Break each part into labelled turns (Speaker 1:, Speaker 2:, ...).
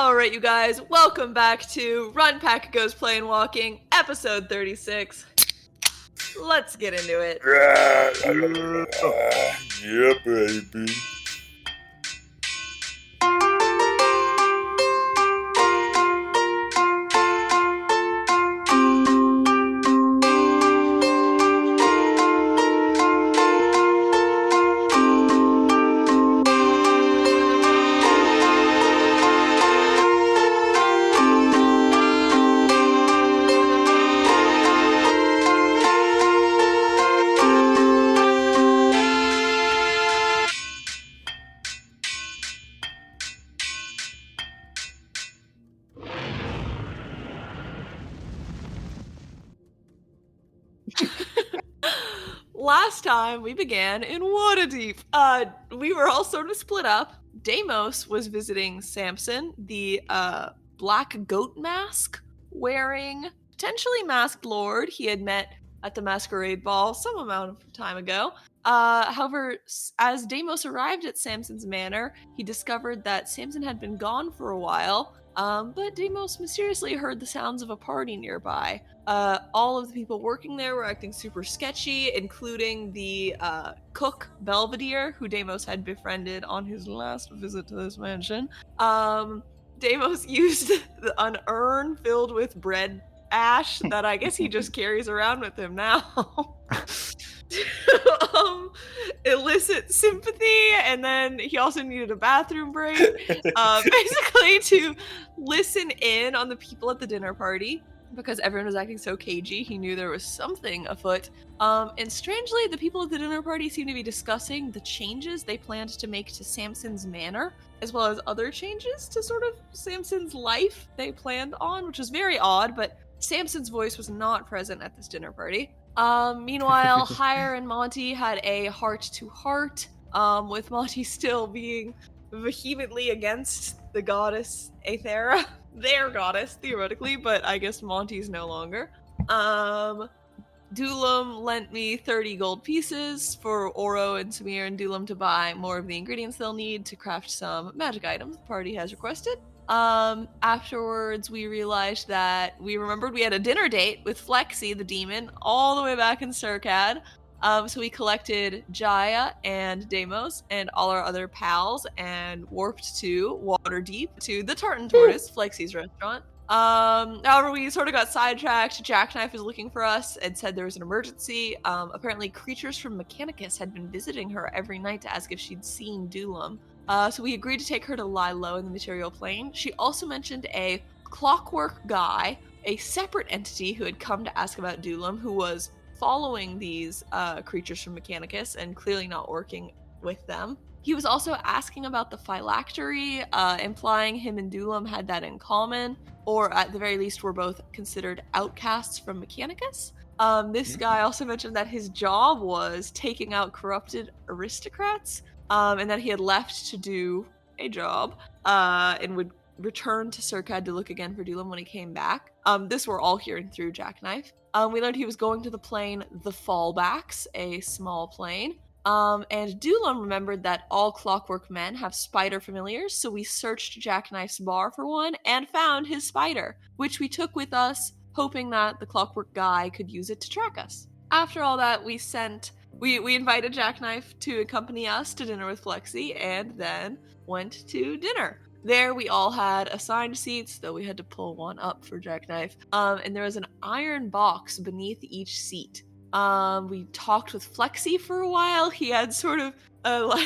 Speaker 1: Alright, you guys, welcome back to Run Pack Goes Plain Walking, episode 36. Let's get into it.
Speaker 2: Yeah, baby.
Speaker 1: Last time we began in Waterdeep. We were all sort of split up. Deimos was visiting Samson, the black goat mask wearing, potentially masked lord he had met at the masquerade ball some amount of time ago. However, as Deimos arrived at Samson's manor, he discovered that Samson had been gone for a while, but Deimos mysteriously heard the sounds of a party nearby. All of the people working there were acting super sketchy, including the cook, Belvedere, who Deimos had befriended on his last visit to this mansion. Deimos used an urn filled with bread ash that I guess he just carries around with him now. Elicit sympathy, and then he also needed a bathroom break, basically to listen in on the people at the dinner party. Because everyone was acting so cagey, he knew there was something afoot. And strangely, the people at the dinner party seemed to be discussing the changes they planned to make to Samson's manor, as well as other changes to sort of Samson's life they planned on, which was very odd, but Samson's voice was not present at this dinner party. Meanwhile, Hire and Monty had a heart-to-heart, with Monty still being vehemently against the goddess Aethera. Their goddess, theoretically, but I guess Monty's no longer. Dulam lent me 30 gold pieces for Oro and Samir and Dulam to buy more of the ingredients they'll need to craft some magic items the party has requested. Afterwards, we realized that we remembered we had a dinner date with Flexi, the demon, all the way back in Surcad. So we collected Jaya and Deimos and all our other pals and warped to Waterdeep to the Tartan Tortoise, Flexi's restaurant. However, we sort of got sidetracked. Jackknife was looking for us and said there was an emergency. Apparently, creatures from Mechanicus had been visiting her every night to ask if she'd seen Dulam. So we agreed to take her to lie low in the material plane. She also mentioned a clockwork guy, a separate entity who had come to ask about Dulam, who was following these creatures from Mechanicus and clearly not working with them. He was also asking about the phylactery, implying him and Dulam had that in common, or at the very least were both considered outcasts from Mechanicus. This guy also mentioned that his job was taking out corrupted aristocrats, and that he had left to do a job, and would return to Surcad to look again for Dulam when he came back. This we're all hearing through Jackknife. We learned he was going to the plane The Fallbacks, a small plane. And Dulam remembered that all clockwork men have spider familiars, so we searched Jackknife's bar for one and found his spider, which we took with us, hoping that the clockwork guy could use it to track us. After all that, we invited Jackknife to accompany us to dinner with Flexi, and then went to dinner. There we all had assigned seats, though we had to pull one up for Jackknife, and there was an iron box beneath each seat. We talked with Flexi for a while. He had sort of a,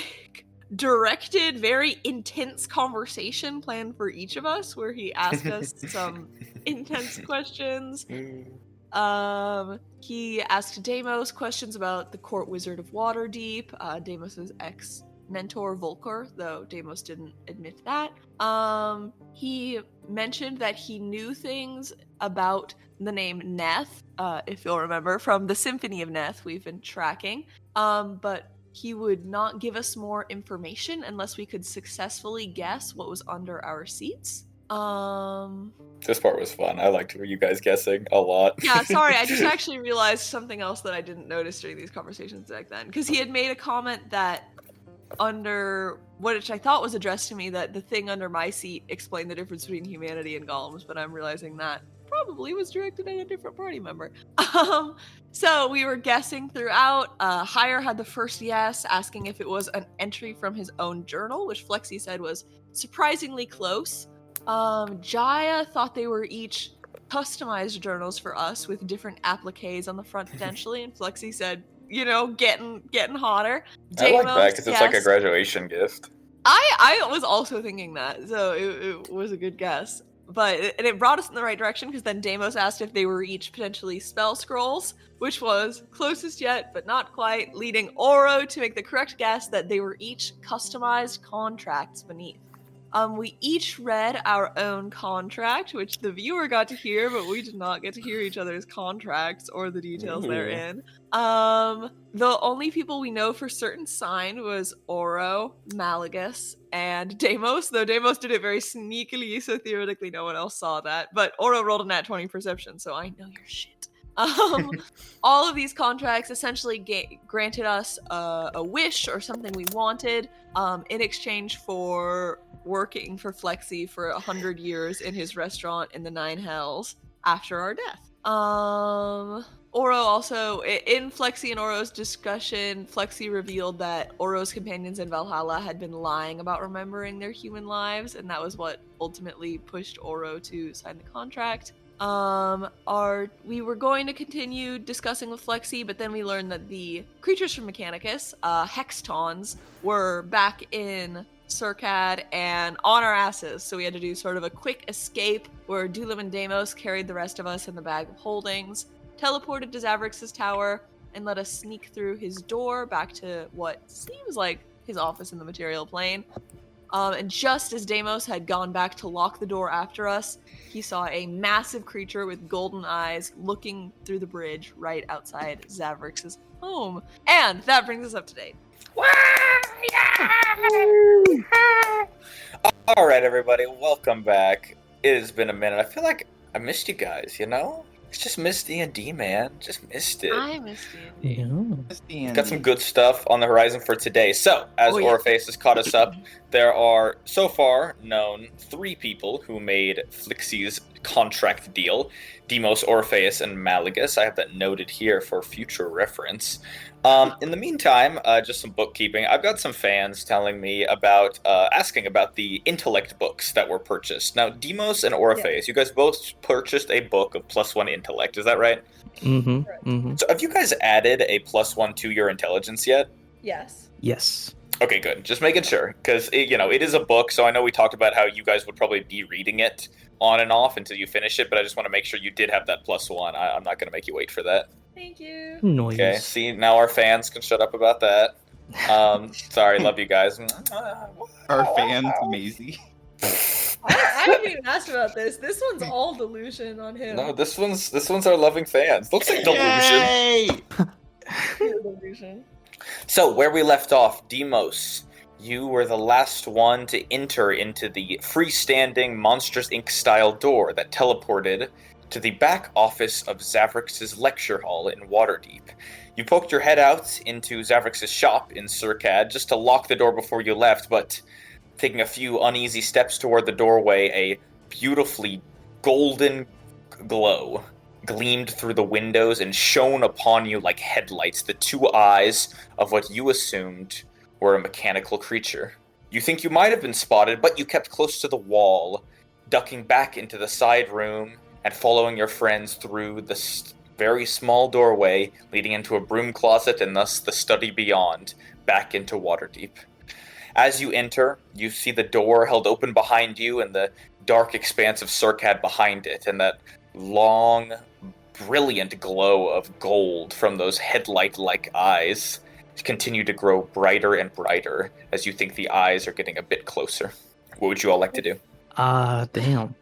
Speaker 1: directed, very intense conversation planned for each of us, where he asked us some intense questions. He asked Deimos questions about the court wizard of Waterdeep, Deimos' ex-mentor Volker, though Deimos didn't admit that. He mentioned that he knew things about the name Neth, if you'll remember, from the Symphony of Neth we've been tracking, but he would not give us more information unless we could successfully guess what was under our seats.
Speaker 2: This part was fun. I liked you guys guessing a lot.
Speaker 1: Yeah, sorry, I just actually realized something else that I didn't notice during these conversations back then, because he had made a comment that under which I thought was addressed to me, that the thing under my seat explained the difference between humanity and golems, but I'm realizing that probably was directed at a different party member. So we were guessing throughout. Hire had the first yes, asking if it was an entry from his own journal, which Flexi said was surprisingly close. Jaya thought they were each customized journals for us with different appliques on the front potentially, and Flexi said, getting hotter.
Speaker 2: I like that because it's like a
Speaker 1: yes.
Speaker 2: graduation gift.
Speaker 1: I was also thinking that, so it was a good guess. But it brought us in the right direction, because then Deimos asked if they were each potentially spell scrolls, which was closest yet, but not quite, leading Oro to make the correct guess that they were each customized contracts beneath. We each read our own contract, which the viewer got to hear, but we did not get to hear each other's contracts or the details therein. The only people we know for certain signed was Oro, Malagus, and Deimos, though Deimos did it very sneakily, so theoretically no one else saw that. But Oro rolled a nat 20 perception, so I know your shit. All of these contracts essentially granted us a wish or something we wanted in exchange for working for Flexi for 100 years in his restaurant in the Nine Hells after our death. Oro also, in Flexi and Oro's discussion, Flexi revealed that Oro's companions in Valhalla had been lying about remembering their human lives, and that was what ultimately pushed Oro to sign the contract. We were going to continue discussing with Flexi, but then we learned that the creatures from Mechanicus, Hextons, were back in Circad and on our asses, so we had to do sort of a quick escape where Dulam and Deimos carried the rest of us in the bag of holdings, teleported to Zavrix's tower, and let us sneak through his door back to what seems like his office in the material plane. And just as Deimos had gone back to lock the door after us, he saw a massive creature with golden eyes looking through the bridge right outside Zavrix's home. And that brings us up to date.
Speaker 2: All right, everybody, welcome back. It has been a minute. I feel like I missed you guys, you know? Just missed D&D, man. Just missed it.
Speaker 1: I missed D&D.
Speaker 2: Got some good stuff on the horizon for today. So, as Orpheus has caught us up, there are, so far, known 3 people who made Flixi's contract deal. Deimos, Orpheus, and Malagus. I have that noted here for future reference. In the meantime, just some bookkeeping. I've got some fans telling me about, asking about the intellect books that were purchased. Now, Deimos and Orpheus, you guys both purchased a book of +1 intellect, is that right?
Speaker 3: Mm-hmm. Mm-hmm.
Speaker 2: So have you guys added a +1 to your intelligence yet?
Speaker 1: Yes.
Speaker 3: Yes.
Speaker 2: Okay, good. Just making sure, because, it is a book, so I know we talked about how you guys would probably be reading it on and off until you finish it, but I just want to make sure you did have that +1. I'm not going to make you wait for that.
Speaker 1: Thank you.
Speaker 3: Noise.
Speaker 2: Okay, see, now our fans can shut up about that. Sorry, love you guys.
Speaker 4: Our fans, Maisie.
Speaker 1: I haven't even asked about this. This one's all delusion on him.
Speaker 2: No, this one's our loving fans. Looks like delusion.
Speaker 1: Delusion.
Speaker 2: So, where we left off, Deimos, you were the last one to enter into the freestanding Monsters Inc. style door that teleported to the back office of Zavrix's lecture hall in Waterdeep. You poked your head out into Zavrix's shop in Circad just to lock the door before you left, but taking a few uneasy steps toward the doorway, a beautifully golden glow gleamed through the windows and shone upon you like headlights, the 2 eyes of what you assumed were a mechanical creature. You think you might have been spotted, but you kept close to the wall, ducking back into the side room and following your friends through the very small doorway leading into a broom closet and thus the study beyond, back into Waterdeep. As you enter, you see the door held open behind you and the dark expanse of Circad behind it, and that long, brilliant glow of gold from those headlight-like eyes continue to grow brighter and brighter as you think the eyes are getting a bit closer. What would you all like to do?
Speaker 3: Damn.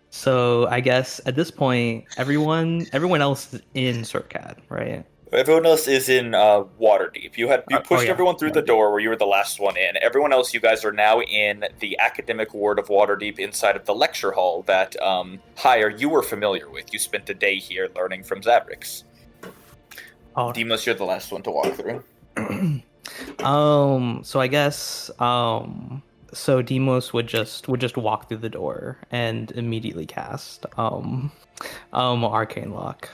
Speaker 3: So I guess at this point, everyone else is in Circad, right?
Speaker 2: Everyone else is in Waterdeep. You pushed everyone through the door where you were the last one in. Everyone else, you guys are now in the academic ward of Waterdeep inside of the lecture hall that, Hire, you were familiar with. You spent a day here learning from Zavrix. Deimos, you're the last one to walk through.
Speaker 3: So I guess so Demos would just walk through the door and immediately cast Arcane Lock.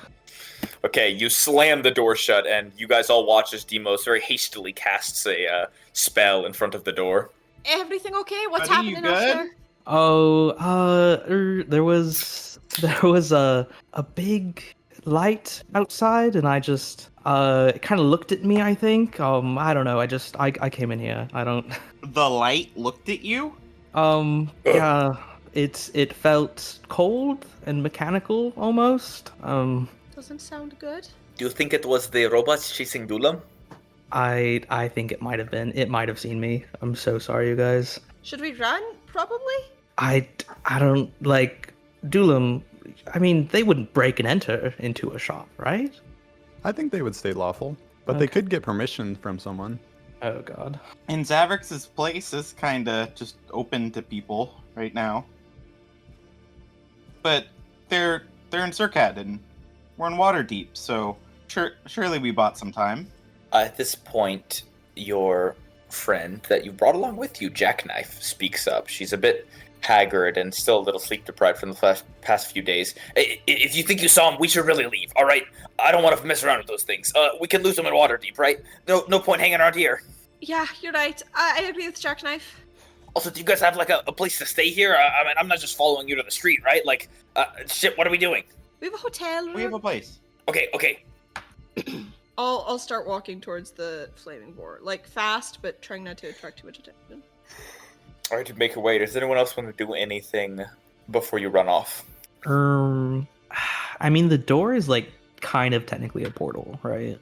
Speaker 2: Okay, you slam the door shut, and you guys all watch as Demos very hastily casts a spell in front of the door.
Speaker 1: Everything okay? What's
Speaker 4: Buddy, you
Speaker 1: happening out
Speaker 4: good?
Speaker 1: there?
Speaker 3: Oh, there was a big light outside, and I just it kind of looked at me. I think I don't know. I came in here. I don't.
Speaker 4: The light looked at you?
Speaker 3: Yeah, it felt cold and mechanical almost.
Speaker 1: Doesn't sound good.
Speaker 2: Do you think it was the robots chasing Dulam?
Speaker 3: I think it might have been. It might have seen me. I'm so sorry, you guys.
Speaker 1: Should we run? Probably.
Speaker 3: I don't like Dulam. I mean, they wouldn't break and enter into a shop, right?
Speaker 5: I think they would stay lawful, but they
Speaker 3: Okay.
Speaker 5: could get permission from someone.
Speaker 3: Oh God.
Speaker 4: And Zavrix's place is kinda just open to people right now. But they're in Circad and we're in Waterdeep, so surely we bought some time.
Speaker 2: At this point, your friend that you brought along with you, Jackknife, speaks up. She's a bit haggard and still a little sleep deprived from the past few days. If you think you saw him, we should really leave, all right? I don't want to mess around with those things. We can lose them in Waterdeep, right? No point hanging around here.
Speaker 1: Yeah, you're right. I agree with Jackknife.
Speaker 2: Also, do you guys have, like, a place to stay here? I mean, I'm not just following you to the street, right? Like, shit, what are we doing?
Speaker 1: We have a hotel room.
Speaker 4: We have a place.
Speaker 2: Okay.
Speaker 1: I'll start walking towards the flaming boar, like fast, but trying not to attract too much attention.
Speaker 2: All right, to make your way. Does anyone else want to do anything before you run off?
Speaker 3: I mean, the door is like kind of technically a portal, right?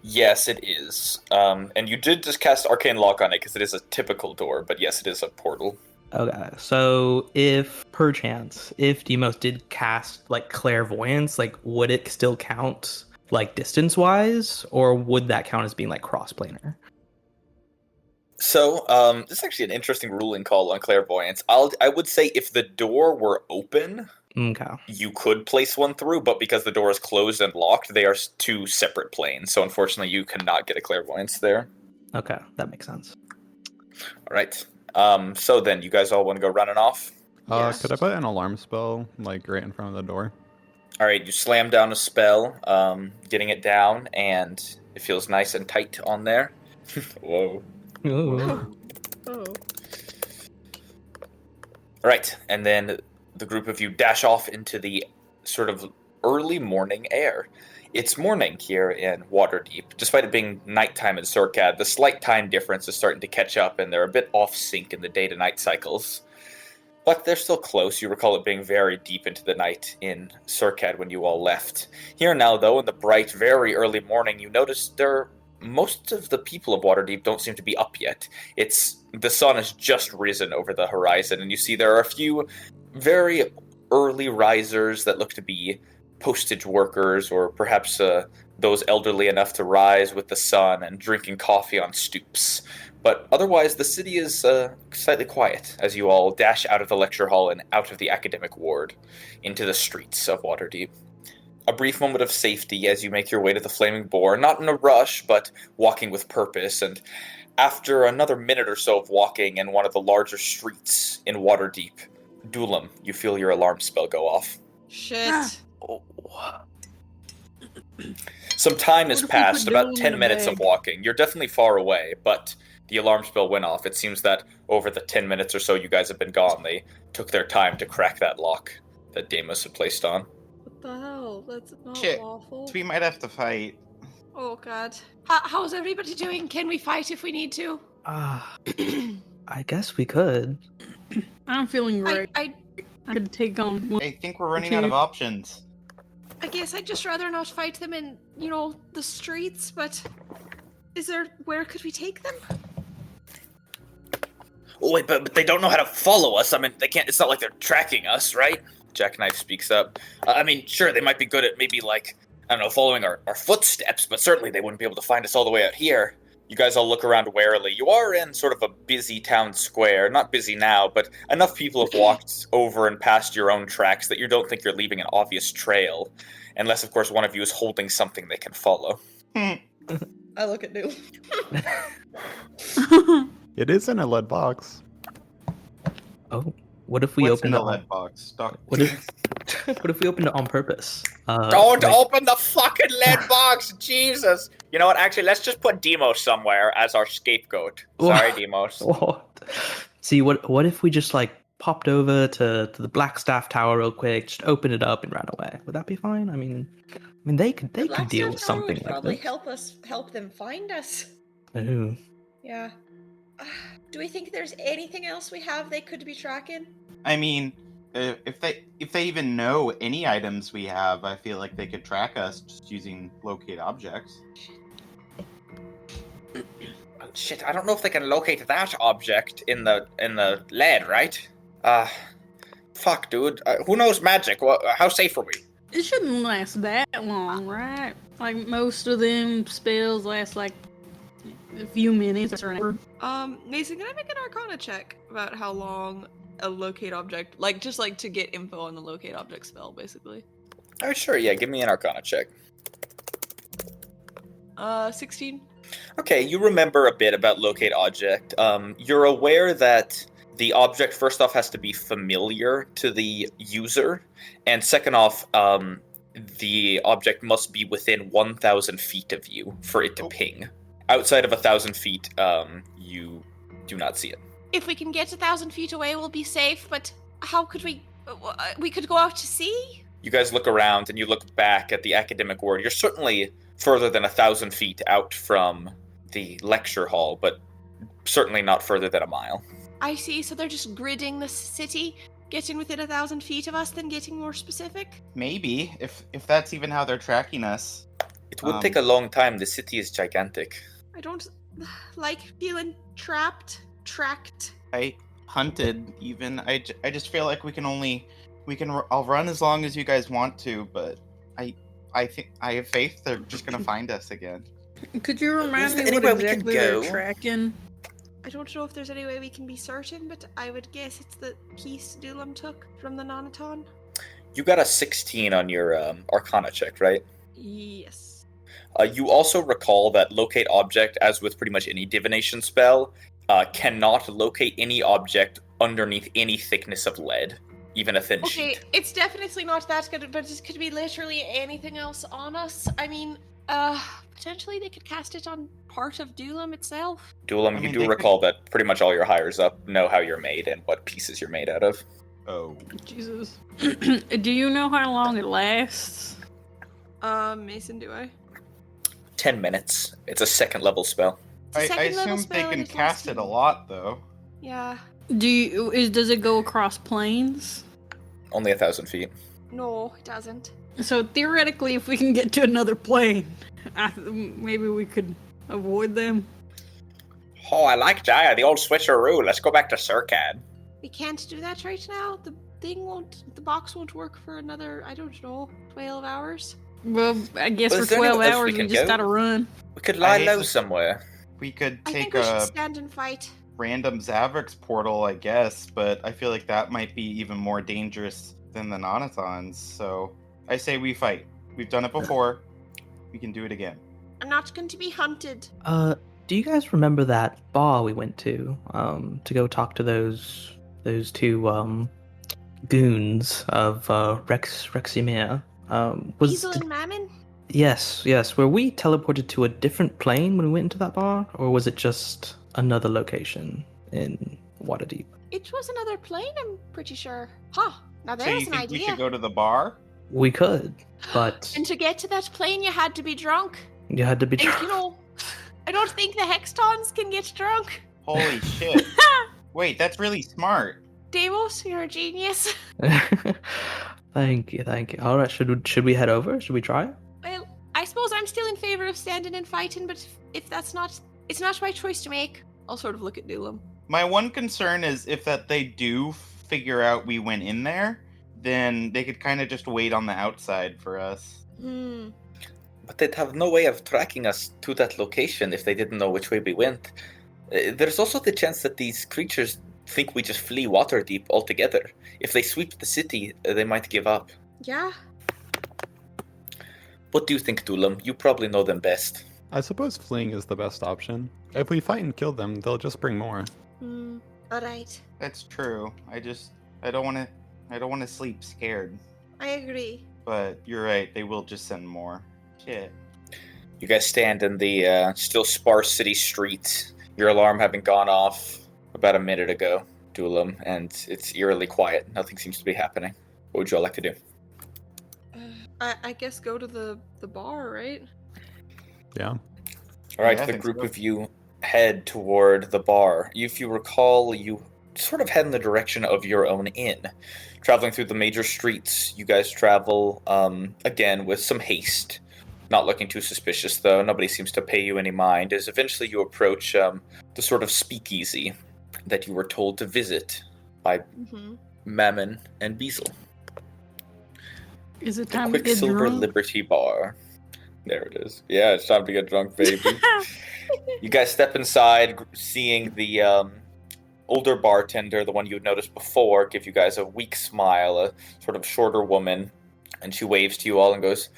Speaker 2: Yes, it is. And you did just cast Arcane Lock on it because it is a typical door, but yes, it is a portal.
Speaker 3: Okay, so if perchance, if Demos did cast like clairvoyance, like would it still count like distance wise, or would that count as being like cross-planar?
Speaker 2: So, this is actually an interesting ruling call on clairvoyance. I would say if the door were open,
Speaker 3: Okay.
Speaker 2: you could place one through, but because the door is closed and locked, they are two separate planes. So unfortunately, you cannot get a clairvoyance there.
Speaker 3: Okay, that makes sense.
Speaker 2: All right. So then, you guys all want to go running off?
Speaker 1: Yes.
Speaker 5: Could I put an alarm spell, like, right in front of the door?
Speaker 2: All right, you slam down a spell, getting it down, and it feels nice and tight on there. Whoa.
Speaker 3: Ooh.
Speaker 1: Oh.
Speaker 2: All right, and then the group of you dash off into the sort of early morning air. It's morning here in Waterdeep. Despite it being nighttime in Surkad, the slight time difference is starting to catch up, and they're a bit off sync in the day-to-night cycles. But they're still close. You recall it being very deep into the night in Surkad when you all left. Here now, though, in the bright, very early morning, you notice most of the people of Waterdeep don't seem to be up yet. The sun has just risen over the horizon, and you see there are a few very early risers that look to be postage workers, or perhaps those elderly enough to rise with the sun and drinking coffee on stoops. But otherwise, the city is slightly quiet as you all dash out of the lecture hall and out of the academic ward into the streets of Waterdeep. A brief moment of safety as you make your way to the Flaming Boar, not in a rush, but walking with purpose, and after another minute or so of walking in one of the larger streets in Waterdeep, Dulam, you feel your alarm spell go off.
Speaker 1: Shit.
Speaker 3: Oh.
Speaker 2: Some time has
Speaker 1: What if we
Speaker 2: passed,
Speaker 1: put
Speaker 2: about
Speaker 1: Dylan
Speaker 2: 10
Speaker 1: in a
Speaker 2: minutes of
Speaker 1: bag?
Speaker 2: walking. You're definitely far away, but the alarm spell went off. It seems that over the 10 minutes or so you guys have been gone, they took their time to crack that lock that Deimos had placed on.
Speaker 1: What the hell? That's not
Speaker 4: Shit.
Speaker 1: lawful.
Speaker 4: We might have to fight.
Speaker 1: Oh god. How's everybody doing? Can we fight if we need to?
Speaker 3: I guess we could.
Speaker 6: I'm feeling right.
Speaker 1: I
Speaker 6: I could take on one.
Speaker 4: I think we're running out of options.
Speaker 1: I guess I'd just rather not fight them in, the streets, but where could we take them?
Speaker 2: Oh, wait, but they don't know how to follow us. I mean, they can't. It's not like they're tracking us, right? Jackknife speaks up. I mean, sure, they might be good at maybe, like, I don't know, following our footsteps, but certainly they wouldn't be able to find us all the way out here. You guys all look around warily. You are in sort of a busy town square. Not busy now, but enough people have walked over and past your own tracks that you don't think you're leaving an obvious trail. Unless, of course, one of you is holding something they can follow.
Speaker 1: I look at Doom.
Speaker 5: It is in a lead box.
Speaker 3: Oh, what if we
Speaker 4: What's
Speaker 3: open
Speaker 4: in
Speaker 3: it
Speaker 4: the
Speaker 3: on?
Speaker 4: lead box?
Speaker 3: What if what if we opened it on purpose?
Speaker 2: Don't
Speaker 3: like-
Speaker 2: open the fucking lead box, Jesus! You know what? Actually, let's just put Demos somewhere as our scapegoat. Sorry, Demos.
Speaker 3: What? See, what if we just like popped over to the Blackstaff Tower real quick, just opened it up and ran away? Would that be fine? I mean they could deal with something like this.
Speaker 1: help them find us.
Speaker 3: Oh.
Speaker 1: Yeah. Do we think there's anything else we have they could be tracking?
Speaker 4: I mean, if they even know any items we have, I feel like they could track us just using locate objects.
Speaker 2: Shit, I don't know if they can locate that object in the lead, right? Fuck, dude. Who knows magic? How safe are we?
Speaker 6: It shouldn't last that long, right? Like most of them spells last like a few minutes or whatever.
Speaker 1: Mason, can I make an Arcana check about how long a locate object, like just like to get info on the locate object spell, basically?
Speaker 2: Oh, sure, yeah. Give me an Arcana check.
Speaker 1: 16.
Speaker 2: Okay, you remember a bit about locate object. You're aware that the object, first off, has to be familiar to the user, and second off, the object must be within 1,000 feet of you for it to ping. Outside of 1,000 feet, you do not see it.
Speaker 1: If we can get 1,000 feet away, we'll be safe, but how could we... We could go out to sea?
Speaker 2: You guys look around and you look back at the academic ward. You're certainly further than 1,000 feet out from the lecture hall, but certainly not further than a mile.
Speaker 1: I see, so they're just gridding the city, getting within 1,000 feet of us, then getting more specific?
Speaker 4: Maybe if that's even how they're tracking us.
Speaker 2: It would take a long time. The city is gigantic.
Speaker 1: I don't like feeling tracked.
Speaker 4: I hunted even. I just feel like I'll run as long as you guys want to, but I think I have faith they're just gonna find us again.
Speaker 6: Could you remind
Speaker 2: Is
Speaker 6: me
Speaker 2: there
Speaker 6: what
Speaker 2: anywhere we can
Speaker 6: exactly they're
Speaker 2: go?
Speaker 6: tracking?
Speaker 1: I don't know if there's any way we can be certain, but I would guess it's the piece Dulam took from the Nonaton.
Speaker 2: You got a 16 on your Arcana check, right?
Speaker 1: Yes.
Speaker 2: You also recall that locate object, as with pretty much any divination spell, cannot locate any object underneath any thickness of lead, even a thin
Speaker 1: Okay,
Speaker 2: sheet.
Speaker 1: it's definitely not that good, but it could be literally anything else on us. I mean, potentially they could cast it on part of Dulam itself.
Speaker 2: Dulam,
Speaker 4: I
Speaker 2: you
Speaker 4: mean,
Speaker 2: do
Speaker 4: they
Speaker 2: recall that pretty much all your hires up know how you're made and what pieces you're made out of.
Speaker 4: Oh.
Speaker 6: Jesus. Do you know how long it lasts?
Speaker 1: Mason, do I?
Speaker 2: 10 minutes. It's a second level spell.
Speaker 1: It's a
Speaker 4: I
Speaker 1: second level
Speaker 4: assume they
Speaker 1: spell and
Speaker 4: can
Speaker 1: it's
Speaker 4: cast it a
Speaker 1: lasting-
Speaker 4: lot though.
Speaker 1: Yeah.
Speaker 6: Does it go across planes?
Speaker 2: Only 1,000 feet.
Speaker 1: No, it doesn't.
Speaker 6: So theoretically, if we can get to another plane, maybe we could avoid them.
Speaker 2: Oh, I like Jaya, the old switcheroo. Let's go back to Circad.
Speaker 1: We can't do that right now. The box won't work for another, I don't know, 12 hours.
Speaker 6: Well, I guess
Speaker 2: Well,
Speaker 6: for
Speaker 2: is there anywhere
Speaker 6: 12
Speaker 2: else we
Speaker 6: hours we
Speaker 2: can
Speaker 6: just
Speaker 2: go?
Speaker 6: gotta run.
Speaker 2: We could lie
Speaker 4: I hate
Speaker 2: low
Speaker 4: this-
Speaker 2: somewhere.
Speaker 4: We could
Speaker 1: I think
Speaker 4: take
Speaker 1: we should
Speaker 4: a
Speaker 1: stand and fight.
Speaker 4: random Zavrix portal, I guess, but I feel like that might be even more dangerous than the Nonatons, so I say we fight. We've done it before. We can do it again.
Speaker 1: I'm not going to be hunted.
Speaker 3: Do you guys remember that bar we went to go talk to those two goons of Reximir?
Speaker 1: Diesel and Mammon?
Speaker 3: Yes. Were we teleported to a different plane when we went into that bar, or was it just another location in Waterdeep?
Speaker 1: It was another plane, I'm pretty sure. Huh, now
Speaker 4: So
Speaker 1: there's
Speaker 4: you
Speaker 1: an
Speaker 4: think we
Speaker 1: idea.
Speaker 4: should go to the bar?
Speaker 3: We could, but
Speaker 1: And to get to that plane, you had to be drunk.
Speaker 3: you had to be.
Speaker 1: And, you know, I don't think the Hextons can get drunk.
Speaker 4: Holy shit. Wait, that's really smart.
Speaker 1: Deimos, you're a genius.
Speaker 3: Thank you. All right, should we head over? Should we try it?
Speaker 1: Well, I suppose I'm still in favor of standing and fighting, but if that's not... It's not my choice to make. I'll sort of look at Dulam.
Speaker 4: My one concern is if that they do figure out we went in there, then they could kind of just wait on the outside for us.
Speaker 2: But they'd have no way of tracking us to that location if they didn't know which way we went. There's also the chance that these creatures think we just flee Waterdeep altogether. If they sweep the city, they might give up.
Speaker 1: Yeah.
Speaker 2: What do you think, Dulam? You probably know them best.
Speaker 5: I suppose fleeing is the best option. If we fight and kill them, they'll just bring more.
Speaker 7: Alright.
Speaker 4: That's true. I don't want to sleep scared.
Speaker 7: I agree.
Speaker 4: But you're right. They will just send more. Shit.
Speaker 2: You guys stand in the still sparse city streets, your alarm having gone off about a minute ago, Duelam, and it's eerily quiet. Nothing seems to be happening. What would you all like to do?
Speaker 1: I guess go to the bar, right?
Speaker 5: Yeah.
Speaker 2: All right,
Speaker 4: Yeah, I
Speaker 2: the
Speaker 4: think
Speaker 2: group
Speaker 4: so.
Speaker 2: of you head toward the bar. If you recall, you sort of head in the direction of your own inn. Traveling through the major streets, you guys travel, again, with some haste. Not looking too suspicious, though. Nobody seems to pay you any mind, as eventually you approach the sort of speakeasy that you were told to visit by Mammon and Beazle.
Speaker 6: Is it
Speaker 2: The
Speaker 6: time to get
Speaker 2: Quicksilver
Speaker 6: drunk?
Speaker 2: Liberty Bar. There it is. Yeah, it's time to get drunk, baby. You guys step inside, seeing the older bartender, the one you had noticed before, give you guys a weak smile, a sort of shorter woman, and she waves to you all and goes,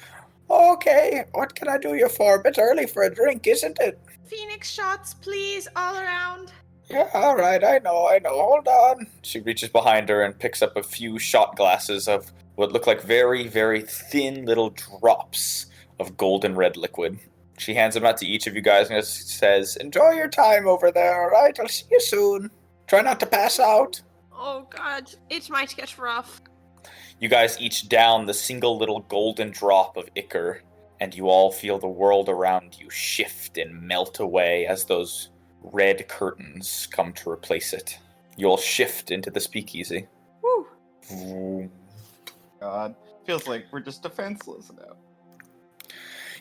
Speaker 2: "Okay, what can I do you for? A bit early for a drink, isn't it?"
Speaker 7: Phoenix shots, please, all around.
Speaker 2: "Yeah, all right, I know, hold on." She reaches behind her and picks up a few shot glasses of what look like very, very thin little drops of golden red liquid. She hands them out to each of you guys and says, "Enjoy your time over there, all right? I'll see you soon. Try not to pass out."
Speaker 7: Oh god, it might get rough.
Speaker 2: You guys each down the single little golden drop of ichor, and you all feel the world around you shift and melt away as those red curtains come to replace it. You all shift into the speakeasy.
Speaker 7: Woo.
Speaker 2: Vroom.
Speaker 4: God, feels like we're just defenseless now.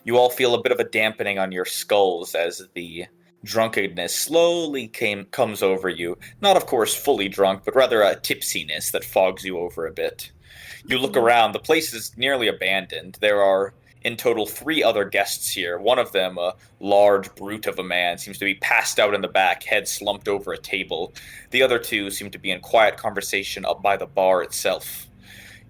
Speaker 2: You all feel a bit of a dampening on your skulls as the drunkenness slowly comes over you. Not, of course, fully drunk, but rather a tipsiness that fogs you over a bit. You look around. The place is nearly abandoned. There are, in total, 3 other guests here. One of them, a large brute of a man, seems to be passed out in the back, head slumped over a table. The other 2 seem to be in quiet conversation up by the bar itself.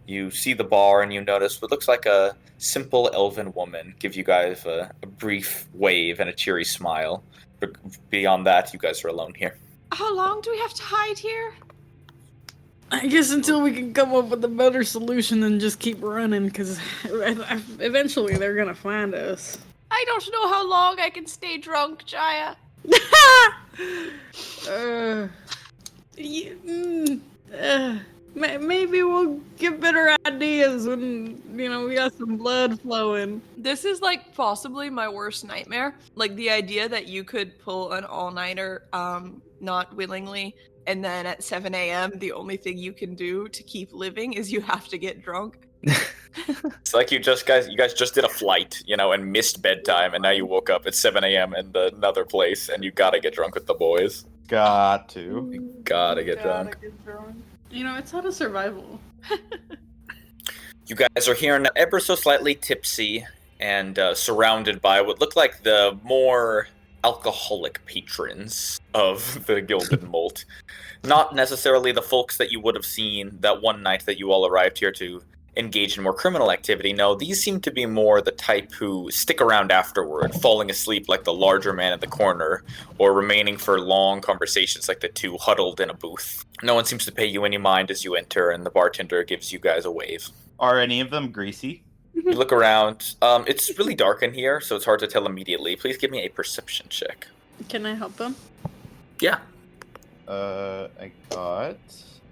Speaker 2: You see the bar and you notice what looks like a simple elven woman give you guys a brief wave and a cheery smile. But beyond that, you guys are alone here.
Speaker 7: How long do we have to hide here?
Speaker 6: I guess until we can come up with a better solution than just keep running, because eventually they're gonna find us.
Speaker 7: I don't know how long I can stay drunk, Jaya.
Speaker 6: Maybe we'll get better ideas when, we got some blood flowing.
Speaker 1: This is like possibly my worst nightmare. Like the idea that you could pull an all-nighter not willingly, and then at 7 a.m. the only thing you can do to keep living is you have to get drunk.
Speaker 2: It's like you guys just did a flight, and missed bedtime, and now you woke up at 7 a.m. in another place, and you gotta get drunk with the boys.
Speaker 4: Got to.
Speaker 2: You gotta get drunk.
Speaker 6: It's not a survival.
Speaker 2: You guys are here ever so slightly tipsy and surrounded by what look like the more alcoholic patrons of the Gilded Molt. Not necessarily the folks that you would have seen that one night that you all arrived here to engage in more criminal activity. No, these seem to be more the type who stick around afterward, falling asleep like the larger man in the corner, or remaining for long conversations like the 2 huddled in a booth. No one seems to pay you any mind as you enter, and the bartender gives you guys a wave.
Speaker 4: Are any of them greasy?
Speaker 2: You look around. It's really dark in here, so it's hard to tell immediately. Please give me a perception check.
Speaker 6: Can I help them?
Speaker 2: Yeah.
Speaker 4: I got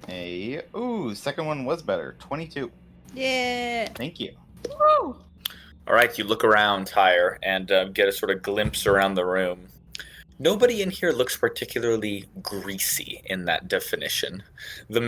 Speaker 4: a... Ooh, second one was better. 22.
Speaker 6: Yeah.
Speaker 4: Thank you.
Speaker 7: Woo!
Speaker 2: All right, you look around higher and get a sort of glimpse around the room. Nobody in here looks particularly greasy in that definition. The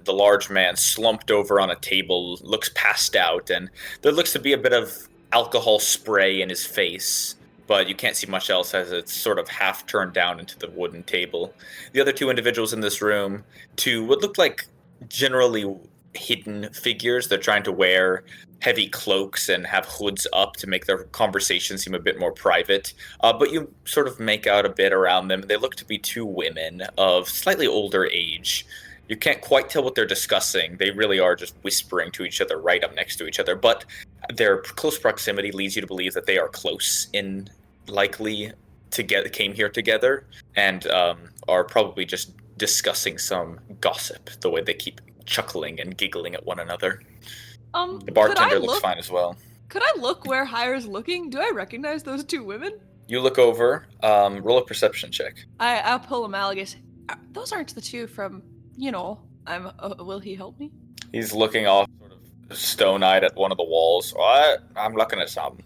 Speaker 2: large man, slumped over on a table, looks passed out, and there looks to be a bit of alcohol spray in his face, but you can't see much else as it's sort of half turned down into the wooden table. The other 2 individuals in this room, 2 what look like generally hidden figures. They're trying to wear heavy cloaks and have hoods up to make their conversation seem a bit more private. But you sort of make out a bit around them. They look to be 2 women of slightly older age. You can't quite tell what they're discussing. They really are just whispering to each other right up next to each other. But their close proximity leads you to believe that they are close in likely came here together and are probably just discussing some gossip. The way they keep chuckling and giggling at one another. The bartender looks fine as well.
Speaker 1: Could I look where Hire's looking? Do I recognize those two women?
Speaker 2: You look over. Roll a perception check.
Speaker 1: I'll pull a Malagus. Those aren't the two from, will he help me?
Speaker 2: He's looking off, sort of stone-eyed at one of the walls. What? I'm looking at something.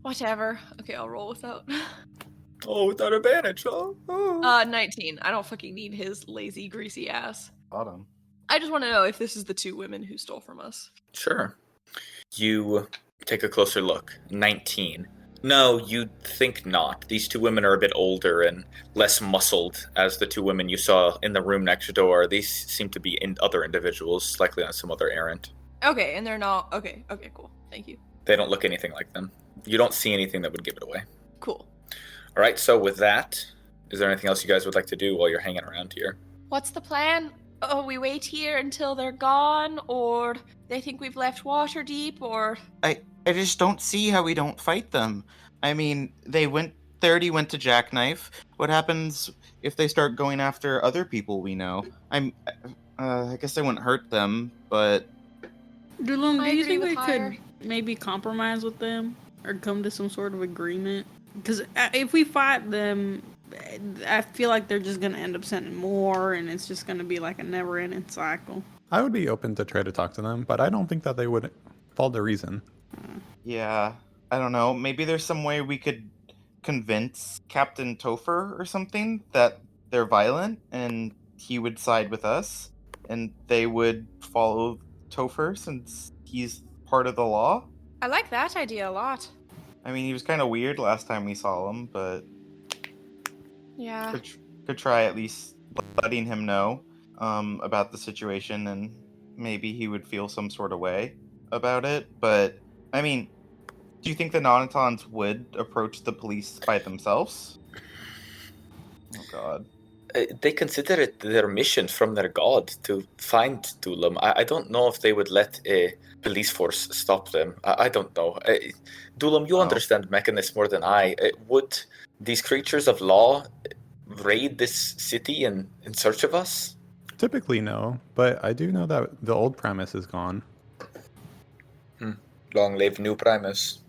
Speaker 1: Whatever. Okay, I'll roll without.
Speaker 2: Oh, without advantage, huh? Oh.
Speaker 1: 19. I don't fucking need his lazy, greasy ass.
Speaker 4: Bottom.
Speaker 1: I just want to know if this is the two women who stole from us.
Speaker 2: Sure. You take a closer look. 19. No, you think not. These two women are a bit older and less muscled as the two women you saw in the room next door. These seem to be other individuals, likely on some other errand.
Speaker 1: Okay, and they're not... Okay, cool. Thank you.
Speaker 2: They don't look anything like them. You don't see anything that would give it away.
Speaker 1: Cool.
Speaker 2: All right, so with that, is there anything else you guys would like to do while you're hanging around here?
Speaker 7: What's the plan? Oh, we wait here until they're gone, or they think we've left Waterdeep, or...
Speaker 4: I just don't see how we don't fight them. I mean, 30 went to Jackknife. What happens if they start going after other people we know? I guess I wouldn't hurt them, but...
Speaker 6: Dulum,
Speaker 7: I
Speaker 6: do you
Speaker 7: agree
Speaker 6: think
Speaker 7: with
Speaker 6: we
Speaker 7: Hire.
Speaker 6: could maybe compromise with them? Or come to some sort of agreement? Because if we fight them, I feel like they're just going to end up sending more, and it's just going to be like a never-ending cycle.
Speaker 5: I would be open to try to talk to them, but I don't think that they would follow the reason.
Speaker 4: Yeah, I don't know. Maybe there's some way we could convince Captain Topher or something that they're violent, and he would side with us, and they would follow Topher since he's part of the law.
Speaker 7: I like that idea a lot.
Speaker 4: I mean, he was kind of weird last time we saw him, but
Speaker 7: Yeah.
Speaker 4: could try at least letting him know about the situation, and maybe he would feel some sort of way about it. But, I mean, do you think the Nonatons would approach the police by themselves? Oh, God.
Speaker 2: They consider it their mission from their god to find Dulam. I don't know if they would let a police force stop them. I don't know. Dulam, you understand mechanics more than I. Would these creatures of law raid this city in search of us?
Speaker 5: Typically, no, but I do know that the old premise is gone.
Speaker 2: Long live New Primus.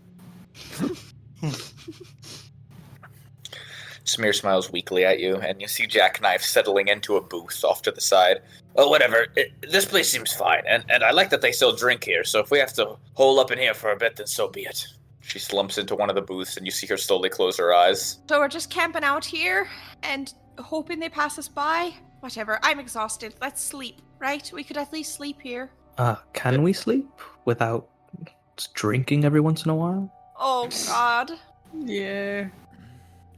Speaker 2: Smear smiles weakly at you, and you see Jackknife settling into a booth off to the side. Oh, whatever. This place seems fine, and I like that they still drink here, so if we have to hole up in here for a bit, then so be it. She slumps into one of the booths, and you see her slowly close her eyes.
Speaker 7: So we're just camping out here and hoping they pass us by? Whatever, I'm exhausted. Let's sleep, right? We could at least sleep here.
Speaker 3: Can we sleep without drinking every once in a while?
Speaker 7: Oh, God.
Speaker 6: Yeah.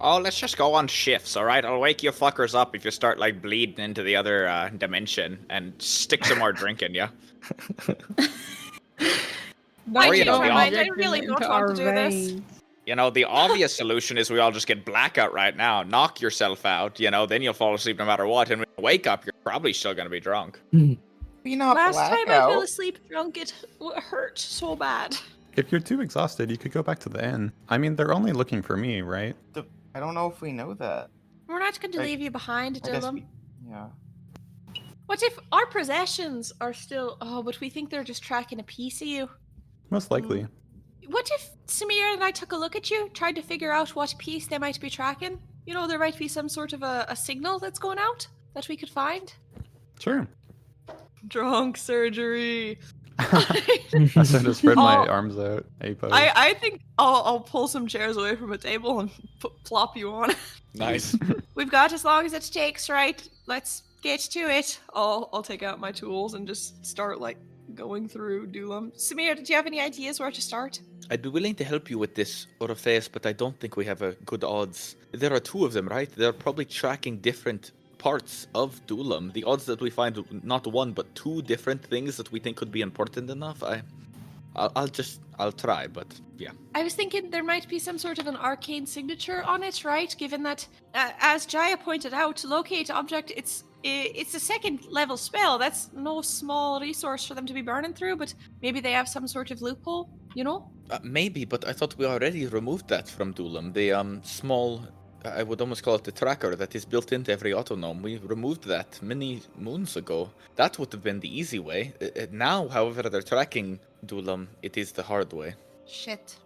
Speaker 8: Oh, let's just go on shifts, alright? I'll wake you fuckers up if you start, bleeding into the other dimension and stick some more drink in you.
Speaker 7: I
Speaker 8: Or, you
Speaker 7: changed
Speaker 8: know,
Speaker 7: my
Speaker 8: the
Speaker 7: mind. I really don't want to do this.
Speaker 8: You know, the obvious solution is we all just get blackout right now. Knock yourself out, then you'll fall asleep no matter what. And when you wake up, you're probably still going to be drunk.
Speaker 4: Be not
Speaker 7: Last time I
Speaker 4: blackout.
Speaker 7: fell asleep drunk, it hurt so bad.
Speaker 5: If you're too exhausted, you could go back to the inn. I mean, they're only looking for me, right?
Speaker 4: I don't know if we know that.
Speaker 7: We're not going to leave you behind,
Speaker 4: I guess
Speaker 7: Dylan.
Speaker 4: yeah.
Speaker 7: What if our possessions are still... Oh, but we think they're just tracking a piece of you.
Speaker 5: Most likely.
Speaker 7: What if Samir and I took a look at you, tried to figure out what piece they might be tracking? There might be some sort of a signal that's going out that we could find.
Speaker 5: Sure.
Speaker 1: Drunk surgery.
Speaker 5: I should have spread my
Speaker 1: Oh.
Speaker 5: arms out. A pose.
Speaker 1: I think I'll pull some chairs away from a table and plop you on.
Speaker 8: Nice.
Speaker 7: We've got as long as it takes, right? Let's get to it.
Speaker 1: I'll take out my tools and just start going through Dulam. Samir, did you have any ideas where to start?
Speaker 2: I'd be willing to help you with this, Orifice, but I don't think we have a good odds. There are two of them, right? They're probably tracking different parts of Dulam. The odds that we find not one but two different things that we think could be important enough, I'll try, but yeah.
Speaker 7: I was thinking there might be some sort of an arcane signature on it, right? Given that, as Jaya pointed out, locate object, it's a second level spell. That's no small resource for them to be burning through, but maybe they have some sort of loophole,
Speaker 8: Maybe, but I thought we already removed that from Dulam. The small, I would almost call it the tracker that is built into every autonome. We removed that many moons ago. That would have been the easy way. Now, however, they're tracking Dulam. It is the hard way.
Speaker 7: Shit.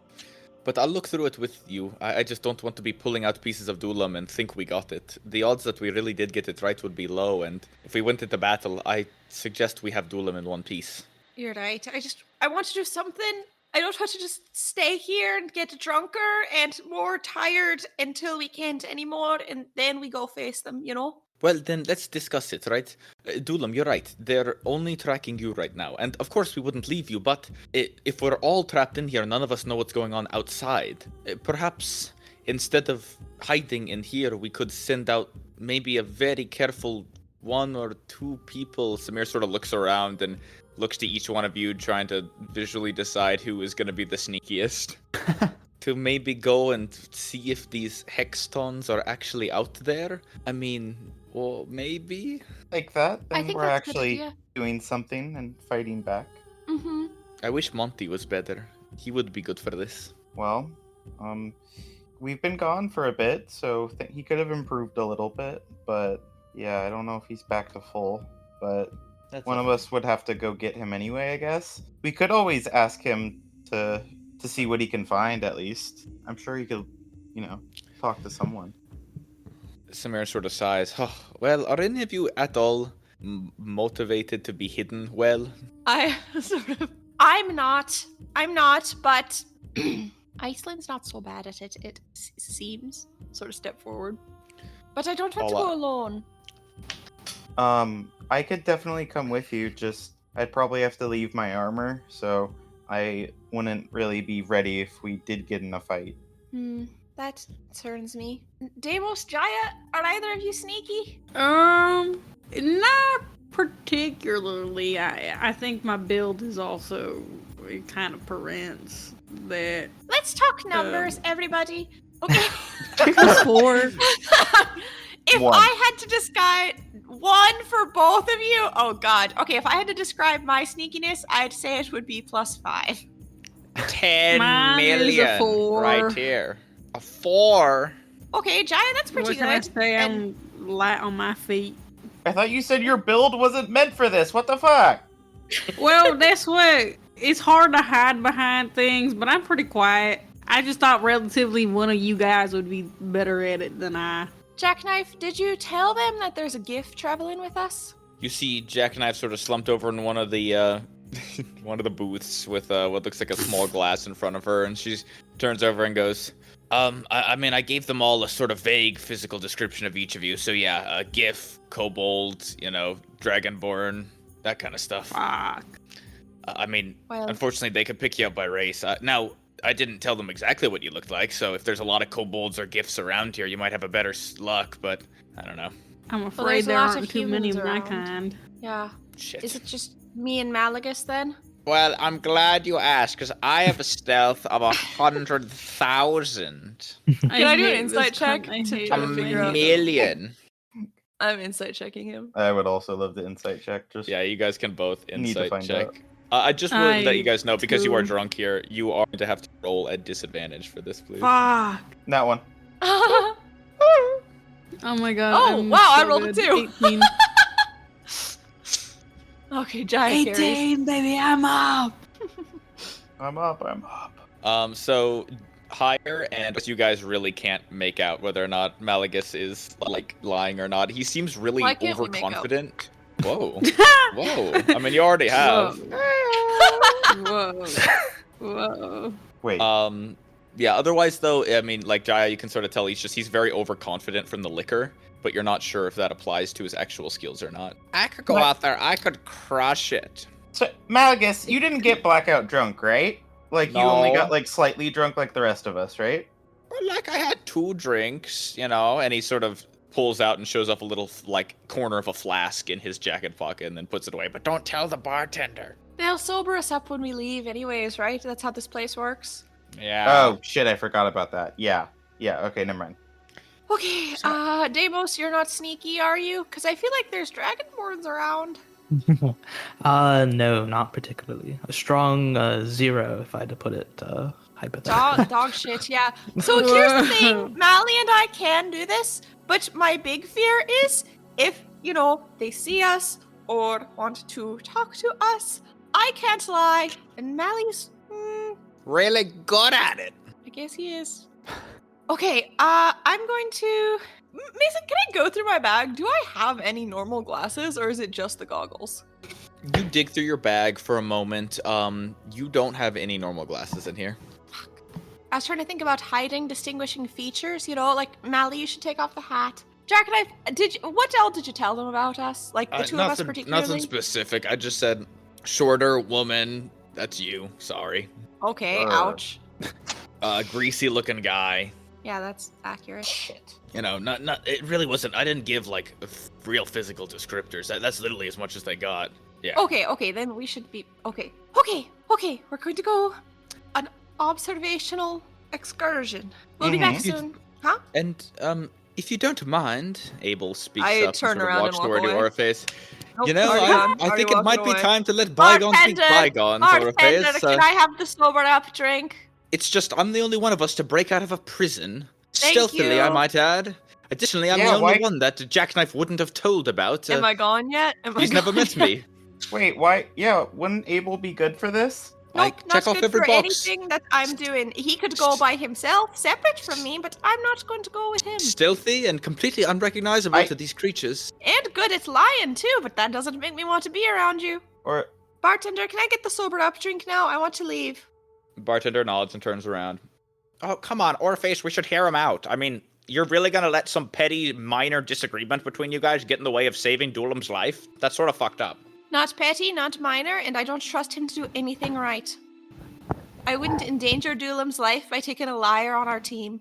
Speaker 8: But I'll look through it with you. I just don't want to be pulling out pieces of Dulam and think we got it. The odds that we really did get it right would be low, and if we went into battle, I suggest we have Dulam in one piece.
Speaker 7: You're right. I want to do something. I don't want to just stay here and get drunker and more tired until we can't anymore, and then we go face them, you know?
Speaker 8: Well, then let's discuss it, right? Dulam, you're right. They're only tracking you right now. And of course, we wouldn't leave you, but if we're all trapped in here, none of us know what's going on outside. Perhaps instead of hiding in here, we could send out maybe a very careful 1 or 2 people. Samir sort of looks around and looks to each one of you, trying to visually decide who is going to be the sneakiest. To maybe go and see if these Hextons are actually out there. I mean, well, maybe?
Speaker 4: Like that,
Speaker 7: I
Speaker 4: then
Speaker 7: think
Speaker 4: we're
Speaker 7: that's a good
Speaker 4: actually
Speaker 7: idea.
Speaker 4: doing something and fighting back.
Speaker 7: Mm-hmm.
Speaker 8: I wish Monty was better. He would be good for this.
Speaker 4: Well, we've been gone for a bit, so he could have improved a little bit, but yeah, I don't know if he's back to full, but one of us would have to go get him anyway, I guess. We could always ask him to see what he can find, at least. I'm sure he could, talk to someone.
Speaker 8: Samir sort of sighs. Oh, well, are any of you at all motivated to be hidden well?
Speaker 7: I'm not, but Iceland's not so bad at it, it seems.
Speaker 1: Sort of step forward.
Speaker 7: But I don't want to
Speaker 8: Paula.
Speaker 7: go alone.
Speaker 4: I could definitely come with you, just I'd probably have to leave my armor, so I wouldn't really be ready if we did get in a fight.
Speaker 7: That concerns me. Deimos, Jaya, are either of you sneaky?
Speaker 6: Not particularly. I think my build is also, it kind of prevents that.
Speaker 7: Let's talk numbers, everybody. Okay.
Speaker 6: 4.
Speaker 7: If
Speaker 4: 1.
Speaker 7: I had to describe 1 for both of you, oh god. Okay, if I had to describe my sneakiness, I'd say it would be +5.
Speaker 8: 10
Speaker 6: Mine is a
Speaker 8: million
Speaker 6: 4.
Speaker 8: right here. A 4?
Speaker 7: Okay, Jaya, that's pretty
Speaker 6: What can I
Speaker 7: good.
Speaker 6: say?
Speaker 7: And
Speaker 6: I'm light on my feet.
Speaker 4: I thought you said your build wasn't meant for this. What the fuck?
Speaker 6: Well, that's what. It's hard to hide behind things, but I'm pretty quiet. I just thought relatively one of you guys would be better at it than I.
Speaker 7: Jackknife, did you tell them that there's a gift traveling with us?
Speaker 8: You see Jackknife sort of slumped over in one of the one of the booths with what looks like a small glass in front of her, and she turns over and goes, I mean, I gave them all a sort of vague physical description of each of you, so yeah, GIF, Kobold, Dragonborn, that kind of stuff.
Speaker 6: Fuck.
Speaker 8: I mean,
Speaker 7: Well,
Speaker 8: unfortunately, they could pick you up by race. Now, I didn't tell them exactly what you looked like, so if there's a lot of kobolds or gifts around here, you might have a better luck, but I don't know.
Speaker 6: I'm
Speaker 7: there's
Speaker 6: afraid
Speaker 7: a
Speaker 6: there
Speaker 7: lot
Speaker 6: aren't
Speaker 7: of
Speaker 6: too many of
Speaker 7: humans
Speaker 6: my
Speaker 7: around.
Speaker 6: kind.
Speaker 7: yeah.
Speaker 8: Shit.
Speaker 7: Is it just me and Malagus then?
Speaker 8: Well, I'm glad you asked, because I have a stealth of 100,000.
Speaker 1: Can I do an
Speaker 6: hate
Speaker 1: insight
Speaker 6: this
Speaker 1: check
Speaker 6: cunt. I
Speaker 1: to
Speaker 6: hate
Speaker 1: try to
Speaker 6: it.
Speaker 1: figure
Speaker 8: A
Speaker 1: out-
Speaker 8: million.
Speaker 1: I'm insight checking him.
Speaker 4: I would also love the insight check. Just
Speaker 8: Yeah, you guys can both
Speaker 4: Need to
Speaker 8: insight
Speaker 4: find
Speaker 8: check.
Speaker 4: out.
Speaker 8: I just want to let
Speaker 6: I
Speaker 8: you guys know, because you are
Speaker 6: do.
Speaker 8: drunk here, you are going to have to roll at disadvantage for this, please.
Speaker 6: Fuck.
Speaker 4: that one.
Speaker 1: Oh
Speaker 6: Oh my god.
Speaker 1: Oh,
Speaker 6: I'm
Speaker 1: wow, I
Speaker 6: so
Speaker 1: rolled a
Speaker 6: good.
Speaker 1: 2.
Speaker 6: 18.
Speaker 1: Okay, Jaya carries.
Speaker 6: 18, baby, I'm up.
Speaker 4: I'm up.
Speaker 8: So higher, and you guys really can't make out whether or not Malagus is like lying or not. He seems really
Speaker 1: Why can't we make out?
Speaker 8: overconfident. Whoa. Whoa. I mean, you already have.
Speaker 6: Whoa. Whoa.
Speaker 4: Wait.
Speaker 8: Yeah, otherwise though, I mean, like Jaya, you can sort of tell he's very overconfident from the liquor, but you're not sure if that applies to his actual skills or not. I could go
Speaker 4: What?
Speaker 8: out there, I could crush it.
Speaker 4: So, Malagus, you didn't get blackout drunk, right? Like, you only
Speaker 8: No.
Speaker 4: got, like, slightly drunk like the rest of us, right?
Speaker 8: Well, like I had 2 drinks, and he sort of pulls out and shows off a little, like, corner of a flask in his jacket pocket and then puts it away. But don't tell the bartender.
Speaker 7: They'll sober us up when we leave anyways, right? That's how this place works.
Speaker 8: Yeah.
Speaker 4: Oh, shit, I forgot about that. Yeah, okay, never mind.
Speaker 7: Okay, Deimos, you're not sneaky, are you? Because I feel like there's dragonborns around.
Speaker 3: No, not particularly. A strong 0, if I had to put it hypothetically.
Speaker 7: Dog shit, yeah. So here's the thing, Mally and I can do this, but my big fear is if, they see us or want to talk to us, I can't lie, and Mally's,
Speaker 8: Really good at it.
Speaker 7: I guess he is. Okay, I'm going to... Mason, can I go through my bag? Do I have any normal glasses, or is it just the goggles?
Speaker 8: You dig through your bag for a moment. You don't have any normal glasses in here.
Speaker 7: I was trying to think about hiding distinguishing features, like, Mally, you should take off the hat. Jackknife, what else did you tell them about us? Like, the two of us particularly?
Speaker 8: Nothing specific. I just said, shorter woman, that's you, sorry.
Speaker 7: Okay, ouch.
Speaker 8: Greasy looking guy.
Speaker 7: Yeah, that's accurate.
Speaker 2: Shit.
Speaker 8: It really wasn't, I didn't give, like, real physical descriptors. That's literally as much as they got. Yeah.
Speaker 7: Okay, then we should be, okay, we're going to go an observational excursion. We'll be back soon. Huh?
Speaker 8: And, if you don't mind, Abel speaks
Speaker 7: I
Speaker 8: up
Speaker 7: turn
Speaker 8: and sort of
Speaker 7: around
Speaker 8: walks
Speaker 7: and walk
Speaker 8: toward
Speaker 7: away.
Speaker 8: Orifice.
Speaker 7: Nope,
Speaker 8: I think it might be time to let bygones be bygones,
Speaker 7: Bartender,
Speaker 8: Orifice.
Speaker 7: can I have the sobered up drink?
Speaker 8: It's just I'm the only one of us to break out of a prison.
Speaker 7: Thank
Speaker 8: Stealthily,
Speaker 7: you.
Speaker 8: I might add. Additionally, I'm the only one that Jackknife wouldn't have told about.
Speaker 7: Am I gone yet?
Speaker 8: He's never met me.
Speaker 4: Wait, why? Yeah, wouldn't Abel be good for this?
Speaker 7: Nope,
Speaker 8: check
Speaker 7: not
Speaker 8: off
Speaker 7: good
Speaker 8: every
Speaker 7: for
Speaker 8: box.
Speaker 7: anything that I'm doing. He could go by himself, separate from me, but I'm not going to go with him.
Speaker 8: Stealthy and completely unrecognizable to these creatures.
Speaker 7: And good at lying too, but that doesn't make me want to be around you.
Speaker 4: Or
Speaker 7: Bartender, can I get the sobered up drink now? I want to leave.
Speaker 8: Bartender nods and turns around. Oh, come on, Orifice, we should hear him out. I mean, you're really gonna let some petty, minor disagreement between you guys get in the way of saving Dulam's life? That's sort of fucked up.
Speaker 7: Not petty, not minor, and I don't trust him to do anything right. I wouldn't endanger Dulam's life by taking a liar on our team.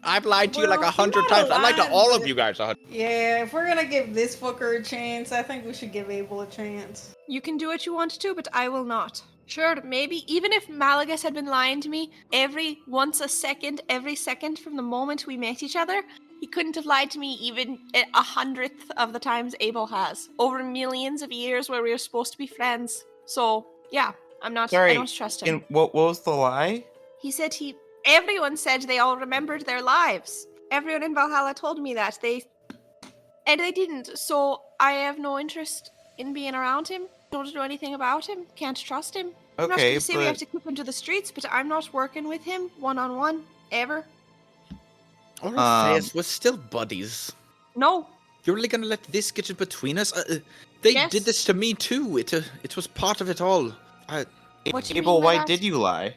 Speaker 8: I've lied to you like
Speaker 6: Well,
Speaker 8: 100
Speaker 6: not
Speaker 8: times. I lied to
Speaker 6: alive,
Speaker 8: all of
Speaker 6: but-
Speaker 8: you guys.
Speaker 6: Yeah, if we're gonna give this fucker a chance, I think we should give Abel a chance.
Speaker 7: You can do what you want to, but I will not. Sure, maybe even if Malagas had been lying to me every second from the moment we met each other, he couldn't have lied to me even 100th of the times Abel has. Over millions of years where we were supposed to be friends. So, yeah, I don't trust him.
Speaker 4: And what was the lie?
Speaker 7: He said everyone said they all remembered their lives. Everyone in Valhalla told me that. They didn't, so I have no interest in being around him. Don't know anything about him. Can't trust him. I'm not going to say we have to keep him to the streets, but I'm not working with him one-on-one, ever.
Speaker 8: Orifice, we're still buddies.
Speaker 7: No.
Speaker 8: You're really gonna let this get in between us? They did this to me too. It was part of it all.
Speaker 7: What do you
Speaker 4: Abel,
Speaker 7: mean by
Speaker 4: why
Speaker 7: that?
Speaker 4: did you lie?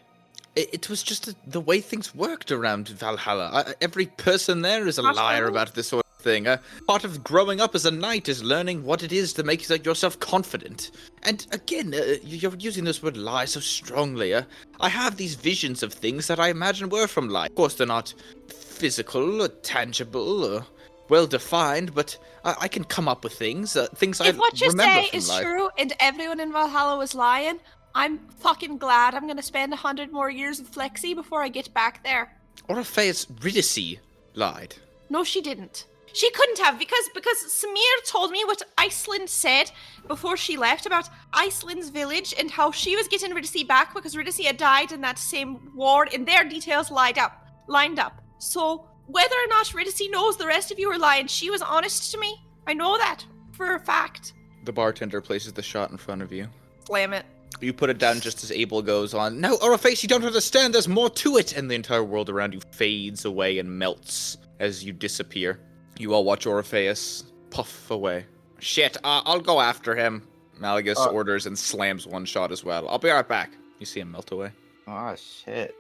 Speaker 8: It was just the way things worked around Valhalla. Every person there is a liar about this sort of thing. Part of growing up as a knight is learning what it is to make yourself confident. And again, you're using this word lie so strongly. I have these visions of things that I imagine were from lie. Of course, they're not physical or tangible or well-defined, but I can come up with things I remember
Speaker 7: If what you say
Speaker 8: from
Speaker 7: is
Speaker 8: life.
Speaker 7: true and everyone in Valhalla was lying, I'm fucking glad I'm going to spend 100 more years with Flexi before I get back there.
Speaker 8: Orifice Ridicy lied.
Speaker 7: No, she didn't. She couldn't have, because Samir told me what Iceland said before she left about Iceland's village and how she was getting Ridicy back because Ridicy had died in that same war, and their details lined up. So whether or not Ridicy knows the rest of you are lying, she was honest to me. I know that for a fact.
Speaker 8: The bartender places the shot in front of you.
Speaker 7: Slam it.
Speaker 8: You put it down just as Abel goes on. No, Orifice, you don't understand. There's more to it. And the entire world around you fades away and melts as you disappear. You all watch Orifice puff away. Shit, I'll go after him. Malagas orders and slams one shot as well. I'll be right back. You see him melt away.
Speaker 4: Oh shit.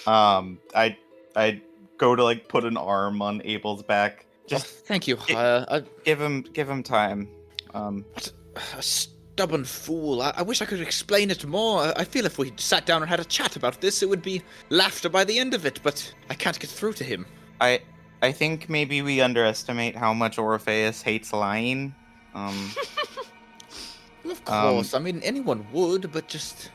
Speaker 4: I go to like put an arm on Abel's back. Just
Speaker 8: thank you.
Speaker 4: give him time.
Speaker 8: What a stubborn fool. I wish I could explain it more. I feel if we sat down and had a chat about this, it would be laughter by the end of it, but I can't get through to him.
Speaker 4: I think maybe we underestimate how much Orpheus hates lying.
Speaker 8: Of course, I mean anyone would, but just.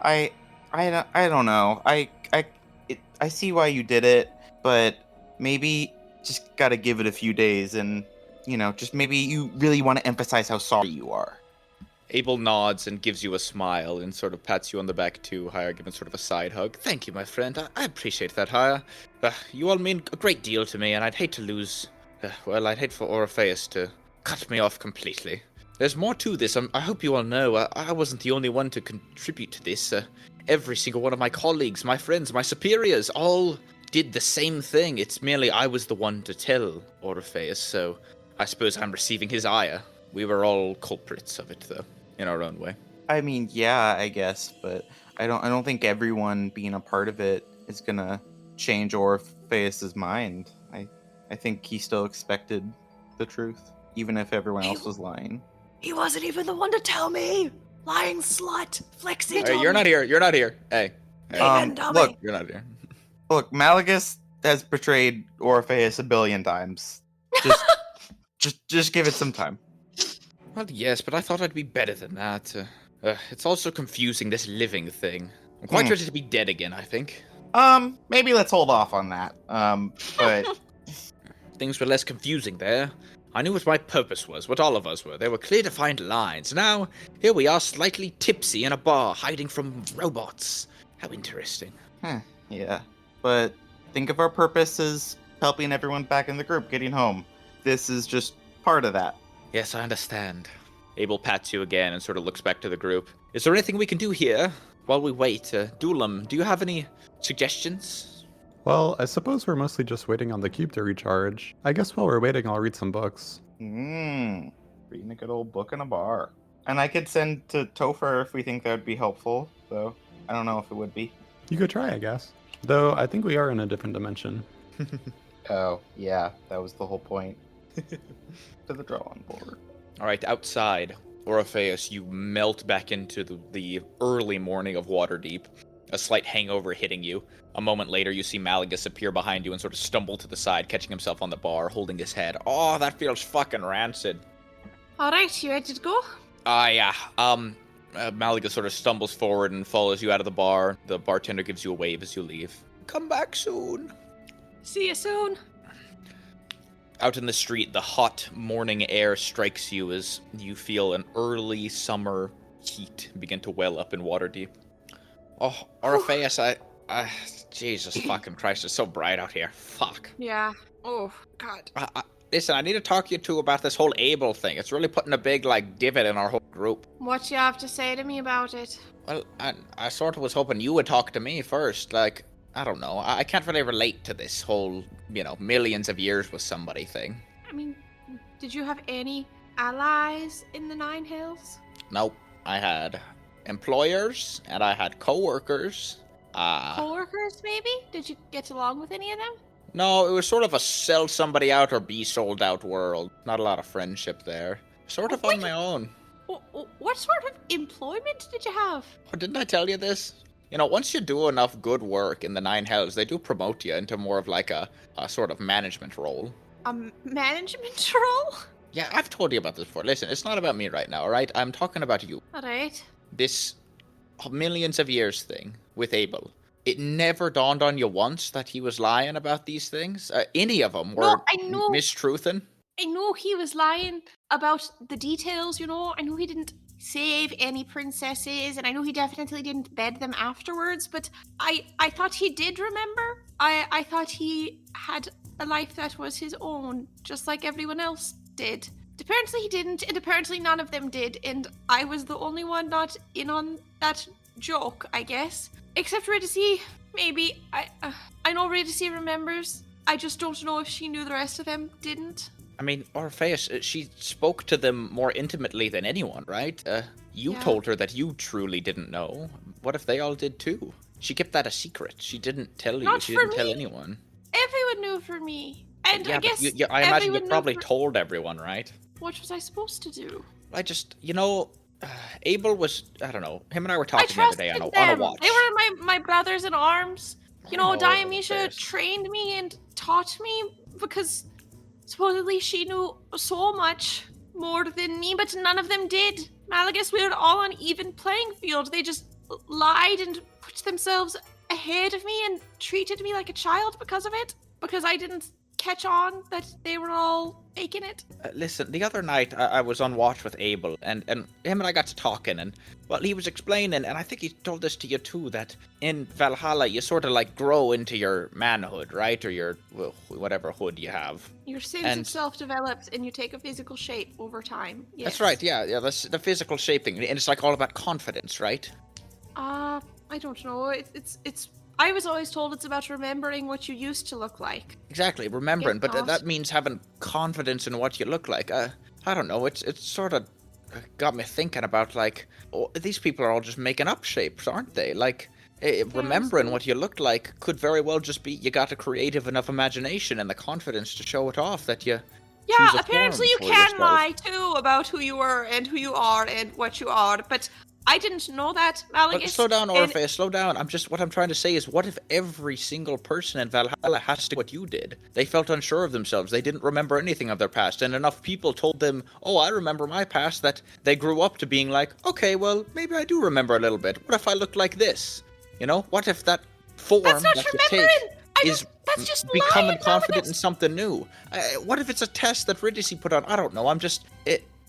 Speaker 4: I don't know. I see why you did it, but maybe just gotta give it a few days, and just maybe you really want to emphasize how sorry you are.
Speaker 8: Abel nods and gives you a smile and sort of pats you on the back too, Hire, giving sort of a side hug. Thank you, my friend. I appreciate that, Hire. You all mean a great deal to me, and I'd hate to lose... I'd hate for Orpheus to cut me off completely. There's more to this. I hope you all know I wasn't the only one to contribute to this. Every single one of my colleagues, my friends, my superiors, all did the same thing. It's merely I was the one to tell Orpheus, so I suppose I'm receiving his ire. We were all culprits of it, though, in our own way.
Speaker 4: I mean, yeah, I guess, but I don't think everyone being a part of it is gonna change Orpheus's mind. I think he still expected the truth, even if everyone else was lying.
Speaker 1: He wasn't even the one to tell me. Lying slut. Flexi.
Speaker 8: Hey, you're not here. You're not here. Hey.
Speaker 4: Look,
Speaker 8: You're not here.
Speaker 4: Look, Malagus has betrayed Orpheus 1 billion times. Just give it some time.
Speaker 8: Well, yes, but I thought I'd be better than that. It's also confusing, this living thing. I'm quite ready to be dead again, I think.
Speaker 4: Maybe let's hold off on that. But...
Speaker 8: Things were less confusing there. I knew what my purpose was, what all of us were. There were clear defined lines. Now, here we are, slightly tipsy in a bar, hiding from robots. How interesting.
Speaker 4: Yeah. But think of our purpose as helping everyone back in the group getting home. This is just part of that.
Speaker 8: Yes, I understand. Abel pats you again and sort of looks back to the group. Is there anything we can do here while we wait? Dulam, do you have any suggestions?
Speaker 5: Well, I suppose we're mostly just waiting on the cube to recharge. I guess while we're waiting, I'll read some books.
Speaker 4: Reading a good old book in a bar. And I could send to Topher if we think that would be helpful, though I don't know if it would be.
Speaker 5: You could try, I guess. Though, I think we are in a different dimension.
Speaker 4: Oh, yeah, that was the whole point. To the drawing board.
Speaker 8: Alright, outside, Orpheus, you melt back into the early morning of Waterdeep. A slight hangover hitting you. A moment later, you see Malagus appear behind you and sort of stumble to the side, catching himself on the bar, holding his head. Oh, that feels fucking rancid.
Speaker 7: Alright, you ready to go?
Speaker 8: Yeah. Malagus sort of stumbles forward and follows you out of the bar. The bartender gives you a wave as you leave. Come back soon.
Speaker 7: See you soon.
Speaker 8: Out in the street, the hot morning air strikes you as you feel an early summer heat begin to well up in Waterdeep. Oh, Orpheus, Jesus fucking Christ, it's so bright out here. Fuck.
Speaker 7: Yeah. Oh, God.
Speaker 8: Listen, I need to talk to you two about this whole Abel thing. It's really putting a big, divot in our whole group.
Speaker 7: What you have to say to me about it?
Speaker 8: Well, I sort of was hoping you would talk to me first. I don't know. I can't really relate to this whole, millions of years with somebody thing.
Speaker 7: I mean, did you have any allies in the Nine Hills?
Speaker 8: Nope. I had employers, and I had co-workers.
Speaker 7: Co-workers, maybe? Did you get along with any of them?
Speaker 8: No, it was sort of a sell somebody out or be sold out world. Not a lot of friendship there. Sort of on my own.
Speaker 7: What sort of employment did you have?
Speaker 8: Oh, didn't I tell you this? Once you do enough good work in the Nine Hells, they do promote you into more of a sort of management role.
Speaker 7: A management role?
Speaker 8: Yeah, I've told you about this before. Listen, it's not about me right now, alright? I'm talking about you.
Speaker 7: Alright.
Speaker 8: This millions of years thing with Abel. It never dawned on you once that he was lying about these things? Any of them were mistruthing?
Speaker 7: I know he was lying about the details, I know he didn't save any princesses, and I know he definitely didn't bed them afterwards, but I thought he did remember. I thought he had a life that was his own, just like everyone else did. Apparently he didn't, and apparently none of them did, and I was the only one not in on that joke, I guess. Except Riddicy, maybe. I know Riddicy remembers. I just don't know if she knew the rest of them didn't.
Speaker 8: I mean, Orpheus, she spoke to them more intimately than anyone, right? You told her that you truly didn't know. What if they all did too? She kept that a secret. She didn't tell you. She didn't tell anyone.
Speaker 7: Everyone knew for me. And
Speaker 8: yeah,
Speaker 7: I guess
Speaker 8: I imagine you probably told everyone, right?
Speaker 7: What was I supposed to do?
Speaker 8: I just, Abel was, I don't know, him and I were talking the other day on a watch.
Speaker 7: They were my brothers in arms. Diamisha trained me and taught me because supposedly she knew so much more than me, but none of them did. Malagus, we were all on even playing field. They just lied and put themselves ahead of me and treated me like a child because of it. Because I didn't catch on that they were all faking it?
Speaker 8: Listen, the other night I was on watch with Abel, and him and I got to talking, and well, he was explaining, and I think he told this to you too, that in Valhalla you sort of like grow into your manhood, right, or your whatever hood you have.
Speaker 7: Your sense
Speaker 8: And-
Speaker 7: of self develops, and you take a physical shape over time. Yes.
Speaker 8: That's right, yeah, that's the physical shaping, and it's like all about confidence, right?
Speaker 7: I don't know. It's. I was always told it's about remembering what you used to look like.
Speaker 8: Exactly, remembering, but
Speaker 7: not.
Speaker 8: that means having confidence in what you look like. I don't know, it's sort of got me thinking about, like, these people are all just making up shapes, aren't they? Like, remembering what you look like could very well just be you got a creative enough imagination and the confidence to show it off that you
Speaker 7: Yeah,
Speaker 8: choose a
Speaker 7: apparently you
Speaker 8: form for
Speaker 7: can
Speaker 8: yourself.
Speaker 7: lie too about who you were and who you are and what you are, but I didn't know that,
Speaker 8: But
Speaker 7: Malagus.
Speaker 8: slow down,
Speaker 7: and-
Speaker 8: Orpheus, slow down. What I'm trying to say is, what if every single person in Valhalla has to do what you did? They felt unsure of themselves. They didn't remember anything of their past, and enough people told them, "Oh, I remember my past," that they grew up to being like, "Okay, well, maybe I do remember a little bit. What if I look like this?" You know, what if that form
Speaker 7: That's not
Speaker 8: that you
Speaker 7: remembering.
Speaker 8: take is
Speaker 7: That's just
Speaker 8: becoming
Speaker 7: lying,
Speaker 8: confident
Speaker 7: Malagus.
Speaker 8: in something new? What if it's a test that Riddicy put on? I don't know.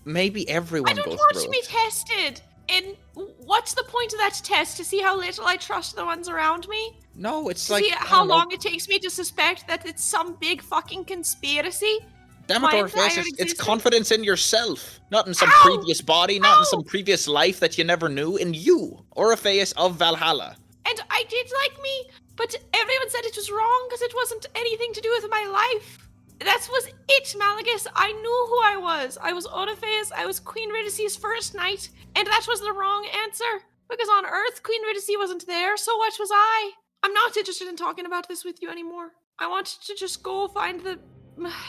Speaker 8: Maybe everyone
Speaker 7: I don't
Speaker 8: goes
Speaker 7: want
Speaker 8: through
Speaker 7: to be
Speaker 8: it.
Speaker 7: tested. And what's the point of that test? To see how little I trust the ones around me?
Speaker 8: No, it's
Speaker 7: To
Speaker 8: like
Speaker 7: see
Speaker 8: I
Speaker 7: how
Speaker 8: don't know.
Speaker 7: long it takes me to suspect that it's some big fucking conspiracy?
Speaker 8: Damn
Speaker 7: my
Speaker 8: it, Orpheus,
Speaker 7: entire
Speaker 8: it's
Speaker 7: existence?
Speaker 8: confidence in yourself. Not in some
Speaker 7: Ow!
Speaker 8: previous body, not in some
Speaker 7: Ow!
Speaker 8: previous life that you never knew. In you, Orpheus of Valhalla.
Speaker 7: And I did like me, but everyone said it was wrong because it wasn't anything to do with my life. That was it, Malagus. I knew who I was. I was Odysseus. I was Queen Riddicy's first knight, and that was the wrong answer. Because on Earth, Queen Riddicy wasn't there, so what was I? I'm not interested in talking about this with you anymore. I want to just go find the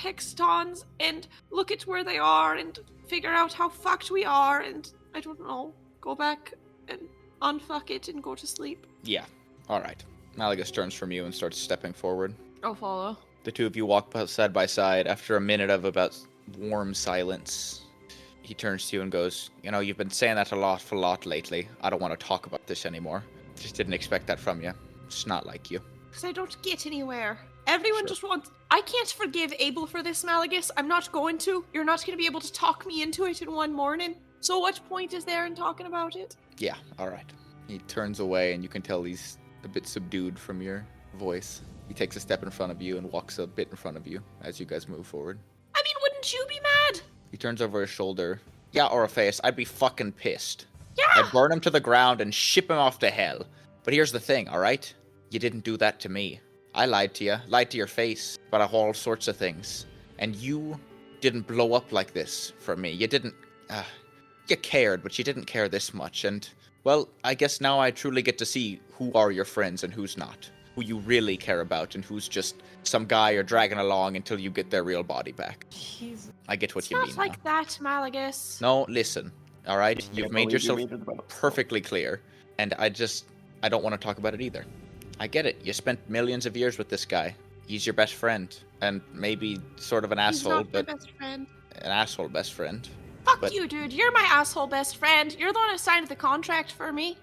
Speaker 7: Hextons and look at where they are and figure out how fucked we are and, I don't know, go back and unfuck it and go to sleep.
Speaker 8: Yeah, alright. Malagus turns from you and starts stepping forward.
Speaker 1: I'll follow.
Speaker 8: The two of you walk side by side. After a minute of about warm silence, he turns to you and goes, "You know, you've been saying that a lot lately. I don't want to talk about this anymore. Just didn't expect that from you. It's not like you."
Speaker 7: Because I don't get anywhere. Everyone just wants... I can't forgive Abel for this, Malagus. I'm not going to. You're not going to be able to talk me into it in one morning. So what point is there in talking about it?
Speaker 8: Yeah, alright. He turns away and you can tell he's a bit subdued from your voice. He takes a step in front of you and walks a bit in front of you as you guys move forward.
Speaker 7: I mean, wouldn't you be mad?
Speaker 8: He turns over his shoulder. "Yeah, Orpheus, I'd be fucking pissed.
Speaker 7: Yeah!
Speaker 8: I'd burn him to the ground and ship him off to hell. But here's the thing, alright? You didn't do that to me. I lied to you, lied to your face about all sorts of things. And you didn't blow up like this for me. You didn't... you cared, but you didn't care this much. And, well, I guess now I truly get to see who are your friends and who's not. Who you really care about and who's just some guy you're dragging along until you get their real body back. I get what
Speaker 7: It's
Speaker 8: you
Speaker 7: not
Speaker 8: mean
Speaker 7: like
Speaker 8: now.
Speaker 7: that, Malagus.
Speaker 8: No, listen, alright? You've
Speaker 4: Can't
Speaker 8: made
Speaker 4: believe you
Speaker 8: yourself
Speaker 4: made it about a
Speaker 8: perfectly clear. And I don't want to talk about it either. I get it. You spent millions of years with this guy. He's your best friend. And maybe sort of an
Speaker 7: He's
Speaker 8: asshole,
Speaker 7: not my
Speaker 8: but
Speaker 7: best friend.
Speaker 8: an asshole best friend.
Speaker 7: Fuck
Speaker 8: But-
Speaker 7: you, dude. You're my asshole best friend. You're the one who signed the contract for me.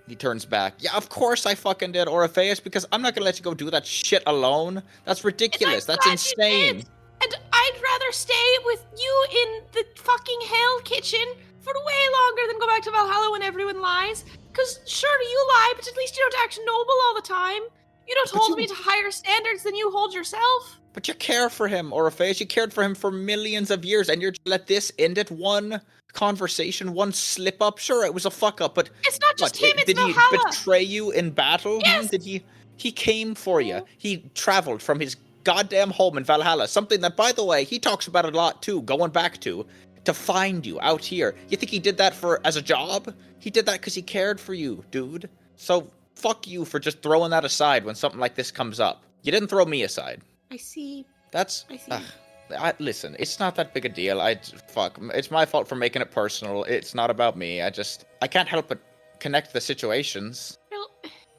Speaker 8: He turns back. "Yeah, of course I fucking did, Orpheus, because I'm not gonna let you go do that shit alone. That's ridiculous.
Speaker 7: And I'm
Speaker 8: That's
Speaker 7: glad you
Speaker 8: insane."
Speaker 7: did. And I'd rather stay with you in the fucking hell kitchen for way longer than go back to Valhalla when everyone lies. Because sure, you lie, but at least you don't act noble all the time. You don't
Speaker 8: But
Speaker 7: hold
Speaker 8: you-
Speaker 7: me to higher standards than you hold yourself.
Speaker 8: But you care for him, Orpheus. You cared for him for millions of years, and you're let this end it? One conversation, one slip up. Sure, it was a fuck up, but
Speaker 7: It's not just
Speaker 8: what,
Speaker 7: him, it's
Speaker 8: did he
Speaker 7: Valhalla.
Speaker 8: betray you in battle?
Speaker 7: Yes.
Speaker 8: Did he came for you? He traveled from his goddamn home in Valhalla, something that, by the way, he talks about a lot too, going back to find you out here. You think he did that as a job? He did that because he cared for you, dude. So fuck you for just throwing that aside when something like this comes up. You didn't throw me aside.
Speaker 7: I see.
Speaker 8: That's...
Speaker 7: I see.
Speaker 8: listen, it's not that big a deal. It's my fault for making it personal. It's not about me. I can't help but connect the situations.
Speaker 7: Well,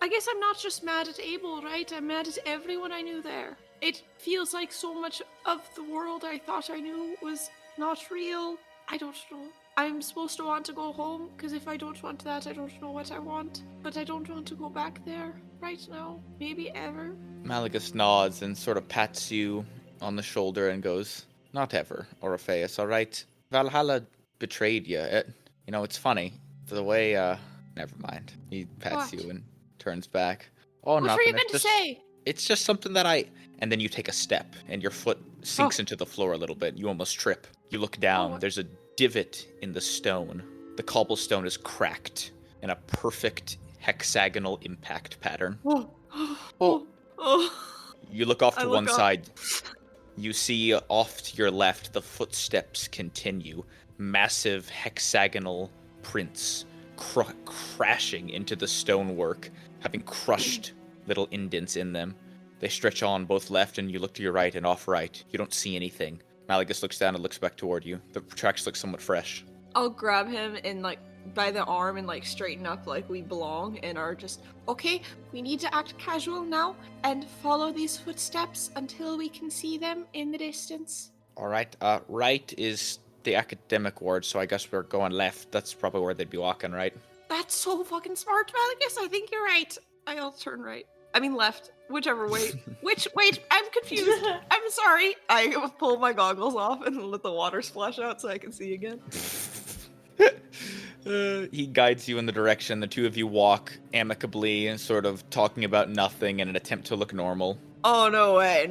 Speaker 7: I guess I'm not just mad at Abel, right? I'm mad at everyone I knew there. It feels like so much of the world I thought I knew was not real. I don't know. I'm supposed to want to go home, because if I don't want that, I don't know what I want. But I don't want to go back there right now. Maybe ever.
Speaker 8: Malagus nods and sort of pats you on the shoulder and goes, "Not ever, Orpheus, all right? Valhalla betrayed you. It's funny. The way, never mind." He pats
Speaker 7: What?
Speaker 8: you and turns back. "Oh,
Speaker 7: What were
Speaker 8: nothing.
Speaker 7: you going to say?
Speaker 8: It's just something that I..." And then you take a step, and your foot sinks into the floor a little bit. You almost trip. You look down.
Speaker 7: Oh.
Speaker 8: There's a divot in the stone. The cobblestone is cracked in a perfect hexagonal impact pattern. You look off
Speaker 1: I
Speaker 8: to
Speaker 1: look
Speaker 8: one
Speaker 1: up.
Speaker 8: side. You see off to your left, the footsteps continue. Massive hexagonal prints crashing into the stonework, having crushed little indents in them. They stretch on both left, and you look to your right and off right. You don't see anything. Malagus looks down and looks back toward you. The tracks look somewhat fresh.
Speaker 1: I'll grab him and by the arm and straighten up like we belong and are just
Speaker 7: Okay, we need to act casual now and follow these footsteps until we can see them in the distance.
Speaker 8: All right. Right is the academic ward, so I guess we're going left. That's probably where they'd be walking, right?
Speaker 7: That's so fucking smart, Malagus. I think you're right.
Speaker 1: I'll turn right. I mean left. Whichever way. Wait, I'm confused. I'm sorry. I pull my goggles off and let the water splash out so I can see again.
Speaker 8: He guides you in the direction. The two of you walk amicably, sort of talking about nothing in an attempt to look normal.
Speaker 1: Oh, no way.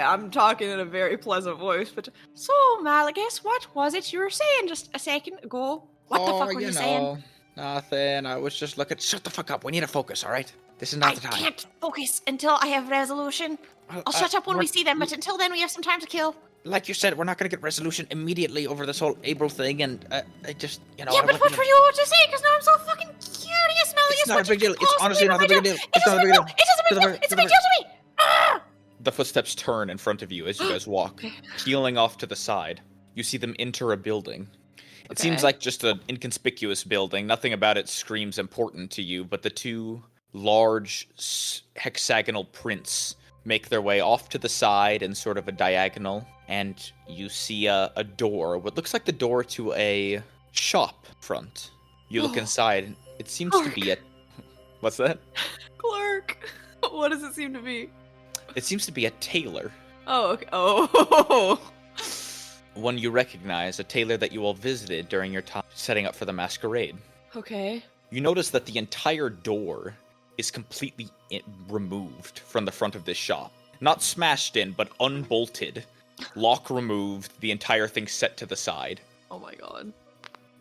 Speaker 1: I'm talking in a very pleasant voice, but
Speaker 7: So, Malagus, what was it you were saying just a second ago? What the fuck were you saying?
Speaker 8: Nothing. I was just looking. Shut the fuck up. We need to focus, all right? This is not the time.
Speaker 7: I can't focus until I have resolution. I'll shut up when we see them, but until then we have some time to kill.
Speaker 8: Like you said, we're not going to get resolution immediately over this whole April thing, and I just,
Speaker 7: Yeah, but what were you about to say? Because now I'm so fucking curious, Malagus.
Speaker 8: It's not
Speaker 7: what
Speaker 8: a big
Speaker 7: you
Speaker 8: deal. It's
Speaker 7: possibly
Speaker 8: honestly not a big
Speaker 7: write
Speaker 8: deal.
Speaker 7: down.
Speaker 8: It's not a big deal.
Speaker 7: It doesn't big deal. It's a big deal to me. Ah!
Speaker 8: The footsteps turn in front of you as you guys walk, peeling off to the side. You see them enter a building. It seems like just an inconspicuous building. Nothing about it screams important to you, but the two large hexagonal prints make their way off to the side in sort of a diagonal, and you see a door, what looks like the door to a shop front. You look inside, and it seems to be a... What's that?
Speaker 1: Clark. What does it seem to be?
Speaker 8: It seems to be a tailor.
Speaker 1: Oh, okay. Oh.
Speaker 8: One you recognize, a tailor that you all visited during your time setting up for the masquerade.
Speaker 1: Okay.
Speaker 8: You notice that the entire door is completely removed from the front of this shop. Not smashed in, but unbolted. Lock removed, the entire thing set to the side.
Speaker 1: Oh my god.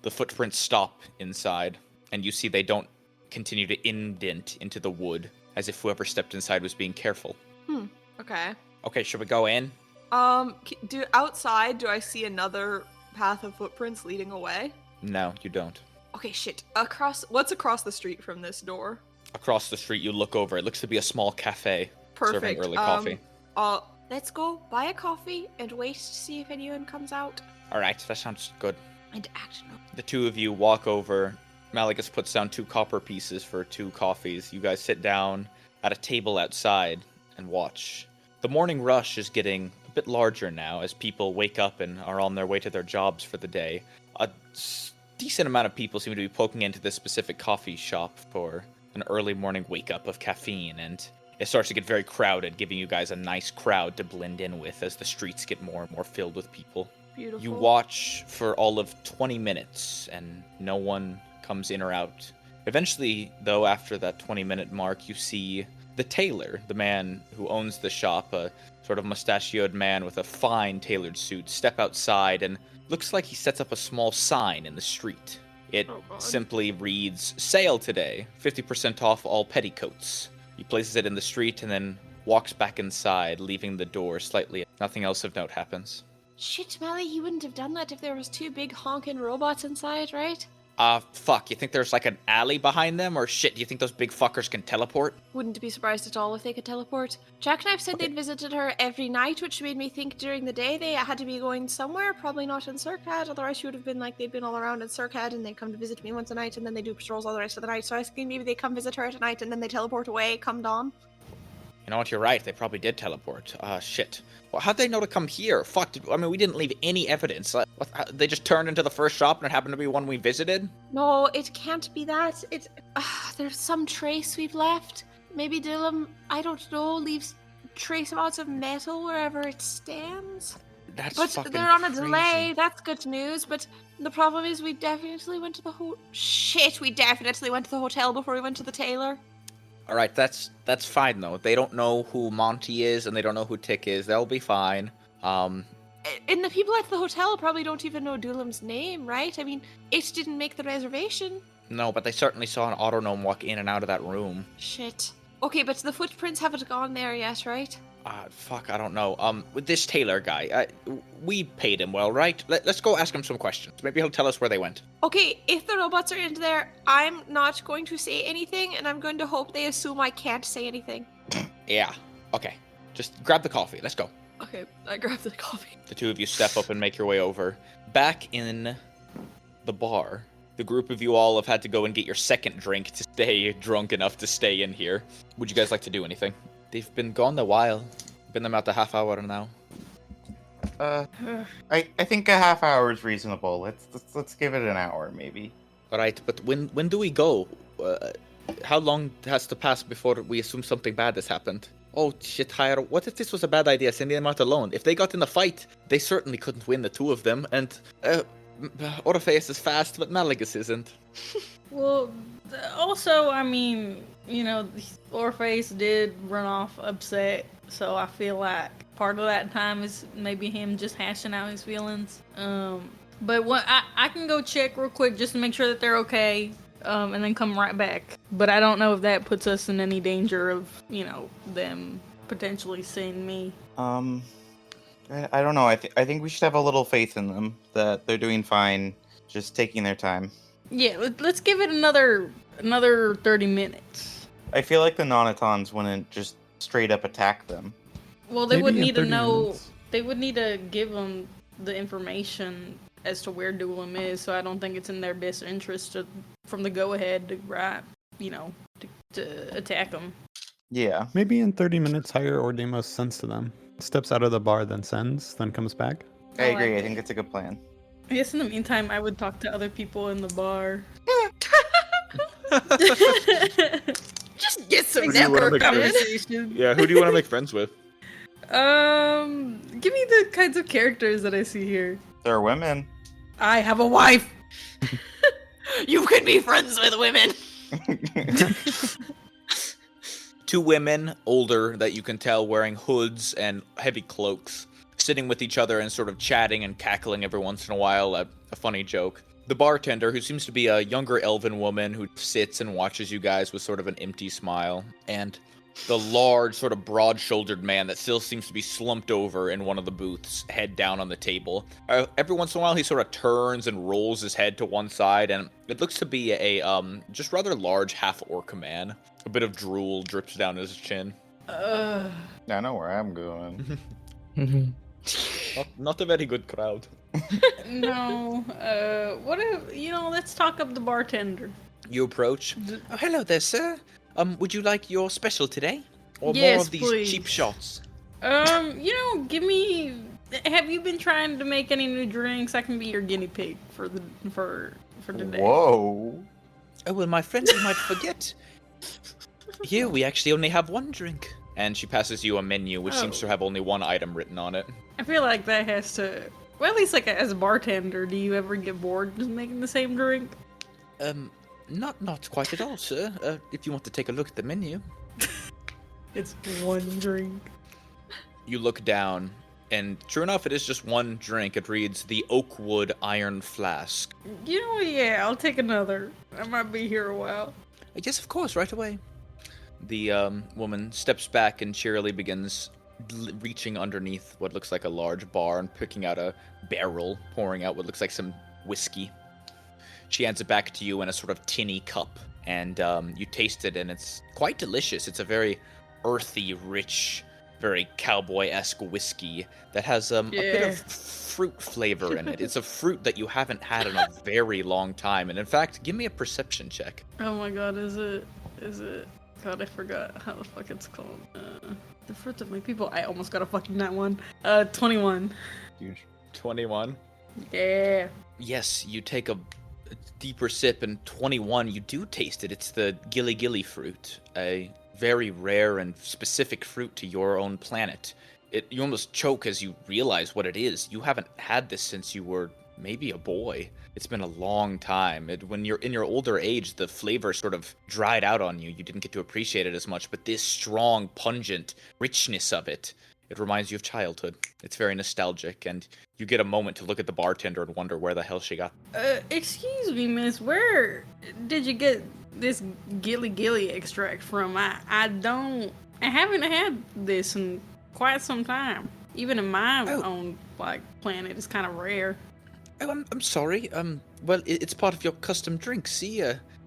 Speaker 8: The footprints stop inside, and you see they don't continue to indent into the wood, as if whoever stepped inside was being careful.
Speaker 1: Okay.
Speaker 8: Okay, should we go in?
Speaker 1: Outside, do I see another path of footprints leading away?
Speaker 8: No, you don't.
Speaker 1: Okay, shit. What's across the street from this door?
Speaker 8: Across the street, you look over. It looks to be a small cafe serving
Speaker 1: Perfect.
Speaker 8: early coffee.
Speaker 7: Let's go buy a coffee and wait to see if anyone comes out.
Speaker 8: All right, that sounds good.
Speaker 7: And act no.
Speaker 8: The two of you walk over. Malagus puts down 2 copper pieces for 2 coffees. You guys sit down at a table outside and watch. The morning rush is getting a bit larger now as people wake up and are on their way to their jobs for the day. A decent amount of people seem to be poking into this specific coffee shop for an early morning wake up of caffeine, and it starts to get very crowded, giving you guys a nice crowd to blend in with as the streets get more and more filled with people.
Speaker 1: Beautiful.
Speaker 8: You watch for all of 20 minutes, and no one comes in or out. Eventually, though, after that 20-minute mark, you see the tailor, the man who owns the shop, a sort of mustachioed man with a fine tailored suit, step outside, and looks like he sets up a small sign in the street. It simply reads, "Sale today, 50% off all petticoats." He places it in the street and then walks back inside, leaving the door slightly. Nothing else of note happens.
Speaker 7: Shit, Melly, he wouldn't have done that if there was 2 big honking robots inside, right?
Speaker 8: Fuck, you think there's like an alley behind them? Or shit, do you think those big fuckers can teleport?
Speaker 7: Wouldn't be surprised at all if they could teleport. Jackknife said they'd visited her every night, which made me think during the day they had to be going somewhere, probably not in Circad, otherwise she would have been like they'd been all around in Circad and they'd come to visit me once a night and then they do patrols all the rest of the night. So I was thinking maybe they come visit her at night and then they teleport away come dawn.
Speaker 8: You know what, you're right, they probably did teleport. Shit. Well, how'd they know to come here? Fuck, we didn't leave any evidence. They just turned into the first shop and it happened to be one we visited?
Speaker 7: No, it can't be that. There's some trace we've left. Maybe Dylan, I don't know, leaves trace amounts of metal wherever it stands.
Speaker 8: That's
Speaker 7: But
Speaker 8: fucking
Speaker 7: they're on a
Speaker 8: crazy.
Speaker 7: delay. That's good news. But the problem is we definitely went to the we definitely went to the hotel before we went to the tailor.
Speaker 8: All right, that's fine though. They don't know who Monty is, and they don't know who Tick is. They'll be fine.
Speaker 7: And the people at the hotel probably don't even know Dulam's name, right? I mean, it didn't make the reservation.
Speaker 8: No, but they certainly saw an autonome walk in and out of that room.
Speaker 7: Shit. Okay, but the footprints haven't gone there yet, right?
Speaker 8: Fuck, I don't know. With this Taylor guy, we paid him well, right? Let's go ask him some questions. Maybe he'll tell us where they went.
Speaker 7: Okay, if the robots are in there, I'm not going to say anything, and I'm going to hope they assume I can't say anything.
Speaker 8: Yeah. Okay. Just grab the coffee. Let's go.
Speaker 1: Okay, I grabbed the coffee.
Speaker 8: The two of you step up and make your way over. Back in the bar, the group of you all have had to go and get your second drink to stay drunk enough to stay in here. Would you guys like to do anything? They've been gone a while. Been about a half hour now.
Speaker 4: I think a half hour is reasonable. Let's give it an hour, maybe.
Speaker 8: All right, but when do we go? How long has to pass before we assume something bad has happened? Oh shit, Hire, what if this was a bad idea, sending them out alone? If they got in a fight, they certainly couldn't win the two of them, and Orpheus is fast, but Malagus isn't.
Speaker 6: Well, also, I mean, Orpheus did run off upset, so I feel like part of that time is maybe him just hashing out his feelings. But what I can go check real quick just to make sure that they're okay, and then come right back. But I don't know if that puts us in any danger of, them potentially seeing me.
Speaker 4: I don't know. I think we should have a little faith in them that they're doing fine, just taking their time.
Speaker 6: Yeah, let's give it another 30 minutes.
Speaker 4: I feel like the Nonatons wouldn't just straight up attack them.
Speaker 6: Well, they
Speaker 5: Maybe
Speaker 6: would
Speaker 5: in
Speaker 6: need to
Speaker 5: 30
Speaker 6: know.
Speaker 5: minutes.
Speaker 6: They would need to give them the information as to where Dulam is. So I don't think it's in their best interest from the go ahead to attack them.
Speaker 4: Yeah.
Speaker 5: Maybe in 30 minutes, Hire or Demos sends to them. Steps out of the bar, then sends, then comes back.
Speaker 4: I agree.
Speaker 6: like
Speaker 4: I think it's a good plan.
Speaker 6: I guess in the meantime, I would talk to other people in the bar.
Speaker 1: Just get some
Speaker 8: Who do you wanna
Speaker 1: network
Speaker 8: make
Speaker 1: coming.
Speaker 6: Conversation.
Speaker 8: Yeah, who do you want to make friends with?
Speaker 6: Give me the kinds of characters that I see here.
Speaker 4: They're women.
Speaker 6: I have a wife.
Speaker 1: You can be friends with women.
Speaker 8: Two women, older, that you can tell wearing hoods and heavy cloaks, sitting with each other and sort of chatting and cackling every once in a while at a funny joke. The bartender, who seems to be a younger elven woman who sits and watches you guys with sort of an empty smile. And the large, sort of broad-shouldered man that still seems to be slumped over in one of the booths, head down on the table. Every once in a while, he sort of turns and rolls his head to one side, and it looks to be a just rather large half-orc man. A bit of drool drips down his chin.
Speaker 4: I know where I'm going.
Speaker 8: Not a very good crowd.
Speaker 6: No. What if, let's talk up the bartender.
Speaker 8: You approach. Oh, hello there, sir. Would you like your special today? Or more
Speaker 6: Yes,
Speaker 8: of these
Speaker 6: please.
Speaker 8: cheap shots?
Speaker 6: Give me. Have you been trying to make any new drinks? I can be your guinea pig for today.
Speaker 4: Whoa.
Speaker 8: Oh, well, my friend, you might forget. Here, we actually only have one drink. And she passes you a menu, which seems to have only one item written on it.
Speaker 6: I feel like that has to. Well, at least as a bartender, do you ever get bored just making the same drink?
Speaker 8: Not quite at all, sir. If you want to take a look at the menu.
Speaker 6: It's one drink.
Speaker 8: You look down, and true enough, it is just one drink. It reads, the Oakwood Iron Flask.
Speaker 6: Yeah, I'll take another. I might be here a while.
Speaker 8: Yes, of course, right away. The woman steps back and cheerily begins reaching underneath what looks like a large bar and picking out a barrel, pouring out what looks like some whiskey. She hands it back to you in a sort of tinny cup, and you taste it, and it's quite delicious. It's a very earthy, rich, very cowboy-esque whiskey that has a bit of fruit flavor in it. It's a fruit that you haven't had in a very long time, and in fact, give me a perception check.
Speaker 6: Oh my god, is it? God, I forgot how the fuck it's called. The fruit of my people. I almost got a fucking that one. 21.
Speaker 4: Huge.
Speaker 8: 21.
Speaker 6: Yeah.
Speaker 8: Yes, you take a deeper sip, and 21, you do taste it. It's the gilly fruit, a very rare and specific fruit to your own planet. You almost choke as you realize what it is. You haven't had this since you were maybe a boy. It's been a long time. When you're in your older age, the flavor sort of dried out on you. You didn't get to appreciate it as much, but this strong, pungent richness of it, it reminds you of childhood. It's very nostalgic, and you get a moment to look at the bartender and wonder where the hell she got.
Speaker 6: Excuse me, miss, where did you get this gilly extract from? I haven't had this in quite some time. Even in my own planet, it's kind of rare.
Speaker 8: Oh, I'm sorry. Well, it's part of your custom drink. See,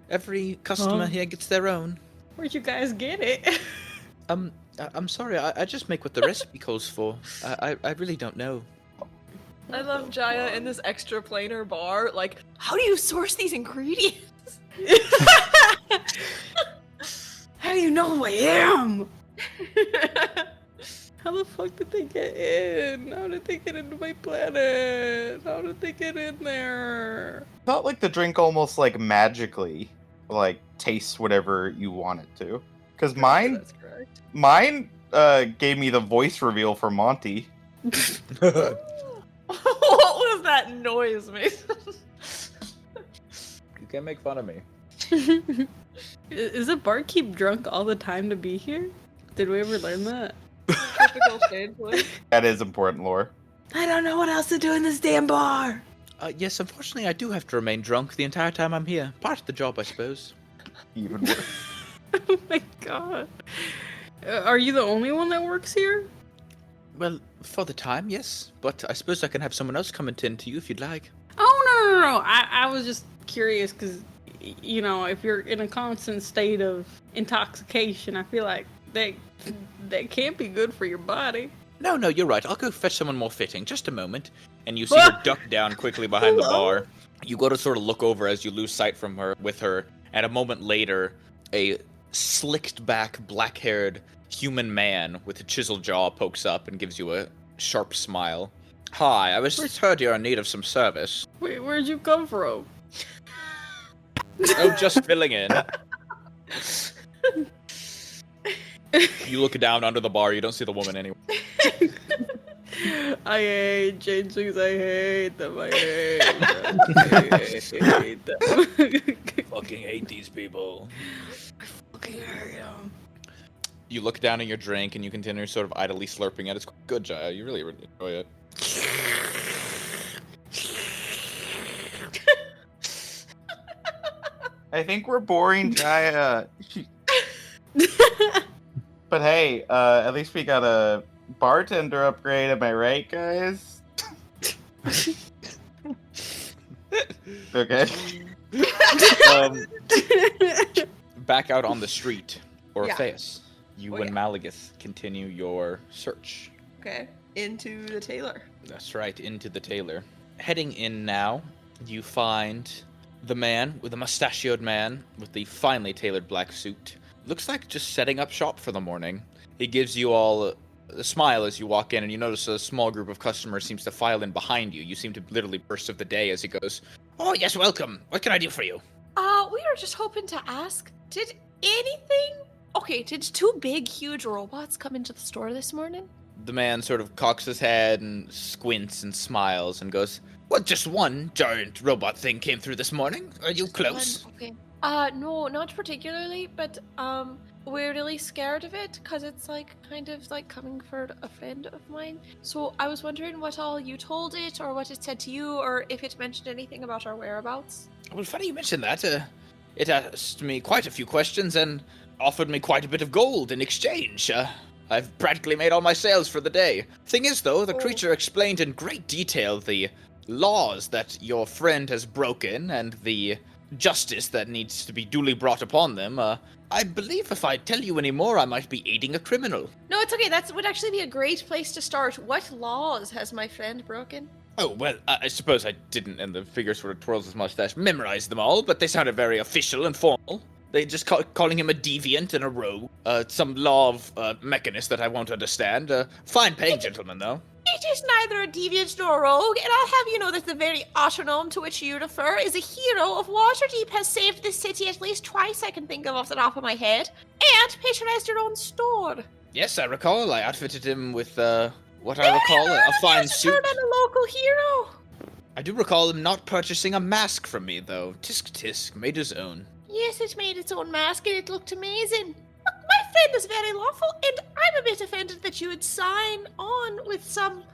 Speaker 8: every customer here gets their own.
Speaker 6: Where'd you guys get it?
Speaker 8: I'm sorry. I just make what the recipe calls for. I really don't know.
Speaker 1: I love Jaya in this extra planar bar. Like, how do you source these ingredients?
Speaker 6: How do you know who I am? How the fuck did they get in? How did they get into my planet? How did they get in there?
Speaker 4: Not like the drink almost like magically tastes whatever you want it to. Because
Speaker 1: That's correct.
Speaker 4: mine gave me the voice reveal for Monty.
Speaker 1: What was that noise, Mason?
Speaker 8: You can't make fun of me.
Speaker 6: Is the barkeep drunk all the time to be here? Did we ever learn that?
Speaker 1: Typical changeling.
Speaker 4: That is important lore.
Speaker 6: I don't know what else to do in this damn bar.
Speaker 8: Yes, unfortunately, I do have to remain drunk the entire time I'm here. Part of the job, I suppose.
Speaker 4: Even worse.
Speaker 6: Oh my god. Are you the only one that works here?
Speaker 8: Well, for the time, yes. But I suppose I can have someone else come and tend to you if you'd like.
Speaker 6: Oh, no. I was just curious because, you know, if you're in a constant state of intoxication, I feel like that can't be good for your body.
Speaker 8: No, you're right. I'll go fetch someone more fitting. Just a moment. And you see her duck down quickly behind the bar. You go to sort of look over as you lose sight from her with her. And a moment later, a slicked back, black-haired human man with a chiseled jaw pokes up and gives you a sharp smile. Hi, I was just heard you're in need of some service.
Speaker 6: Wait, where'd you come from?
Speaker 8: Oh, just filling in. You look down under the bar, you don't see the woman anywhere.
Speaker 6: I hate changelings, I hate them, I hate them.
Speaker 8: Fucking hate these people.
Speaker 6: I fucking hate them.
Speaker 8: You look down at your drink and you continue sort of idly slurping it. It's good, Jaya. You really enjoy it.
Speaker 4: I think we're boring Jaya. But hey, at least we got a bartender upgrade, am I right, guys? Okay.
Speaker 8: Back out on the street, Orpheus, you
Speaker 1: Oh,
Speaker 8: and Malagith continue your search.
Speaker 1: Okay, into the tailor.
Speaker 8: That's right, into the tailor. Heading in now, you find the man, with the mustachioed man, with the finely tailored black suit. Looks like just setting up shop for the morning. He gives you all a smile as you walk in, and you notice a small group of customers seems to file in behind you. You seem to literally burst of the day as he goes, "Oh, yes, welcome. What can I do for you?"
Speaker 7: We were just hoping to ask, did two big, huge robots come into the store this morning?
Speaker 8: The man sort of cocks his head and squints and smiles and goes, "Well, just one giant robot thing came through this morning. Are you close?"
Speaker 7: Okay. No, not particularly, but, we're really scared of it, because it's, kind of, coming for a friend of mine. So I was wondering what all you told it, or what it said to you, or if it mentioned anything about our whereabouts.
Speaker 8: Well, funny you mentioned that. It asked me quite a few questions and offered me quite a bit of gold in exchange. I've practically made all my sales for the day. Thing is, though, the creature explained in great detail the laws that your friend has broken and the justice that needs to be duly brought upon them. I believe if I tell you any more, I might be aiding a criminal.
Speaker 7: No, it's okay. That would actually be a great place to start. What laws has my friend broken?
Speaker 8: Oh, well, I suppose I didn't, and the figure sort of twirls his mustache, memorize them all, but they sounded very official and formal. They just calling him a deviant and a rogue. Some law of mechanist that I won't understand. Fine paying gentleman, though.
Speaker 7: It is neither a deviant nor a rogue, and I'll have you know that the very autonym to which you refer is a hero of Waterdeep, has saved this city at least twice I can think of off the top of my head, and patronized your own store.
Speaker 8: Yes, I recall. I outfitted him with what I recall a fine suit.
Speaker 7: Turn on a local hero.
Speaker 8: I do recall him not purchasing a mask from me, though. Tisk tisk, made his own.
Speaker 7: Yes, it made its own mask, and it looked amazing. Look, my friend is very lawful, and I'm a bit offended that you would sign on with some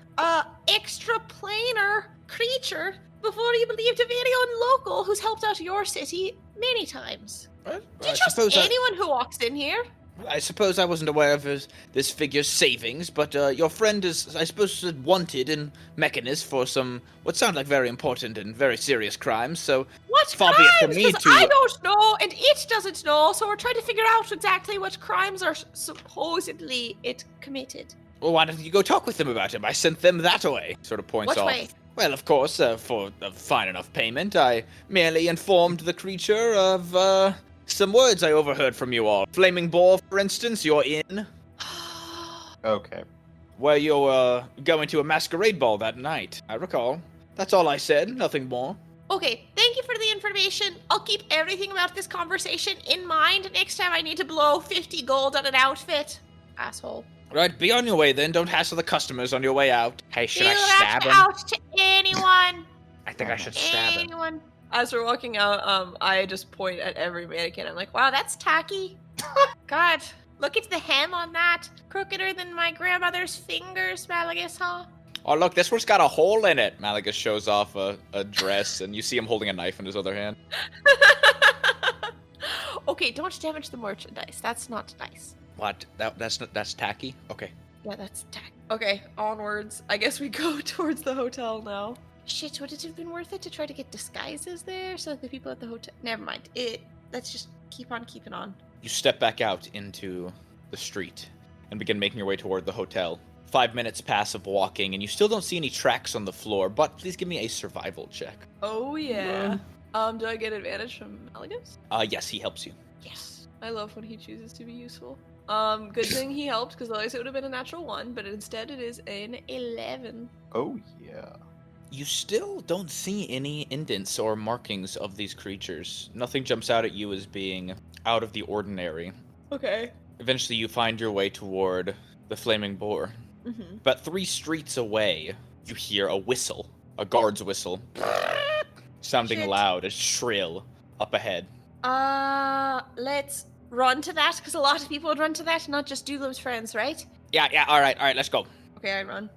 Speaker 7: extra planar creature before you believed a very own local who's helped out your city many times. Do you trust anyone who walks in here?
Speaker 8: I suppose I wasn't aware of this figure's savings, but your friend is, I suppose, wanted in Mechanist for some what sound like very important and very serious crimes. So
Speaker 7: what
Speaker 8: far
Speaker 7: crimes?
Speaker 8: be it for me to.
Speaker 7: I don't know, and it doesn't know. So we're trying to figure out exactly what crimes are supposedly it committed.
Speaker 8: Well, why don't you go talk with them about him? I sent them that way. Sort of points
Speaker 7: What
Speaker 8: off.
Speaker 7: way?
Speaker 8: Well, of course, for a fine enough payment, I merely informed the creature of some words I overheard from you all. Flaming Boar, for instance, you're in.
Speaker 4: Okay.
Speaker 8: Where you're going to a masquerade ball that night, I recall. That's all I said, nothing more.
Speaker 7: Okay, thank you for the information. I'll keep everything about this conversation in mind next time I need to blow 50 gold on an outfit. Asshole.
Speaker 8: Right, be on your way then. Don't hassle the customers on your way out. Hey, should I
Speaker 7: Do
Speaker 8: stab
Speaker 7: that
Speaker 8: him?
Speaker 7: out to anyone.
Speaker 8: I think I should stab him.
Speaker 7: Anyone.
Speaker 1: As we're walking out, I just point at every mannequin. I'm like, wow,
Speaker 7: Wow, that's tacky. God, look at the hem on that. Crookeder than my grandmother's fingers, Malagus, huh?
Speaker 8: Oh, look, this one's got a hole in it. Malagus shows off a dress, and you see him holding a knife in his other hand.
Speaker 7: Okay, don't damage the merchandise. That's not nice.
Speaker 8: What? That's tacky? Okay.
Speaker 7: Yeah, that's tacky.
Speaker 1: okay, onwards. I guess we go towards the hotel now.
Speaker 7: Shit, would it have been worth it to try to get disguises there so that the people at the hotel... Never mind. Let's just keep on keeping on.
Speaker 8: You step back out into the street and begin making your way toward the hotel. 5 minutes pass of walking, and you still don't see any tracks on the floor, but please give me a survival check.
Speaker 1: Oh yeah. Do I get advantage from Malagus?
Speaker 8: Yes, he helps you.
Speaker 7: Yes.
Speaker 1: I love when he chooses to be useful. Good thing he helped, because otherwise it would have been a natural 1, but instead it is an 11.
Speaker 4: Oh, yeah.
Speaker 8: You still don't see any indents or markings of these creatures. Nothing jumps out at you as being out of the ordinary.
Speaker 1: Okay.
Speaker 8: Eventually, you find your way toward the Flaming Boar.
Speaker 1: Mm-hmm.
Speaker 8: About 3 streets away, you hear a whistle, a guard's whistle, sounding
Speaker 7: Shit.
Speaker 8: loud and shrill up ahead.
Speaker 7: Let's run to that, because a lot of people would run to that, not just Douglam's friends, right?
Speaker 8: Yeah, all right, let's go.
Speaker 1: Okay, I run.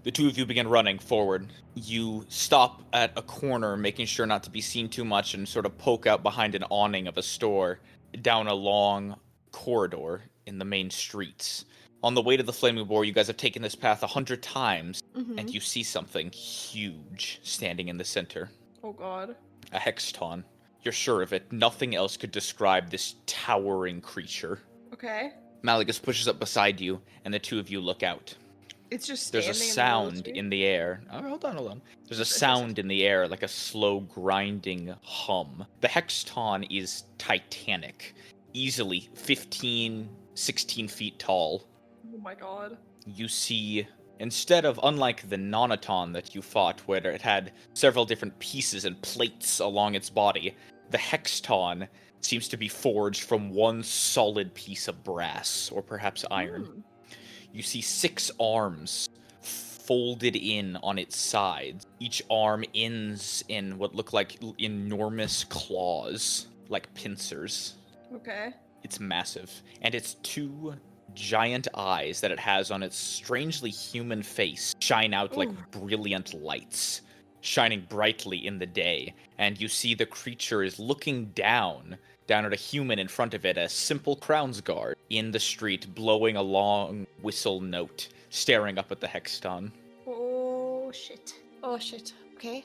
Speaker 8: The two of you begin running forward. You stop at a corner, making sure not to be seen too much, and sort of poke out behind an awning of a store down a long corridor in the main streets. On the way to the Flaming Boar, you guys have taken this path 100 times,
Speaker 1: Mm-hmm.
Speaker 8: and you see something huge standing in the center.
Speaker 1: Oh god.
Speaker 8: A Hexton. You're sure of it. Nothing else could describe this towering creature.
Speaker 1: Okay.
Speaker 8: Malagus pushes up beside you, and the two of you look out.
Speaker 1: It's just
Speaker 8: There's a sound in the air. Oh, hold on. There's a sound in the air, like a slow grinding hum. The Hexton is titanic, easily 15, 16 feet tall.
Speaker 1: Oh my god.
Speaker 8: You see, instead of, unlike the Nonaton that you fought, where it had several different pieces and plates along its body, the Hexton seems to be forged from one solid piece of brass, or perhaps iron. You see 6 arms folded in on its sides. Each arm ends in what look like enormous claws, like pincers.
Speaker 1: Okay.
Speaker 8: It's massive. And its 2 giant eyes that it has on its strangely human face shine out like brilliant lights, shining brightly in the day. And you see the creature is looking down at a human in front of it, a simple Crown's Guard, in the street, blowing a long whistle note, staring up at the Hexton.
Speaker 7: Oh shit. Okay.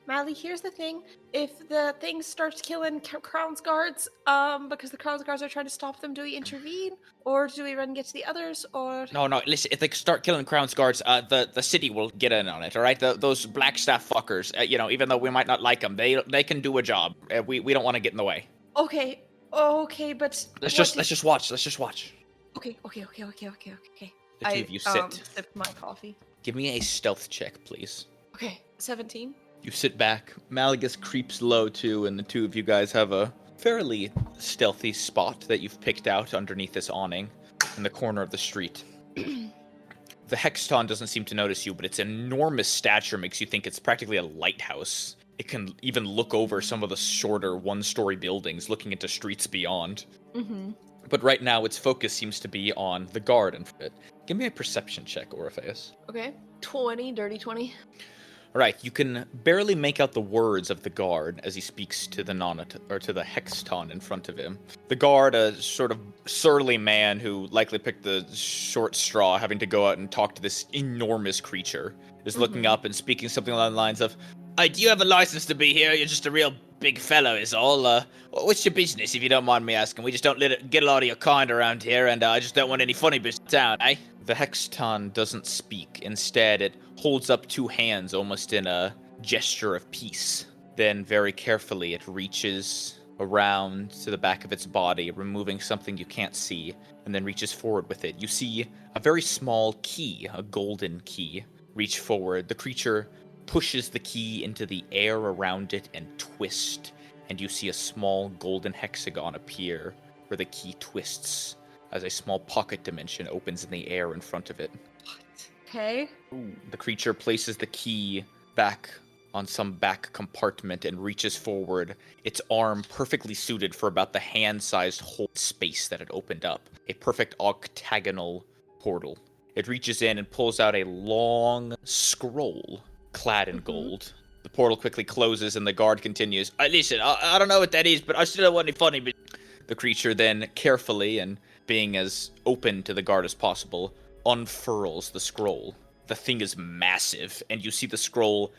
Speaker 7: Mally, here's the thing. If the thing starts killing Crown's Guards, because the Crown's Guards are trying to stop them, do we intervene? Or do we run and get to the others? Or...
Speaker 8: No, listen, if they start killing Crown's Guards, the city will get in on it, alright? Those Blackstaff fuckers, even though we might not like them, they can do a job. We don't want to get in the way.
Speaker 7: Okay, but...
Speaker 8: Let's just watch.
Speaker 7: Okay.
Speaker 8: The two of you sit.
Speaker 1: Sipped my coffee.
Speaker 8: Give me a stealth check, please.
Speaker 1: Okay, 17.
Speaker 8: You sit back. Malagus creeps low too, and the two of you guys have a fairly stealthy spot that you've picked out underneath this awning in the corner of the street. The Hexton doesn't seem to notice you, but its enormous stature makes you think it's practically a lighthouse. It can even look over some of the shorter one-story buildings, looking into streets beyond.
Speaker 1: Mm-hmm.
Speaker 8: But right now, its focus seems to be on the guard in front of it. Give me a perception check, Orpheus.
Speaker 1: Okay, 20, dirty 20.
Speaker 8: Right, you can barely make out the words of the guard as he speaks to the to the Hexton in front of him. The guard, a sort of surly man who likely picked the short straw, having to go out and talk to this enormous creature, is looking up and speaking something along the lines of, "Hey, do you have a license to be here? You're just a real big fellow, is all. What's your business, if you don't mind me asking? We just don't get a lot of your kind around here, and I just don't want any funny business in town, eh?" The Hexton doesn't speak. Instead, it holds up two hands almost in a gesture of peace. Then, very carefully, it reaches around to the back of its body, removing something you can't see, and then reaches forward with it. You see a very small key, a golden key, reach forward. The creature pushes the key into the air around it and twist, and you see a small golden hexagon appear where the key twists as a small pocket dimension opens in the air in front of it.
Speaker 1: Okay.
Speaker 8: The creature places the key back on some back compartment and reaches forward, its arm perfectly suited for about the hand-sized hole space that it opened up, a perfect octagonal portal. It reaches in and pulls out a long scroll clad in gold. The portal quickly closes and the guard continues, Listen, I don't know what that is, but I still don't want any funny but The creature then carefully, and being as open to the guard as possible, unfurls the scroll. The thing is massive, and you see the scroll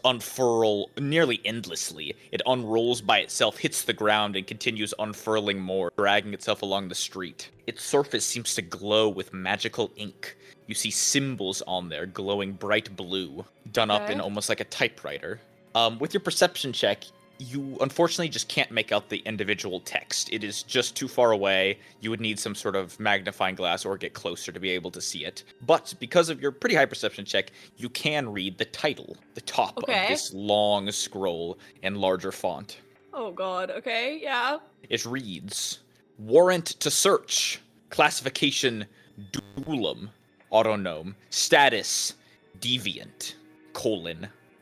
Speaker 8: unfurl nearly endlessly. It unrolls by itself, hits the ground, and continues unfurling more, dragging itself along the street. Its surface seems to glow with magical ink. You see symbols on there glowing bright blue, done up in almost like a typewriter. With your perception check, you unfortunately just can't make out the individual text. It is just too far away. You would need some sort of magnifying glass or get closer to be able to see it. But because of your pretty high perception check, you can read the title, the top of this long scroll in larger font.
Speaker 1: Oh god, okay, yeah.
Speaker 8: It reads, Warrant to search. Classification, Dulam. Autognome. Status, Deviant.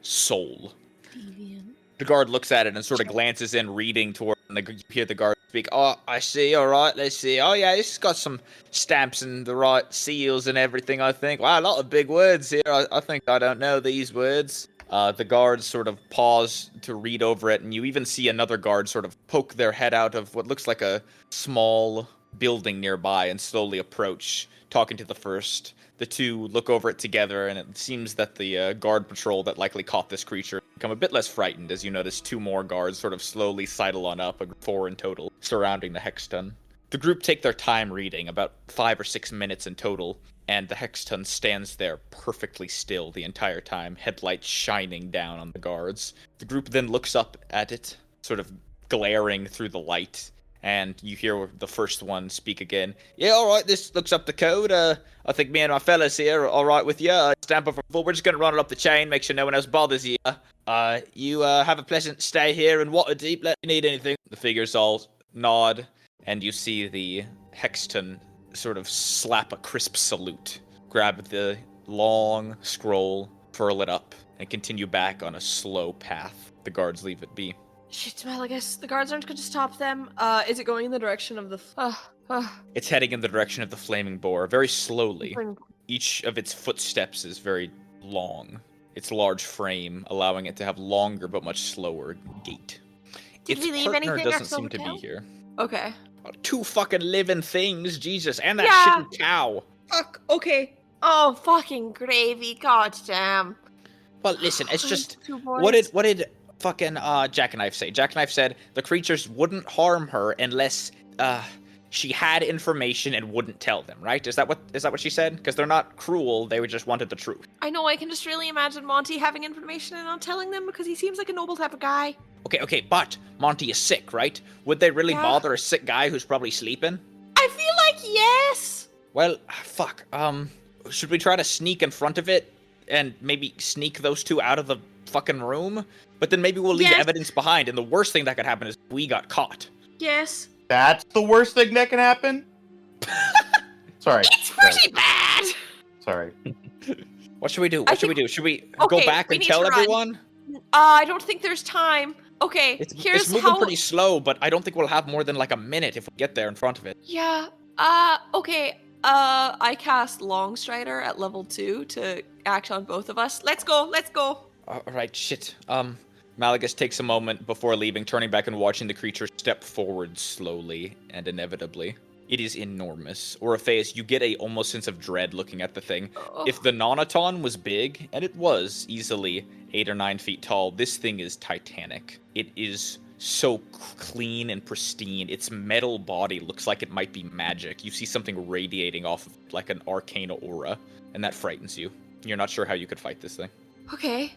Speaker 8: Soul.
Speaker 1: Deviant.
Speaker 8: The guard looks at it and sort of glances in, reading toward, and you hear the guard speak, Oh, I see, alright, let's see. Oh yeah, it's got some stamps and the right seals and everything, I think. Wow, a lot of big words here. I think I don't know these words. The guards sort of pause to read over it, and you even see another guard sort of poke their head out of what looks like a small building nearby and slowly approach, talking to the first. The two look over it together, and it seems that the guard patrol that likely caught this creature become a bit less frightened as you notice two more guards sort of slowly sidle on up, 4 in total, surrounding the Hexton. The group take their time reading, about 5 or 6 minutes in total, and the Hexton stands there perfectly still the entire time, headlights shining down on the guards. The group then looks up at it, sort of glaring through the light, and you hear the first one speak again. Yeah, alright, this looks up the code. I think me and my fellas here are alright with you. Stamp up for we're just gonna run it up the chain, make sure no one else bothers you. You have a pleasant stay here in Waterdeep. Let me need anything. The figures all nod, and you see the Hexton sort of slap a crisp salute, grab the long scroll, furl it up, and continue back on a slow path. The guards leave it be.
Speaker 1: Shit, well, I guess the guards aren't going to stop them. Is it going in the direction of the...
Speaker 8: It's heading in the direction of the flaming boar, very slowly. Each of its footsteps is very long. Its large frame, allowing it to have longer but much slower gait.
Speaker 7: Did
Speaker 8: Its
Speaker 7: we leave
Speaker 8: partner
Speaker 7: anything
Speaker 8: doesn't seem to
Speaker 7: hotel?
Speaker 8: be here.
Speaker 1: Okay.
Speaker 8: 2 fucking living things, Jesus, and that shitty cow.
Speaker 1: Fuck, okay.
Speaker 7: Oh, fucking gravy, goddamn.
Speaker 8: Well, listen, it's just...
Speaker 1: Two
Speaker 8: What did fucking Jackknife say? Jackknife said the creatures wouldn't harm her unless she had information and wouldn't tell them, right? Is that what she said? Because they're not cruel, they just wanted the truth.
Speaker 7: I know, I can just really imagine Monty having information and not telling them because he seems like a noble type of guy.
Speaker 8: Okay, but Monty is sick, right? Would they really
Speaker 7: Yeah.
Speaker 8: bother a sick guy who's probably sleeping?
Speaker 7: I feel like yes.
Speaker 8: Well, fuck. Should we try to sneak in front of it and maybe sneak those two out of the fucking room? But then maybe we'll leave
Speaker 7: Yes.
Speaker 8: evidence behind, and the worst thing that could happen is we got caught.
Speaker 7: Yes.
Speaker 4: That's the worst thing that can happen? Sorry.
Speaker 7: It's pretty bad.
Speaker 4: Sorry.
Speaker 8: What should we do?
Speaker 7: I
Speaker 8: What should we
Speaker 7: think-
Speaker 8: do? Should we
Speaker 7: Okay,
Speaker 8: go back
Speaker 7: we
Speaker 8: and
Speaker 7: need
Speaker 8: tell
Speaker 7: to run.
Speaker 8: everyone?
Speaker 7: I don't think there's time. Okay,
Speaker 8: It's
Speaker 7: here's
Speaker 8: moving
Speaker 7: how.
Speaker 8: pretty slow, but I don't think we'll have more than like a minute if we get there in front of it.
Speaker 1: Yeah. Okay. I cast Longstrider at level 2 to act on both of us.
Speaker 7: Let's go. Let's go.
Speaker 8: Alright, shit. Malagus takes a moment before leaving, turning back and watching the creature step forward slowly and inevitably. It is enormous. Orpheus, you get a almost sense of dread looking at the thing.
Speaker 1: Oh.
Speaker 8: If the Nonaton was big, and it was easily 8 or 9 feet tall, this thing is titanic. It is so clean and pristine. Its metal body looks like it might be magic. You see something radiating off of like an arcane aura, and that frightens you. You're not sure how you could fight this thing.
Speaker 1: Okay.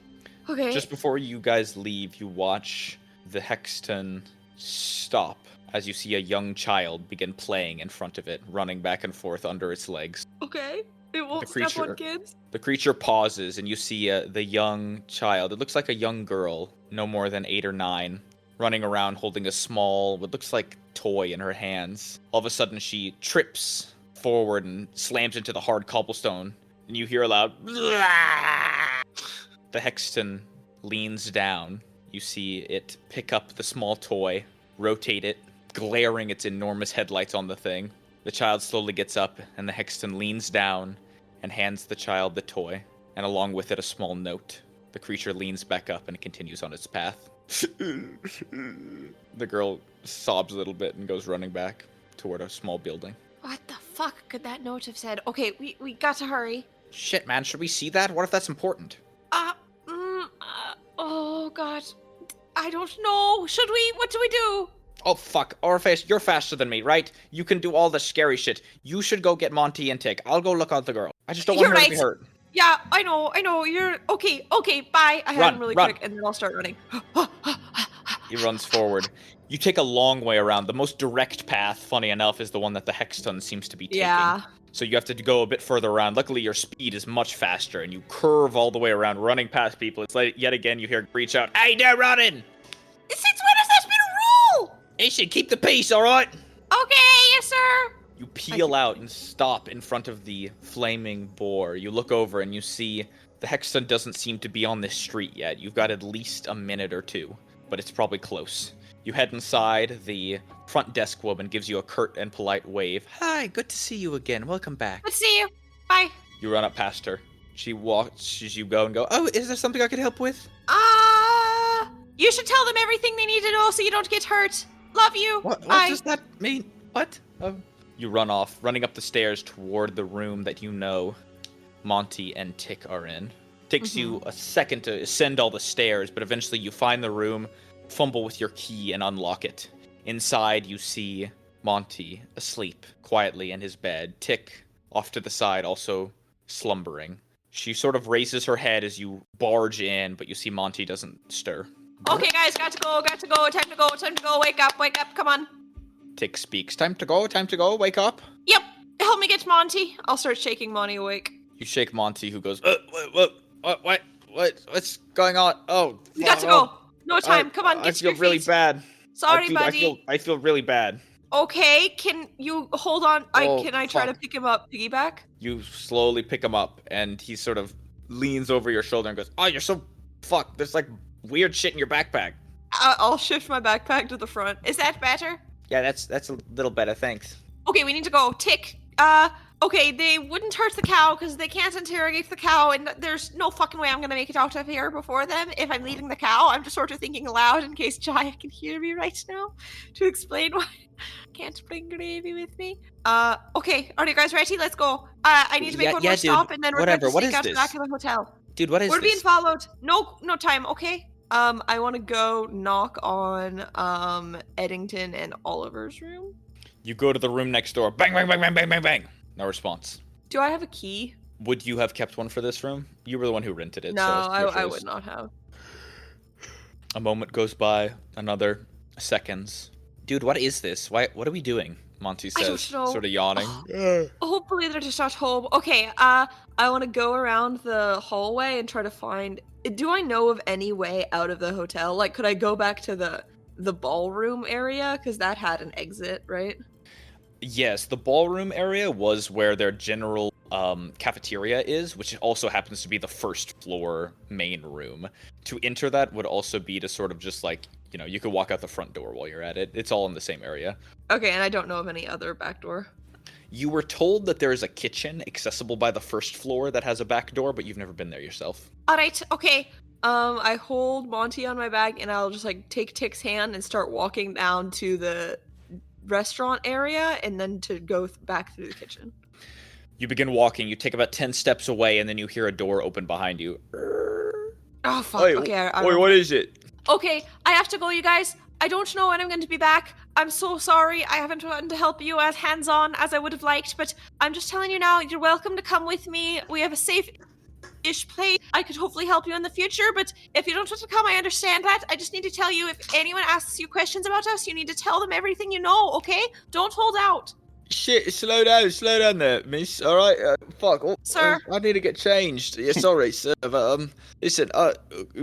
Speaker 1: Okay.
Speaker 8: Just before you guys leave, you watch the Hexton stop as you see a young child begin playing in front of it, running back and forth under its legs.
Speaker 1: Okay. It won't
Speaker 8: The
Speaker 1: step
Speaker 8: creature-
Speaker 1: on kids.
Speaker 8: The creature pauses, and you see the young child. It looks like a young girl, no more than 8 or 9, running around holding a small, what looks like toy in her hands. All of a sudden, she trips forward and slams into the hard cobblestone, and you hear a loud. The Hexton leans down. You see it pick up the small toy, rotate it, glaring its enormous headlights on the thing. The child slowly gets up, and the Hexton leans down and hands the child the toy, and along with it a small note. The creature leans back up and continues on its path. The girl sobs a little bit and goes running back toward a small building.
Speaker 7: What the fuck could that note have said? Okay, we got to hurry.
Speaker 8: Shit, man, should we see that? What if that's important?
Speaker 7: Oh god. I don't know. Should we? What do we do?
Speaker 8: Oh, fuck. Orpheus, you're faster than me, right? You can do all the scary shit. You should go get Monty and Tick. I'll go look at the girl. I just don't want
Speaker 7: You're
Speaker 8: her to be
Speaker 7: right.
Speaker 8: hurt.
Speaker 7: Yeah, I know. You're okay. Bye.
Speaker 1: I
Speaker 8: Run,
Speaker 1: had him really
Speaker 8: run.
Speaker 1: quick, and then I'll start running.
Speaker 8: He runs forward. You take a long way around. The most direct path, funny enough, is the one that the Hexton seems to be taking.
Speaker 1: Yeah.
Speaker 8: So you have to go a bit further around. Luckily, your speed is much faster, and you curve all the way around, running past people. It's like, yet again, you hear reach out, "Hey, they're running!"
Speaker 7: Since when has that been a rule?
Speaker 8: Hey, shit, keep the peace, all right?
Speaker 7: Okay, yes, sir.
Speaker 8: You peel out and stop in front of the flaming boar. You look over and you see the Hexton doesn't seem to be on this street yet. You've got at least a minute or two, but it's probably close. You head inside. The front desk woman gives you a curt and polite wave. Hi, good to see you again. Welcome back.
Speaker 7: Let's see you. Bye.
Speaker 8: You run up past her. She watches you go and go, "Oh, is there something I could help with?"
Speaker 7: You should tell them everything they need to know so you don't get hurt. Love you.
Speaker 8: What
Speaker 7: Bye.
Speaker 8: does that mean? What? You run off, running up the stairs toward the room that you know Monty and Tick are in. Takes you a second to ascend all the stairs, but eventually you find the room, fumble with your key, and unlock it. Inside, you see Monty asleep quietly in his bed. Tick off to the side, also slumbering. She sort of raises her head as you barge in, but you see Monty doesn't stir.
Speaker 7: Okay, guys, got to go. Time to go. Wake up. Come on.
Speaker 8: Tick speaks. Time to go, wake up.
Speaker 7: Yep. Help me get Monty.
Speaker 1: I'll start shaking Monty awake.
Speaker 8: You shake Monty, who goes, what's going on? Oh,
Speaker 7: We got to go. No time. Come on,
Speaker 8: I
Speaker 7: get to
Speaker 8: feel
Speaker 7: your
Speaker 8: really
Speaker 7: feet.
Speaker 8: bad.
Speaker 7: Sorry,
Speaker 8: Dude,
Speaker 7: buddy.
Speaker 8: I feel really bad.
Speaker 7: Okay, can you hold on?
Speaker 1: Can I try to
Speaker 8: fuck.
Speaker 1: pick him up piggyback?
Speaker 8: You slowly pick him up, and he sort of leans over your shoulder and goes, "Oh, you're so fucked. There's like weird shit in your backpack."
Speaker 1: I'll shift my backpack to the front.
Speaker 7: Is that better?
Speaker 8: Yeah, that's a little better, thanks.
Speaker 7: Okay, we need to go. Tick. Okay, they wouldn't hurt the cow because they can't interrogate the cow, and there's no fucking way I'm gonna make it out of here before them if I'm leading the cow. I'm just sort of thinking aloud in case Jaya can hear me right now to explain why I can't bring Gravy with me. Okay, are you guys ready? Let's go. I need to make one more
Speaker 8: dude.
Speaker 7: stop, and then we're
Speaker 8: Whatever,
Speaker 7: going to
Speaker 8: what
Speaker 7: sneak
Speaker 8: is
Speaker 7: out the
Speaker 8: this?
Speaker 7: back of the hotel.
Speaker 8: Dude, what is
Speaker 7: We're
Speaker 8: this?
Speaker 7: being followed. No time. Okay.
Speaker 1: I want to go knock on Eddington and Oliver's room.
Speaker 8: You go to the room next door. Bang, bang, bang, bang, bang, bang, bang. No response.
Speaker 1: Do I have a key?
Speaker 8: Would you have kept one for this room? You were the one who rented it.
Speaker 1: No,
Speaker 8: so it's your
Speaker 1: I
Speaker 8: choice.
Speaker 1: would not have.
Speaker 8: A moment goes by, another, seconds. Dude, what is this? What are we doing? Monty
Speaker 7: I don't
Speaker 8: says,
Speaker 7: know.
Speaker 8: sort of yawning.
Speaker 7: Hopefully they're just not home. Okay, I want to go around the hallway and try to find. Do I know of any way out of the hotel? Like, could I go back to the ballroom area? Because that had an exit, right?
Speaker 8: Yes, the ballroom area was where their general cafeteria is, which also happens to be the first floor main room. To enter that would also be to sort of just like, you could walk out the front door while you're at it. It's all in the same area.
Speaker 7: Okay, and I don't know of any other back door.
Speaker 8: You were told that there is a kitchen accessible by the first floor that has a back door, but you've never been there yourself.
Speaker 7: All right, okay. I hold Monty on my back, and I'll just like take Tick's hand and start walking down to the restaurant area, and then to go back through the kitchen.
Speaker 8: You begin walking. You take about 10 steps away, and then you hear a door open behind you.
Speaker 7: Oh fuck!
Speaker 8: Oi,
Speaker 7: Okay,
Speaker 8: oi, what is it?
Speaker 7: Okay, I have to go, you guys. I don't know when I'm going to be back. I'm so sorry. I haven't gotten to help you as hands-on as I would have liked, but I'm just telling you now, you're welcome to come with me. We have a safe-ish place. I could hopefully help you in the future, but if you don't want to come, I understand that. I just need to tell you, if anyone asks you questions about us, you need to tell them everything you know, okay? Don't hold out.
Speaker 8: Shit, slow down there, miss. All right, fuck. Oh,
Speaker 7: Sir.
Speaker 8: I need to get changed. Yeah, sorry, sir. But, listen,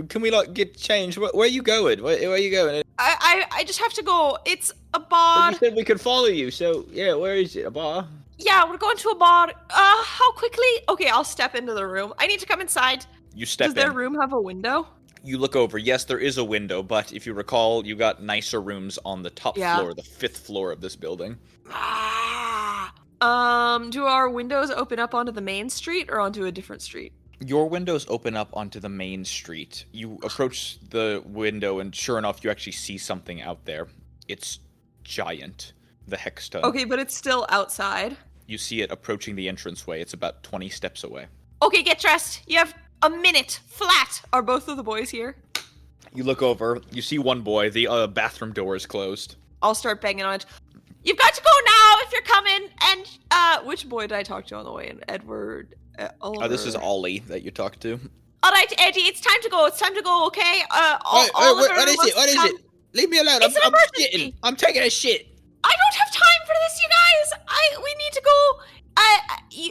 Speaker 8: can we, get changed? Where are you going? Where are you going?
Speaker 7: I just have to go. It's a bar.
Speaker 8: You said we could follow you, so, yeah, where is it? A bar?
Speaker 7: Yeah, we're going to a bar. How quickly? Okay, I'll step into the room. I need to come inside.
Speaker 8: You step
Speaker 7: Does their room have a window?
Speaker 8: You look over. Yes, there is a window, but if you recall, you got nicer rooms on the top floor, the 5th floor of this building.
Speaker 7: Do our windows open up onto the main street or onto a different street?
Speaker 8: Your windows open up onto the main street. You approach the window, and sure enough, you actually see something out there. It's giant. The Hexton.
Speaker 7: Okay, but it's still outside.
Speaker 8: You see it approaching the entranceway. It's about 20 steps away.
Speaker 7: Okay, get dressed. You have a minute flat. Are both of the boys here?
Speaker 8: You look over. You see one boy. The bathroom door is closed.
Speaker 7: I'll start banging on it. You've got to go now if you're coming. And which boy did I talk to on the way in? Edward. Oliver.
Speaker 8: This is Ollie that you talked to.
Speaker 7: All right, Eddie, it's time to go. It's time to go. Okay.
Speaker 8: What is it? What is it? Leave me alone.
Speaker 7: It's
Speaker 8: I'm shitting. I'm taking a shit.
Speaker 7: I don't have time for this, you guys. We need to go.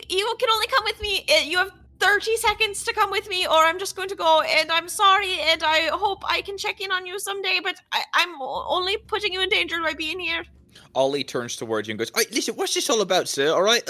Speaker 7: You can only come with me. You have 30 seconds to come with me, or I'm just going to go. And I'm sorry, and I hope I can check in on you someday. But I'm only putting you in danger by being here.
Speaker 8: Ollie turns towards you and goes, "Hey, listen, what's this all about, sir? All right,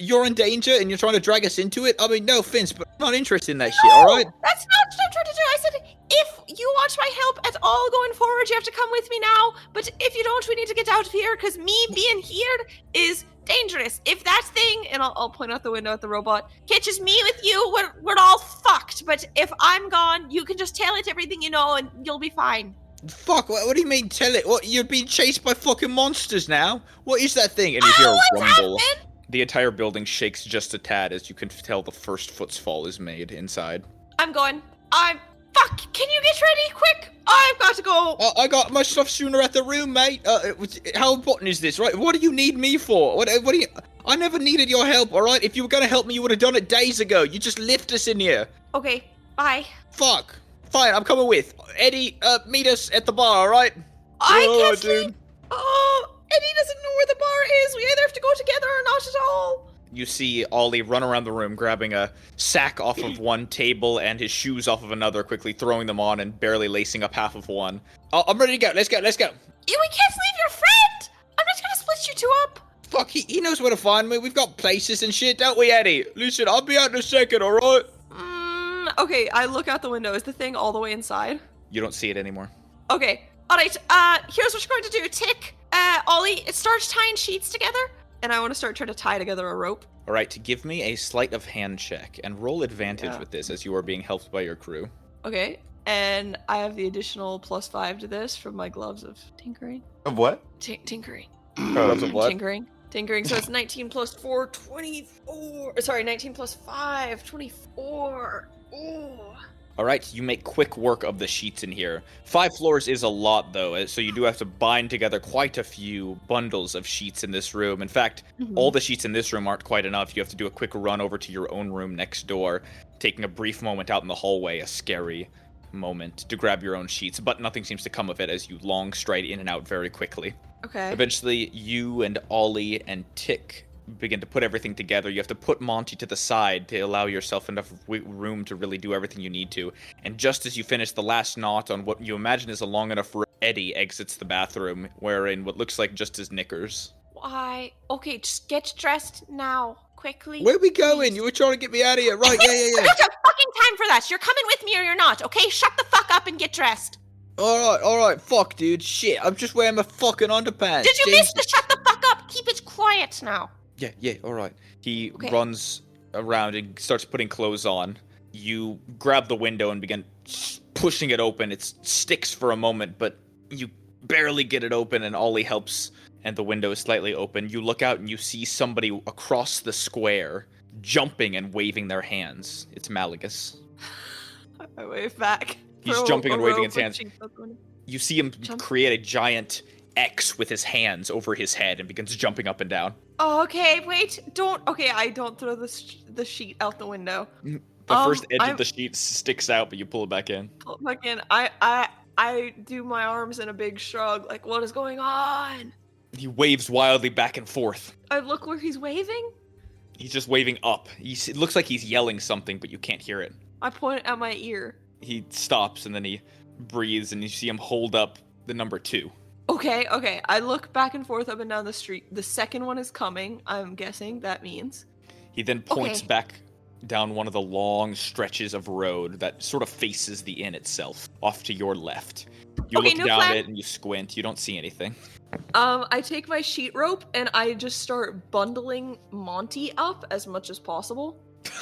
Speaker 8: you're in danger and you're trying to drag us into it. I mean, no offense, but I'm not interested in that shit. All right."
Speaker 7: That's not what I'm trying to do. I said, if you want my help at all going forward, you have to come with me now. But if you don't, we need to get out of here, because me being here is dangerous. If that thing, and I'll point out the window at the robot, catches me with you, we're all fucked. But if I'm gone, you can just tell it everything you know, and you'll be fine.
Speaker 8: Fuck, what do you mean tell it? What, you're being chased by fucking monsters now? What is that thing? And you hear a rumble.
Speaker 7: Happening?
Speaker 8: The entire building shakes just a tad as you can tell the first footfall is made inside.
Speaker 7: I'm going. Fuck, can you get ready quick? I've got to go.
Speaker 8: I got my stuff sooner at the room, mate. How important is this, right? What do you need me for? What do you... I never needed your help, alright? If you were gonna help me, you would have done it days ago. You just left us in here.
Speaker 7: Okay, bye.
Speaker 8: Fuck. Fine, I'm coming with. Eddie, meet us at the bar, alright?
Speaker 7: I can't sleep. Oh, Eddie doesn't know where the bar is. We either have to go together or not at all.
Speaker 8: You see Ollie run around the room, grabbing a sack off of one table and his shoes off of another, quickly throwing them on and barely lacing up half of one. Oh, I'm ready to go. Let's go.
Speaker 7: We can't leave your friend. I'm not gonna split you two up.
Speaker 8: Fuck, he knows where to find me. We've got places and shit, don't we, Eddie? Listen, I'll be out in a second, alright?
Speaker 7: Okay, I look out the window. Is the thing all the way inside?
Speaker 8: You don't see it anymore.
Speaker 7: Okay, alright, here's what you're going to do. Tick, Ollie, start tying sheets together. And I want to start trying to tie together a rope.
Speaker 8: Alright, give me a sleight of hand check and roll advantage with this as you are being helped by your crew.
Speaker 7: Okay, and I have the additional +5 to this from my gloves of tinkering.
Speaker 4: Of what?
Speaker 7: Tinkering.
Speaker 8: Gloves of what?
Speaker 7: Tinkering, so it's 19 plus 4, 24. Sorry, 19 plus 5, 24. Ooh.
Speaker 8: Alright, you make quick work of the sheets in here. 5 floors is a lot, though, so you do have to bind together quite a few bundles of sheets in this room. In fact, all the sheets in this room aren't quite enough. You have to do a quick run over to your own room next door, taking a brief moment out in the hallway, a scary moment, to grab your own sheets, but nothing seems to come of it as you long stride in and out very quickly.
Speaker 1: Okay.
Speaker 8: Eventually, you and Ollie and Tick begin to put everything together. You have to put Monty to the side to allow yourself enough room to really do everything you need to. And just as you finish the last knot on what you imagine is a long enough rope, Eddie exits the bathroom wearing what looks like just his knickers.
Speaker 7: Why? Okay, just get dressed now, quickly.
Speaker 8: Where are we going?
Speaker 7: please.
Speaker 8: You were trying to get me out of here. Right, yeah.
Speaker 7: I don't have fucking time for that. You're coming with me or you're not, okay? Shut the fuck up and get dressed.
Speaker 8: Alright, fuck, dude. Shit, I'm just wearing my fucking underpants.
Speaker 7: Did you miss the shut the fuck up? Keep it quiet now.
Speaker 8: Yeah, alright. He
Speaker 7: Okay.
Speaker 8: runs around and starts putting clothes on. You grab the window and begin pushing it open. It sticks for a moment, but you barely get it open, and Ollie helps, and the window is slightly open. You look out and you see somebody across the square jumping and waving their hands. It's Malagus.
Speaker 1: I wave back.
Speaker 8: He's
Speaker 1: Throw
Speaker 8: jumping
Speaker 1: a
Speaker 8: and waving
Speaker 1: rope
Speaker 8: his hands.
Speaker 1: and sheet up on it.
Speaker 8: You see him
Speaker 1: Jump.
Speaker 8: create a giant X with his hands over his head and begins jumping up and down.
Speaker 1: Oh, okay, wait, don't. Okay, I don't throw the sheet out the window.
Speaker 8: The first edge
Speaker 1: I'm-
Speaker 8: of the sheet sticks out, but you pull it back in.
Speaker 1: Fucking, I do my arms in a big shrug, like, what is going on?
Speaker 8: He waves wildly back and forth.
Speaker 1: I look where he's waving.
Speaker 8: He's just waving up. It looks like he's yelling something, but you can't hear it.
Speaker 1: I point at my ear.
Speaker 8: He stops and then he breathes, and you see him hold up the number 2.
Speaker 1: Okay. I look back and forth up and down the street. The second one is coming. I'm guessing that means.
Speaker 8: He then points
Speaker 1: Okay.
Speaker 8: back down one of the long stretches of road that sort of faces the inn itself, off to your left. You
Speaker 1: Okay,
Speaker 8: look
Speaker 1: new
Speaker 8: down
Speaker 1: plan.
Speaker 8: it and you squint. You don't see anything.
Speaker 1: I take my sheet rope and I just start bundling Monty up as much as possible.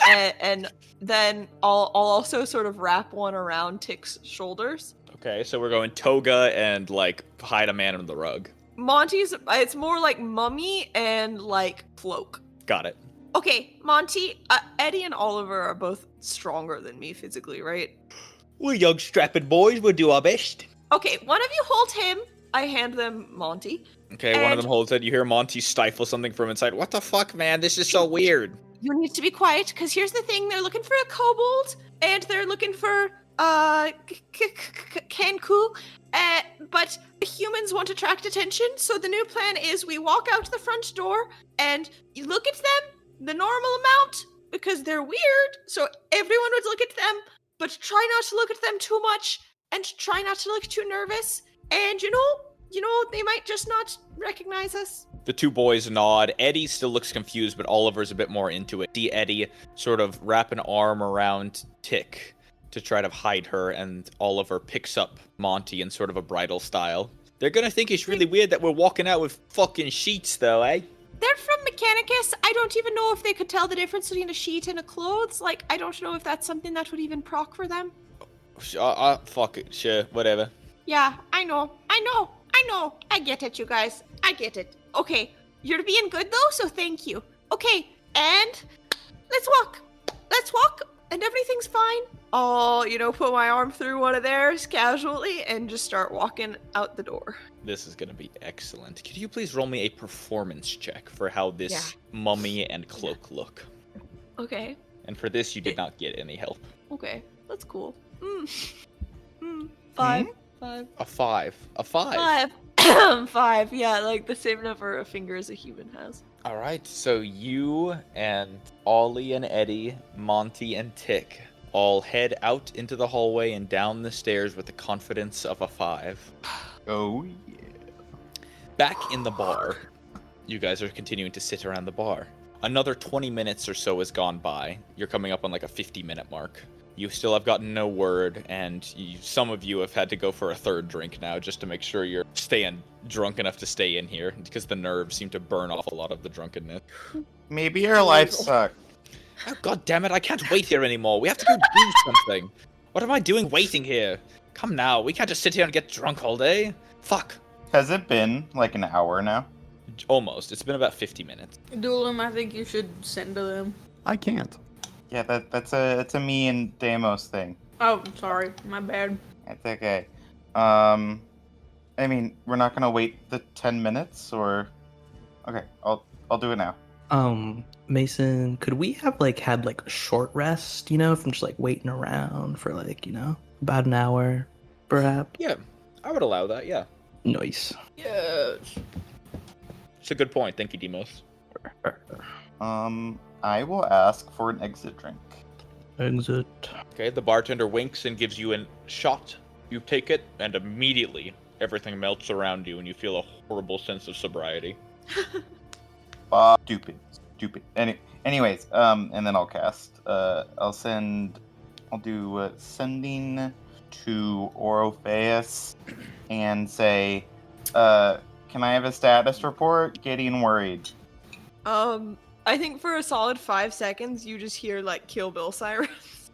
Speaker 1: and then I'll also sort of wrap one around Tick's shoulders.
Speaker 8: Okay, so we're going toga and like hide a man under the rug.
Speaker 1: Monty's, it's more like mummy and like cloak.
Speaker 8: Got it.
Speaker 1: Okay, Monty, Eddie and Oliver are both stronger than me physically, right?
Speaker 8: We're young strapping boys. We'll do our best.
Speaker 1: Okay, one of you hold him. I hand them Monty.
Speaker 8: Okay, one of
Speaker 1: And-
Speaker 8: them holds it. You hear Monty stifle something from inside. What the fuck, man? This is so weird.
Speaker 1: You need to be quiet, because here's the thing. They're looking for a kobold, and they're looking for, Kenku, but humans won't attract attention, so the new plan is we walk out the front door, and you look at them the normal amount, because they're weird, so everyone would look at them, but try not to look at them too much, and try not to look too nervous, and you know, they might just not recognize us.
Speaker 8: The two boys nod. Eddie still looks confused, but Oliver's a bit more into it. See Eddie sort of wrap an arm around Tick to try to hide her, and Oliver picks up Monty in sort of a bridal style. They're gonna think it's really weird that we're walking out with fucking sheets, though, eh?
Speaker 7: They're from Mechanicus. I don't even know if they could tell the difference between a sheet and a clothes. Like, I don't know if that's something that would even proc for them.
Speaker 8: Fuck it, sure, whatever.
Speaker 7: Yeah, I know. I get it, you guys. I get it. Okay, you're being good though, so thank you. Okay, and let's walk, and everything's fine.
Speaker 1: I'll, put my arm through one of theirs casually and just start walking out the door.
Speaker 8: This is gonna be excellent. Could you please roll me a performance check for how this mummy and cloak look?
Speaker 1: Okay.
Speaker 8: And for this, you did not get any help.
Speaker 1: Okay. That's cool. 5. 5.
Speaker 8: A 5. A 5.
Speaker 1: 5. 5. Yeah, like the same number of fingers a human has.
Speaker 8: All right, so you and Ollie and Eddie, Monty and Tick all head out into the hallway and down the stairs with the confidence of a 5.
Speaker 4: Oh, yeah.
Speaker 8: Back in the bar, you guys are continuing to sit around the bar. Another 20 minutes or so has gone by. You're coming up on like a 50-minute mark. You still have gotten no word, and some of you have had to go for a third drink now just to make sure you're staying drunk enough to stay in here, because the nerves seem to burn off a lot of the drunkenness.
Speaker 4: Maybe your life sucked.
Speaker 8: Oh, God damn it, I can't wait here anymore. We have to go do something. What am I doing waiting here? Come now, we can't just sit here and get drunk all day. Fuck.
Speaker 4: Has it been like an hour now?
Speaker 8: Almost. It's been about 50 minutes.
Speaker 6: Duelim, I think you should send to them.
Speaker 5: I can't.
Speaker 4: Yeah, that's a me and Deimos thing.
Speaker 6: Oh, sorry, my bad.
Speaker 4: It's okay. I mean, we're not gonna wait the 10 minutes, or okay, I'll do it now.
Speaker 3: Mason, could we have had a short rest, from just waiting around for about an hour, perhaps?
Speaker 8: Yeah, I would allow that, yeah.
Speaker 3: Nice.
Speaker 6: Yes.
Speaker 8: It's a good point. Thank you, Demos.
Speaker 4: I will ask for an exit drink.
Speaker 3: Exit.
Speaker 8: Okay, the bartender winks and gives you a shot. You take it, and immediately everything melts around you, and you feel a horrible sense of sobriety.
Speaker 4: Stupid. Anyways, and then I'll cast. I'll do sending to Orpheus and say, can I have a status report? Getting worried.
Speaker 1: I think for a solid 5 seconds, you just hear like Kill Bill sirens.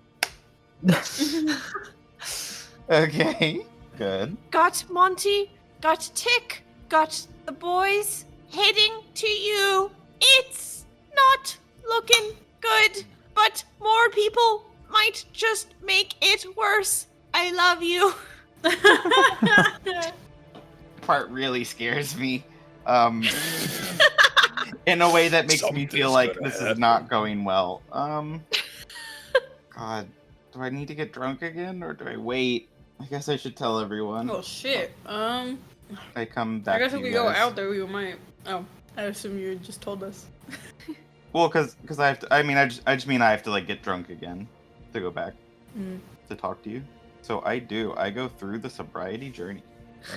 Speaker 4: Okay, good.
Speaker 7: Got Monty, got Tick, got the boys heading to you. It's not looking good, but more people might just make it worse. I love you.
Speaker 4: Part really scares me. In a way that makes me feel like this is not going well. God, do I need to get drunk again, or do I wait? I guess I should tell everyone.
Speaker 6: Oh shit.
Speaker 4: I come back.
Speaker 6: I guess
Speaker 4: to
Speaker 6: if
Speaker 4: you
Speaker 6: we go
Speaker 4: guys.
Speaker 6: out there, we might. Oh, I assume you just told us.
Speaker 4: Well, because I have to. I mean, I just mean I have to like get drunk again to go back to talk to you. So I do. I go through the sobriety journey.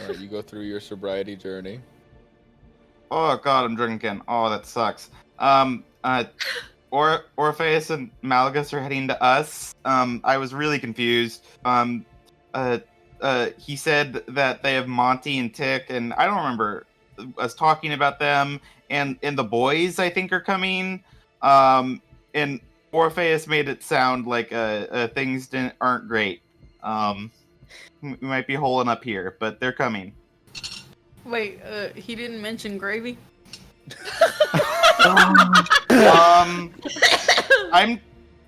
Speaker 8: Alright, you go through your sobriety journey.
Speaker 4: Oh God, I'm drunk again. Oh, that sucks. Orpheus and Malagus are heading to us. I was really confused. He said that they have Monty and Tick, and I don't remember us talking about them. And the boys, I think, are coming. And Orpheus made it sound like things aren't great. We might be holing up here, but they're coming.
Speaker 6: Wait, he didn't mention gravy?
Speaker 4: I'm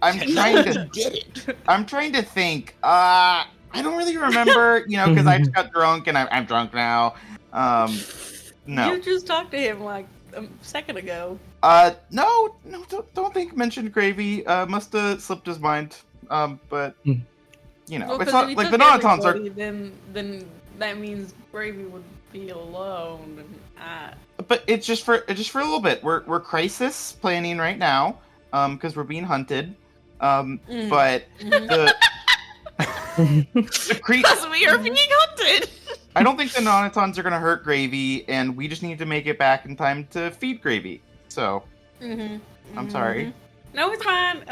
Speaker 4: trying to I'm trying to think. I don't really remember, because I just got drunk and I'm drunk now. No.
Speaker 6: You just talked to him like a second ago.
Speaker 4: No, don't think mentioned gravy. Must have slipped his mind. But
Speaker 6: Well,
Speaker 4: it's
Speaker 6: 'cause
Speaker 4: not
Speaker 6: if he
Speaker 4: like
Speaker 6: took
Speaker 4: the Nonatons are.
Speaker 6: everybody, then that means gravy would be alone.
Speaker 4: But it's just for a little bit. We're crisis planning right now, because we're being hunted. But the
Speaker 7: Because we are being hunted.
Speaker 4: I don't think the Nonatons are gonna hurt Gravy, and we just need to make it back in time to feed Gravy. So, I'm sorry.
Speaker 6: No, it's fine.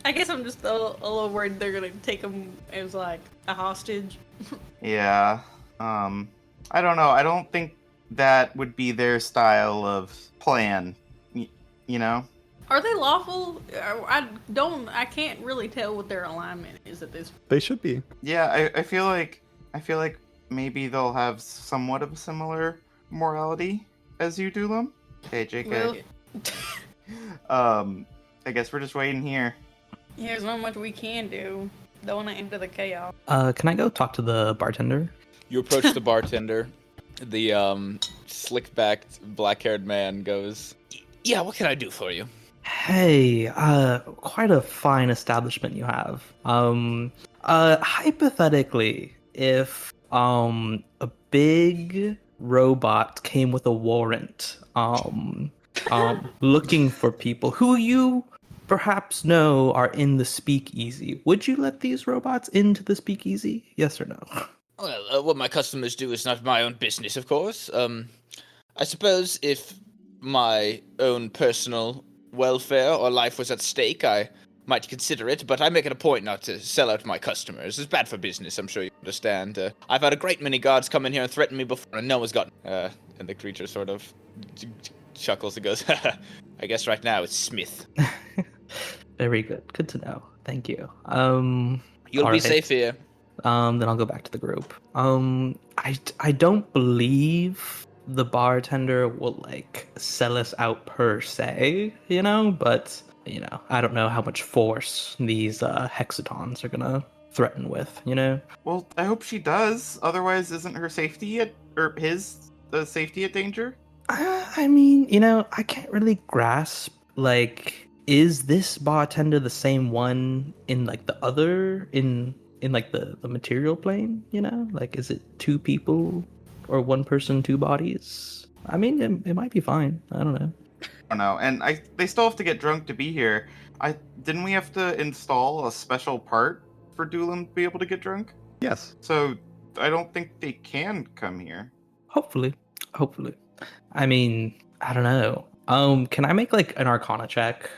Speaker 6: I guess I'm just a little worried they're gonna take him as like a hostage.
Speaker 4: Yeah. I don't know. I don't think that would be their style of plan. You know?
Speaker 6: Are they lawful? I can't really tell what their alignment is at this.
Speaker 5: They should be.
Speaker 4: Yeah, I feel like maybe they'll have somewhat of a similar morality as you do them. Okay, JK. I guess we're just waiting here.
Speaker 6: There's not much we can do. Don't want to enter the chaos.
Speaker 3: Can I go talk to the bartender?
Speaker 8: You approach the bartender. The slick-backed, black-haired man goes, "Yeah, what can I do for you?"
Speaker 3: Hey, quite a fine establishment you have. Hypothetically, if a big robot came with a warrant, looking for people who you perhaps know are in the speakeasy, would you let these robots into the speakeasy? Yes or no?
Speaker 8: Well, what my customers do is not my own business, of course. I suppose if my own personal welfare or life was at stake, I might consider it, but I make it a point not to sell out my customers. It's bad for business, I'm sure you understand. I've had a great many guards come in here and threaten me before, and no one's gotten... and the creature sort of chuckles and goes, I guess right now it's Smith.
Speaker 3: Very good. Good to know. Thank you.
Speaker 8: You'll be
Speaker 3: alright.
Speaker 8: safe here.
Speaker 3: Then I'll go back to the group. I don't believe the bartender will like sell us out per se, but I don't know how much force these hexatons are gonna threaten with,
Speaker 4: Well, I hope she does. Otherwise, isn't her safety his safety at danger?
Speaker 3: I mean, I can't really grasp, like, is this bartender the same one in like the other in like the material plane, like, is it two people or one person, two bodies. I mean, it might be fine. I don't know.
Speaker 4: I don't know. And they still have to get drunk to be here. Didn't we have to install a special part for Doolin to be able to get drunk?
Speaker 5: Yes.
Speaker 4: So I don't think they can come here.
Speaker 3: Hopefully. I mean, I don't know. Can I make like an Arcana check?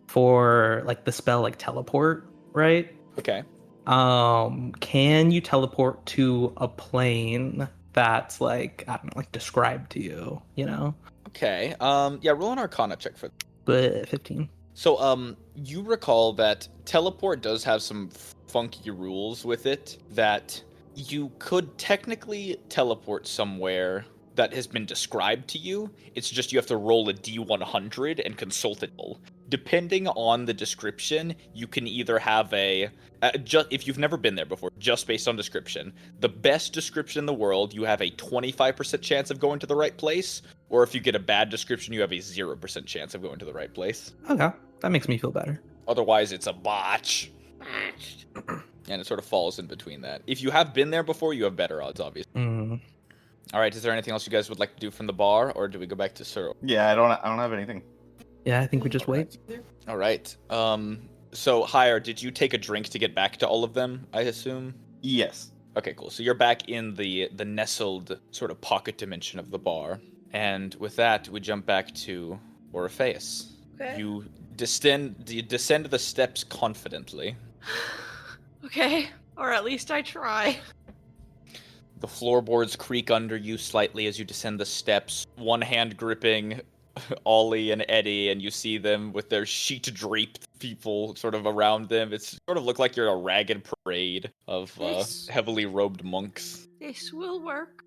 Speaker 3: For like the spell like teleport, right?
Speaker 8: Okay.
Speaker 3: Can you teleport to a plane that's like, I don't know, like described to you, you know?
Speaker 8: Okay. Yeah, roll an Arcana check for.
Speaker 3: But 15.
Speaker 8: So, you recall that teleport does have some funky rules with it, that you could technically teleport somewhere that has been described to you. It's just you have to roll a D100 and consult it. Depending on the description, you can either have if you've never been there before, just based on description, the best description in the world, you have a 25% chance of going to the right place, or if you get a bad description, you have a 0% chance of going to the right place.
Speaker 3: Okay, that makes me feel better.
Speaker 8: Otherwise, it's a botch. And it sort of falls in between that. If you have been there before, you have better odds, obviously. All right, is there anything else you guys would like to do from the bar, or do we go back to Sir?
Speaker 4: Yeah, I don't have anything.
Speaker 3: Yeah, I think we just wait.
Speaker 8: All right. So, Hire, did you take a drink to get back to all of them, I assume?
Speaker 4: Yes.
Speaker 8: Okay, cool. So you're back in the nestled sort of pocket dimension of the bar. And with that, we jump back to Orpheus.
Speaker 1: Okay.
Speaker 8: You descend the steps confidently.
Speaker 1: Okay, or at least I try.
Speaker 8: The floorboards creak under you slightly as you descend the steps, one hand gripping Ollie and Eddie, and you see them with their sheet-draped people sort of around them. It's sort of look like you're a ragged parade of heavily robed monks.
Speaker 1: This will work.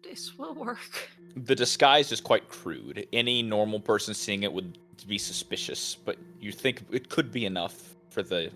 Speaker 8: The disguise is quite crude. Any normal person seeing it would be suspicious, but you think it could be enough for the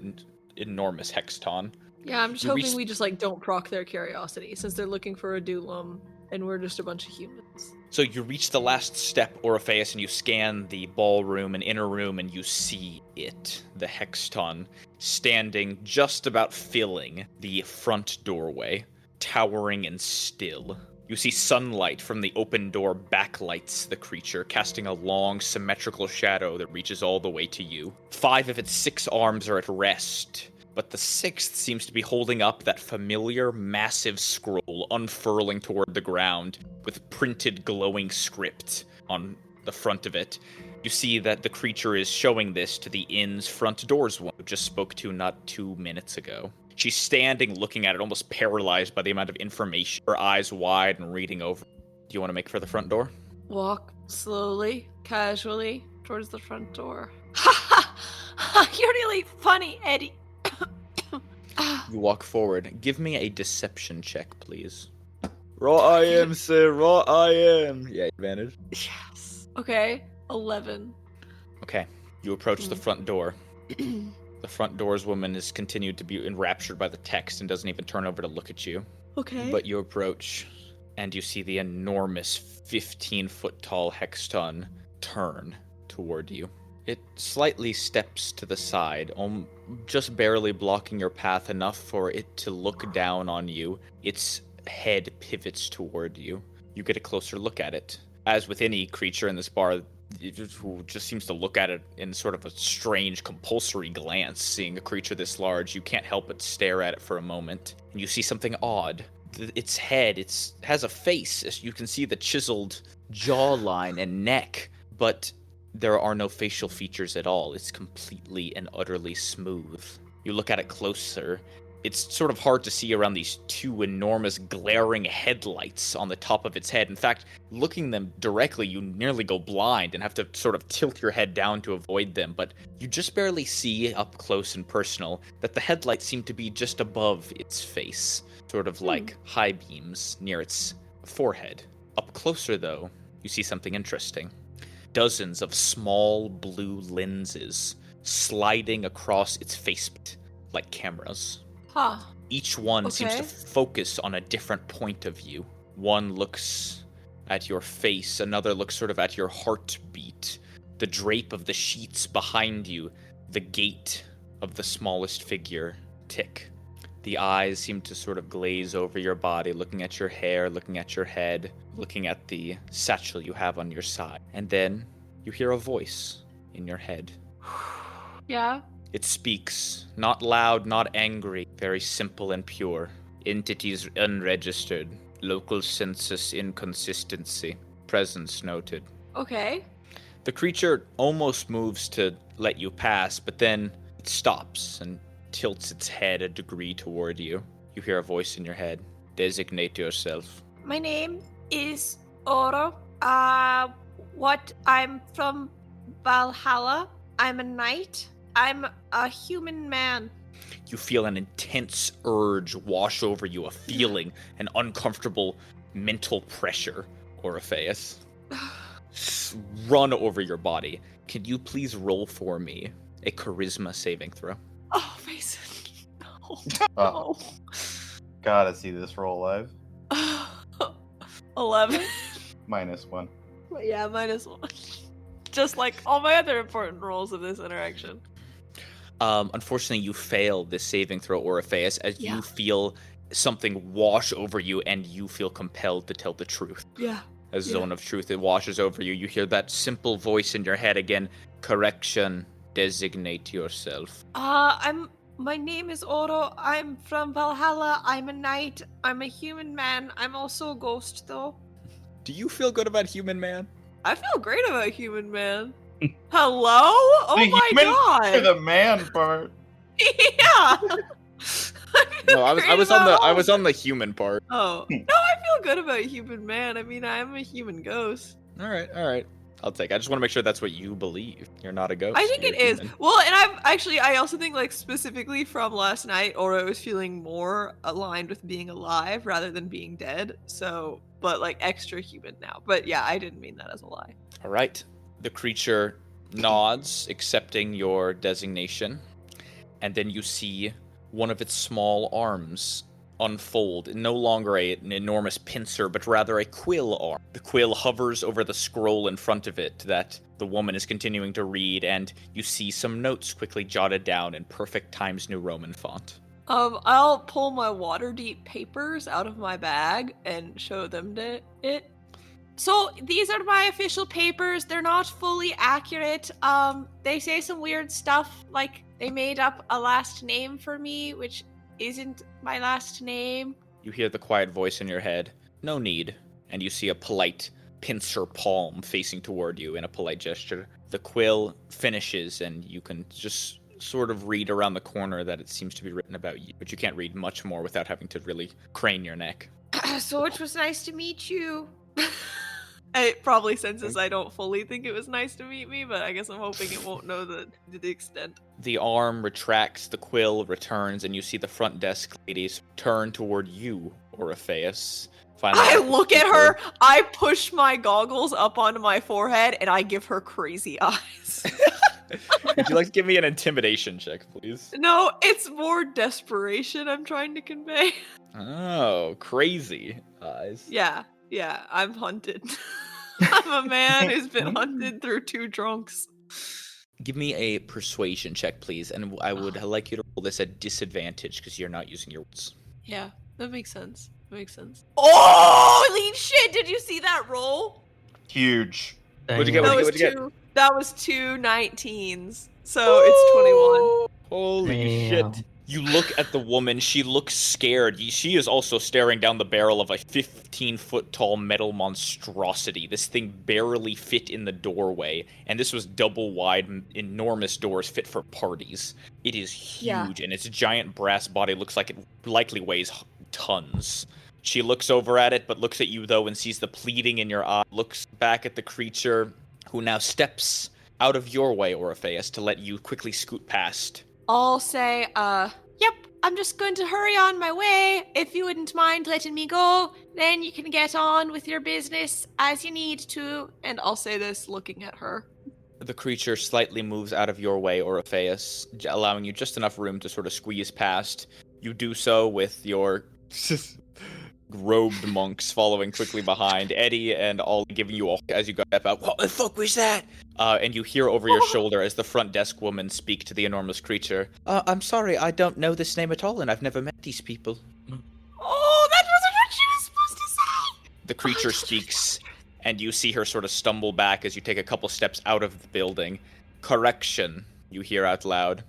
Speaker 8: enormous Hexton.
Speaker 1: Yeah, I'm just
Speaker 8: You
Speaker 1: hoping
Speaker 8: reach-
Speaker 1: we just like don't proc their curiosity, since they're looking for a Doolum, and we're just a bunch of humans.
Speaker 8: So you reach the last step, Orpheus, and you scan the ballroom and inner room, and you see it, the Hexton, standing just about filling the front doorway, towering and still. You see sunlight from the open door backlights the creature, casting a long, symmetrical shadow that reaches all the way to you. 5 of its 6 arms are at rest, but the 6th seems to be holding up that familiar, massive scroll unfurling toward the ground with printed glowing script on the front of it. You see that the creature is showing this to the inn's front doors one who just spoke to not 2 minutes ago. She's standing looking at it, almost paralyzed by the amount of information, her eyes wide and reading over. Do you want to make for the front door?
Speaker 1: Walk slowly, casually, towards the front door. Ha ha! You're really funny, Eddie.
Speaker 8: You walk forward. Give me a deception check, please. Raw I am, sir. Raw I am. Yeah, advantage.
Speaker 1: Yes. Okay, 11.
Speaker 8: Okay. You approach the front door. The front door's woman has continued to be enraptured by the text and doesn't even turn over to look at you.
Speaker 1: Okay.
Speaker 8: But you approach, and you see the enormous 15-foot tall Hexton turn toward you. It slightly steps to the side, just barely blocking your path enough for it to look down on you. Its head pivots toward you. You get a closer look at it. As with any creature in this bar, who just seems to look at it in sort of a strange, compulsory glance, seeing a creature this large, you can't help but stare at it for a moment. And you see something odd. Its head, has a face, as you can see the chiseled jawline and neck, but there are no facial features at all. It's completely and utterly smooth. You look at it closer. It's sort of hard to see around these 2 enormous glaring headlights on the top of its head. In fact, looking them directly, you nearly go blind and have to sort of tilt your head down to avoid them. But you just barely see up close and personal that the headlights seem to be just above its face, sort of like high beams near its forehead. Up closer, though, you see something interesting. Dozens of small blue lenses sliding across its faceplate like cameras.
Speaker 1: Huh.
Speaker 8: Each one seems to
Speaker 1: Okay.
Speaker 8: focus on a different point of view. One looks at your face, another looks sort of at your heartbeat, the drape of the sheets behind you, the gait of the smallest figure tick. The eyes seem to sort of glaze over your body, looking at your hair, looking at your head, looking at the satchel you have on your side. And then you hear a voice in your head.
Speaker 1: Yeah?
Speaker 8: It speaks, not loud, not angry, very simple and pure. Entities unregistered, local census inconsistency, presence noted.
Speaker 1: Okay.
Speaker 8: The creature almost moves to let you pass, but then it stops and tilts its head a degree toward you. You hear a voice in your head. Designate yourself.
Speaker 7: My name is Oro. I'm from Valhalla. I'm a knight. I'm a human man.
Speaker 8: You feel an intense urge wash over you, a feeling, an uncomfortable mental pressure, Orpheus. Run over your body. Can you please roll for me a charisma saving throw?
Speaker 1: Oh, Mason. No.
Speaker 4: Oh. Gotta see this roll live.
Speaker 1: No. 11.
Speaker 4: -1.
Speaker 1: Yeah, -1. Just like all my other important rolls of this interaction.
Speaker 8: Unfortunately, you fail this saving throw, Orpheus, as you feel something wash over you and you feel compelled to tell the truth.
Speaker 1: Yeah.
Speaker 8: A zone of truth, it washes over you. You hear that simple voice in your head again. Correction. Designate yourself.
Speaker 7: My name is Oro. I'm from Valhalla. I'm a knight. I'm a human man. I'm also a ghost, though.
Speaker 8: Do you feel good about human man?
Speaker 1: I feel great about human man. Hello? Oh
Speaker 4: The
Speaker 1: my
Speaker 4: human
Speaker 1: god.
Speaker 4: For the man part.
Speaker 1: Yeah.
Speaker 8: No, I was on the human part.
Speaker 1: Oh. No, I feel good about human man. I mean, I'm a human ghost.
Speaker 8: All right. I'll take. I just want to make sure that's what you believe. You're not a ghost.
Speaker 1: I think
Speaker 8: you're
Speaker 1: it is.
Speaker 8: human.
Speaker 1: Well, and I also think like specifically from last night, Oro was feeling more aligned with being alive rather than being dead. So, but like extra human now. But yeah, I didn't mean that as a lie.
Speaker 8: All right. The creature nods, accepting your designation, and then you see one of its small arms unfold, no longer an enormous pincer, but rather a quill arm. The quill hovers over the scroll in front of it that the woman is continuing to read, and you see some notes quickly jotted down in perfect Times New Roman font.
Speaker 1: I'll pull my Waterdeep papers out of my bag and show them to it.
Speaker 7: So these are my official papers. They're not fully accurate. They say some weird stuff, like they made up a last name for me, which isn't my last name.
Speaker 8: You hear the quiet voice in your head. No need. And you see a polite pincer palm facing toward you in a polite gesture. The quill finishes, and you can just sort of read around the corner that it seems to be written about you, but you can't read much more without having to really crane your neck.
Speaker 7: So it was nice to meet you.
Speaker 1: It probably senses I don't fully think it was nice to meet me, but I guess I'm hoping it won't know the extent.
Speaker 8: The arm retracts, the quill returns, and you see the front desk ladies turn toward you, Orpheus. Finally,
Speaker 1: I look at her, I push my goggles up onto my forehead, and I give her crazy eyes.
Speaker 8: Would you like to give me an intimidation check, please?
Speaker 1: No, it's more desperation I'm trying to convey.
Speaker 8: Oh, crazy eyes.
Speaker 1: Yeah, I'm hunted. I'm a man who's been hunted through 2 drunks.
Speaker 8: Give me a persuasion check, please, and I would like you to roll this at disadvantage because you're not using your words.
Speaker 1: Yeah, that makes sense. Holy shit, did you see that roll?
Speaker 4: Huge.
Speaker 8: What'd you get? What'd you get?
Speaker 1: That was 2 19s, so it's 21.
Speaker 8: Holy
Speaker 3: Damn.
Speaker 8: shit. You look at the woman, she looks scared. She is also staring down the barrel of a 15-foot tall metal monstrosity. This thing barely fit in the doorway, and this was double wide, enormous doors fit for parties. It is huge, and its giant brass body looks like it likely weighs tons. She looks over at it, but looks at you, though, and sees the pleading in your eye, looks back at the creature, who now steps out of your way, Orpheus, to let you quickly scoot past.
Speaker 7: I'll say, yep, I'm just going to hurry on my way. If you wouldn't mind letting me go, then you can get on with your business as you need to.
Speaker 1: And I'll say this looking at her.
Speaker 8: The creature slightly moves out of your way, Orpheus, allowing you just enough room to sort of squeeze past. You do so with your robed monks following quickly behind, Eddie and Ollie giving you a as you go step out. What the fuck was that? And you hear over your shoulder as the front desk woman speak to the enormous creature. I'm sorry, I don't know this name at all, and I've never met these people.
Speaker 7: Oh, that wasn't what she was supposed to say!
Speaker 8: The creature speaks, and you see her sort of stumble back as you take a couple steps out of the building. Correction, you hear out loud.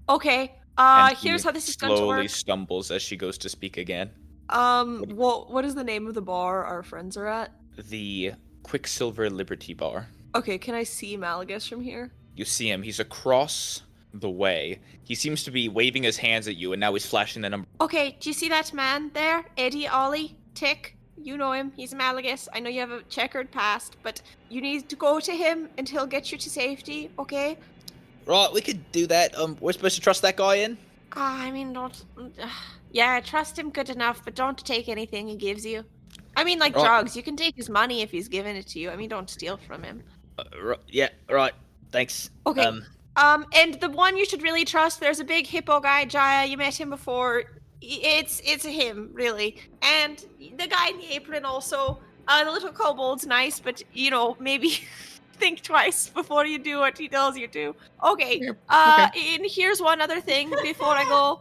Speaker 7: Okay,
Speaker 8: And
Speaker 7: here's
Speaker 8: he
Speaker 7: how this is going to
Speaker 8: slowly
Speaker 7: work.
Speaker 8: stumbles as she goes to speak again.
Speaker 1: What is the name of the bar our friends are at?
Speaker 8: The Quicksilver Liberty Bar.
Speaker 1: Okay, can I see Malagus from here?
Speaker 8: You see him. He's across the way. He seems to be waving his hands at you, and now he's flashing the number.
Speaker 7: Okay, do you see that man there? Eddie, Ollie, Tick? You know him. He's Malagus. I know you have a checkered past, but you need to go to him and he'll get you to safety, okay?
Speaker 8: Right, we could do that. We're supposed to trust that guy in?
Speaker 7: I mean, don't... yeah, trust him good enough, but don't take anything he gives you. I mean, like
Speaker 8: Right.
Speaker 7: drugs. You can take his money if he's giving it to you. I mean, don't steal from him.
Speaker 8: Yeah, right. Thanks.
Speaker 7: Okay. And the one you should really trust, there's a big hippo guy, Jaya. You met him before. It's him, really. And the guy in the apron also. The little kobold's nice, but, you know, maybe think twice before you do what he tells you to. Okay. And here's one other thing before I go.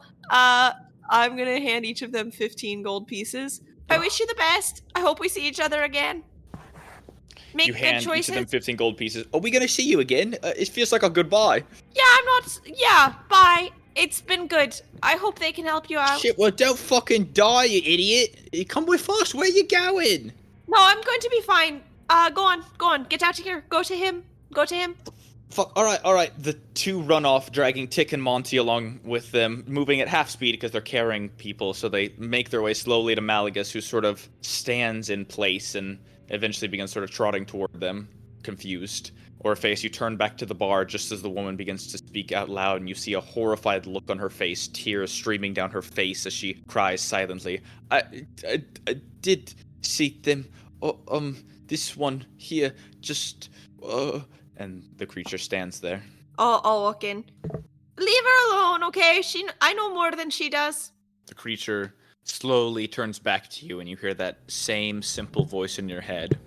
Speaker 1: I'm gonna hand each of them 15 gold pieces.
Speaker 7: I wish you the best. I hope we see each other again. Make
Speaker 8: You
Speaker 7: good
Speaker 8: hand each
Speaker 7: choices.
Speaker 8: of them 15 gold pieces. Are we going to see you again? It feels like a goodbye.
Speaker 7: Yeah, I'm not. Yeah, bye. It's been good. I hope they can help you out.
Speaker 8: Shit, well, don't fucking die, you idiot. You come with us. Where you going?
Speaker 7: No, I'm going to be fine. Go on. Get out of here. Go to him.
Speaker 8: Fuck, alright. The two run off, dragging Tick and Monty along with them, moving at half speed because they're carrying people, so they make their way slowly to Malagus, who sort of stands in place and eventually begins sort of trotting toward them, confused. Orpheus, you turn back to the bar just as the woman begins to speak out loud, and you see a horrified look on her face, tears streaming down her face as she cries silently. I did see them. This one here, just, And the creature stands there.
Speaker 7: I'll walk in. Leave her alone, okay? I know more than she does.
Speaker 8: The creature slowly turns back to you, and you hear that same simple voice in your head.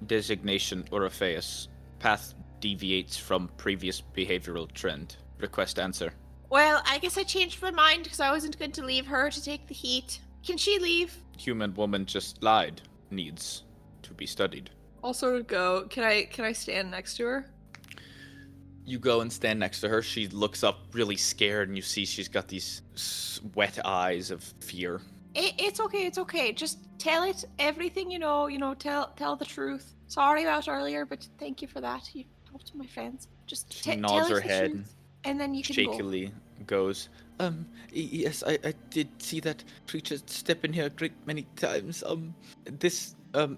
Speaker 8: Designation Orpheus. Path deviates from previous behavioral trend. Request answer.
Speaker 7: Well, I guess I changed my mind because I wasn't going to leave her to take the heat. Can she leave?
Speaker 8: Human woman just lied. Needs to be studied.
Speaker 1: I'll sort of go. Can I stand next to her?
Speaker 8: You go and stand next to her. She looks up really scared, and you see she's got these wet eyes of fear.
Speaker 7: It's okay. Just tell it everything you know. Tell the truth. Sorry about earlier, but thank you for that. You talked to my friends. Just
Speaker 8: She
Speaker 7: tell
Speaker 8: nods
Speaker 7: us
Speaker 8: her
Speaker 7: the
Speaker 8: head,
Speaker 7: truth, and then you can
Speaker 8: shakily goes, yes, I did see that creature step in here a great many times. This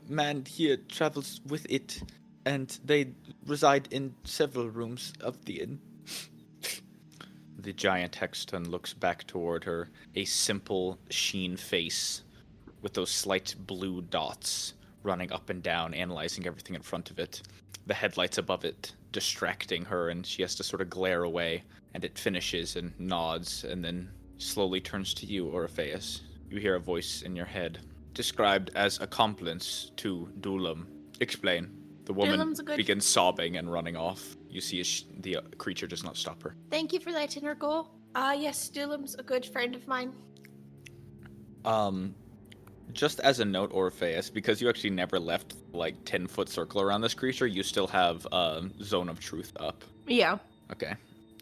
Speaker 8: man here travels with it, and they reside in several rooms of the inn. The giant Hexton looks back toward her, a simple sheen face with those slight blue dots running up and down, analyzing everything in front of it. The headlights above it distracting her, and she has to sort of glare away, and it finishes and nods, and then slowly turns to you, Orpheus. You hear a voice in your head, described as accomplice to Dulam. Explain. The woman
Speaker 7: Dulam's a good-
Speaker 8: begins sobbing and running off. You see the creature does not stop her.
Speaker 7: Thank you for letting her go. Yes, Dulam's a good friend of mine.
Speaker 8: Just as a note, Orpheus, because you actually never left, 10-foot circle around this creature, you still have Zone of Truth up.
Speaker 1: Yeah.
Speaker 8: Okay.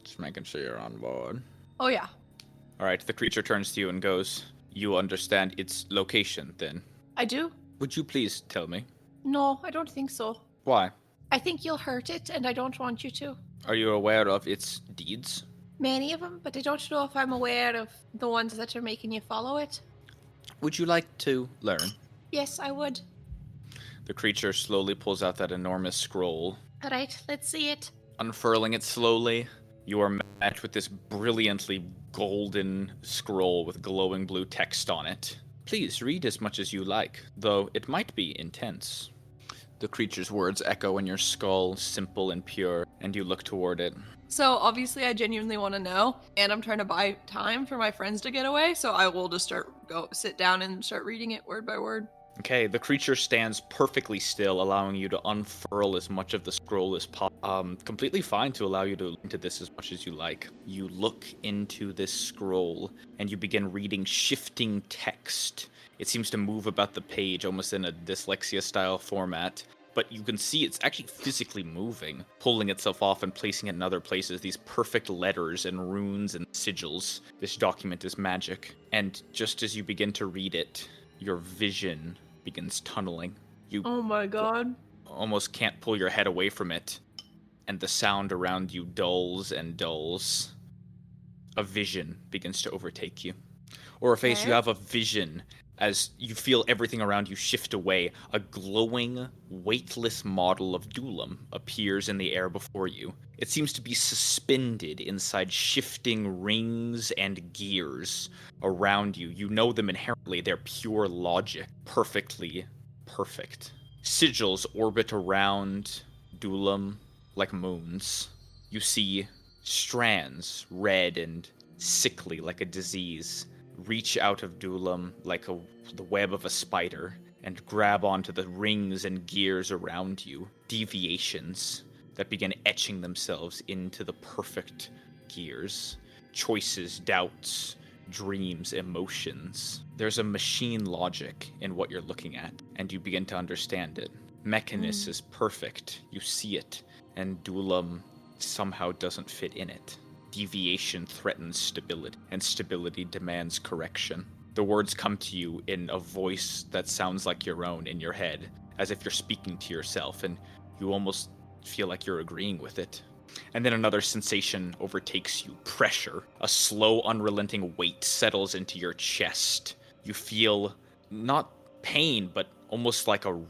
Speaker 8: Just making sure you're on board.
Speaker 1: Oh yeah.
Speaker 8: Alright, the creature turns to you and goes, you understand its location, then?
Speaker 1: I do.
Speaker 8: Would you please tell me?
Speaker 1: No, I don't think so.
Speaker 8: Why?
Speaker 1: I think you'll hurt it, and I don't want you to.
Speaker 8: Are you aware of its deeds?
Speaker 1: Many of them, but I don't know if I'm aware of the ones that are making you follow it.
Speaker 8: Would you like to learn?
Speaker 1: Yes, I would.
Speaker 8: The creature slowly pulls out that enormous scroll.
Speaker 1: All right, let's see it.
Speaker 8: Unfurling it slowly, you are met with this brilliantly golden scroll with glowing blue text on it. Please read as much as you like, though it might be intense. The creature's words echo in your skull, simple and pure, and you look toward it.
Speaker 1: So obviously I genuinely want to know, and I'm trying to buy time for my friends to get away, so I will just sit down and start reading it word by word.
Speaker 8: Okay, the creature stands perfectly still, allowing you to unfurl as much of the scroll as possible. Completely fine to allow you to look into this as much as you like. You look into this scroll, and you begin reading shifting text. It seems to move about the page, almost in a dyslexia-style format. But you can see it's actually physically moving, pulling itself off and placing it in other places, these perfect letters and runes and sigils. This document is magic. And just as you begin to read it, your vision begins tunneling. You
Speaker 1: Oh my god.
Speaker 8: almost can't pull your head away from it, and the sound around you dulls and dulls. A vision begins to overtake you. Orpheus,
Speaker 1: Okay.
Speaker 8: you have a vision as you feel everything around you shift away. A glowing, weightless model of Dulam appears in the air before you. It seems to be suspended inside shifting rings and gears around you. You know them inherently. They're pure logic. Perfectly perfect. Sigils orbit around Dulam like moons. You see strands, red and sickly like a disease, reach out of Dulam like the web of a spider and grab onto the rings and gears around you. Deviations that begin etching themselves into the perfect gears. Choices, doubts, dreams, emotions. There's a machine logic in what you're looking at, and you begin to understand it. Mechanus is perfect. You see it, and Dulam somehow doesn't fit in it. Deviation threatens stability, and stability demands correction. The words come to you in a voice that sounds like your own in your head, as if you're speaking to yourself, and you almost feel like you're agreeing with it. And then another sensation overtakes you. Pressure. A slow, unrelenting weight settles into your chest. You feel not pain, but almost like a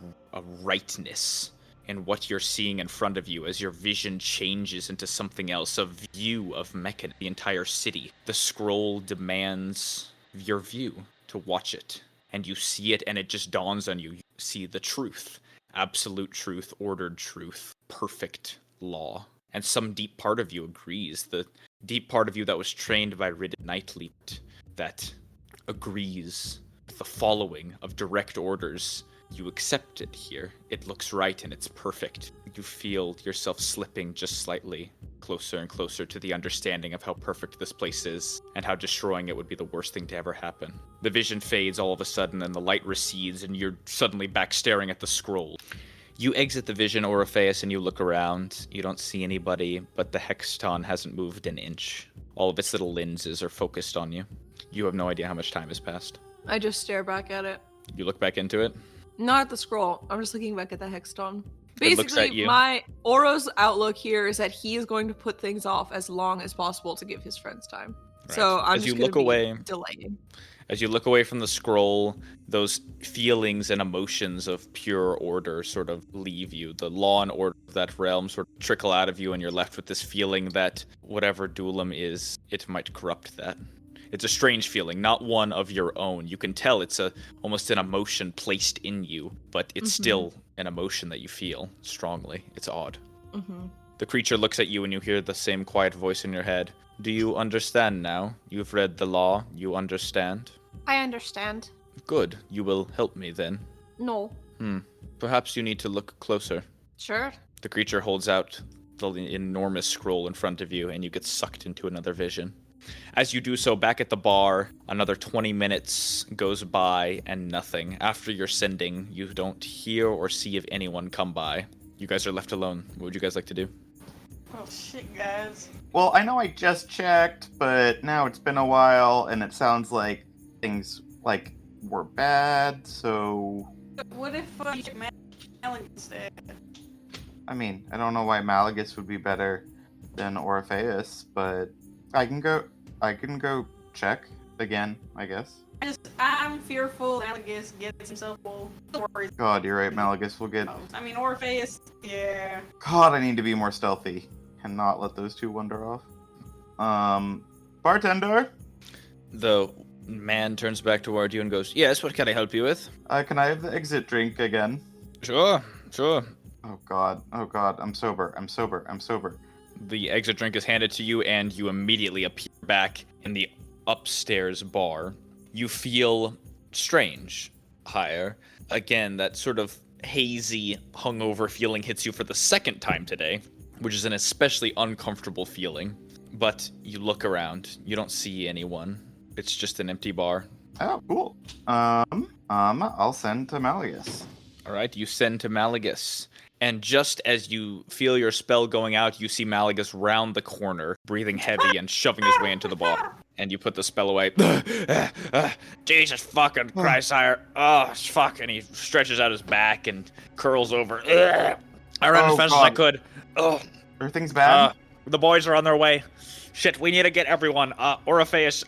Speaker 8: rightness in what you're seeing in front of you as your vision changes into something else, a view of Meccan, the entire city. The scroll demands your view to watch it, and you see it, and it just dawns on you. You see the truth, absolute truth, ordered truth, perfect law. And some deep part of you agrees, the deep part of you that was trained by Ridden Knightly, that agrees with the following of direct orders. You accept it here. It looks right and it's perfect. You feel yourself slipping just slightly closer and closer to the understanding of how perfect this place is and how destroying it would be the worst thing to ever happen. The vision fades all of a sudden and the light recedes and you're suddenly back staring at the scroll. You exit the vision, Orpheus, and you look around. You don't see anybody, but the Hexton hasn't moved an inch. All of its little lenses are focused on you. You have no idea how much time has passed.
Speaker 1: I just stare back at it.
Speaker 8: You look back into it.
Speaker 1: Not at the scroll. I'm just looking back at the Hexton.
Speaker 8: It looks at
Speaker 1: Basically,
Speaker 8: you.
Speaker 1: my Oro's outlook here is that he is going to put things off as long as possible to give his friends time.
Speaker 8: Right.
Speaker 1: So I'm
Speaker 8: As
Speaker 1: just
Speaker 8: you
Speaker 1: going
Speaker 8: look
Speaker 1: to be
Speaker 8: away,
Speaker 1: delaying.
Speaker 8: As you look away from the scroll, those feelings and emotions of pure order sort of leave you. The law and order of that realm sort of trickle out of you, and you're left with this feeling that whatever Dulam is, it might corrupt that. It's a strange feeling, not one of your own. You can tell it's almost an emotion placed in you, but it's still an emotion that you feel strongly. It's odd. The creature looks at you and you hear the same quiet voice in your head. Do you understand now? You've read the law. You understand?
Speaker 7: I understand.
Speaker 8: Good. You will help me then.
Speaker 7: No.
Speaker 8: Perhaps you need to look closer.
Speaker 7: Sure.
Speaker 8: The creature holds out the enormous scroll in front of you, and you get sucked into another vision. As you do so, back at the bar, another 20 minutes goes by and nothing. After your sending, you don't hear or see if anyone come by. You guys are left alone. What would you guys like to do?
Speaker 6: Oh shit, guys.
Speaker 4: Well, I know I just checked, but now it's been a while, and it sounds like things like were bad. So,
Speaker 6: What if you check Malik instead?
Speaker 4: I mean, I don't know why Malagus would be better than Orpheus, but I can go check again, I guess.
Speaker 6: I'm fearful Malagus gets himself full. Don't worry.
Speaker 4: God, you're right. Malagus will get.
Speaker 6: I mean, Orpheus, yeah.
Speaker 4: God, I need to be more stealthy and not let those two wander off. Bartender,
Speaker 8: The man turns back toward you and goes, Yes, what can I help you with?
Speaker 4: can I have the exit drink again?
Speaker 8: Sure. Sure.
Speaker 4: Oh god, I'm sober.
Speaker 8: The exit drink is handed to you, and you immediately appear back in the upstairs bar. You feel strange, higher. Again, that sort of hazy, hungover feeling hits you for the second time today, which is an especially uncomfortable feeling. But you look around, you don't see anyone. It's just an empty bar.
Speaker 4: Oh, cool. I'll send to Malleus.
Speaker 8: All right, you send to Malagus. And just as you feel your spell going out, you see Malagus round the corner, breathing heavy and shoving his way into the bar. And you put the spell away. Jesus fucking Christ, sire. Oh, fuck. And he stretches out his back and curls over. I ran as fast as I could. Oh,
Speaker 4: Everything's bad?
Speaker 8: the boys are on their way. Shit, we need to get everyone. Orpheus,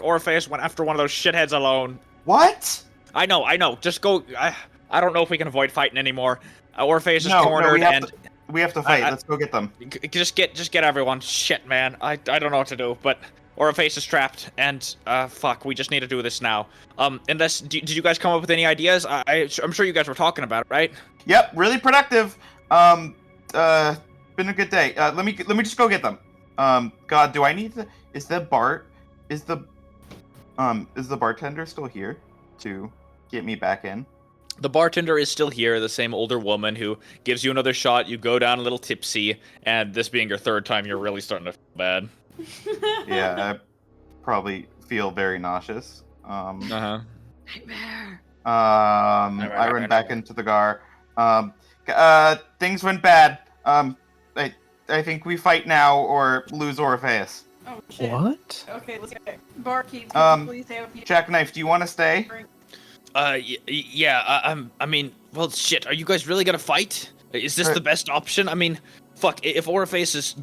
Speaker 8: Orpheus went after one of those shitheads alone.
Speaker 4: What?
Speaker 8: I know. Just go. I don't know if we can avoid fighting anymore. Orpheus is cornered, and
Speaker 4: we have to fight. Let's go get them.
Speaker 8: just get everyone. Shit, man. I don't know what to do, but Orpheus is trapped, and fuck, we just need to do this now. Unless did you guys come up with any ideas? I'm sure you guys were talking about it, right?
Speaker 4: Yep, really productive. Been a good day. Let me just go get them. God, do I need to? Is the bartender still here to get me back in?
Speaker 8: The bartender is still here, the same older woman who gives you another shot. You go down a little tipsy, and this being your third time, you're really starting to feel bad.
Speaker 4: Yeah, I probably feel very nauseous.
Speaker 1: Nightmare.
Speaker 4: I run back into the bar. Things went bad. I think we fight now or lose Orpheus.
Speaker 6: Oh shit.
Speaker 3: What?
Speaker 6: Okay, let's get barkeep. Can you please stay with you?
Speaker 4: Jackknife, do you want to stay?
Speaker 8: Yeah. I mean, well, shit. Are you guys really gonna fight? Is this the best option? I mean, fuck. If Orpheus has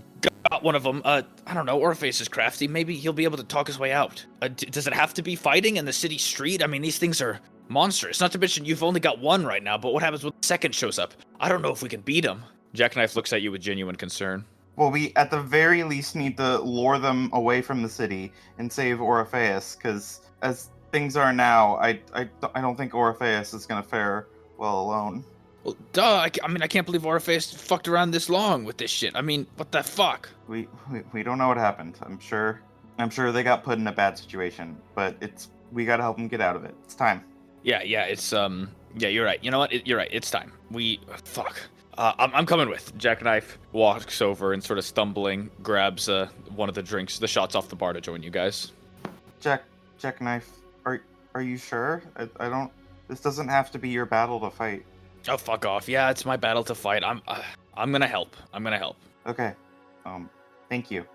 Speaker 8: got one of them, I don't know. Orpheus is crafty. Maybe he'll be able to talk his way out. Does it have to be fighting in the city street? I mean, these things are monstrous. Not to mention, you've only got one right now. But what happens when the second shows up? I don't know if we can beat him. Jackknife looks at you with genuine concern.
Speaker 4: Well, we at the very least need to lure them away from the city and save Orpheus, because as things are now, I don't think Orpheus is gonna fare well alone.
Speaker 8: Well, duh. I mean, I can't believe Orpheus fucked around this long with this shit. I mean, what the fuck?
Speaker 4: We don't know what happened. I'm sure they got put in a bad situation, but we gotta help them get out of it. It's time.
Speaker 8: Yeah, it's yeah, you're right. You know what? You're right. It's time. Fuck. I'm coming with. Jackknife walks over and sort of stumbling grabs one of the drinks, the shots off the bar to join you guys.
Speaker 4: Jackknife, are you sure? I don't. This doesn't have to be your battle to fight.
Speaker 8: Oh, fuck off. Yeah, it's my battle to fight. I'm gonna help.
Speaker 4: Okay. Thank you.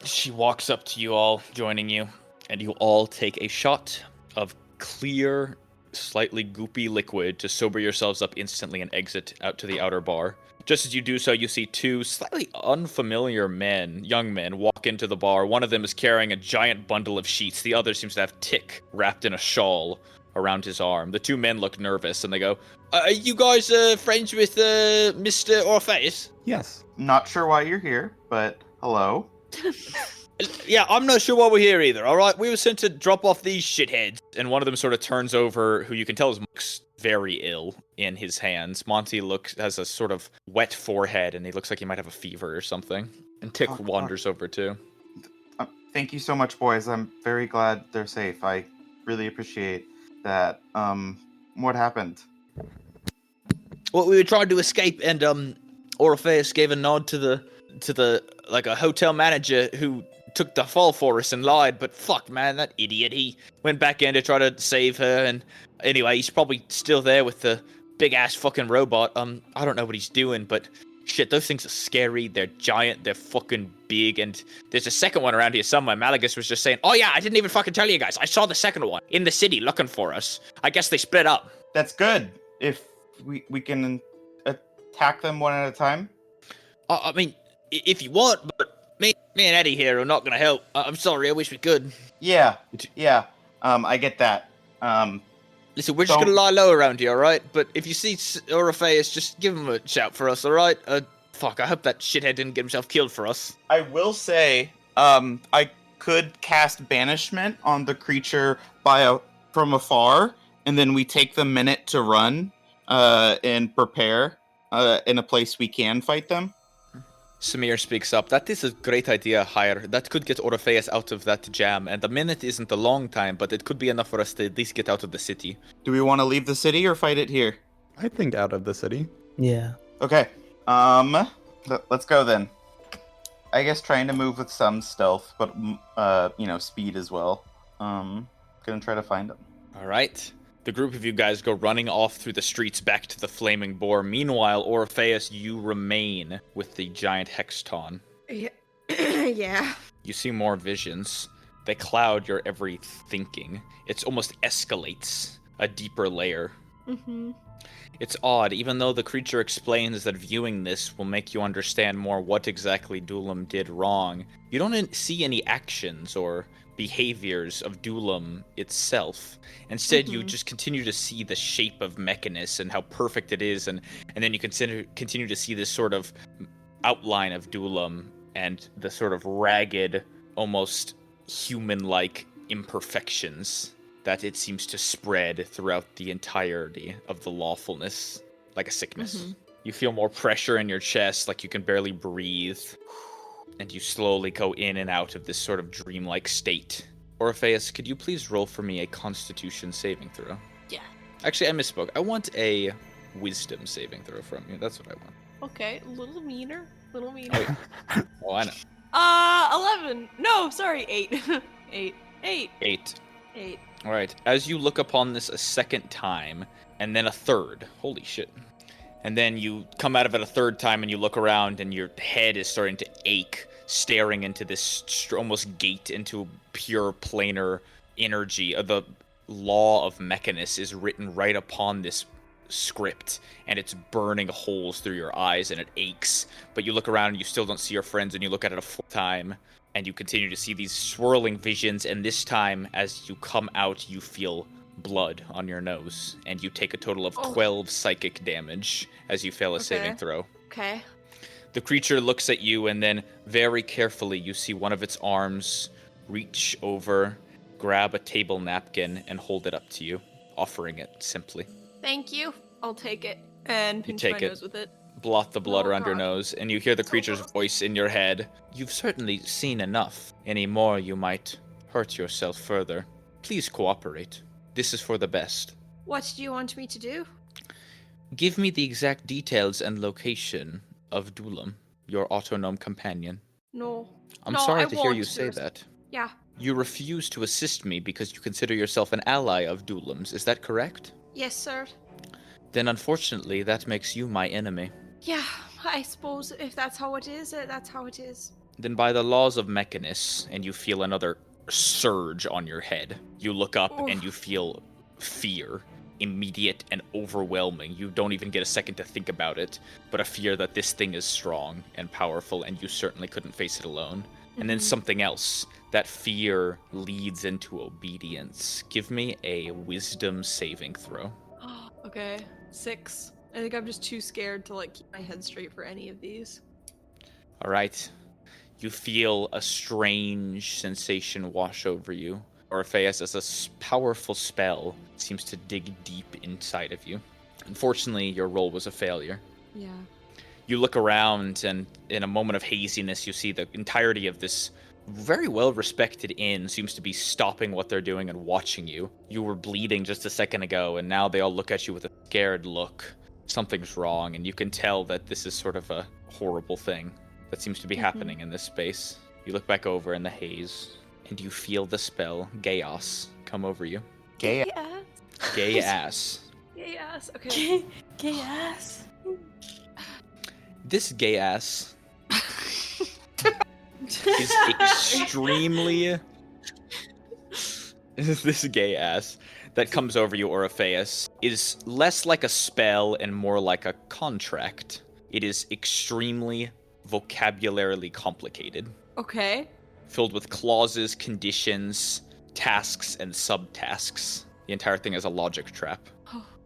Speaker 8: She walks up to you all, joining you, and you all take a shot of clear, slightly goopy liquid to sober yourselves up instantly and exit out to the outer bar. Just as you do so, you see two slightly unfamiliar young men, walk into the bar. One of them is carrying a giant bundle of sheets. The other seems to have Tick wrapped in a shawl around his arm. The two men look nervous, and they go, "Are you guys friends with Mr. Orpheus?"
Speaker 5: Yes.
Speaker 4: Not sure why you're here, but hello.
Speaker 8: Yeah, I'm not sure why we're here either, alright? We were sent to drop off these shitheads. And one of them sort of turns over, who you can tell looks very ill in his hands. Monty has a sort of wet forehead, and he looks like he might have a fever or something. And Tick wanders over too.
Speaker 4: Thank you so much, boys. I'm very glad they're safe. I really appreciate that. What happened?
Speaker 8: Well, we were trying to escape, and Orpheus gave a nod to the like a hotel manager who took the fall for us and lied, but fuck, man, that idiot, he went back in to try to save her, and anyway, he's probably still there with the big-ass fucking robot. I don't know what he's doing, but shit, those things are scary, they're giant, they're fucking big, and there's a second one around here somewhere. Malagus was just saying, oh yeah, I didn't even fucking tell you guys, I saw the second one in the city looking for us. I guess they split up.
Speaker 4: That's good. If we can attack them one at a time?
Speaker 8: I mean, if you want, but me and Eddie here are not gonna help. I'm sorry, I wish we could.
Speaker 4: Yeah. I get that.
Speaker 8: Listen, we're just gonna lie low around here, alright? But if you see Orpheus, just give him a shout for us, alright? Fuck, I hope that shithead didn't get himself killed for us.
Speaker 4: I will say, I could cast Banishment on the creature from afar, and then we take the minute to run, and prepare in a place we can fight them?
Speaker 8: Samir speaks up. That is a great idea, Hire. That could get Orpheus out of that jam, and a minute isn't a long time, but it could be enough for us to at least get out of the city.
Speaker 4: Do we want to leave the city or fight it here?
Speaker 5: I think out of the city.
Speaker 3: Yeah.
Speaker 4: Okay. Let's go then. I guess trying to move with some stealth, but speed as well. Gonna try to find them.
Speaker 8: All right. The group of you guys go running off through the streets back to the Flaming Boar. Meanwhile, Orpheus, you remain with the giant Hexton.
Speaker 7: Yeah. Yeah.
Speaker 8: You see more visions. They cloud your every thinking. It almost escalates a deeper layer.
Speaker 7: Mm-hmm.
Speaker 8: It's odd, even though the creature explains that viewing this will make you understand more what exactly Dulam did wrong. You don't see any actions or behaviors of Dulam itself. Instead, you just continue to see the shape of Mechanus and how perfect it is, and then you continue to see this sort of outline of Dulam and the sort of ragged, almost human-like imperfections that it seems to spread throughout the entirety of the lawfulness, like a sickness.
Speaker 7: Mm-hmm.
Speaker 8: You feel more pressure in your chest, like you can barely breathe, and you slowly go in and out of this sort of dreamlike state. Orpheus, could you please roll for me a Constitution saving throw?
Speaker 7: Yeah.
Speaker 8: Actually, I misspoke. I want a Wisdom saving throw from you. That's what I want.
Speaker 1: Okay, a little meaner.
Speaker 8: Oh, yeah. Oh, I know.
Speaker 1: 11. No, sorry, 8. 8. 8.
Speaker 8: 8.
Speaker 1: 8.
Speaker 8: All right. As you look upon this a second time, and then a third. Holy shit. And then you come out of it a third time, and you look around, and your head is starting to ache, staring into this almost gate into pure planar energy. The law of Mechanus is written right upon this script, and it's burning holes through your eyes, and it aches. But you look around, and you still don't see your friends, and you look at it a full time, and you continue to see these swirling visions, and this time, as you come out, you feel blood on your nose, and you take a total of 12 psychic damage as you fail a saving throw.
Speaker 7: Okay.
Speaker 8: The creature looks at you, and then very carefully you see one of its arms reach over, grab a table napkin, and hold it up to you, offering it simply.
Speaker 7: Thank you.
Speaker 1: I'll take it and pinch
Speaker 8: take
Speaker 1: my
Speaker 8: it.
Speaker 1: nose with it.
Speaker 8: Blot the blood
Speaker 1: Oh,
Speaker 8: around your
Speaker 1: God.
Speaker 8: nose, and you hear the creature's voice in your head. You've certainly seen enough. Any more, you might hurt yourself further. Please cooperate. This is for the best.
Speaker 7: What do you want me to do?
Speaker 8: Give me the exact details and location of Dulam, your autonomous companion.
Speaker 7: No.
Speaker 8: I'm
Speaker 7: No,
Speaker 8: sorry
Speaker 7: I
Speaker 8: to hear you
Speaker 7: won't
Speaker 8: say
Speaker 7: do-
Speaker 8: that.
Speaker 7: Yeah.
Speaker 8: You refuse to assist me because you consider yourself an ally of Dulam's, is that correct?
Speaker 7: Yes, sir.
Speaker 8: Then unfortunately, that makes you my enemy.
Speaker 7: Yeah, I suppose if that's how it is, that's how it is.
Speaker 8: Then by the laws of Mechanus, and you feel another surge on your head, you look up and you feel fear, immediate and overwhelming. You don't even get a second to think about it, but a fear that this thing is strong and powerful, and you certainly couldn't face it alone. And then something else. That fear leads into obedience. Give me a wisdom saving throw.
Speaker 1: Okay, 6. I think I'm just too scared to keep my head straight for any of these.
Speaker 8: All right. You feel a strange sensation wash over you. Orpheus, as a powerful spell, seems to dig deep inside of you. Unfortunately, your roll was a failure.
Speaker 1: Yeah.
Speaker 8: You look around, and in a moment of haziness, you see the entirety of this very well-respected inn seems to be stopping what they're doing and watching you. You were bleeding just a second ago, and now they all look at you with a scared look. Something's wrong, and you can tell that this is sort of a horrible thing that seems to be happening in this space. You look back over in the haze, and you feel the spell, Chaos, come over you.
Speaker 4: Gay.
Speaker 8: Gay ass.
Speaker 1: Gay ass. Okay.
Speaker 6: Gay ass.
Speaker 8: This gay ass is extremely... This gay ass that comes over you, Orpheus, is less like a spell and more like a contract. It is extremely vocabularily complicated,
Speaker 1: Okay.
Speaker 8: filled with clauses, conditions, tasks, and subtasks. The entire thing is a logic trap.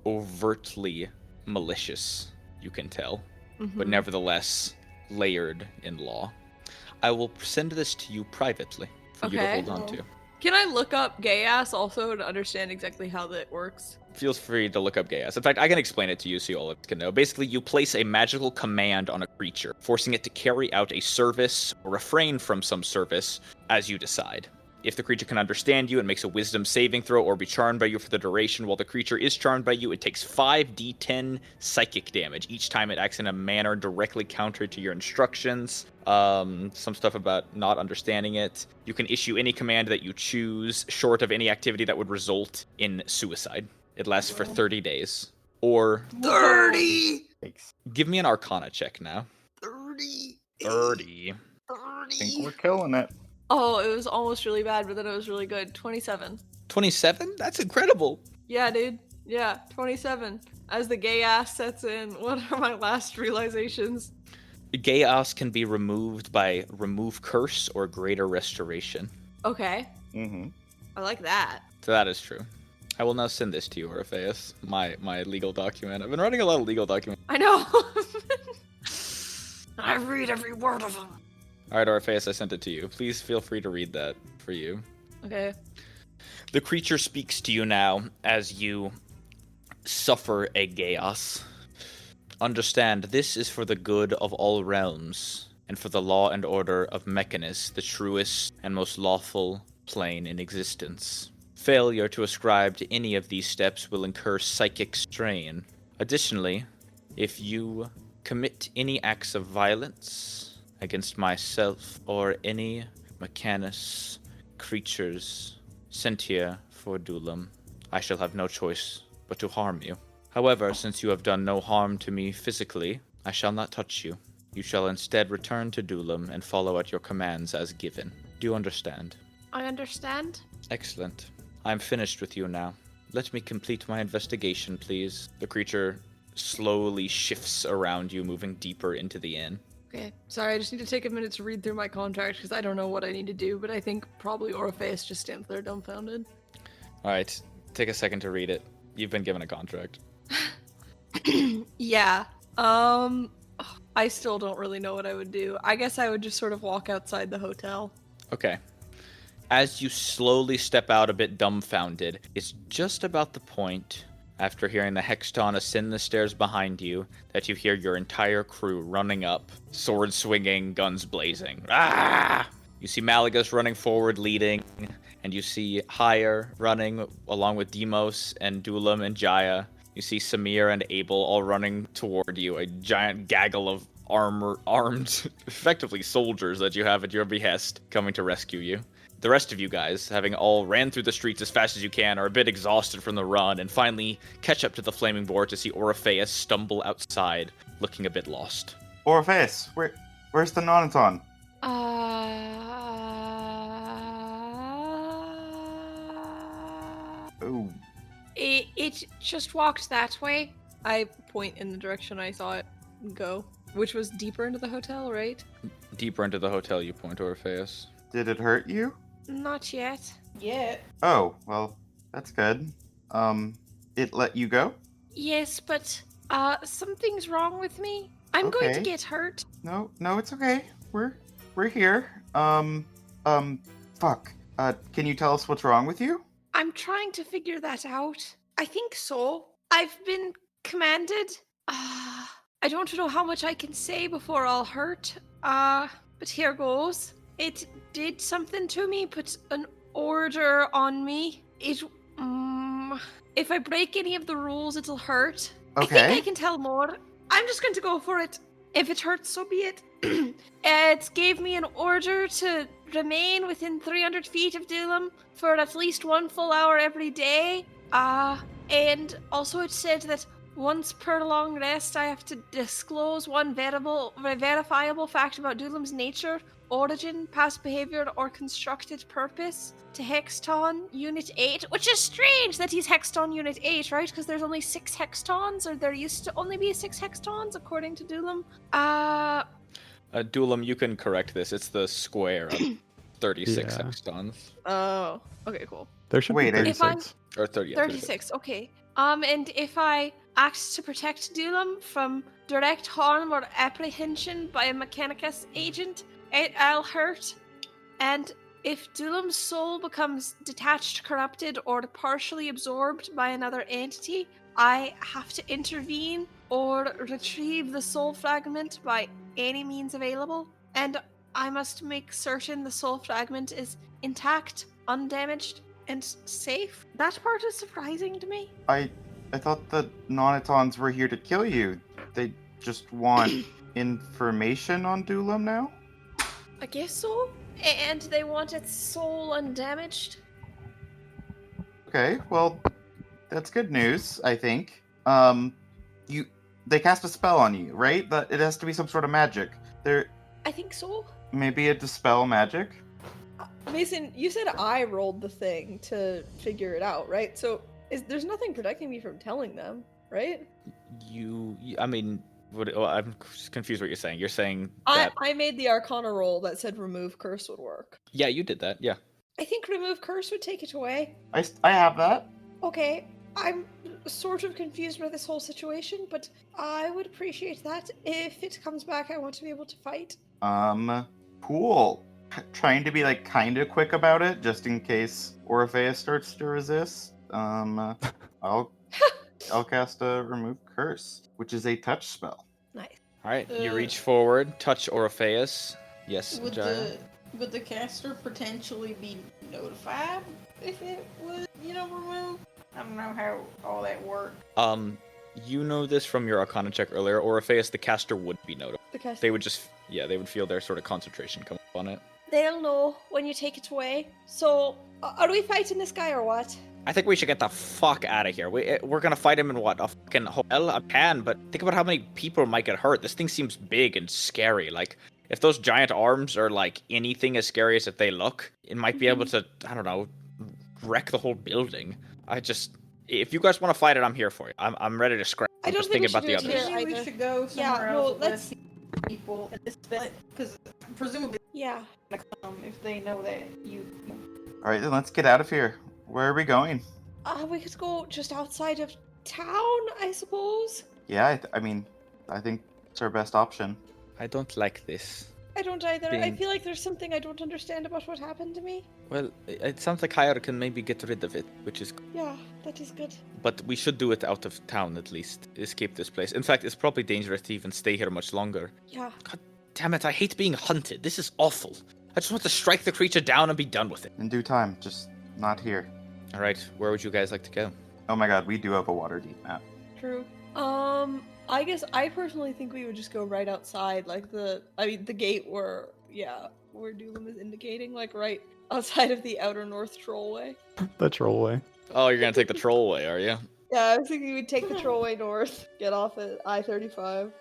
Speaker 8: Overtly malicious, you can tell, but nevertheless layered in law. I will send this to you privately for you to
Speaker 1: Okay.
Speaker 8: hold on to.
Speaker 1: Can I look up gay ass also to understand exactly how that works?
Speaker 8: Feel free to look up gay ass. In fact, I can explain it to you so you all can know. Basically, you place a magical command on a creature, forcing it to carry out a service or refrain from some service as you decide. If the creature can understand you, it makes a wisdom saving throw or be charmed by you for the duration. While the creature is charmed by you, it takes 5d10 psychic damage each time it acts in a manner directly counter to your instructions. Some stuff about not understanding it. You can issue any command that you choose, short of any activity that would result in suicide. It lasts for 30 days. Or
Speaker 1: 30!
Speaker 8: give me an Arcana check now.
Speaker 1: 30!
Speaker 8: 30.
Speaker 4: I think we're killing it.
Speaker 1: Oh, it was almost really bad, but then it was really good. 27.
Speaker 8: 27? That's incredible.
Speaker 1: Yeah, dude. Yeah, 27. As the gay ass sets in, what are my last realizations?
Speaker 8: Gay ass can be removed by remove curse or greater restoration.
Speaker 1: Okay.
Speaker 4: Mm-hmm.
Speaker 1: I like that.
Speaker 8: So that is true. I will now send this to you, Orpheus. My legal document. I've been writing a lot of legal documents.
Speaker 1: I know. I read every word of them.
Speaker 8: All right, Orpheus, I sent it to you. Please feel free to read that for you.
Speaker 1: Okay.
Speaker 8: The creature speaks to you now as you suffer a chaos. Understand, this is for the good of all realms, and for the law and order of Mechanus, the truest and most lawful plane in existence. Failure to ascribe to any of these steps will incur psychic strain. Additionally, if you commit any acts of violence against myself or any Mechanus creatures sent here for Dulam, I shall have no choice but to harm you. However, since you have done no harm to me physically, I shall not touch you. You shall instead return to Dulam and follow at your commands as given. Do you understand?
Speaker 7: I understand.
Speaker 8: Excellent. I am finished with you now. Let me complete my investigation, please. The creature slowly shifts around you, moving deeper into the inn.
Speaker 1: Okay. Sorry, I just need to take a minute to read through my contract because I don't know what I need to do, but I think probably Orpheus just stands there dumbfounded.
Speaker 8: All right, take a second to read it. You've been given a contract.
Speaker 1: Yeah. I still don't really know what I would do. I guess I would just sort of walk outside the hotel.
Speaker 8: Okay. As you slowly step out a bit dumbfounded, it's just about the point, after hearing the Hexton ascend the stairs behind you, that you hear your entire crew running up, swords swinging, guns blazing. Ah! You see Malagus running forward, leading, and you see Hire running along with Demos and Dulam and Jaya. You see Samir and Abel all running toward you, a giant gaggle of armed, effectively soldiers that you have at your behest, coming to rescue you. The rest of you guys, having all ran through the streets as fast as you can, are a bit exhausted from the run, and finally catch up to the flaming board to see Orpheus stumble outside, looking a bit lost.
Speaker 4: Orpheus, where's the Nonaton? Ooh.
Speaker 7: It just walked that way.
Speaker 1: I point in the direction I saw it go, which was deeper into the hotel, right?
Speaker 8: Deeper into the hotel you point, Orpheus.
Speaker 4: Did it hurt you?
Speaker 7: Not yet.
Speaker 6: Yeah.
Speaker 4: Oh, well, that's good. It let you go?
Speaker 7: Yes, but something's wrong with me. I'm going to
Speaker 4: Okay.
Speaker 7: get hurt.
Speaker 4: No, it's okay. We're here. Fuck. Can you tell us what's wrong with you?
Speaker 7: I'm trying to figure that out. I think so. I've been commanded. I don't know how much I can say before I'll hurt. But here goes. It did something to me, put an order on me. If I break any of the rules, it'll hurt. I
Speaker 4: Okay.
Speaker 7: think I can tell more. I'm just going to go for it. If it hurts, so be it. It gave me an order to remain within 300 feet of Dulam for at least 1 full hour every day. And also it said that once per long rest, I have to disclose one verifiable fact about Dulam's nature, origin, past behavior, or constructed purpose to Hexton Unit 8, which is strange that he's Hexton Unit 8, right? Because there's only 6 Hextons, or there used to only be 6 Hextons, according to Dulam.
Speaker 8: Dulam, you can correct this. It's the square of 36
Speaker 5: Yeah.
Speaker 8: hextons.
Speaker 1: Oh, okay, cool.
Speaker 5: There should
Speaker 4: Wait,
Speaker 5: be
Speaker 7: if I'm-
Speaker 5: 36.
Speaker 8: Or 30.
Speaker 7: 36, okay. And if I act to protect Dulam from direct harm or apprehension by a Mechanicus agent, I'll hurt. And If Dulam's soul becomes detached, corrupted, or partially absorbed by another entity, I have to intervene or retrieve the soul fragment by any means available. And I must make certain the soul fragment is intact, undamaged, and safe. That part is surprising to me.
Speaker 4: I thought the Nonatons were here to kill you. They just want information on Dulam now?
Speaker 7: I guess so. And they want its soul undamaged.
Speaker 4: Okay, well, that's good news, I think. They cast a spell on you, right? But it has to be some sort of magic. There,
Speaker 7: I think so.
Speaker 4: maybe a dispel magic?
Speaker 1: Mason, you said I rolled the thing to figure it out, right? So there's nothing protecting me from telling them, right?
Speaker 8: I mean, I'm confused what you're saying. You're saying that...
Speaker 1: I made the Arcana roll that said remove curse would work.
Speaker 8: Yeah, you did that, yeah.
Speaker 1: I think remove curse would take it away.
Speaker 4: I have that.
Speaker 1: Okay, I'm sort of confused by this whole situation, but I would appreciate that. If it comes back, I want to be able to fight.
Speaker 4: Cool. Trying to be, like, kind of quick about it, just in case Orpheus starts to resist. I'll cast a remove curse, which is a touch spell.
Speaker 1: Nice.
Speaker 8: Alright, you reach forward, touch Orpheus. Yes, Jaya?
Speaker 6: Would the caster potentially be notified if it was, removed? I don't know how all that works.
Speaker 8: You know this from your Arcana check earlier. Orpheus, the caster, would be notified. They would just, they would feel their sort of concentration come up on it.
Speaker 1: They'll know when you take it away. So, are we fighting this guy or what?
Speaker 8: I think we should get the fuck out of here. We're gonna fight him in what, a fucking hotel? I can, but think about how many people might get hurt. This thing seems big and scary. Like, if those giant arms are like anything as scary as if they look, it might be able to, I don't know, wreck the whole building. If you guys want to fight it, I'm here for you. I'm ready to scrap.
Speaker 1: I don't
Speaker 8: just
Speaker 1: think
Speaker 8: thinking
Speaker 1: we
Speaker 8: about
Speaker 1: should
Speaker 8: the
Speaker 1: do it
Speaker 8: others.
Speaker 1: here.
Speaker 6: Maybe we
Speaker 1: either.
Speaker 6: should go somewhere
Speaker 1: Yeah,
Speaker 6: else.
Speaker 1: let's.
Speaker 6: People because presumably
Speaker 1: Yeah.
Speaker 6: if they know that you.
Speaker 4: All right, then let's get out of here. Where are we going?
Speaker 1: We could go just outside of town, I suppose.
Speaker 4: Yeah, I think it's our best option.
Speaker 8: I don't like this.
Speaker 1: I don't either. I
Speaker 8: Being-
Speaker 1: feel like there's something I don't understand about what happened to me.
Speaker 8: Well, it sounds like Hire can maybe get rid of it, which is...
Speaker 1: Yeah, that is good.
Speaker 8: But we should do it out of town, at least. Escape this place. In fact, it's probably dangerous to even stay here much longer.
Speaker 1: Yeah.
Speaker 8: God damn it, I hate being hunted. This is awful. I just want to strike the creature down and be done with it.
Speaker 4: In due time, just not here.
Speaker 8: Alright, where would you guys like to go?
Speaker 4: Oh my god, we do have a Waterdeep map.
Speaker 1: True. I guess I personally think we would just go right outside, like the gate where Dulam is indicating, like right outside of the outer north trollway.
Speaker 5: The trollway.
Speaker 8: Oh, you're gonna take the trollway, are you?
Speaker 1: Yeah, I was thinking we'd take the trollway north, get off at I-35.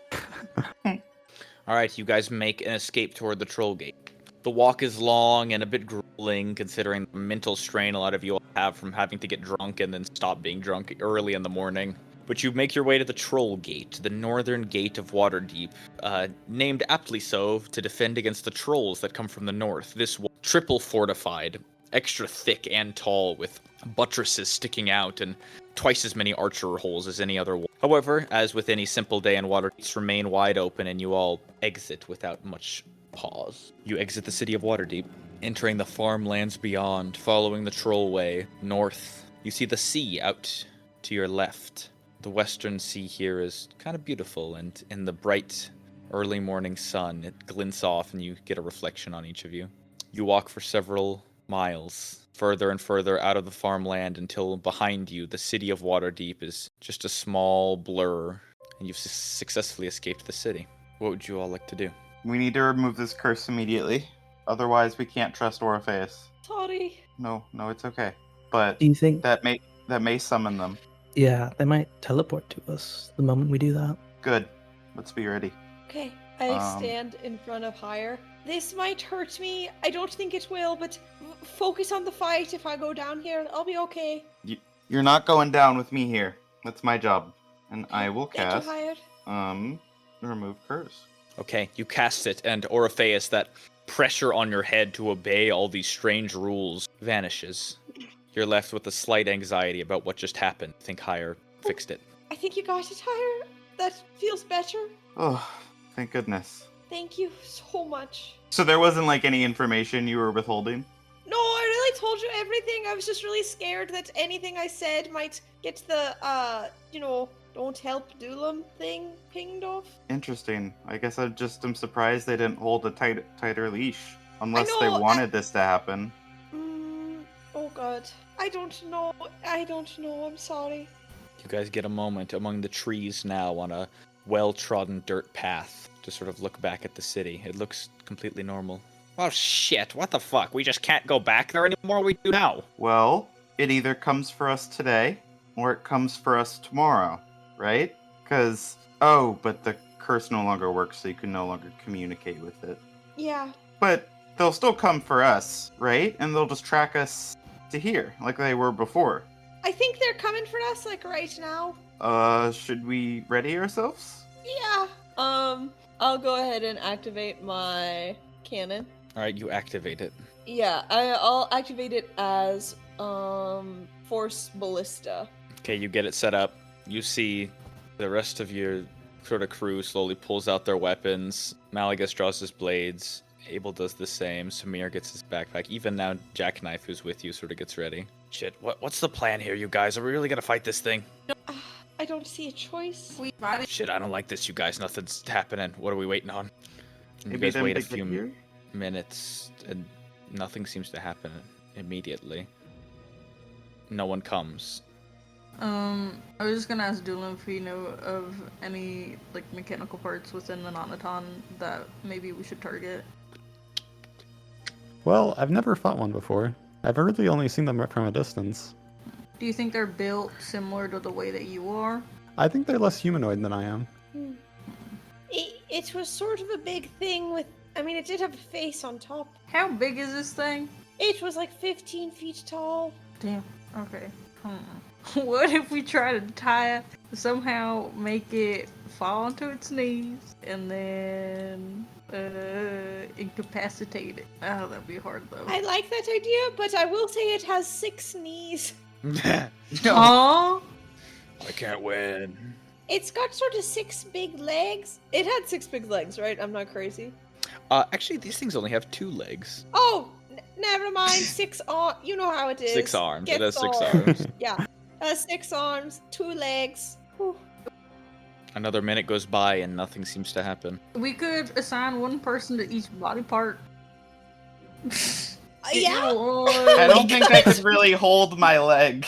Speaker 8: Alright, you guys make an escape toward the troll gate. The walk is long and a bit grueling, considering the mental strain a lot of you all have from having to get drunk and then stop being drunk early in the morning. But you make your way to the Troll Gate, the northern gate of Waterdeep, named aptly so to defend against the trolls that come from the north. This wall, triple fortified, extra thick and tall, with buttresses sticking out and twice as many archer holes as any other wall. However, as with any simple day in Waterdeep, remain wide open and you all exit without much pause. You exit the city of Waterdeep, entering the farmlands beyond, following the Trollway north. You see the sea out to your left. The western sea here is kind of beautiful, and in the bright early morning sun, it glints off and you get a reflection on each of you. You walk for several miles, further and further out of the farmland until behind you, the city of Waterdeep is just a small blur, and you've successfully escaped the city. What would you all like to do?
Speaker 4: We need to remove this curse immediately. Otherwise, we can't trust Orpheus.
Speaker 1: Sorry.
Speaker 4: No, it's okay. But
Speaker 3: Do you think?
Speaker 4: that may summon them.
Speaker 3: Yeah, they might teleport to us the moment we do that.
Speaker 4: Good. Let's be ready.
Speaker 1: Okay, I stand in front of Hire. This might hurt me. I don't think it will, but focus on the fight. If I go down here, I'll be okay.
Speaker 4: You're not going down with me here. That's my job. And I will cast
Speaker 1: Thank you, Hire.
Speaker 4: remove curse.
Speaker 8: Okay, you cast it, and Orpheus, that pressure on your head to obey all these strange rules, vanishes. You're left with a slight anxiety about what just happened. Think Hire fixed it.
Speaker 1: I think you got it, Hire. That feels better.
Speaker 4: Oh, thank goodness.
Speaker 1: Thank you so much.
Speaker 4: So there wasn't like any information you were withholding?
Speaker 7: No, I really told you everything. I was just really scared that anything I said might get the, don't help Doolam thing pinged off.
Speaker 4: Interesting. I guess I just am surprised they didn't hold a tighter leash. Unless they
Speaker 7: know,
Speaker 4: wanted this to happen.
Speaker 7: Oh god. I don't know. I'm sorry.
Speaker 8: You guys get a moment among the trees now on a well-trodden dirt path to sort of look back at the city. It looks completely normal. Oh shit, what the fuck? We just can't go back there anymore? We do now.
Speaker 4: Well, it either comes for us today, or it comes for us tomorrow, right? Because, but the curse no longer works, so you can no longer communicate with it.
Speaker 7: Yeah.
Speaker 4: But they'll still come for us, right? And they'll just track us to here, like they were before.
Speaker 7: I think they're coming for us, like, right now.
Speaker 4: Should we ready ourselves?
Speaker 7: Yeah.
Speaker 1: I'll go ahead and activate my cannon.
Speaker 8: Alright, you activate it.
Speaker 1: Yeah, I'll activate it as Force Ballista.
Speaker 8: Okay, you get it set up. You see the rest of your sort of crew slowly pulls out their weapons. Malagus draws his blades. Abel does the same. Samir gets his backpack. Even now, Jackknife, who's with you, sort of gets ready. Shit, what's the plan here, you guys? Are we really gonna fight this thing?
Speaker 7: I don't see a choice.
Speaker 8: Shit, I don't like this, you guys. Nothing's happening. What are we waiting on? And you
Speaker 4: Maybe
Speaker 8: guys
Speaker 4: them
Speaker 8: wait a
Speaker 4: to get
Speaker 8: few
Speaker 4: here?
Speaker 8: minutes, and nothing seems to happen immediately. No one comes.
Speaker 6: I was just gonna ask Doolam if we know of any like mechanical parts within the Nonaton that maybe we should target.
Speaker 5: Well, I've never fought one before. I've really only seen them from a distance.
Speaker 6: Do you think they're built similar to the way that you are?
Speaker 5: I think they're less humanoid than I am.
Speaker 7: It was sort of a big thing with. I mean, it did have a face on top.
Speaker 6: How big is this thing?
Speaker 7: It was like 15 feet tall.
Speaker 6: Damn. Okay. What if we try to tie it, somehow make it fall onto its knees, and then incapacitate it? Oh, that'd be hard though.
Speaker 7: I like that idea, but I will say it has 6 knees.
Speaker 6: Oh.
Speaker 8: I can't win.
Speaker 7: It's got sort of 6 big legs.
Speaker 1: It had 6 big legs, right? I'm not crazy.
Speaker 8: Actually, these things only have 2 legs.
Speaker 7: Oh, never mind. 6 arms. You know how it is.
Speaker 8: 6 arms. It has 6
Speaker 7: arms.
Speaker 8: arms.
Speaker 7: Yeah. It has 6 arms, 2 legs. Whew.
Speaker 8: Another minute goes by and nothing seems to happen.
Speaker 6: We could assign one person to each body part.
Speaker 7: Yeah.
Speaker 4: I don't think I could really hold my leg.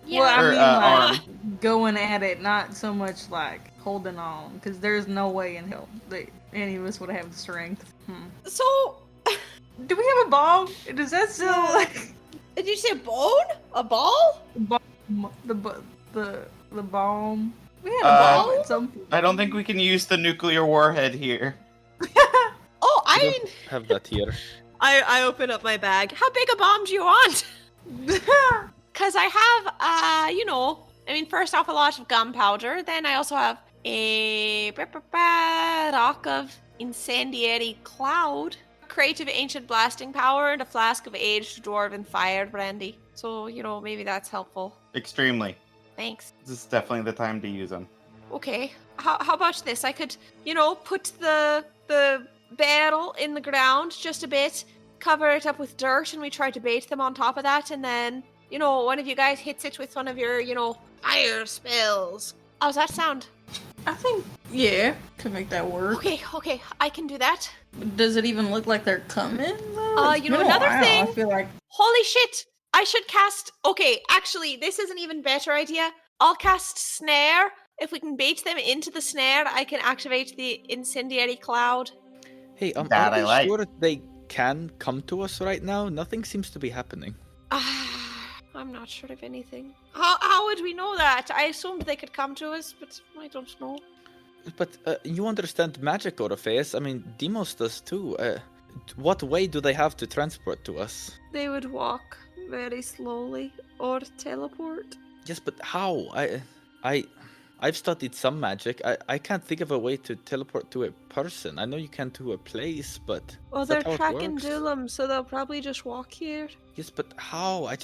Speaker 7: Yeah.
Speaker 6: Well, I
Speaker 4: Or,
Speaker 6: mean,
Speaker 4: arm.
Speaker 6: going at it, not so much like holding on, because there's no way in hell that any of us would have the strength.
Speaker 7: So,
Speaker 6: Do we have a bomb? Does that still like
Speaker 7: did you say bone? A ball?
Speaker 6: the bomb? We had a
Speaker 4: Uh,
Speaker 6: bomb at some point.
Speaker 4: I don't think we can use the nuclear warhead here.
Speaker 7: Oh, I
Speaker 8: We
Speaker 7: mean,
Speaker 8: don't have that here.
Speaker 1: I open up my bag.
Speaker 7: how big a bomb do you want? Because I have, first off, a lot of gunpowder. Then I also have a rock of incendiary cloud, crate of ancient blasting power, and a flask of aged dwarven fire brandy. So, maybe that's helpful.
Speaker 4: Extremely.
Speaker 7: Thanks.
Speaker 4: This is definitely the time to use them.
Speaker 7: Okay. How about this? I could, put the barrel in the ground just a bit, cover it up with dirt, and we try to bait them on top of that, and then, one of you guys hits it with one of your, fire spells. How's that sound?
Speaker 6: I think, yeah, to make that work.
Speaker 7: Okay, I can do that.
Speaker 6: Does it even look like they're coming, though? It's been a
Speaker 7: another
Speaker 6: while.
Speaker 7: thing.
Speaker 6: I feel like
Speaker 7: Holy shit! I should cast. Okay, actually, this is an even better idea. I'll cast snare. If we can bait them into the snare, I can activate the incendiary cloud.
Speaker 8: Hey,
Speaker 4: That
Speaker 8: are
Speaker 4: I
Speaker 8: we
Speaker 4: like.
Speaker 8: sure they can come to us right now? Nothing seems to be happening.
Speaker 7: I'm not sure of anything. How would we know that? I assumed they could come to us, but I don't know.
Speaker 8: But you understand magic, Orpheus. I mean, Demos does too. What way do they have to transport to us?
Speaker 7: They would walk very slowly or teleport.
Speaker 8: Yes, but how? I've studied some magic. I can't think of a way to teleport to a person. I know you can to a place, but
Speaker 7: Well,
Speaker 8: is
Speaker 7: they're
Speaker 8: that how it
Speaker 7: tracking
Speaker 8: works?
Speaker 7: Doolam, so they'll probably just walk here.
Speaker 8: Yes, but how? I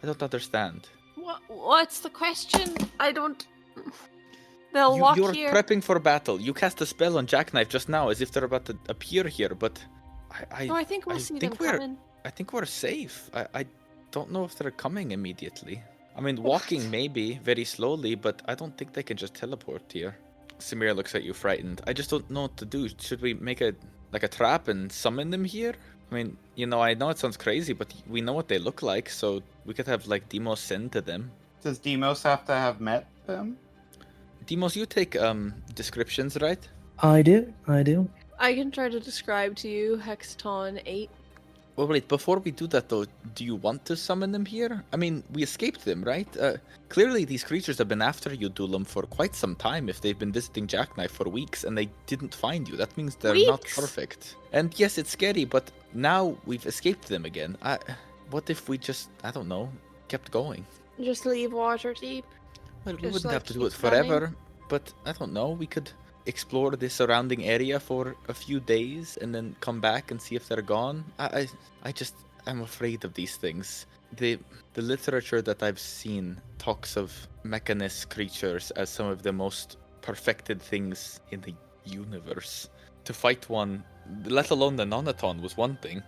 Speaker 8: don't understand.
Speaker 7: What's the question? I don't. They'll walk
Speaker 8: You're
Speaker 7: here.
Speaker 8: prepping for battle. You cast a spell on Jackknife just now as if they're about to appear here, but
Speaker 1: I think we'll see them coming.
Speaker 8: I think we're safe. I don't know if they're coming immediately. I mean, walking maybe, very slowly, but I don't think they can just teleport here. Samir looks at you frightened. I just don't know what to do. Should we make a trap and summon them here? I mean, I know it sounds crazy, but we know what they look like, so we could have, Demos send to them.
Speaker 4: Does Demos have to have met them?
Speaker 8: Demos, you take, descriptions, right?
Speaker 3: I do.
Speaker 1: I can try to describe to you Hexton 8.
Speaker 8: Well, wait, before we do that, though, do you want to summon them here? I mean, we escaped them, right? Clearly, these creatures have been after you, Dulam, for quite some time if they've been visiting Jackknife for weeks and they didn't find you. That means they're not perfect. And yes, it's scary, but now we've escaped them again. What if we just, I don't know, kept going?
Speaker 1: Just leave Waterdeep.
Speaker 8: Well, we wouldn't have to do it forever, but I don't know, we could explore the surrounding area for a few days and then come back and see if they're gone. I'm afraid of these things. The literature that I've seen talks of mechanist creatures as some of the most perfected things in the universe. To fight one, let alone the Nonaton, was one thing.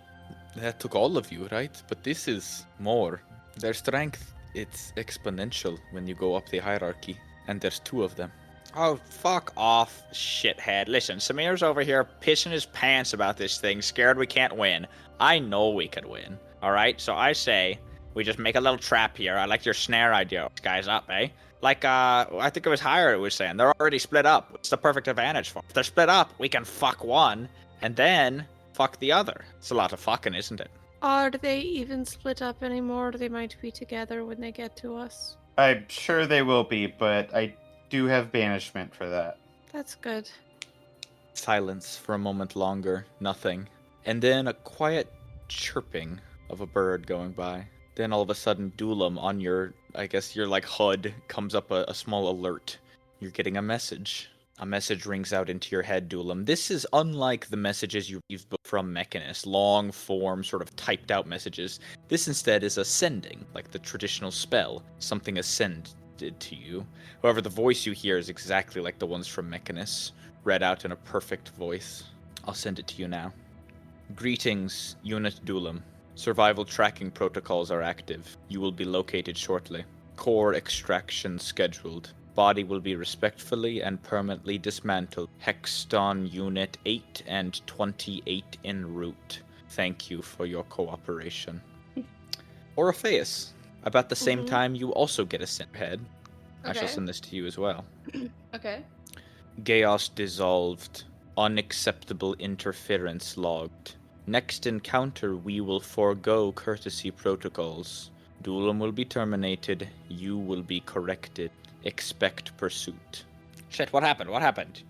Speaker 8: That took all of you, right? But this is more. Their strength, it's exponential when you go up the hierarchy, and there's 2 of them.
Speaker 9: Oh, fuck off, shithead. Listen, Samir's over here pissing his pants about this thing, scared we can't win. I know we could win, alright? So I say we just make a little trap here. I like your snare idea. Guys up, eh? I think it was Hire who was saying, they're already split up. It's the perfect advantage for them. If they're split up, we can fuck one, and then fuck the other. It's a lot of fucking, isn't it?
Speaker 1: Are they even split up anymore? They might be together when they get to us.
Speaker 4: I'm sure they will be, but I do have banishment for that.
Speaker 1: That's good.
Speaker 8: Silence for a moment longer, nothing. And then a quiet chirping of a bird going by. Then all of a sudden, Dulam, on your HUD, comes up a small alert. You're getting a message. A message rings out into your head, Dulam. This is unlike the messages you received from Mechanist, long form, sort of typed out messages. This instead is ascending, like the traditional spell. Something ascended to you. However, the voice you hear is exactly like the ones from Mechanist, read out in a perfect voice. I'll send it to you now. Greetings, Unit Dulam. Survival tracking protocols are active. You will be located shortly. Core extraction scheduled. Body will be respectfully and permanently dismantled. Hexton Unit 8 and 28 en route. Thank you for your cooperation. Orpheus. About the same time, you also get a sent head. I shall send this to you as well.
Speaker 1: Okay.
Speaker 8: Chaos dissolved. Unacceptable interference logged. Next encounter, we will forego courtesy protocols. Duelam will be terminated. You will be corrected. Expect pursuit.
Speaker 9: Shit, what happened?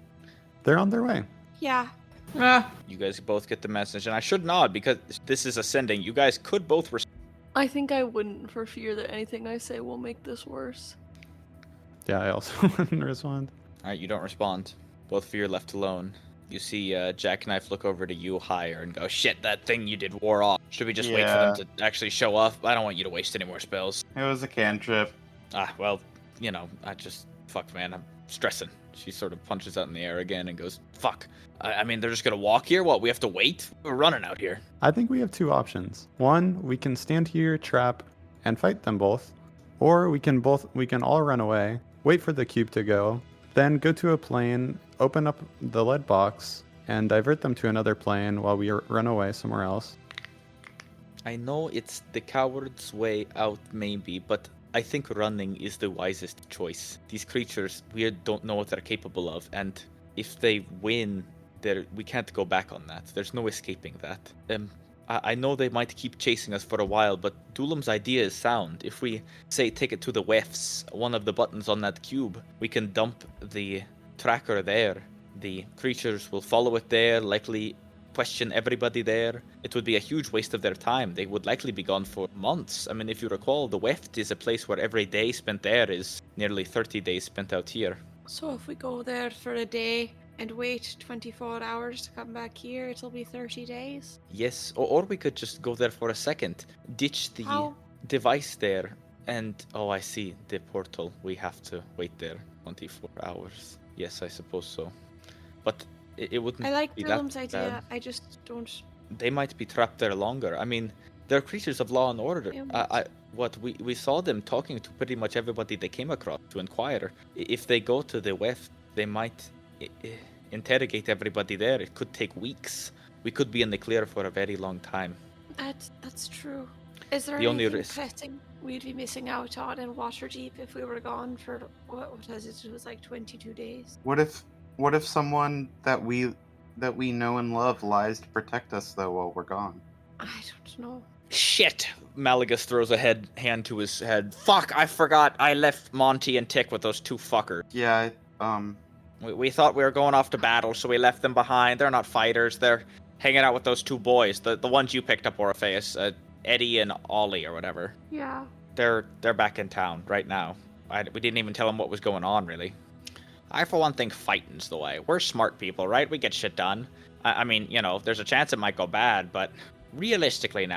Speaker 5: They're on their way.
Speaker 7: Yeah.
Speaker 8: You guys both get the message, and I should nod because this is ascending. You guys could both
Speaker 1: I think I wouldn't, for fear that anything I say will make this worse.
Speaker 5: Yeah, I also wouldn't respond.
Speaker 8: Alright, you don't respond. Both of you are left alone. You see Jackknife look over to you higher and go, shit, that thing you did wore off. Should we just wait for them to actually show up? I don't want you to waste any more spells.
Speaker 4: It was a cantrip.
Speaker 8: Well, fuck, man, I'm stressing. She sort of punches out in the air again and goes, fuck. I mean, they're just gonna walk here? What, we have to wait? We're running out here.
Speaker 5: I think we have 2 options. One, we can stand here, trap, and fight them both. Or we can all run away, wait for the cube to go, then go to a plane, open up the lead box, and divert them to another plane while we run away somewhere else.
Speaker 8: I know it's the coward's way out, maybe, but I think running is the wisest choice. These creatures, we don't know what they're capable of, and if they win, we can't go back on that. There's no escaping that. I know they might keep chasing us for a while, but Dulam's idea is sound. If we, say, take it to the wefts, one of the buttons on that cube, we can dump the tracker there. The creatures will follow it there, likely question everybody there. It would be a huge waste of their time. They would likely be gone for months. I mean, if you recall, the weft is a place where every day spent there is nearly 30 days spent out here.
Speaker 1: So if we go there for a day and wait 24 hours to come back here, it'll be 30 days?
Speaker 8: Yes, or we could just go there for a second, ditch the device there, and, oh, I see, the portal. We have to wait there 24 hours. Yes, I suppose so. But it wouldn't
Speaker 1: I like
Speaker 8: be
Speaker 1: Willum's
Speaker 8: that
Speaker 1: idea.
Speaker 8: bad.
Speaker 1: I just don't
Speaker 8: they might be trapped there longer. I mean, they're creatures of law and order. We saw them talking to pretty much everybody they came across to inquire. If they go to the west, they might interrogate everybody there. It could take weeks. We could be in the clear for a very long time.
Speaker 7: That's true. Is there
Speaker 8: The only
Speaker 7: anything
Speaker 8: risk-
Speaker 7: pressing we'd be missing out on in Waterdeep if we were gone for what was it? It was like 22 days.
Speaker 4: What if someone that we know and love lies to protect us though while we're gone?
Speaker 7: I don't know.
Speaker 8: Shit! Malagus throws a hand to his head. Fuck! I forgot. I left Monty and Tick with those two fuckers.
Speaker 4: Yeah,
Speaker 8: We thought we were going off to battle, so we left them behind. They're not fighters. They're hanging out with those two boys, the ones you picked up, Orpheus, Eddie and Ollie or whatever.
Speaker 7: Yeah.
Speaker 8: They're back in town right now. We didn't even tell them what was going on, really. I, for one, think fighting's the way. We're smart people, right? We get shit done. I mean, you know, there's a chance it might go bad, but realistically,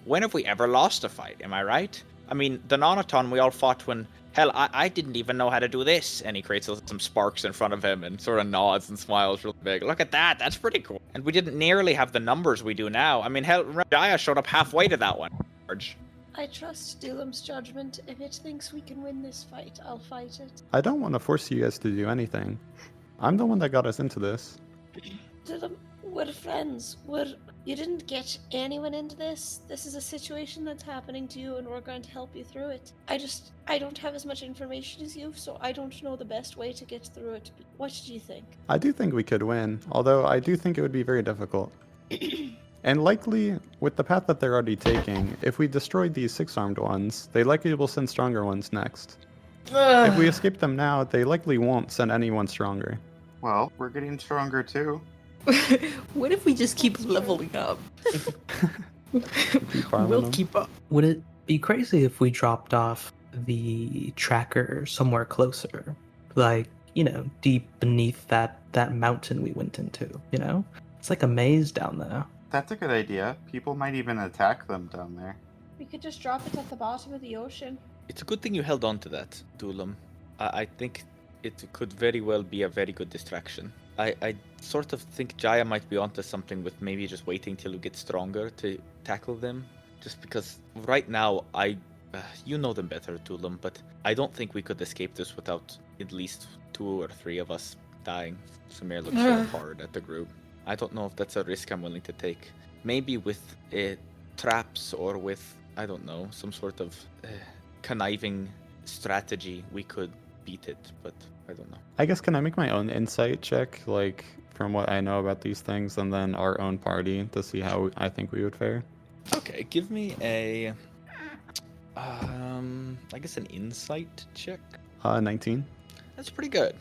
Speaker 8: when have we ever lost a fight? Am I right? I mean, the Nonaton we all fought when... Hell, I didn't even know how to do this. And he creates some sparks in front of him and sort of nods and smiles real big. Look at that. That's pretty cool. And we didn't nearly have the numbers we do now. I mean, hell, Jaya showed up halfway to that one.
Speaker 7: I trust Dilum's judgment. If it thinks we can win this fight, I'll fight it.
Speaker 5: I don't want to force you guys to do anything. I'm the one that got us into this.
Speaker 7: Dilum, we're friends. You didn't get anyone into this. This is a situation that's happening to you, and we're going to help you through it. I don't have as much information as you, so I don't know the best way to get through it. What do you think?
Speaker 5: I do think we could win, although I do think it would be very difficult. And likely, with the path that they're already taking, if we destroy these 6-armed ones, they likely will send stronger ones next. If we escape them now, they likely won't send anyone stronger.
Speaker 4: well, we're getting stronger too.
Speaker 6: What if we just keep leveling up?
Speaker 5: farming
Speaker 6: We'll
Speaker 5: them.
Speaker 6: keep up.
Speaker 3: Would it be crazy if we dropped off the tracker somewhere closer? Like, you know, deep beneath that mountain we went into, you know? It's like a maze down there.
Speaker 4: That's a good idea. People might even attack them down there.
Speaker 7: We could just drop it at the bottom of the ocean.
Speaker 8: It's a good thing you held on to that, Dulam. I think it could very well be a very good distraction. I sort of think Jaya might be onto something with maybe just waiting till you get stronger to tackle them. Just because right now, you know them better, Dulam, but I don't think we could escape this without at least 2 or 3 of us dying. Samir looks so hard at the group. I don't know if that's a risk I'm willing to take. Maybe with traps or with, I don't know, some sort of conniving strategy, we could beat it, but I don't know.
Speaker 5: I guess, can I make my own insight check, like, from what I know about these things, and then our own party to see how I think we would fare?
Speaker 8: Okay, give me a, I guess an insight check.
Speaker 5: 19.
Speaker 8: That's pretty good.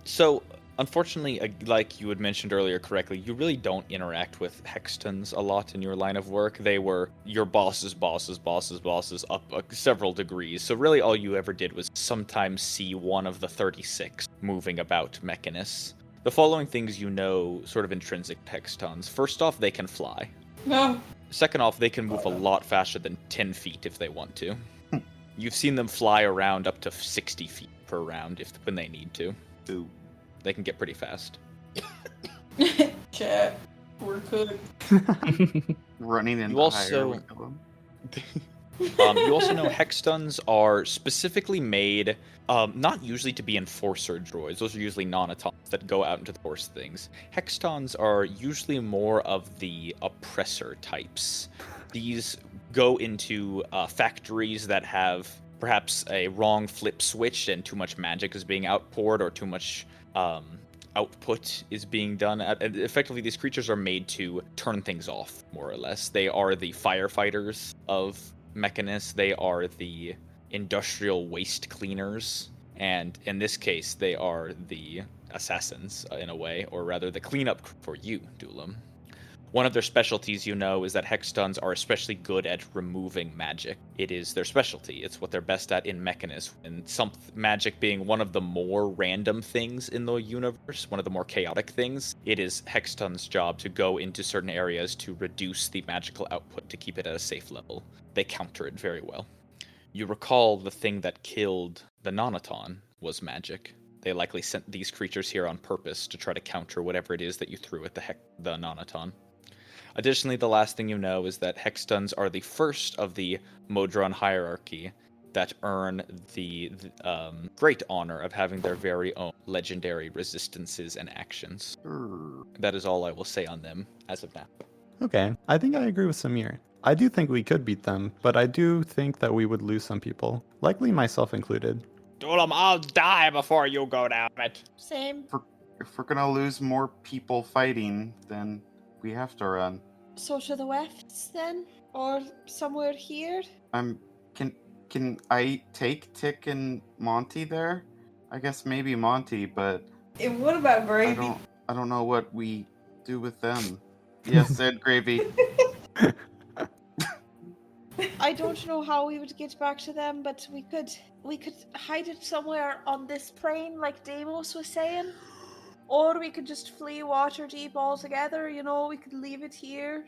Speaker 8: So unfortunately, like you had mentioned earlier correctly, you really don't interact with Hextons a lot in your line of work. They were your boss's up several degrees. So really all you ever did was sometimes see one of the 36 moving about Mechanus. The following things you know sort of intrinsic to Hextons. First off, they can fly.
Speaker 6: No.
Speaker 8: Second off, they can move a lot faster than 10 feet if they want to. You've seen them fly around up to 60 feet per round when they need to.
Speaker 4: Ooh.
Speaker 8: They can get pretty fast.
Speaker 6: Chat. We're cooked.
Speaker 4: Running into
Speaker 8: You also-
Speaker 4: higher, we kill 'em.
Speaker 8: You also know Hextons are specifically made, not usually to be enforcer droids. Those are usually non-autons that go out into the force things. Hextons are usually more of the oppressor types. These go into factories that have perhaps a wrong flip switch and too much magic is being outpoured or too much output is being done. Effectively, these creatures are made to turn things off, more or less. They are the firefighters of Mechanus. They are the industrial waste cleaners. And in this case, they are the assassins, in a way, or rather the cleanup crew for you, Dulam. One of their specialties, you know, is that Hextons are especially good at removing magic. It is their specialty. It's what they're best at in Mechanus. And magic being one of the more random things in the universe, one of the more chaotic things, it is Hexton's job to go into certain areas to reduce the magical output to keep it at a safe level. They counter it very well. You recall the thing that killed the Nonaton was magic. they likely sent these creatures here on purpose to try to counter whatever it is that you threw at the Nonaton. Additionally, the last thing you know is that Hextons are the first of the Modron hierarchy that earn the great honor of having their very own legendary resistances and actions. That is all I will say on them as of now.
Speaker 5: Okay, I think I agree with Samir. I do think we could beat them, but I do think that we would lose some people, likely myself included.
Speaker 9: Dulam, I'll die before you go down it.
Speaker 7: Same.
Speaker 4: If we're gonna lose more people fighting, then we have to run.
Speaker 7: So to the west then? Or somewhere here?
Speaker 4: Can I take Tick and Monty there? I guess maybe Monty, but
Speaker 6: And what about Gravy?
Speaker 4: I don't know what we do with them. Yes, said Gravy.
Speaker 7: I don't know how we would get back to them, but we could hide it somewhere on this plane, like Deimos was saying. Or we could just flee Waterdeep altogether, you know, we could leave it here,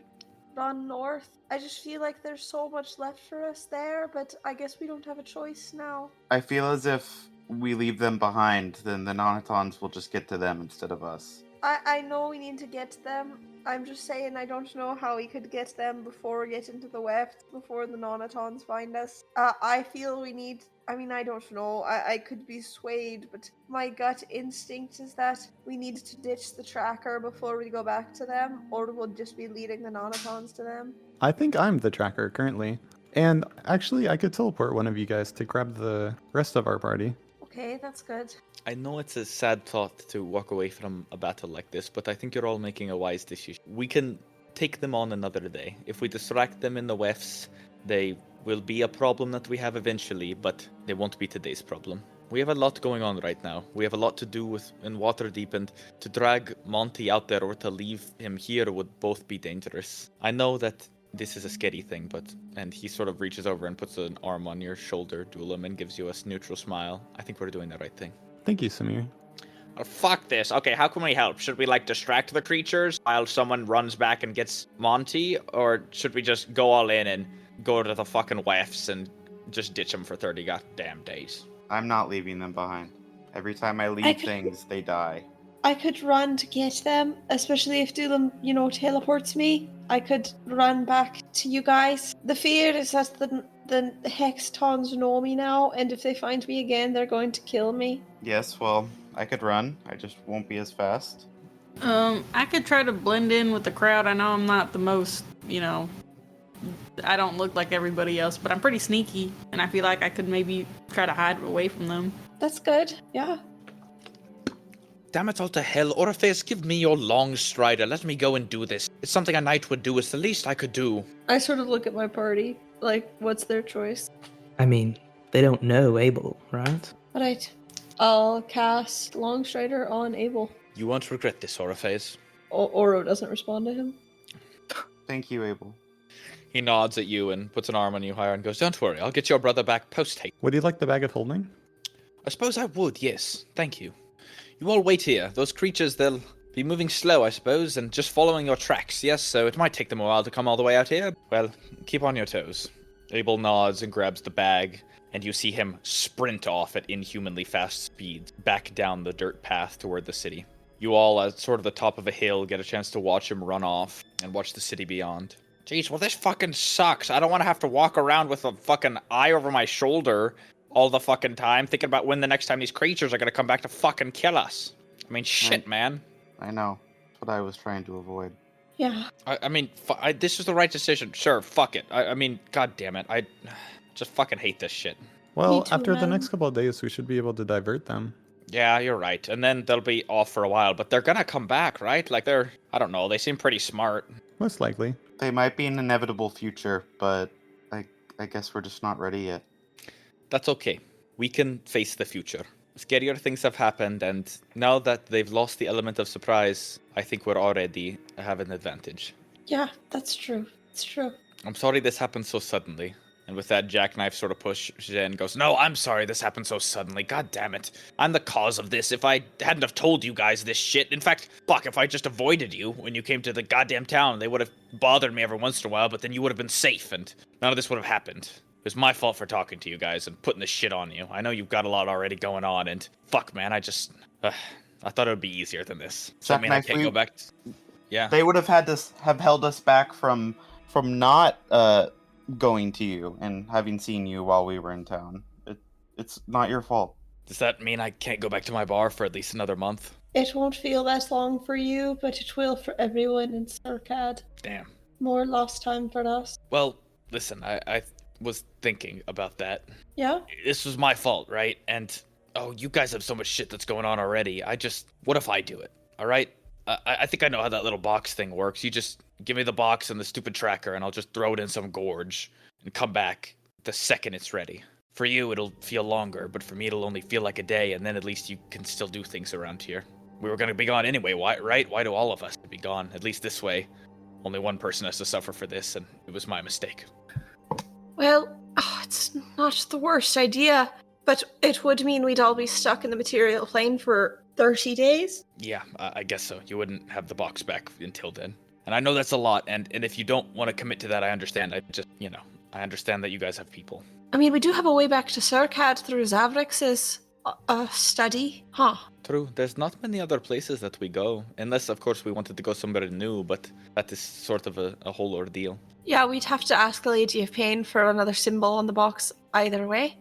Speaker 7: run north. I just feel like there's so much left for us there, but I guess we don't have a choice now.
Speaker 4: I feel as if we leave them behind, then the Nonatons will just get to them instead of us.
Speaker 7: I know we need to get to them. I'm just saying I don't know how we could get them before we get into the west, before the Nonatons find us. I feel we need... I mean, I don't know. I could be swayed, but my gut instinct is that we need to ditch the tracker before we go back to them, or we'll just be leading the Nonatons to them.
Speaker 5: I think I'm the tracker currently. And actually, I could teleport one of you guys to grab the rest of our party.
Speaker 7: Okay, that's good.
Speaker 8: I know it's a sad thought to walk away from a battle like this, but I think you're all making a wise decision. We can take them on another day. If we distract them in the wefts, they will be a problem that we have eventually, but they won't be today's problem. We have a lot going on right now. We have a lot to do in Waterdeep, and to drag Monty out there or to leave him here would both be dangerous. I know that this is a scary thing, and he sort of reaches over and puts an arm on your shoulder, Dulam, and gives you a neutral smile. I think we're doing the right thing.
Speaker 5: Thank you, Samir.
Speaker 9: Oh, fuck this. Okay, how can we help? Should we, distract the creatures while someone runs back and gets Monty? Or should we just go all in and go to the fucking wefts and just ditch them for 30 goddamn days?
Speaker 4: I'm not leaving them behind. Every time I leave things, they die.
Speaker 7: I could run to get them, especially if Dulam, teleports me. I could run back to you guys. The fear is that the Hextons know me now, and if they find me again, they're going to kill me.
Speaker 4: Yes, well, I could run. I just won't be as fast.
Speaker 6: I could try to blend in with the crowd. I know I'm not the most, I don't look like everybody else, but I'm pretty sneaky, and I feel like I could maybe try to hide away from them.
Speaker 7: That's good, yeah.
Speaker 8: Damn it all to hell, Orpheus, give me your long strider. Let me go and do this. It's something a knight would do. It's the least I could do.
Speaker 7: I sort of look at my party, like, what's their choice?
Speaker 3: I mean, they don't know Abel, right?
Speaker 7: Alright, I'll cast Longstrider on Abel.
Speaker 8: You won't regret this, Orpheus.
Speaker 7: Oro doesn't respond to him.
Speaker 4: Thank you, Abel.
Speaker 8: He nods at you and puts an arm on you higher and goes, "Don't worry, I'll get your brother back post-haste."
Speaker 5: Would you like the bag of holding?
Speaker 8: I suppose I would, yes. Thank you. You all wait here. Those creatures, they'll be moving slow, I suppose, and just following your tracks, yes? So it might take them a while to come all the way out here. Well, keep on your toes. Abel nods and grabs the bag, and you see him sprint off at inhumanly fast speed, back down the dirt path toward the city. You all, at sort of the top of a hill, get a chance to watch him run off and watch the city beyond.
Speaker 9: Jeez, well, this fucking sucks. I don't want to have to walk around with a fucking eye over my shoulder all the fucking time, thinking about when the next time these creatures are gonna come back to fucking kill us. I mean, shit, man.
Speaker 4: I know. That's what I was trying to avoid.
Speaker 7: Yeah.
Speaker 9: I mean, this was the right decision. Sure, fuck it. I mean, god damn it. I just fucking hate this shit.
Speaker 5: Well,
Speaker 7: too,
Speaker 5: after the
Speaker 7: man.
Speaker 5: next couple of days, we should be able to divert them.
Speaker 9: Yeah, you're right. And then they'll be off for a while, but they're gonna come back, right? Like, I don't know, they seem pretty smart.
Speaker 5: Most likely.
Speaker 4: They might be an inevitable future, but I guess we're just not ready yet.
Speaker 8: That's okay. We can face the future. Scarier things have happened, and now that they've lost the element of surprise, I think we're already have an advantage.
Speaker 7: Yeah, that's true. It's true.
Speaker 8: I'm sorry this happened so suddenly. And with that, Jackknife sort of pushes in and goes, "No, I'm sorry this happened so suddenly. God damn it. I'm the cause of this. If I hadn't have told you guys this shit, in fact, fuck, if I just avoided you when you came to the goddamn town, they would have bothered me every once in a while, but then you would have been safe, and none of this would have happened. It was my fault for talking to you guys and putting this shit on you. I know you've got a lot already going on, and fuck, man, I just... I thought it would be easier than this. So, I mean, I
Speaker 4: Jackknife,
Speaker 8: can't go back... Yeah.
Speaker 4: They would have held us back from not going to you and having seen you while we were in town. It's not your fault.
Speaker 8: Does that mean I can't go back to my bar for at least another month?
Speaker 10: It won't feel that long for you, but it will for everyone in Surcad.
Speaker 8: Damn.
Speaker 10: More lost time for us.
Speaker 8: Well, listen, I was thinking about that.
Speaker 10: Yeah?
Speaker 8: This was my fault, right? And, oh, you guys have so much shit that's going on already. What if I do it, all right? I think I know how that little box thing works. You just give me the box and the stupid tracker, and I'll just throw it in some gorge and come back the second it's ready. For you, it'll feel longer, but for me, it'll only feel like a day, and then at least you can still do things around here. We were going to be gone anyway, right? Why do all of us be gone? At least this way. Only one person has to suffer for this, and it was my mistake.
Speaker 7: Well, it's not the worst idea, but it would mean we'd all be stuck in the material plane for 30 days.
Speaker 8: Yeah, I guess so. You wouldn't have the box back until then. And I know that's a lot, and if you don't want to commit to that, I understand. I understand that you guys have people.
Speaker 7: I mean, we do have a way back to Surcad through Zavrix's study, huh?
Speaker 8: True. There's not many other places that we go, unless, of course, we wanted to go somewhere new, but that is sort of a whole ordeal.
Speaker 7: Yeah, we'd have to ask the Lady of Pain for another symbol on the box either way.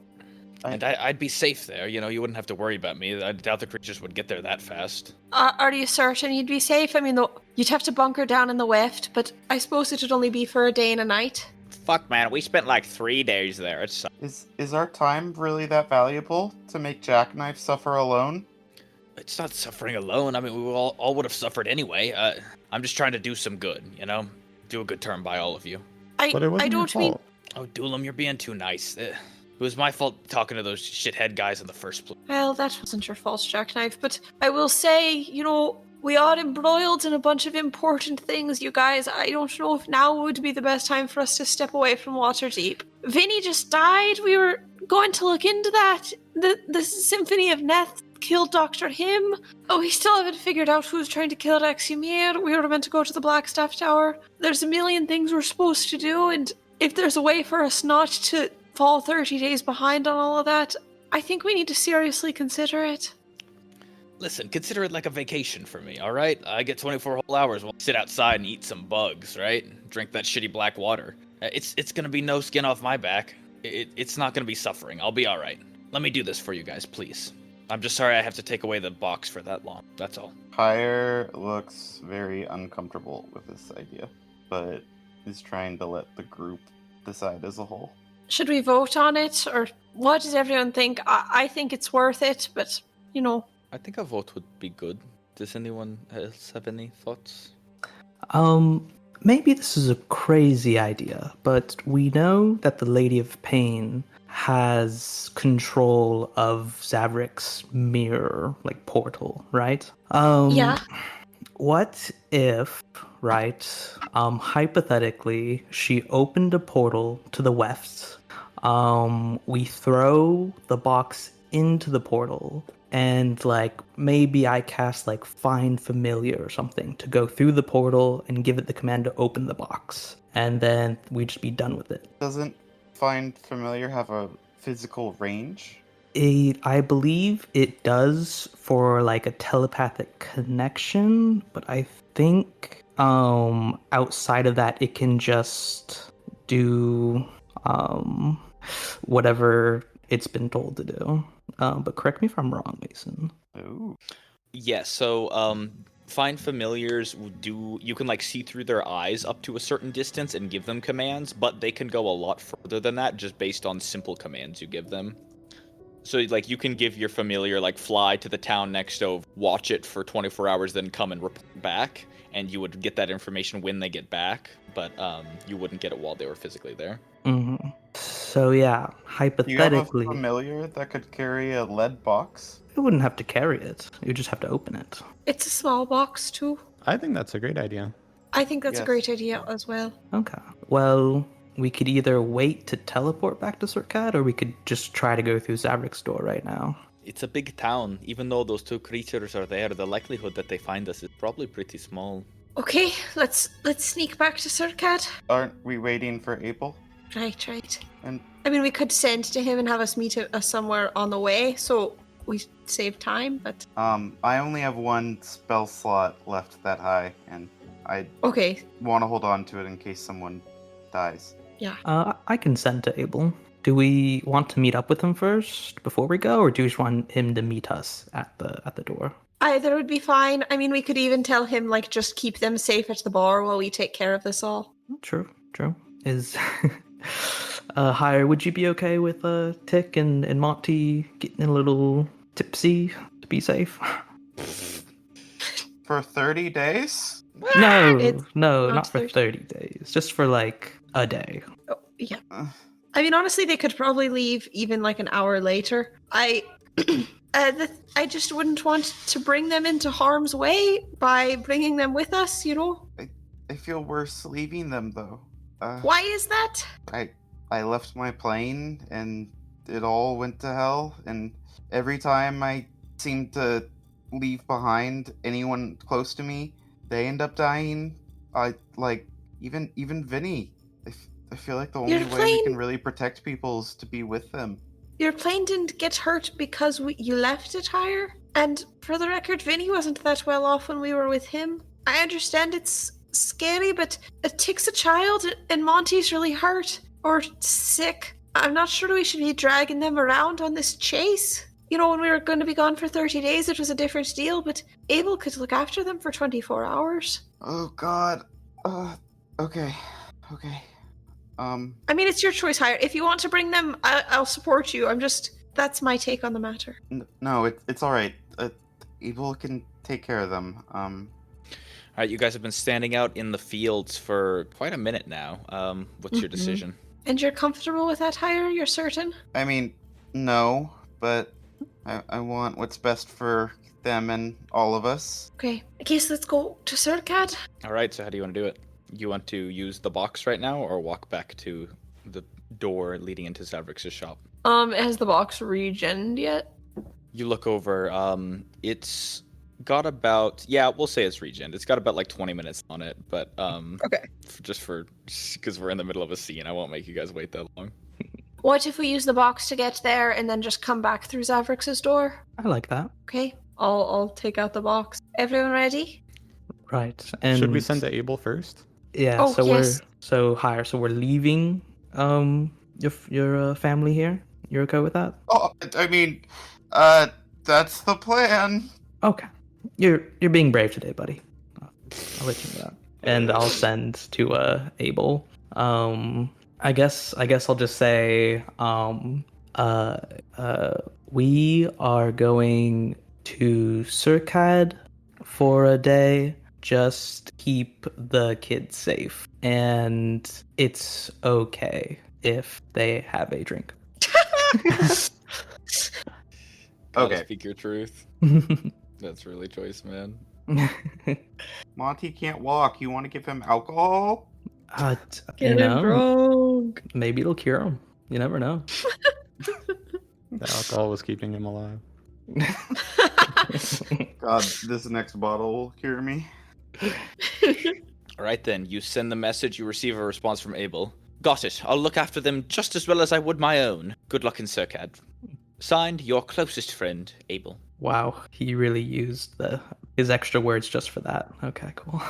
Speaker 8: And I'd be safe there, you wouldn't have to worry about me. I doubt the creatures would get there that fast.
Speaker 7: Are you certain you'd be safe? I mean, you'd have to bunker down in the weft, but I suppose it would only be for a day and a night.
Speaker 9: Fuck, man, we spent like 3 days there. It's
Speaker 4: Is our time really that valuable to make Jackknife suffer alone?
Speaker 8: It's not suffering alone. I mean, we all would have suffered anyway. I'm just trying to do some good, Do a good turn by all of you.
Speaker 5: But it wasn't
Speaker 7: I don't
Speaker 5: your
Speaker 7: mean...
Speaker 5: fault.
Speaker 8: Oh, Dulam, you're being too nice. It was my fault talking to those shithead guys in the first place.
Speaker 7: Well, that wasn't your fault, Jackknife, but I will say, we are embroiled in a bunch of important things, you guys. I don't know if now would be the best time for us to step away from Waterdeep. Vinny just died. We were going to look into that. The Symphony of Neth killed Dr. Him. Oh, we still haven't figured out who's trying to kill Axiomatic. We were meant to go to the Blackstaff Tower. There's a million things we're supposed to do, and if there's a way for us not to fall 30 days behind on all of that, I think we need to seriously consider it.
Speaker 8: Listen, consider it like a vacation for me, all right? I get 24 whole hours while I sit outside and eat some bugs, right? Drink that shitty black water. It's gonna be no skin off my back. It's not gonna be suffering. I'll be all right. Let me do this for you guys, please. I'm just sorry I have to take away the box for that long. That's all.
Speaker 4: Pyre looks very uncomfortable with this idea, but is trying to let the group decide as a whole.
Speaker 7: Should we vote on it, or what does everyone think? I think it's worth it, but,
Speaker 8: I think a vote would be good. Does anyone else have any thoughts?
Speaker 3: Maybe this is a crazy idea, but we know that the Lady of Pain has control of Zavrik's mirror, portal, right?
Speaker 7: Yeah.
Speaker 3: What if, hypothetically, she opened a portal to the west, we throw the box into the portal, and maybe I cast Find Familiar or something to go through the portal and give it the command to open the box, and then we'd just be done with it.
Speaker 4: Doesn't Find Familiar have a physical range?
Speaker 3: I believe it does for a telepathic connection, but I think outside of that it can just do whatever it's been told to do. But correct me if I'm wrong, Mason.
Speaker 4: Ooh.
Speaker 8: Yeah, so Find Familiars you can see through their eyes up to a certain distance and give them commands, but they can go a lot further than that just based on simple commands you give them. So you can give your familiar fly to the town next over, watch it for 24 hours, then come and report back, and you would get that information when they get back, but you wouldn't get it while they were physically there.
Speaker 3: Mm-hmm. So yeah, hypothetically,
Speaker 4: Do you have a familiar that could carry a lead box?
Speaker 3: you wouldn't have to carry it. You just have to open it.
Speaker 7: It's a small box, too.
Speaker 5: I think that's a great idea.
Speaker 7: I think that's a
Speaker 4: Yes.
Speaker 7: great idea as well.
Speaker 3: Okay. Well, we could either wait to teleport back to Surkat, or we could just try to go through Zavrik's door right now.
Speaker 8: It's a big town. Even though those two creatures are there, the likelihood that they find us is probably pretty small.
Speaker 7: Okay, let's sneak back to Surkat.
Speaker 4: Aren't we waiting for Abel?
Speaker 7: Right.
Speaker 4: And
Speaker 7: I mean, we could send to him and have us meet us somewhere on the way, so we save time, but...
Speaker 4: I only have one spell slot left that high, and I
Speaker 7: Okay,
Speaker 4: want to hold on to it in case someone dies.
Speaker 3: I can send to Abel. Do we want to meet up with him first before we go, or do you just want him to meet us at the door?
Speaker 7: either would be fine. I mean, we could even tell him, like, just keep them safe at the bar while we take care of this all.
Speaker 3: True. Is Hire, would you be okay with Tick and Monty getting a little tipsy to be safe?
Speaker 4: For 30 days?
Speaker 3: No,
Speaker 7: It's
Speaker 3: no,
Speaker 7: not
Speaker 3: not for 30 days. Just for like a day.
Speaker 7: Oh, yeah.
Speaker 4: Uh,
Speaker 7: I mean, honestly, they could probably leave even like an hour later. I just wouldn't want to bring them into harm's way by bringing them with us, you know?
Speaker 4: I feel worse leaving them, though.
Speaker 7: Why is that?
Speaker 4: I left my plane, and it all went to hell, and every time I seem to leave behind anyone close to me, they end up dying. Even Vinny. I feel like the only
Speaker 7: Your
Speaker 4: way we
Speaker 7: plane-
Speaker 4: can really protect people is to be with them.
Speaker 7: Your plane didn't get hurt because you left it higher? And for the record, Vinny wasn't that well off when we were with him. I understand it's scary, but Tick's a child, and Monty's really hurt or sick. I'm not sure we should be dragging them around on this chase. You know, when we were going to be gone for 30 days, it was a different deal, but Abel could look after them for 24 hours.
Speaker 4: Oh, God. Okay.
Speaker 7: I mean, it's your choice, Hire. If you want to bring them, I'll support you. That's my take on the matter.
Speaker 4: No, it's all right. Abel can take care of them.
Speaker 8: All right, you guys have been standing out in the fields for quite a minute now. What's your decision?
Speaker 7: And you're comfortable with that, Hire? You're certain?
Speaker 4: I mean, no, but I want what's best for them and all of us.
Speaker 7: Okay, I guess let's go to Surcad.
Speaker 8: All right, so how do you want to do it? You want to use the box right now, or walk back to the door leading into Zavrix's shop?
Speaker 1: Has the box regened yet?
Speaker 8: You look over. It's got about we'll say it's regen. It's got about like 20 minutes on it, but
Speaker 1: Okay.
Speaker 8: just because we're in the middle of a scene, I won't make you guys wait that long.
Speaker 7: What if we use the box to get there and then just come back through Zavrix's door?
Speaker 3: I like that.
Speaker 7: Okay.
Speaker 1: I'll take out the box.
Speaker 7: Everyone ready?
Speaker 3: Right. And
Speaker 5: Should we send to Abel first?
Speaker 3: Yeah.
Speaker 7: Oh,
Speaker 3: so
Speaker 7: yes.
Speaker 3: we're leaving your family here. You're okay with that?
Speaker 4: Oh, I mean, that's the plan.
Speaker 3: Okay. You're being brave today, buddy. I'll let you know that. And I'll send to Abel. I guess I'll just say we are going to Surcad for a day. Just keep the kids safe, and it's okay if they have a drink.
Speaker 8: Gotta
Speaker 4: Okay.
Speaker 8: speak your truth. That's really choice, man.
Speaker 4: Monty can't walk. You want to give him alcohol?
Speaker 3: You
Speaker 1: Get him
Speaker 3: know,
Speaker 1: drunk.
Speaker 3: maybe it'll cure him. You never know.
Speaker 5: The alcohol was keeping him alive.
Speaker 4: God, this next bottle will cure me.
Speaker 8: All right, then. You send the message, you receive a response from Abel. Got it. I'll look after them just as well as I would my own. Good luck in Surcad. Signed, your closest friend, Abel.
Speaker 3: Wow, he really used his extra words just for that. Okay, cool.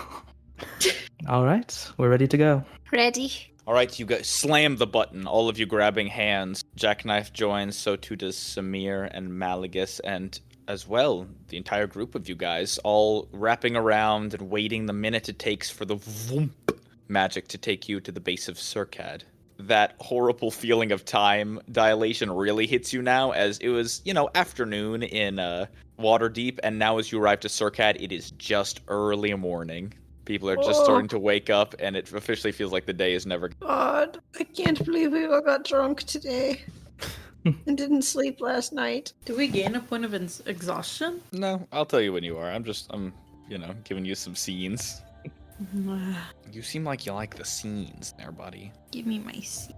Speaker 3: All right, we're ready to go.
Speaker 7: Ready.
Speaker 8: All right, you guys slam the button, all of you grabbing hands. Jackknife joins, so too does Samir and Malagus, and as well, the entire group of you guys, all wrapping around and waiting the minute it takes for the voomp magic to take you to the base of Surcad. That horrible feeling of time dilation really hits you now, as it was, afternoon in Waterdeep, and now as you arrive to Surcad, it is just early morning. People are just starting to wake up, and it officially feels like the day is never...
Speaker 7: God, I can't believe we all got drunk today. And didn't sleep last night.
Speaker 6: Do we gain a point of exhaustion?
Speaker 8: No, I'll tell you when you are. I'm giving you some scenes. You seem like you like the scenes there, buddy.
Speaker 6: Give me my seat.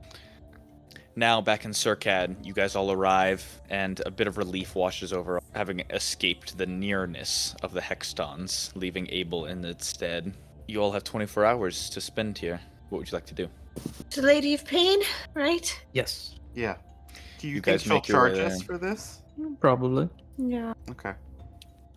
Speaker 8: Now, back in Surcad, you guys all arrive, and a bit of relief washes over having escaped the nearness of the Hextons, leaving Abel in its stead. You all have 24 hours to spend here. What would you like to do?
Speaker 7: The Lady of Pain, right?
Speaker 3: Yes,
Speaker 4: Yeah. Do you
Speaker 8: You
Speaker 4: think
Speaker 8: guys
Speaker 4: she'll
Speaker 8: make your way
Speaker 4: charge us
Speaker 8: there.
Speaker 4: for this?
Speaker 3: probably.
Speaker 7: Yeah.
Speaker 4: Okay.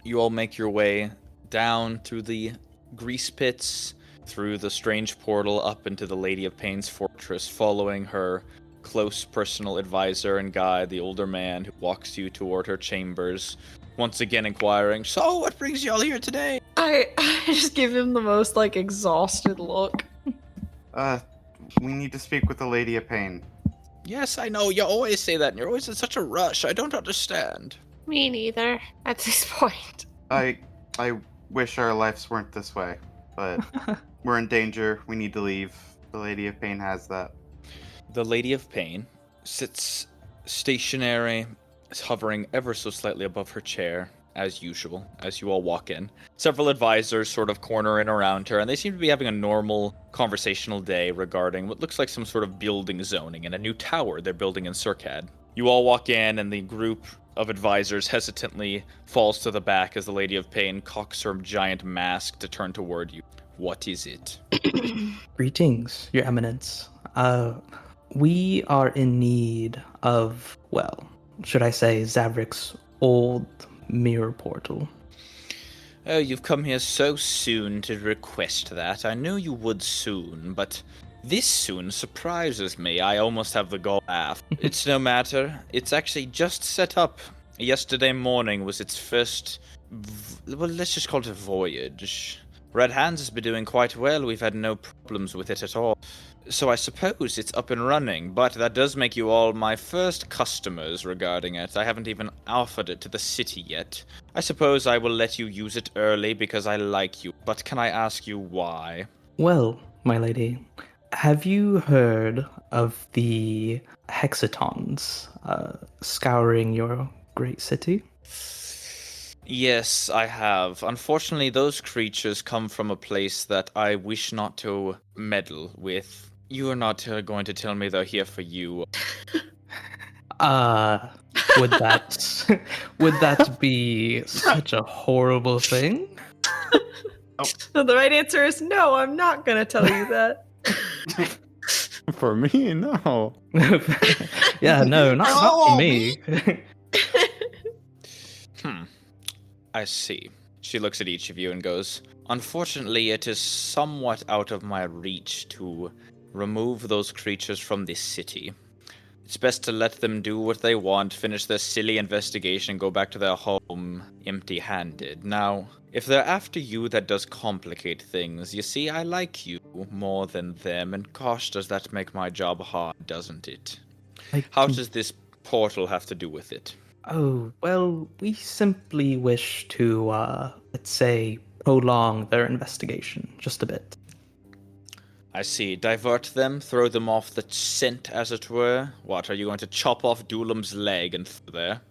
Speaker 8: You all make your way down through the grease pits, through the strange portal up into the Lady of Pain's fortress, following her close personal advisor and guide, the older man who walks you toward her chambers, once again inquiring, "So, what brings you all here today?"
Speaker 10: I just give him the most like exhausted look.
Speaker 4: We need to speak with the Lady of Pain.
Speaker 8: Yes, I know, you always say that, and you're always in such a rush. I don't understand.
Speaker 7: Me neither, at this point.
Speaker 4: I wish our lives weren't this way, but we're in danger. We need to leave. The Lady of Pain has that.
Speaker 8: The Lady of Pain sits stationary, hovering ever so slightly above her chair, as usual, as you all walk in. Several advisors sort of corner in around her, and they seem to be having a normal conversational day regarding what looks like some sort of building zoning and a new tower they're building in Circad. You all walk in, and the group of advisors hesitantly falls to the back as the Lady of Pain cocks her giant mask to turn toward you. What is it?
Speaker 3: Greetings, Your Eminence. We are in need of, well, should I say, Zavrik's old mirror portal.
Speaker 8: Oh, you've come here so soon to request that. I knew you would soon, but this soon surprises me. I almost have the gall to laugh. It's no matter. It's actually just set up. Yesterday morning was its first, well, let's just call it a voyage. Red Hands has been doing quite well. We've had no problems with it at all. So I suppose it's up and running, but that does make you all my first customers regarding it. I haven't even offered it to the city yet. I suppose I will let you use it early because I like you, but can I ask you why?
Speaker 3: Well, my lady, have you heard of the hexatons scouring your great city?
Speaker 8: Yes, I have. Unfortunately, those creatures come from a place that I wish not to meddle with. You are not going to tell me they're here for you.
Speaker 3: Would that would that be such a horrible thing?
Speaker 10: So the right answer is no. I'm not gonna tell you that.
Speaker 5: For me, no.
Speaker 3: Yeah, no, not for me.
Speaker 8: I see. She looks at each of you and goes, "Unfortunately, it is somewhat out of my reach to remove those creatures from this city. It's best to let them do what they want, finish their silly investigation, go back to their home empty-handed. Now, if they're after you, that does complicate things. You see, I like you more than them, and gosh, does that make my job hard, doesn't it? How does this portal have to do with it?"
Speaker 3: Oh, well, we simply wish to, let's say, prolong their investigation just a bit.
Speaker 8: I see. Divert them, throw them off the scent, as it were. What, are you going to chop off Dulam's leg and throw there?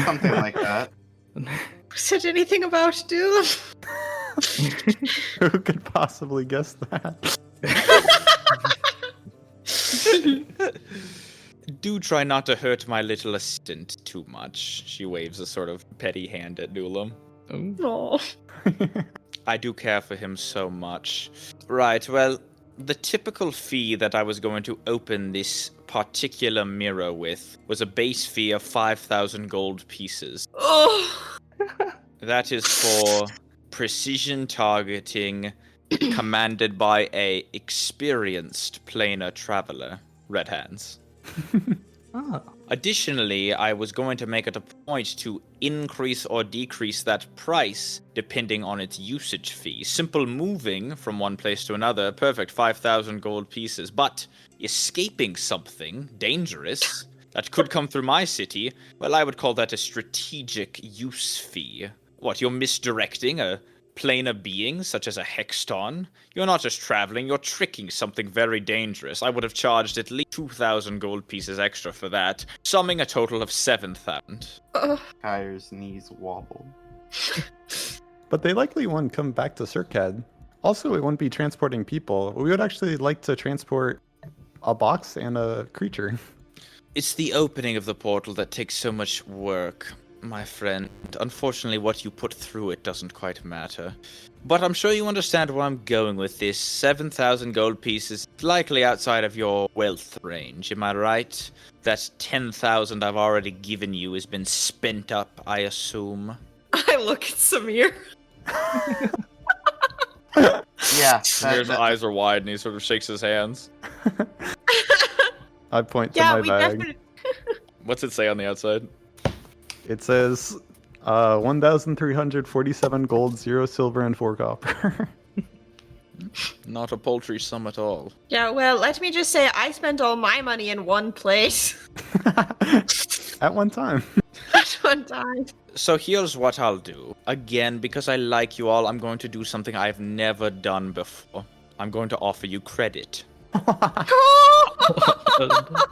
Speaker 4: Something like that.
Speaker 10: Said anything about Doom?
Speaker 5: Who could possibly guess that?
Speaker 8: Do try not to hurt my little assistant too much. She waves a sort of petty hand at Dulam.
Speaker 10: Oh.
Speaker 8: I do care for him so much. Right, well, the typical fee that I was going to open this particular mirror with was a base fee of 5,000 gold pieces.
Speaker 10: Oh.
Speaker 8: That is for precision targeting commanded by a experienced planar traveler, Red Hands.
Speaker 3: Ah.
Speaker 8: Additionally, I was going to make it a point to increase or decrease that price depending on its usage fee. Simple moving from one place to another, perfect, 5,000 gold pieces. But escaping something dangerous that could come through my city, well, I would call that a strategic use fee. What, you're misdirecting a planar being such as a Hexton? You're not just traveling, you're tricking something very dangerous. I would have charged at least 2,000 gold pieces extra for that, summing a total of 7,000.
Speaker 4: Kyre's knees wobble.
Speaker 5: But they likely won't come back to Circad. Also, it wouldn't be transporting people. We would actually like to transport a box and a creature.
Speaker 8: It's the opening of the portal that takes so much work. My friend, unfortunately what you put through it doesn't quite matter. But I'm sure you understand where I'm going with this. 7,000 gold pieces, likely outside of your wealth range, am I right? That 10,000 I've already given you has been spent up, I assume.
Speaker 1: I look at Samir.
Speaker 4: Yeah.
Speaker 8: Samir's eyes are wide and he sort of shakes his hands.
Speaker 5: I point to
Speaker 7: Yeah,
Speaker 5: my
Speaker 7: we
Speaker 5: bag.
Speaker 7: definitely.
Speaker 8: What's it say on the outside?
Speaker 5: It says 1,347 gold, 0 silver, and 4 copper.
Speaker 8: Not a paltry sum at all.
Speaker 7: Yeah, well, let me just say, I spent all my money in one place
Speaker 5: At one time.
Speaker 7: at one time.
Speaker 8: So here's what I'll do. Again, because I like you all, I'm going to do something I've never done before. I'm going to offer you credit.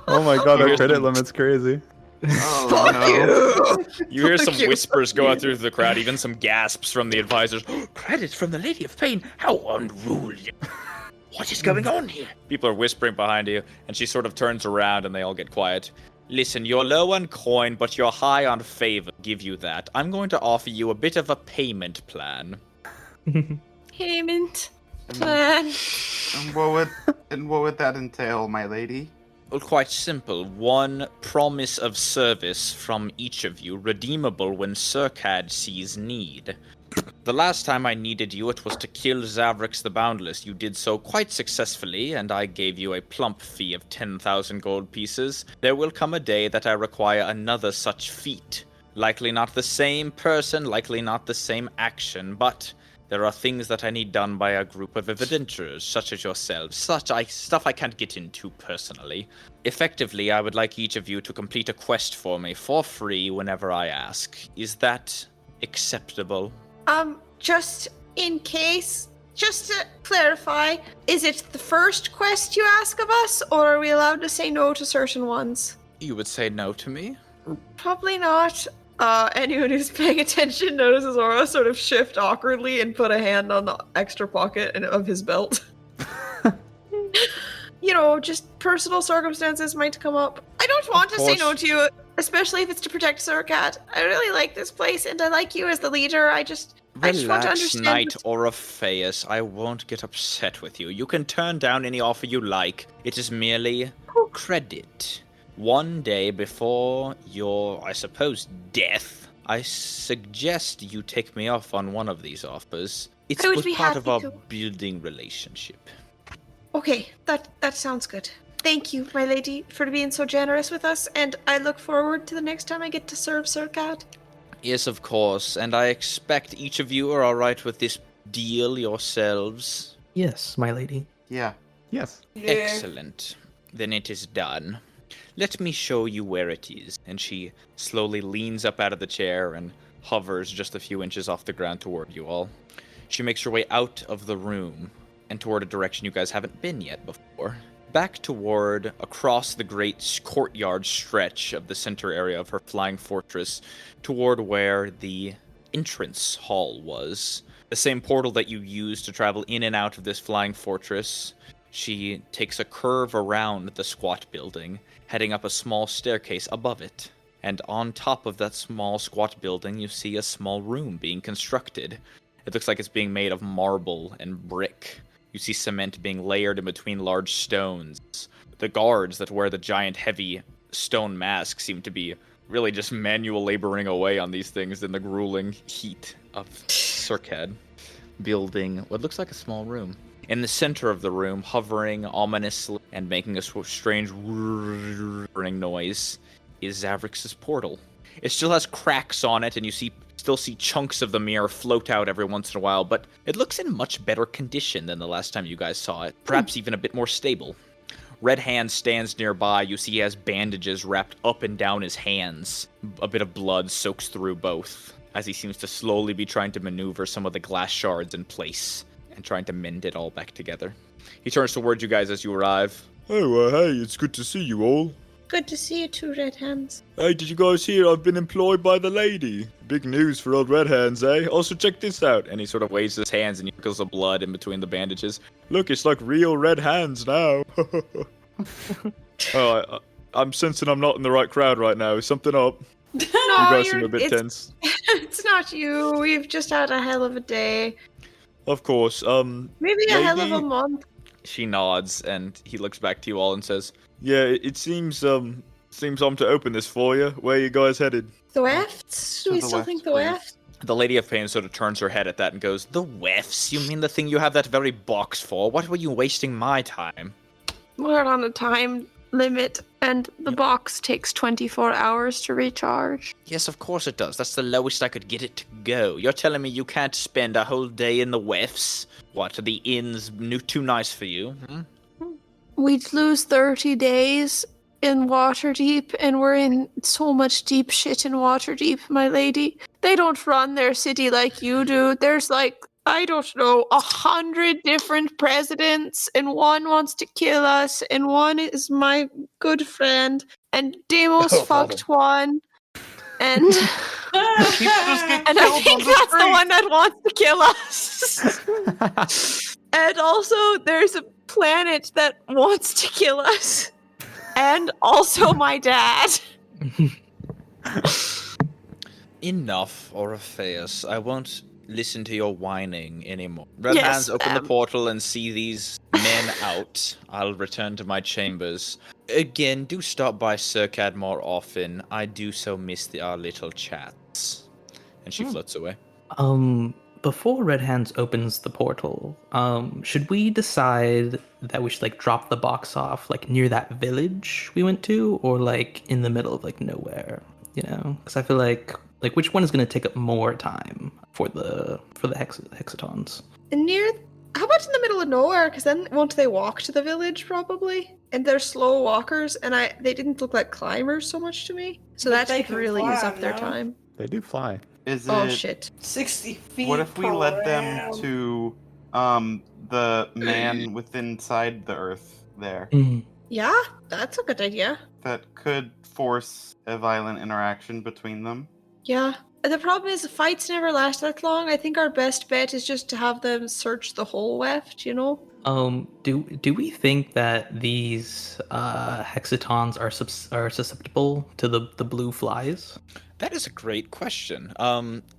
Speaker 5: Oh my god, our
Speaker 8: Here's
Speaker 5: credit
Speaker 8: some-
Speaker 5: limit's crazy.
Speaker 4: Oh no.
Speaker 8: You hear some whispers go out through the crowd, even some gasps from the advisors. Credits from the Lady of Pain? How unruly. What is going on here? People are whispering behind you, and she sort of turns around and they all get quiet. Listen, you're low on coin, but you're high on favor. Give you that. I'm going to offer you a bit of a payment plan.
Speaker 7: Payment plan.
Speaker 4: And what would that entail, my lady?
Speaker 8: Well, quite simple. One promise of service from each of you, redeemable when Circad sees need. The last time I needed you, it was to kill Zavrix the Boundless. You did so quite successfully, and I gave you a plump fee of 10,000 gold pieces. There will come a day that I require another such feat. Likely not the same person, likely not the same action, but there are things that I need done by a group of adventurers, such as yourselves. Stuff I can't get into personally. Effectively, I would like each of you to complete a quest for me for free whenever I ask. Is that acceptable?
Speaker 7: Just in case, just to clarify, is it the first quest you ask of us, or are we allowed to say no to certain ones?
Speaker 8: You would say no to me?
Speaker 7: Probably not. Anyone who's paying attention notices Aura sort of shift awkwardly and put a hand on the extra pocket of his belt. You know, just personal circumstances might come up. I don't want to say no to you, especially if it's to protect Surcat. I really like this place, and I like you as the leader. I just want to
Speaker 8: Relax,
Speaker 7: understand.
Speaker 8: Knight Orpheus. I won't get upset with you. You can turn down any offer you like. It is merely credit. One day before your, I suppose, death, I suggest you take me off on one of these offers. It's
Speaker 7: I would be
Speaker 8: part of
Speaker 7: happy
Speaker 8: our
Speaker 7: to.
Speaker 8: building relationship.
Speaker 7: Okay, that sounds good. Thank you, my lady, for being so generous with us, and I look forward to the next time I get to serve Surcat.
Speaker 8: Yes, of course, and I expect each of you are alright with this deal yourselves.
Speaker 3: Yes, my lady.
Speaker 4: Yeah.
Speaker 5: Yes.
Speaker 8: Excellent. Then it is done. Let me show you where it is. And she slowly leans up out of the chair and hovers just a few inches off the ground toward you all. She makes her way out of the room and toward a direction you guys haven't been yet before. Back toward across the great courtyard stretch of the center area of her flying fortress, toward where the entrance hall was. The same portal that you used to travel in and out of this flying fortress. She takes a curve around the squat building, heading up a small staircase above it. And on top of that small squat building, you see a small room being constructed. It looks like it's being made of marble and brick. You see cement being layered in between large stones. The guards that wear the giant heavy stone masks seem to be really just manual laboring away on these things in the grueling heat of Circad. Building what looks like a small room. In the center of the room, hovering ominously and making a strange whirring noise, is Zavrix's portal. It still has cracks on it, and you still see chunks of the mirror float out every once in a while, but it looks in much better condition than the last time you guys saw it. Perhaps even a bit more stable. Red Hand stands nearby. You see he has bandages wrapped up and down his hands. A bit of blood soaks through both, as he seems to slowly be trying to maneuver some of the glass shards in place and trying to mend it all back together. He turns towards you guys as you arrive.
Speaker 11: Oh, hey, it's good to see you all.
Speaker 7: Good to see you too, Red Hands.
Speaker 11: Hey, did you guys hear I've been employed by the lady? Big news for old Red Hands, eh? Also, check this out.
Speaker 8: And he sort of waves his hands and trickles of blood in between the bandages.
Speaker 11: Look, it's like real Red Hands now. Oh, I'm sensing I'm not in the right crowd right now. Is something up? You
Speaker 10: No,
Speaker 11: guys seem a bit tense.
Speaker 10: it's not you. We've just had a hell of a day.
Speaker 11: Of course.
Speaker 10: Maybe a hell of a
Speaker 11: lady?
Speaker 10: month.
Speaker 8: She nods and he looks back to you all and says,
Speaker 11: Yeah, it seems I'm to open this for you. Where you guys headed?
Speaker 10: The wefts? Do
Speaker 4: To
Speaker 10: we
Speaker 4: the
Speaker 10: still
Speaker 4: weft,
Speaker 10: think the
Speaker 4: please.
Speaker 10: wefts?
Speaker 8: The Lady of Pain sort of turns her head at that and goes, The wefts? You mean the thing you have that very box for? What were you wasting my time?
Speaker 10: We're on a time limit, and the box takes 24 hours to recharge.
Speaker 8: Yes, of course it does. That's the lowest I could get it to go. You're telling me you can't spend a whole day in the wefts? What, the inn's too nice for you? Hmm?
Speaker 10: We'd lose 30 days in Waterdeep, and we're in so much deep shit in Waterdeep, my lady. They don't run their city like you do. There's like, I don't know, 100 different presidents, and one wants to kill us, and one is my good friend, and Deimos fucked one, and and I think that's the one that wants to kill us. And also, there's a planet that wants to kill us, and also my dad.
Speaker 8: Enough, Orpheus. I won't listen to your whining anymore. Red
Speaker 10: Yes,
Speaker 8: Hands, open the
Speaker 10: ma'am.
Speaker 8: portal and see these men out. I'll return to my chambers. Again, do stop by Circad more often. I do so miss our little chats. And she floats away.
Speaker 3: Before Red Hands opens the portal, should we decide that we should like drop the box off like near that village we went to, or like in the middle of like nowhere? You know, because I feel like which one is going to take up more time for the hexatons?
Speaker 10: Near, how about in the middle of nowhere? Because then won't they walk to the village probably? And they're slow walkers, and they didn't look like climbers so much to me. So
Speaker 6: But
Speaker 10: that
Speaker 6: they
Speaker 10: could
Speaker 6: can
Speaker 10: really
Speaker 6: fly,
Speaker 10: use up their
Speaker 6: no?
Speaker 10: time.
Speaker 5: They do fly.
Speaker 4: Is
Speaker 10: Oh
Speaker 4: it?
Speaker 10: shit.
Speaker 6: 60 feet.
Speaker 4: What if we
Speaker 6: per
Speaker 4: led them
Speaker 6: round.
Speaker 4: to the man within inside the earth there
Speaker 10: Yeah, that's a good idea.
Speaker 4: that could force a violent interaction between them?
Speaker 10: Yeah. The problem is the fights never last that long. I think our best bet is just to have them search the whole weft, you know?
Speaker 3: Do we think that these hexatons are susceptible to the blue flies?
Speaker 8: That is a great question.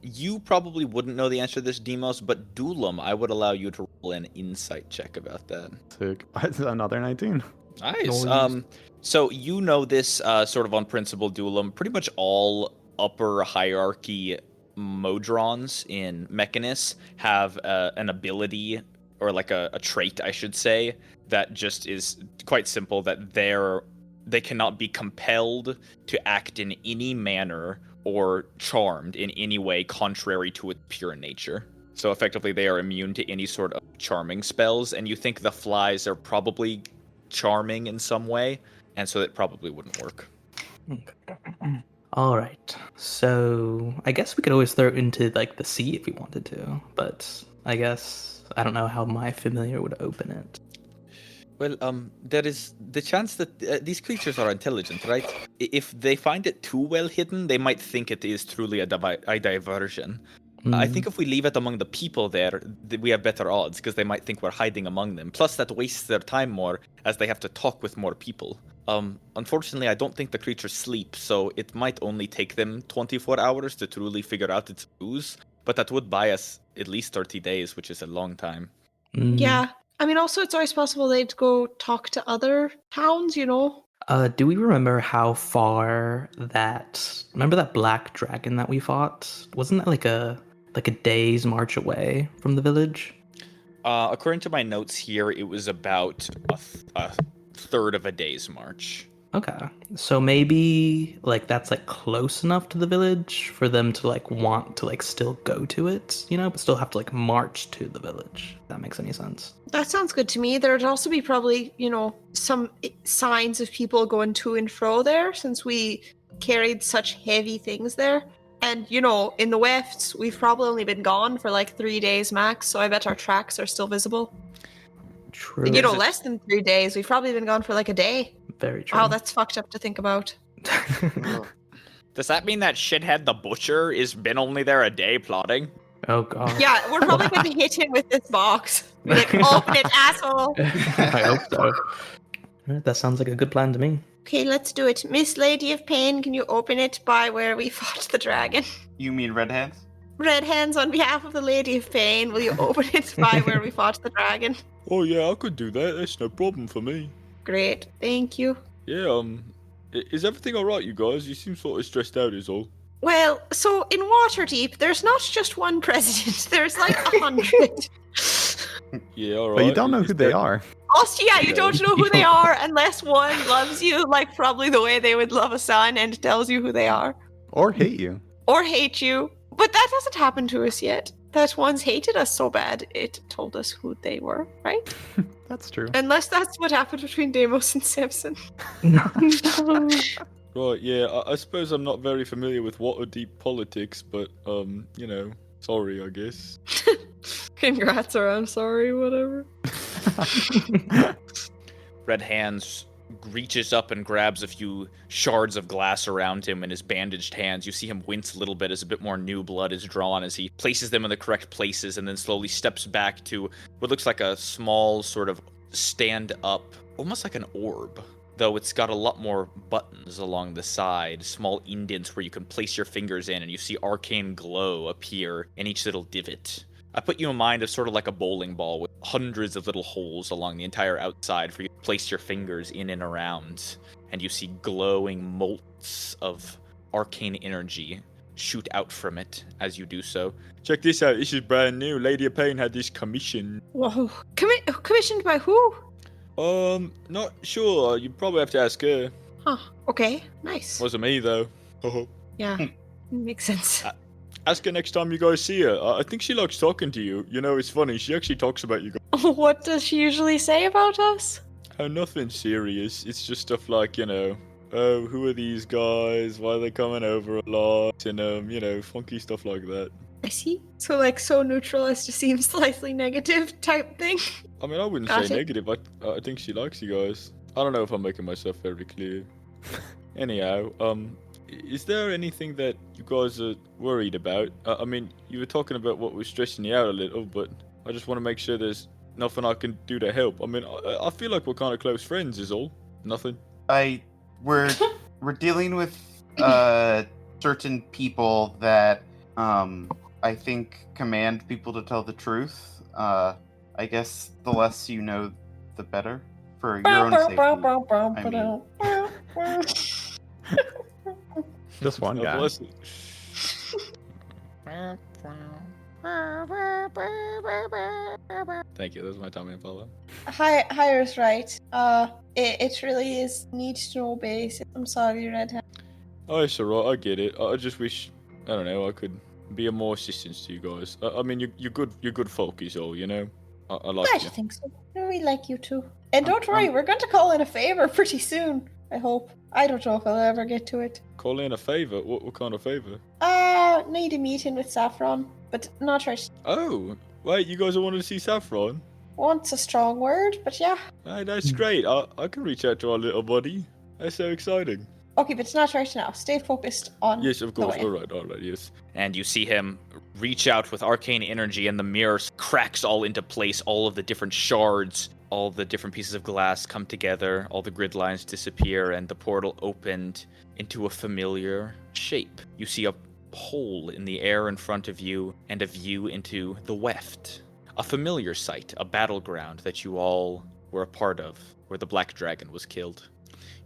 Speaker 8: You probably wouldn't know the answer to this, Demos, but Dulam, I would allow you to roll an insight check about that.
Speaker 5: Sick. Another 19.
Speaker 8: Nice.
Speaker 3: Noise.
Speaker 8: So you know this sort of on principle, Dulam. Pretty much all upper hierarchy Modrons in Mechanus have an ability, or like a trait, I should say, that just is quite simple, that they cannot be compelled to act in any manner or charmed in any way contrary to its pure nature. So effectively they are immune to any sort of charming spells, and you think the flies are probably charming in some way, and so it probably wouldn't work.
Speaker 3: All right. So I guess we could always throw it into like the sea if we wanted to, but I guess I don't know how my familiar would open it.
Speaker 8: Well, there is the chance that these creatures are intelligent, right? If they find it too well hidden, they might think it is truly a diversion. I think if we leave it among the people there, we have better odds, because they might think we're hiding among them. Plus, that wastes their time more, as they have to talk with more people. Unfortunately, I don't think the creatures sleep, so it might only take them 24 hours to truly figure out its ruse, but that would buy us at least 30 days, which is a long time.
Speaker 10: Yeah. I mean, also, it's always possible they'd go talk to other towns, you know?
Speaker 3: Do we remember how far remember that black dragon that we fought? Wasn't that like a day's march away from the village?
Speaker 8: According to my notes here, it was about a third of a day's march.
Speaker 3: Okay. So maybe like that's like close enough to the village for them to like want to like still go to it, you know, but still have to like march to the village. If that makes any sense.
Speaker 10: That sounds good to me. There'd also be probably, you know, some signs of people going to and fro there, since we carried such heavy things there. And, you know, in the wefts, we've probably only been gone for like 3 days max, so I bet our tracks are still visible.
Speaker 3: True.
Speaker 10: You know, less than 3 days. We've probably been gone for like a day.
Speaker 3: Very true.
Speaker 10: Wow, that's fucked up to think about.
Speaker 9: Does that mean that shithead the butcher has been only there a day plotting?
Speaker 3: Oh god.
Speaker 10: Yeah, we're probably going to hit him with this box. Be like, open it, asshole!
Speaker 3: I hope so. Alright, that sounds like a good plan to me.
Speaker 7: Okay, let's do it. Miss Lady of Pain, can you open it by where we fought the dragon?
Speaker 4: You mean red hands?
Speaker 7: Red hands, on behalf of the Lady of Pain, will you open it by where we fought the dragon?
Speaker 11: Oh yeah, I could do that. That's no problem for me.
Speaker 7: Great, thank you.
Speaker 11: Yeah, is everything alright, you guys? You seem sort of stressed out is all.
Speaker 7: Well, so in Waterdeep, there's not just one president, there's like 100.
Speaker 11: Yeah, alright.
Speaker 5: But you don't know
Speaker 11: Is
Speaker 5: who they
Speaker 11: that-
Speaker 5: are.
Speaker 7: Also, yeah, you don't know who they are unless one loves you, like probably the way they would love a son and tells you who they are.
Speaker 5: Or hate you.
Speaker 7: Or hate you. But that hasn't happened to us yet. That one's hated us so bad, it told us who they were, right?
Speaker 5: That's true.
Speaker 7: Unless that's what happened between Deimos and Samson.
Speaker 11: Right, yeah, I suppose I'm not very familiar with Waterdeep politics, but, you know, sorry, I guess.
Speaker 7: Congrats, or I'm sorry, whatever.
Speaker 8: Red Hands reaches up and grabs a few shards of glass around him in his bandaged hands. You see him wince a little bit as a bit more new blood is drawn as he places them in the correct places and then slowly steps back to what looks like a small sort of stand up, almost like an orb. Though it's got a lot more buttons along the side, small indents where you can place your fingers in and you see arcane glow appear in each little divot. I put you in mind of sort of like a bowling ball with hundreds of little holes along the entire outside for you to place your fingers in and around. And you see glowing motes of arcane energy shoot out from it as you do so.
Speaker 11: Check this out, this is brand new. Lady of Pain had this commission.
Speaker 7: Whoa. Commissioned by who?
Speaker 11: Not sure. You probably have to ask her.
Speaker 7: Huh. Okay, nice.
Speaker 11: Wasn't me, though.
Speaker 7: Yeah, makes sense.
Speaker 11: Ask her next time you guys see her. I think she likes talking to you. You know, it's funny. She actually talks about you guys.
Speaker 7: What does she usually say about us?
Speaker 11: Oh, nothing serious. It's just stuff like, you know, oh, who are these guys? Why are they coming over a lot? And, you know, funky stuff like that.
Speaker 7: I see. So, like, so neutral as to seem slightly negative type thing?
Speaker 11: I mean, I wouldn't
Speaker 7: Got
Speaker 11: say
Speaker 7: it.
Speaker 11: negative. I think she likes you guys. I don't know if I'm making myself very clear. Anyhow, is there anything that you guys are worried about? I mean, you were talking about what was stressing you out a little, but I just want to make sure there's nothing I can do to help. I mean, I feel like we're kind of close friends is all. Nothing.
Speaker 4: We're dealing with certain people that I think command people to tell the truth. I guess the less you know, the better for your own safety. I mean,
Speaker 5: Just one
Speaker 11: Oh,
Speaker 5: guy.
Speaker 11: bless it. Thank you. That was my Tommy and Paula.
Speaker 10: Hire's right. It really is need to know basis. I'm sorry, Redhead.
Speaker 11: Oh, it's alright. I get it. I just wish, I don't know, I could be of more assistance to you guys. I mean, you're good folk is all, you know? I like
Speaker 10: Glad
Speaker 11: you.
Speaker 10: you think so. We like you too. And don't worry, we're going to call in a favor pretty soon. I hope. I don't know if I'll ever get to it.
Speaker 11: Call in a favor? What kind of favor?
Speaker 10: Need a meeting with Saffron, but not right.
Speaker 11: Oh, wait, you guys wanted to see Saffron?
Speaker 10: Want's a strong word, but yeah.
Speaker 11: Hey, that's great. I can reach out to our little buddy. That's so exciting.
Speaker 10: Okay, but it's not right now. Stay focused on
Speaker 11: Yes, of
Speaker 10: the
Speaker 11: course.
Speaker 10: way.
Speaker 11: Alright, yes.
Speaker 8: And you see him reach out with arcane energy, and the mirror cracks all into place. All of the different shards, all the different pieces of glass come together, all the grid lines disappear, and the portal opened into a familiar shape. You see a hole in the air in front of you, and a view into the weft. A familiar sight, a battleground that you all were a part of, where the Black Dragon was killed.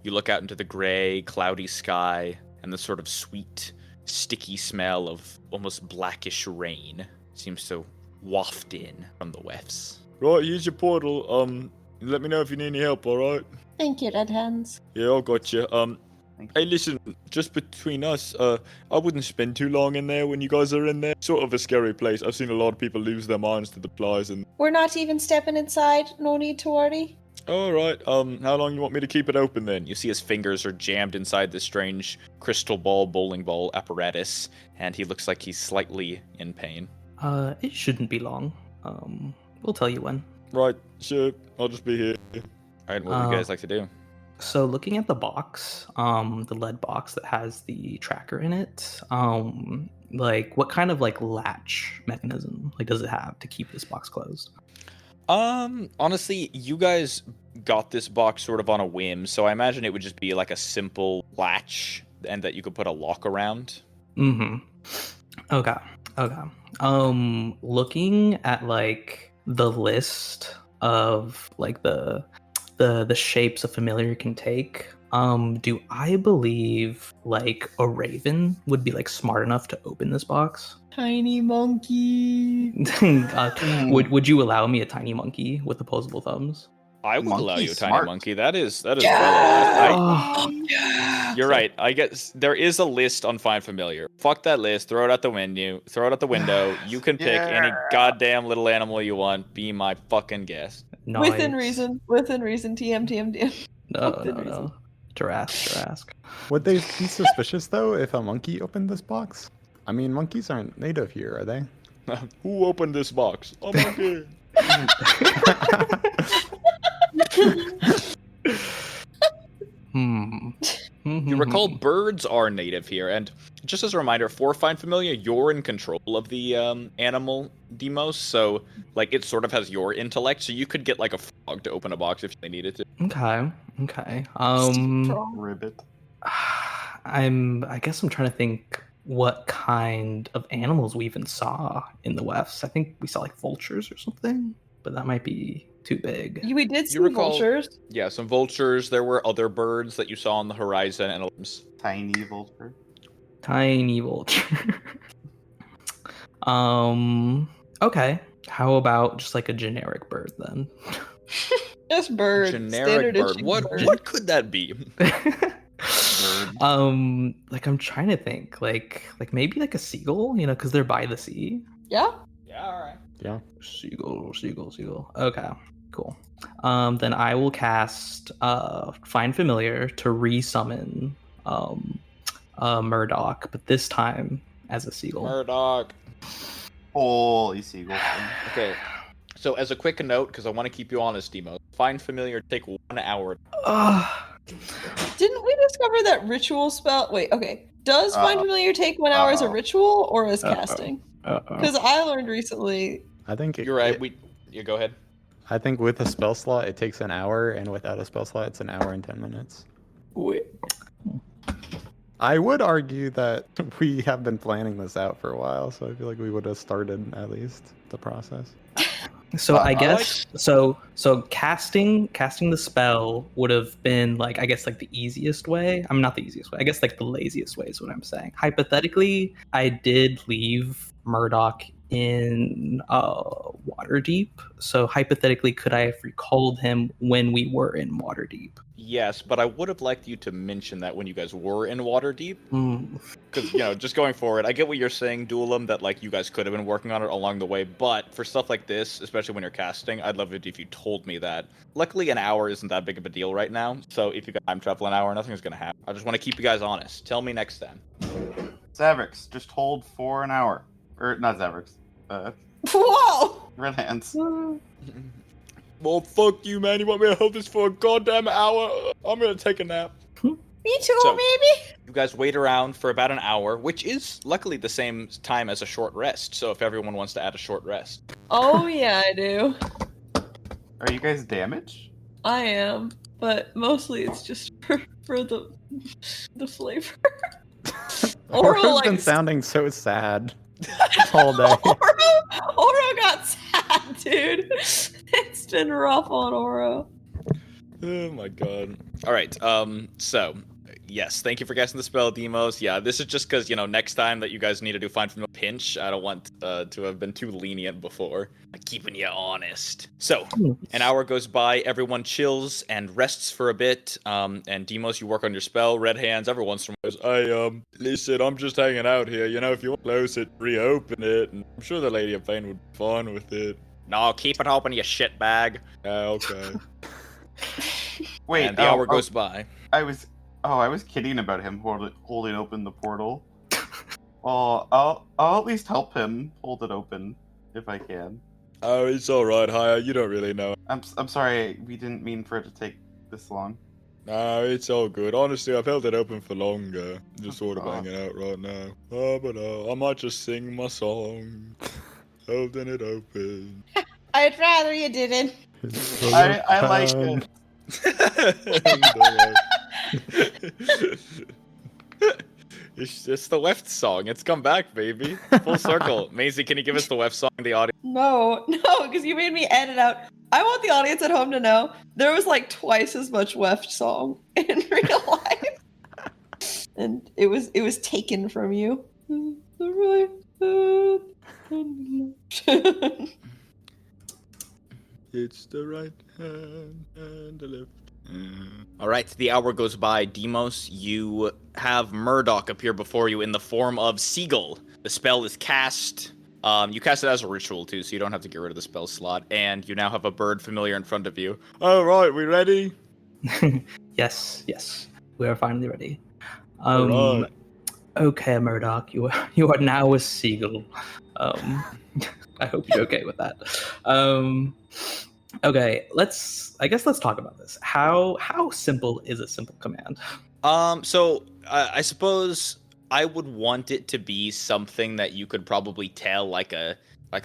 Speaker 8: You look out into the gray, cloudy sky, and the sort of sweet, sticky smell of almost blackish rain seems to waft in from the wefts.
Speaker 11: Right, here's your portal. Let me know if you need any help, alright?
Speaker 10: Thank you, Red Hands.
Speaker 11: Yeah, I got you.
Speaker 4: Thank
Speaker 11: Hey, listen, just between us, I wouldn't spend too long in there when you guys are in there. Sort of a scary place. I've seen a lot of people lose their minds to the flies and...
Speaker 10: We're not even stepping inside. No need to worry.
Speaker 11: Alright, how long you want me to keep it open then?
Speaker 8: You see his fingers are jammed inside this strange crystal ball bowling ball apparatus, and he looks like he's slightly in pain.
Speaker 3: It shouldn't be long. We'll tell you when.
Speaker 11: Right, sure, I'll just be here.
Speaker 8: Alright, what would you guys like to do?
Speaker 3: So looking at the box, the lead box that has the tracker in it, like what kind of like latch mechanism like does it have to keep this box closed?
Speaker 8: Honestly, you guys got this box sort of on a whim, so I imagine it would just be like a simple latch and that you could put a lock around.
Speaker 3: Mm-hmm. Okay. Looking at like the list of like the shapes a familiar can take, do I believe like a raven would be like smart enough to open this box?
Speaker 1: Tiny monkey.
Speaker 3: Would you allow me a tiny monkey with opposable thumbs?
Speaker 8: I would allow you a
Speaker 4: Monkey's
Speaker 8: tiny
Speaker 4: smart.
Speaker 8: monkey. That is
Speaker 2: Yeah.
Speaker 8: well alive.
Speaker 2: Yeah.
Speaker 8: You're right. I guess there is a list on Find Familiar. Fuck that list. Throw it out the window. You can pick any
Speaker 4: Yeah.
Speaker 8: goddamn little animal you want. Be my fucking guest.
Speaker 1: Within
Speaker 3: Nice.
Speaker 1: reason. Within reason. TM.
Speaker 3: No. Jurask.
Speaker 5: Would they be suspicious though if a monkey opened this box? I mean, monkeys aren't native here, are they?
Speaker 11: Who opened this box? A monkey.
Speaker 8: You recall birds are native here, and just as a reminder, for Find Familiar, you're in control of the animal Demos, so like it sort of has your intellect, so you could get like a frog to open a box if they needed to.
Speaker 3: Okay.
Speaker 4: Ribbit.
Speaker 3: I guess I'm trying to think what kind of animals we even saw in the West. I think we saw like vultures or something, but that might be too big.
Speaker 1: We did see
Speaker 8: You recall-
Speaker 1: vultures.
Speaker 8: Yeah, some vultures. There were other birds that you saw on the horizon, and
Speaker 4: Tiny vulture.
Speaker 3: Tiny vulture. Okay. How about just like a generic bird then?
Speaker 1: Just bird.
Speaker 8: generic
Speaker 1: Standard
Speaker 8: bird.
Speaker 1: issue
Speaker 8: What
Speaker 1: bird.
Speaker 8: what could that be?
Speaker 3: Like I'm trying to think, like maybe like a seagull, because they're by the sea.
Speaker 1: Yeah.
Speaker 8: Yeah, all right.
Speaker 5: Yeah.
Speaker 3: Seagull. Okay, cool. Then I will cast Find Familiar to resummon Murdoch, but this time as a seagull.
Speaker 8: Murdoch.
Speaker 4: Holy seagull.
Speaker 8: Okay. So as a quick note, because I want to keep you honest, Demo, Find Familiar take 1 hour.
Speaker 1: Didn't we discover that ritual spell? Wait, okay. Does Find Familiar take 1 hour as a ritual or as casting? Because I learned recently.
Speaker 5: I think
Speaker 8: You're right. You go ahead.
Speaker 5: I think with a spell slot it takes an hour, and without a spell slot it's an hour and 10 minutes.
Speaker 1: Wait.
Speaker 5: I would argue that we have been planning this out for a while, so I feel like we would have started at least the process.
Speaker 3: So I guess so casting the spell would have been like, I guess, like the easiest way. I'm not the easiest way. I guess like the laziest way is what I'm saying. Hypothetically, I did leave Murdoch in Waterdeep. So hypothetically, could I have recalled him when we were in Waterdeep?
Speaker 8: Yes, but I would have liked you to mention that when you guys were in Waterdeep.
Speaker 3: Mm.
Speaker 8: Because, just going forward, I get what you're saying, Duelam, that, like, you guys could have been working on it along the way, but for stuff like this, especially when you're casting, I'd love it if you told me that. Luckily, an hour isn't that big of a deal right now, so if you got time travel an hour, nothing's gonna happen. I just want to keep you guys honest. Tell me next time.
Speaker 4: Zavrix, just hold for an hour. Or, not Zavrix.
Speaker 1: Whoa!
Speaker 4: Red Hands.
Speaker 11: Well, fuck you, man. You want me to hold this for a goddamn hour? I'm gonna take a nap.
Speaker 7: Me too,
Speaker 8: So-
Speaker 7: maybe.
Speaker 8: You guys wait around for about an hour, which is luckily the same time as a short rest, so if everyone wants to add a short rest.
Speaker 1: Oh yeah, I do.
Speaker 4: Are you guys damaged?
Speaker 1: I am, but mostly it's just for the flavor.
Speaker 5: Oro's
Speaker 1: Oro
Speaker 5: been
Speaker 1: like
Speaker 5: sounding so sad all day.
Speaker 1: Oro got sad, dude. It's been rough on Oro.
Speaker 11: Oh my god.
Speaker 8: All right, so, yes, thank you for guessing the spell, Demos. Yeah, this is just because, next time that you guys need to do Find From a Pinch, I don't want to have been too lenient before. I'm keeping you honest. So, an hour goes by, everyone chills and rests for a bit, and Demos, you work on your spell. Red Hands, every once in a while.
Speaker 11: Hey, listen, I'm just hanging out here. If you want to close it, reopen it, and I'm sure the Lady of Pain would be fine with it.
Speaker 8: No, keep it open, you shitbag.
Speaker 11: Okay.
Speaker 4: Wait,
Speaker 8: And the hour goes by.
Speaker 4: I was kidding about him holding open the portal. Well, I'll at least help him hold it open if I can.
Speaker 11: Oh, it's alright, Haya. You don't really know.
Speaker 4: I'm sorry, we didn't mean for it to take this long.
Speaker 11: No, it's all good. Honestly, I've held it open for longer. Just sort of
Speaker 4: Oh.
Speaker 11: hanging out right now. Oh, but I might just sing my song. Holding it open.
Speaker 7: I'd rather you didn't.
Speaker 4: I like it.
Speaker 11: It's the Weft song. It's come back, baby. Full circle. Maisie, can you give us the Weft song, the audio?
Speaker 1: No, because you made me edit out. I want the audience at home to know there was like twice as much Weft song in real life, and it was taken from you.
Speaker 11: It's the right hand and the left hand.
Speaker 8: All right, the hour goes by. Demos, you have Murdoch appear before you in the form of Seagull. The spell is cast. You cast it as a ritual too, so you don't have to get rid of the spell slot. And you now have a bird familiar in front of you.
Speaker 11: All right, we ready?
Speaker 3: Yes, we are finally ready.
Speaker 11: All right.
Speaker 3: Okay, Murdoch, you are now a seagull. I hope you're okay with that. Okay, let's talk about this. How simple is a simple command?
Speaker 8: So I suppose I would want it to be something that you could probably tell like a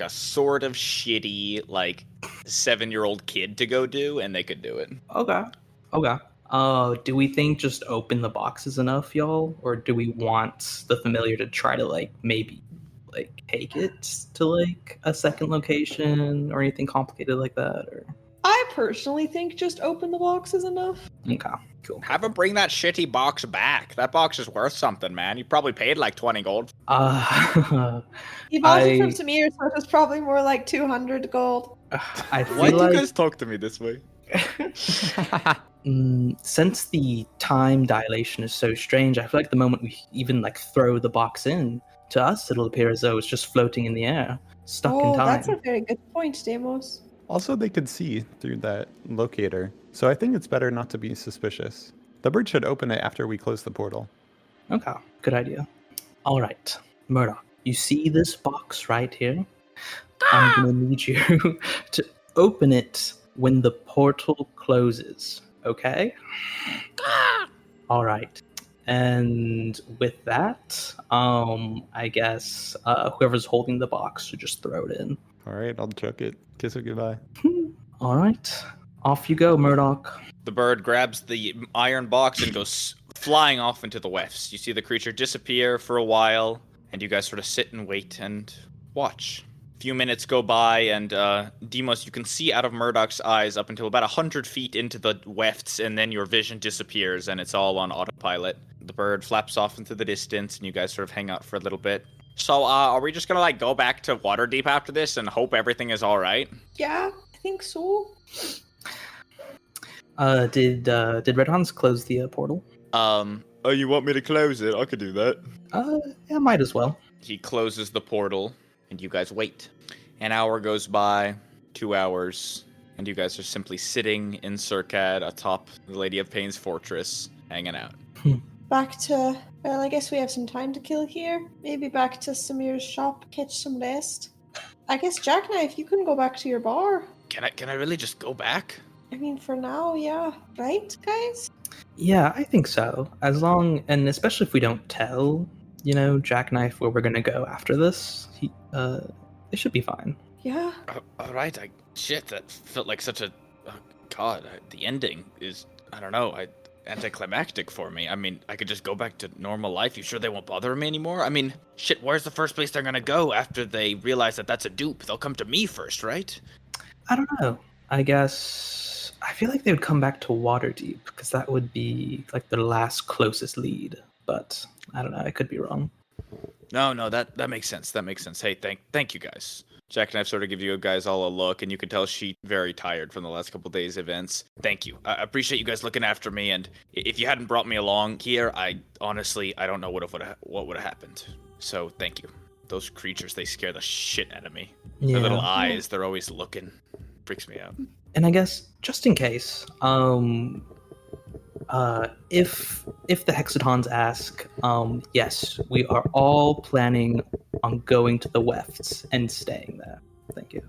Speaker 8: sort of shitty like 7-year-old kid to go do, and they could do it.
Speaker 3: Okay. Do we think just open the box is enough, y'all, or do we want the familiar to try to like maybe like take it to like a second location or anything complicated like that? Or
Speaker 1: I personally think just open the box is enough.
Speaker 3: okay, cool.
Speaker 9: Have him bring that shitty box back. That box is worth something, man. You probably paid like 20 gold.
Speaker 1: He bought it from Samir, so it was probably more like 200 gold.
Speaker 3: I feel
Speaker 11: Why do
Speaker 3: like
Speaker 11: you guys talk to me this way?
Speaker 3: since the time dilation is so strange, I feel like the moment we even like throw the box in, to us it'll appear as though it's just floating in the air, stuck in time.
Speaker 1: That's a very good point, Demos.
Speaker 5: Also, they could see through that locator, so I think it's better not to be suspicious. The bird should open it after we close the portal.
Speaker 3: Okay, good idea. All right, Murdoch, you see this box right here? I'm gonna need you to open it when the portal closes, okay? All right. And with that, I guess whoever's holding the box should just throw it in.
Speaker 5: All right, I'll chuck it. Kiss it goodbye.
Speaker 3: All right, off you go, Murdoch.
Speaker 8: The bird grabs the iron box and goes flying off into the wefts. You see the creature disappear for a while, and you guys sort of sit and wait and watch. A few minutes go by, and Demos, you can see out of Murdoch's eyes up until about 100 feet into the wefts, and then your vision disappears, and it's all on autopilot. The bird flaps off into the distance, and you guys sort of hang out for a little bit. So, are we just gonna, like, go back to Waterdeep after this and hope everything is alright?
Speaker 1: Yeah, I think so.
Speaker 3: Did Red Hans close the portal?
Speaker 11: Oh, you want me to close it? I could do that.
Speaker 3: Yeah, might as well.
Speaker 8: He closes the portal, and you guys wait. An hour goes by, 2 hours, and you guys are simply sitting in Circad atop the Lady of Pain's fortress, hanging out.
Speaker 1: Back to, well, I guess we have some time to kill here. Maybe back to Samir's shop, catch some rest. I guess, Jackknife, you can go back to your bar.
Speaker 8: Can I really just go back?
Speaker 1: I mean, for now, yeah. Right, guys?
Speaker 3: Yeah, I think so. As long, and especially if we don't tell, Jackknife where we're gonna go after this, it should be fine.
Speaker 1: Yeah.
Speaker 8: Alright, that felt like such a... the ending is, I don't know, anticlimactic for me. I mean, I could just go back to normal life. You sure they won't bother me anymore? I mean, shit, where's the first place they're gonna go after they realize that that's a dupe? They'll come to me first, right?
Speaker 3: I don't know. I guess I feel like they would come back to Waterdeep because that would be like their last closest lead. But I don't know. I could be wrong.
Speaker 8: No, that makes sense. That makes sense. Hey, thank you guys. Jack and I've sort of give you guys all a look, and you can tell she's very tired from the last couple days' events. Thank you. I appreciate you guys looking after me, and if you hadn't brought me along here, I don't know what would have happened. So thank you. Those creatures, they scare the shit out of me.
Speaker 3: Yeah.
Speaker 8: Their little eyes, they're always looking. Freaks me out.
Speaker 3: And I guess just in case, if the Hexatons ask, yes, we are all planning on going to the Wefts and staying there. Thank you.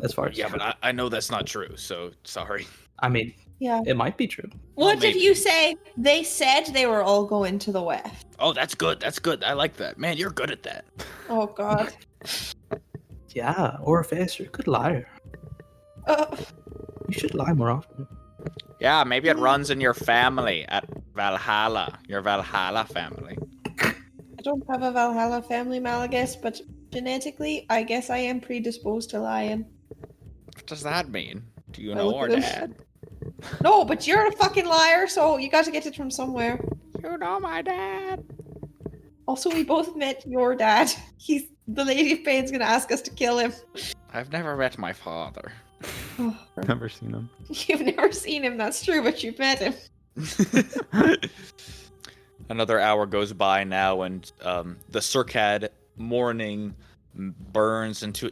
Speaker 3: As far as
Speaker 8: but I know that's not true, so sorry.
Speaker 3: I mean,
Speaker 1: yeah,
Speaker 3: it might be true.
Speaker 1: What if you say they said they were all going to the West?
Speaker 8: Oh, that's good. I like that. Man, you're good at that.
Speaker 1: Oh God.
Speaker 3: Yeah, or a faster. Good liar. You should lie more often.
Speaker 9: Yeah, maybe it runs in your family at Valhalla. Your Valhalla family.
Speaker 10: I don't have a Valhalla family, Malagus, but genetically, I guess I am predisposed to lying.
Speaker 9: What does that mean? Do you
Speaker 10: I
Speaker 9: know
Speaker 10: look
Speaker 9: our
Speaker 10: at him.
Speaker 9: dad?
Speaker 10: No, but you're a fucking liar, so you got to get it from somewhere.
Speaker 9: You know my dad.
Speaker 10: Also, we both met your dad. The Lady of Pain's gonna ask us to kill him.
Speaker 9: I've never met my father.
Speaker 5: Never seen him.
Speaker 10: You've never seen him, that's true, but you've met him.
Speaker 8: Another hour goes by now, and the Circad morning burns into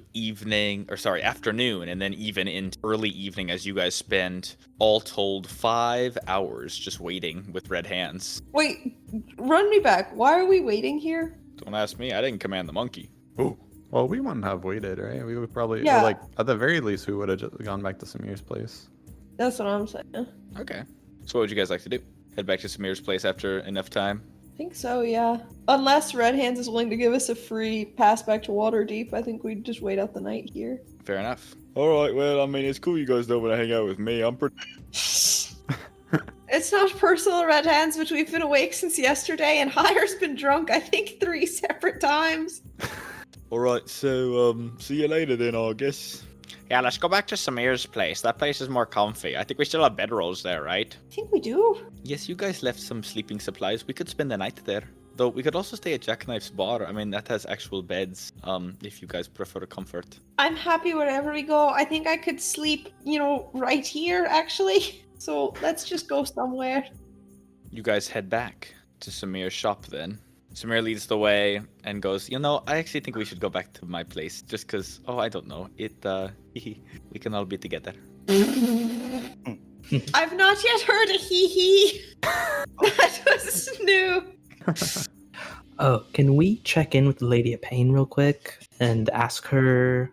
Speaker 8: afternoon, and then even into early evening as you guys spend, all told, 5 hours just waiting with red hands.
Speaker 10: Wait, run me back. Why are we waiting here?
Speaker 11: Don't ask me. I didn't command the monkey.
Speaker 5: Oh. Well, we wouldn't have waited, right? We would probably,
Speaker 10: Yeah.
Speaker 5: or like, at the very least, we would have just gone back to Samir's place.
Speaker 10: That's what I'm saying.
Speaker 8: Okay. So what would you guys like to do? Head back to Samir's place after enough time?
Speaker 10: I think so, yeah. Unless Red Hands is willing to give us a free pass back to Waterdeep, I think we'd just wait out the night here.
Speaker 8: Fair enough.
Speaker 11: Alright, well, I mean, it's cool you guys don't want to hang out with me. I'm pretty...
Speaker 10: It's not personal, Red Hands, but we've been awake since yesterday, and Hire's been drunk, I think, 3 separate times.
Speaker 11: Alright, so, see you later then, I guess.
Speaker 9: Yeah, let's go back to Samir's place. That place is more comfy. I think we still have bedrolls there, right?
Speaker 10: I think we do.
Speaker 8: Yes, you guys left some sleeping supplies. We could spend the night there. Though we could also stay at Jackknife's bar. I mean, that has actual beds, if you guys prefer comfort.
Speaker 10: I'm happy wherever we go. I think I could sleep, right here, actually. So let's just go somewhere.
Speaker 8: You guys head back to Samir's shop then. Samir leads the way and goes, I actually think we should go back to my place. Just because, I don't know. We can all be together.
Speaker 10: I've not yet heard a hee-hee. That was new.
Speaker 3: Oh, can we check in with the Lady of Pain real quick and ask her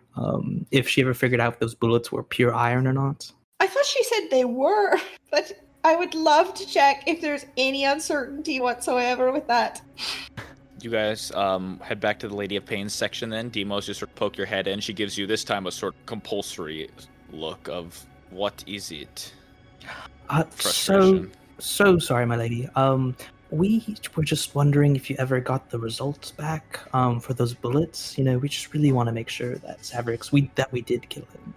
Speaker 3: if she ever figured out if those bullets were pure iron or not?
Speaker 10: I thought she said they were, but I would love to check if there's any uncertainty whatsoever with that.
Speaker 8: You guys head back to the Lady of Pain's section then. Demos, you sort of poke your head in. She gives you this time a sort of compulsory look of, what is it? Frustration.
Speaker 3: So sorry, my lady. We were just wondering if you ever got the results back for those bullets. We just really want to make sure that Savrix, we did kill him.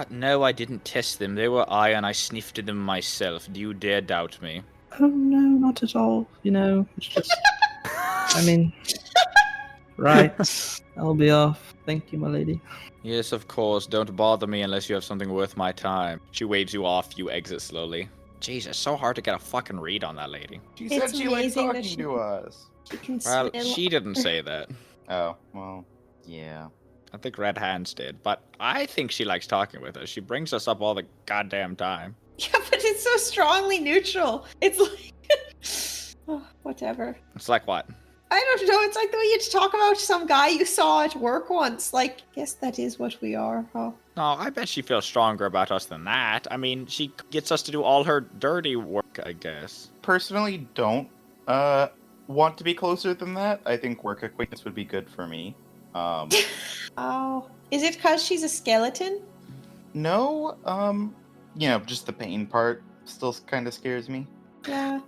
Speaker 8: No, I didn't test them. They were iron. I sniffed them myself. Do you dare doubt me?
Speaker 3: Oh no, not at all. It's just. I mean, right. I'll be off. Thank you, my lady.
Speaker 8: Yes, of course. Don't bother me unless you have something worth my time. She waves you off. You exit slowly. Jesus, so hard to get a fucking read on that lady.
Speaker 4: She
Speaker 10: It's
Speaker 4: said she liked
Speaker 10: amazing that
Speaker 4: talking
Speaker 10: she-
Speaker 4: to us.
Speaker 10: She can
Speaker 8: Well,
Speaker 10: smell-
Speaker 8: she didn't say that.
Speaker 4: Oh, well, yeah.
Speaker 8: I think Red Hands did, but I think she likes talking with us. She brings us up all the goddamn time.
Speaker 10: Yeah, but it's so strongly neutral. It's like... Oh, whatever.
Speaker 8: It's like what?
Speaker 10: I don't know, it's like the way you talk about some guy you saw at work once. Like, guess that is what we are, huh?
Speaker 9: No, I bet she feels stronger about us than that. I mean, she gets us to do all her dirty work, I guess.
Speaker 4: Personally, don't want to be closer than that. I think work acquaintance would be good for me.
Speaker 10: Oh. Is it because she's a skeleton?
Speaker 4: No, just the pain part still kind of scares me.
Speaker 10: Yeah.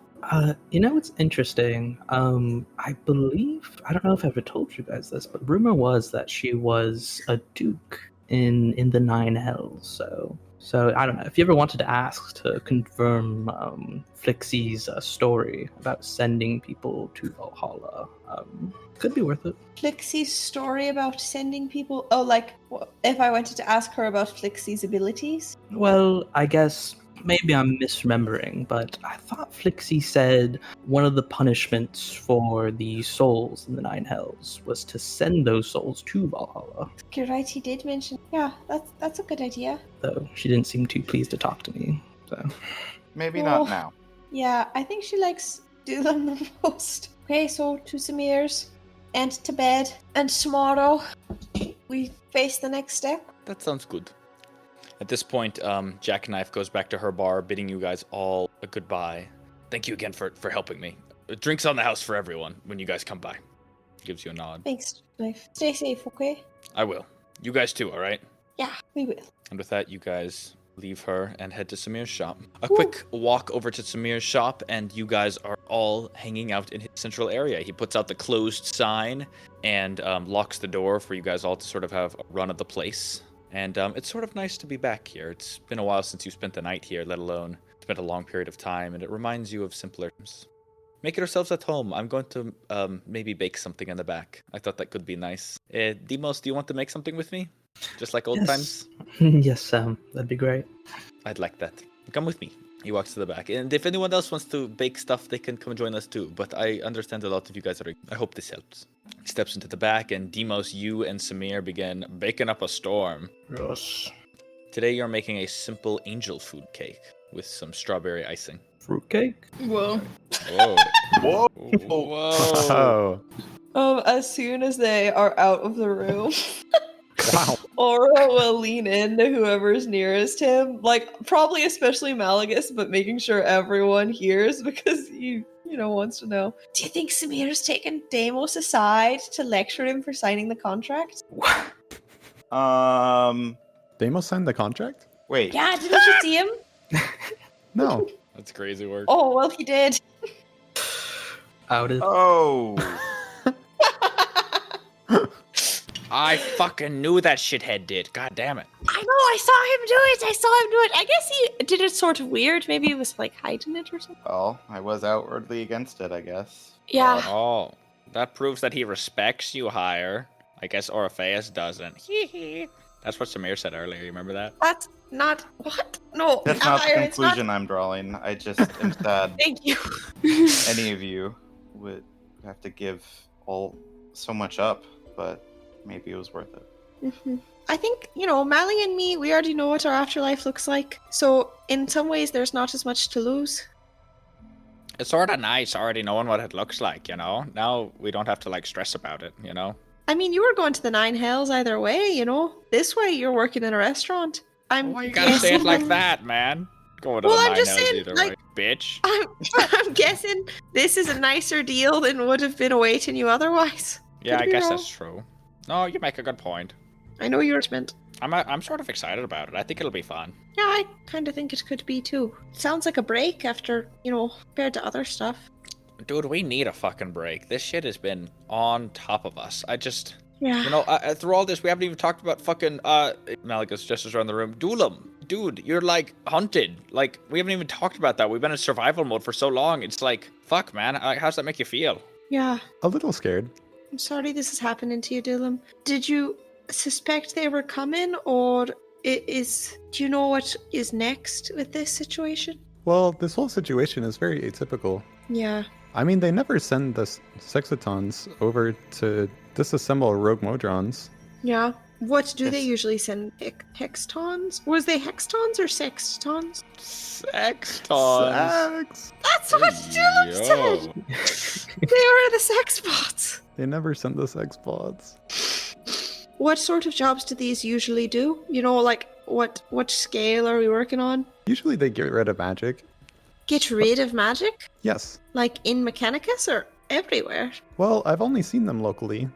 Speaker 3: It's interesting. I believe, I don't know if I ever told you guys this, but rumor was that she was a duke in the Nine Hells. So I don't know if you ever wanted to ask to confirm Flixie's story about sending people to Valhalla. Could be worth it.
Speaker 10: Flixie's story about sending people... Oh, like, if I wanted to ask her about Flixie's abilities?
Speaker 3: Well, I guess maybe I'm misremembering, but I thought Flixie said one of the punishments for the souls in the Nine Hells was to send those souls to Valhalla.
Speaker 10: You're right, he did mention... Yeah, that's a good idea.
Speaker 3: Though she didn't seem too pleased to talk to me. So
Speaker 4: Maybe
Speaker 10: Oh.
Speaker 4: not now.
Speaker 10: Yeah, I think she likes Dulam the most. Okay, so to Samir's, and to bed, and tomorrow we face the next step.
Speaker 8: That sounds good. At this point, Jackknife goes back to her bar, bidding you guys all a goodbye. Thank you again for helping me. Drinks on the house for everyone when you guys come by. Gives you a nod.
Speaker 10: Thanks, Knife. Stay safe, okay?
Speaker 8: I will. You guys too, all right?
Speaker 10: Yeah, we will.
Speaker 8: And with that, you guys leave her and head to Samir's shop. A quick walk over to Samir's shop, and you guys are all hanging out in his central area. He puts out the closed sign and locks the door for you guys all to sort of have a run of the place. And it's sort of nice to be back here. It's been a while since you spent the night here, let alone spent a long period of time, and it reminds you of simpler times. Make yourselves at home. I'm going to maybe bake something in the back. I thought that could be nice. Demos, do you want to make something with me? Just like old times?
Speaker 3: Yes, Sam. That'd be great.
Speaker 8: I'd like that. Come with me. He walks to the back. And if anyone else wants to bake stuff, they can come join us too. But I understand a lot of you guys are... I hope this helps. He steps into the back, and Demos, you and Samir begin baking up a storm.
Speaker 5: Yes.
Speaker 8: Today you're making a simple angel food cake with some strawberry icing.
Speaker 3: Fruitcake?
Speaker 6: Whoa.
Speaker 8: Whoa.
Speaker 4: Whoa.
Speaker 8: Whoa.
Speaker 5: Oh.
Speaker 1: As soon as they are out of the room,
Speaker 5: Wow.
Speaker 1: Aura will lean in to whoever's nearest him, like probably especially Malagus, but making sure everyone hears because he, wants to know. Do you think Samir's taken Deimos aside to lecture him for signing the contract?
Speaker 5: Deimos signed the contract?
Speaker 4: Wait.
Speaker 10: Yeah, didn't you see him?
Speaker 5: No.
Speaker 8: That's crazy work.
Speaker 1: Oh, well, he did.
Speaker 3: Outed.
Speaker 4: Oh.
Speaker 9: I fucking knew that shithead did. God damn it.
Speaker 10: I know, I saw him do it. I guess he did it sort of weird. Maybe he was like hiding it or something.
Speaker 4: Well, I was outwardly against it, I guess.
Speaker 10: Yeah.
Speaker 9: Oh, that proves that he respects you higher. I guess Orpheus doesn't. That's what Samir said earlier. You remember that?
Speaker 1: That's not what? No,
Speaker 4: That's not the
Speaker 1: it's not-
Speaker 4: conclusion I'm drawing. I just am sad
Speaker 1: Thank you.
Speaker 4: any of you would have to give so much up, but maybe it was worth it.
Speaker 1: I think, Mally and me, we already know what our afterlife looks like. So, in some ways, there's not as much to lose.
Speaker 9: It's sort of nice already knowing what it looks like, Now we don't have to, stress about it,
Speaker 1: I mean, you were going to the Nine Hells either way, This way, you're working in a restaurant.
Speaker 9: Why you gotta say it like that, man? Going to
Speaker 1: Well,
Speaker 9: the
Speaker 1: I'm
Speaker 9: nine
Speaker 1: just
Speaker 9: hells
Speaker 1: saying,
Speaker 9: either
Speaker 1: like-
Speaker 9: way, bitch.
Speaker 1: I'm guessing this is a nicer deal than would have been awaiting you otherwise.
Speaker 9: Yeah,
Speaker 1: Could
Speaker 9: I
Speaker 1: be
Speaker 9: guess
Speaker 1: wrong.
Speaker 9: that's true. No, you make a good point.
Speaker 1: I know you're meant.
Speaker 9: I'm sort of excited about it. I think it'll be fun.
Speaker 1: Yeah, I kind of think it could be too. Sounds like a break after, compared to other stuff.
Speaker 9: Dude, we need a fucking break. This shit has been on top of us.
Speaker 1: Yeah.
Speaker 9: Through all this, we haven't even talked about fucking, Malagus just around the room. Dulam, dude, you're, hunted. We haven't even talked about that. We've been in survival mode for so long. It's fuck, man. How's that make you feel?
Speaker 1: Yeah.
Speaker 5: A little scared.
Speaker 1: I'm sorry this is happening to you, Dylan. Did you suspect they were coming, or do you know what is next with this situation?
Speaker 5: Well, this whole situation is very atypical.
Speaker 1: Yeah.
Speaker 5: I mean, they never send the Sexitons over to disassemble rogue Modrons.
Speaker 1: Yeah. What do they
Speaker 4: Yes.
Speaker 1: usually send? Hextons? Was they hextons or sextons?
Speaker 9: Sextons.
Speaker 5: Sex!
Speaker 1: That's what Dylan said! They were the sex bots!
Speaker 5: They never send the sex pods.
Speaker 1: What sort of jobs do these usually do? What scale are we working on?
Speaker 5: Usually they get rid of magic.
Speaker 1: Get rid of magic?
Speaker 5: Yes.
Speaker 1: Like in Mechanicus or everywhere?
Speaker 5: Well, I've only seen them locally.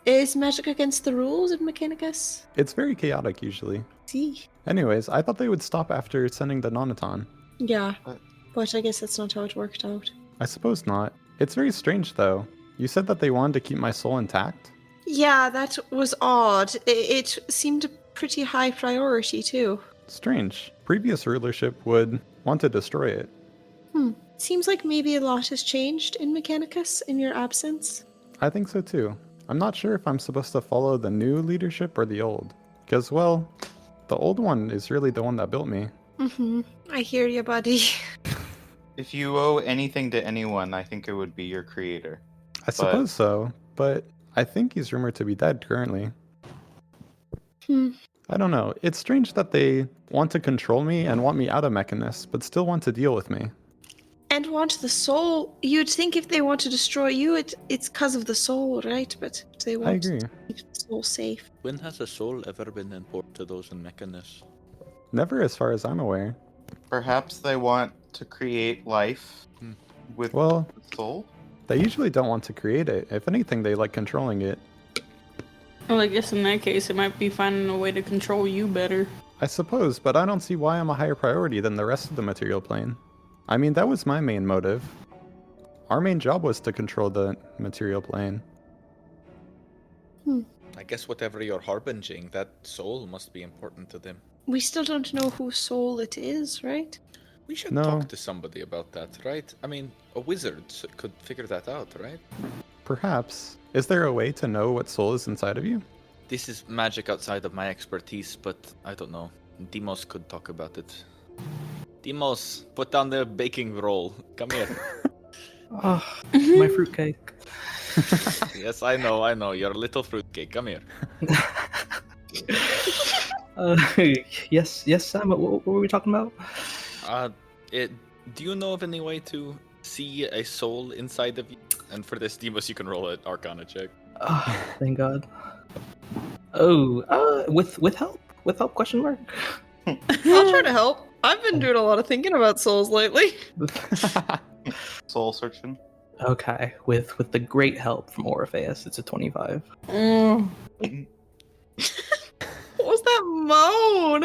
Speaker 1: Is magic against the rules in Mechanicus?
Speaker 5: It's very chaotic usually.
Speaker 1: See.
Speaker 5: Anyways, I thought they would stop after sending the Nonaton.
Speaker 1: Yeah.
Speaker 4: What?
Speaker 1: But I guess that's not how it worked out.
Speaker 5: I suppose not. It's very strange though. You said that they wanted to keep my soul intact?
Speaker 1: Yeah, that was odd. It seemed a pretty high priority too.
Speaker 5: Strange. Previous rulership would want to destroy it.
Speaker 1: Seems like maybe a lot has changed in Mechanicus in your absence.
Speaker 5: I think so too. I'm not sure if I'm supposed to follow the new leadership or the old. Because, well, the old one is really the one that built me.
Speaker 1: I hear you, buddy.
Speaker 4: If you owe anything to anyone, I think it would be your creator.
Speaker 5: I suppose so, but I think he's rumored to be dead currently. I don't know. It's strange that they want to control me and want me out of Mechanus, but still want to deal with me.
Speaker 1: And want the soul. You'd think if they want to destroy you, it's because of the soul, right? But they
Speaker 5: I
Speaker 1: want
Speaker 5: agree.
Speaker 1: to keep the soul safe.
Speaker 8: When has a soul ever been important to those in Mechanus?
Speaker 5: Never as far as I'm aware.
Speaker 4: Perhaps they want to create life with
Speaker 5: Well,
Speaker 4: the soul?
Speaker 5: They usually don't want to create it. If anything, they like controlling it.
Speaker 6: Well, I guess in that case, it might be finding a way to control you better.
Speaker 5: I suppose, but I don't see why I'm a higher priority than the rest of the material plane. I mean, that was my main motive. Our main job was to control the material plane.
Speaker 8: I guess whatever you're harbinging, that soul must be important to them.
Speaker 10: We still don't know whose soul it is, right?
Speaker 8: We should
Speaker 5: No.
Speaker 8: talk to somebody about that, right? I mean, a wizard could figure that out, right?
Speaker 5: Perhaps. Is there a way to know what soul is inside of you?
Speaker 8: This is magic outside of my expertise, but I don't know. Demos could talk about it. Demos, put down the baking roll. Come here.
Speaker 3: Oh, my fruitcake.
Speaker 8: Yes, I know. You're a little fruitcake. Come here.
Speaker 3: Yes, Sam. What were we talking about?
Speaker 8: Do you know of any way to see a soul inside of you? And for this, Demos, you can roll an Arcana check.
Speaker 3: Oh, thank God. Oh, with help? With help? Question mark.
Speaker 1: I'll try to help. I've been doing a lot of thinking about souls lately.
Speaker 4: Soul searching.
Speaker 3: Okay, with the great help from Orpheus, it's a 25.
Speaker 1: What was that moan?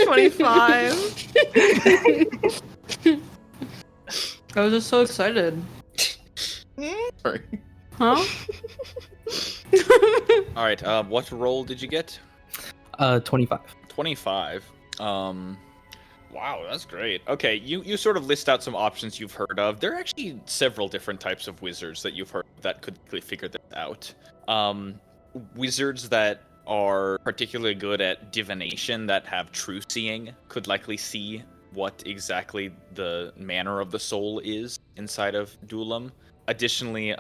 Speaker 1: 25.
Speaker 6: I was just so excited.
Speaker 4: Sorry.
Speaker 6: Huh?
Speaker 8: All right. What roll did you get?
Speaker 3: 25.
Speaker 8: 25. Wow, that's great. Okay, you sort of list out some options you've heard of. There are actually several different types of wizards that you've heard that could figure this out. Wizards that are particularly good at divination, that have true seeing, could likely see what exactly the manner of the soul is inside of Dulam. Additionally,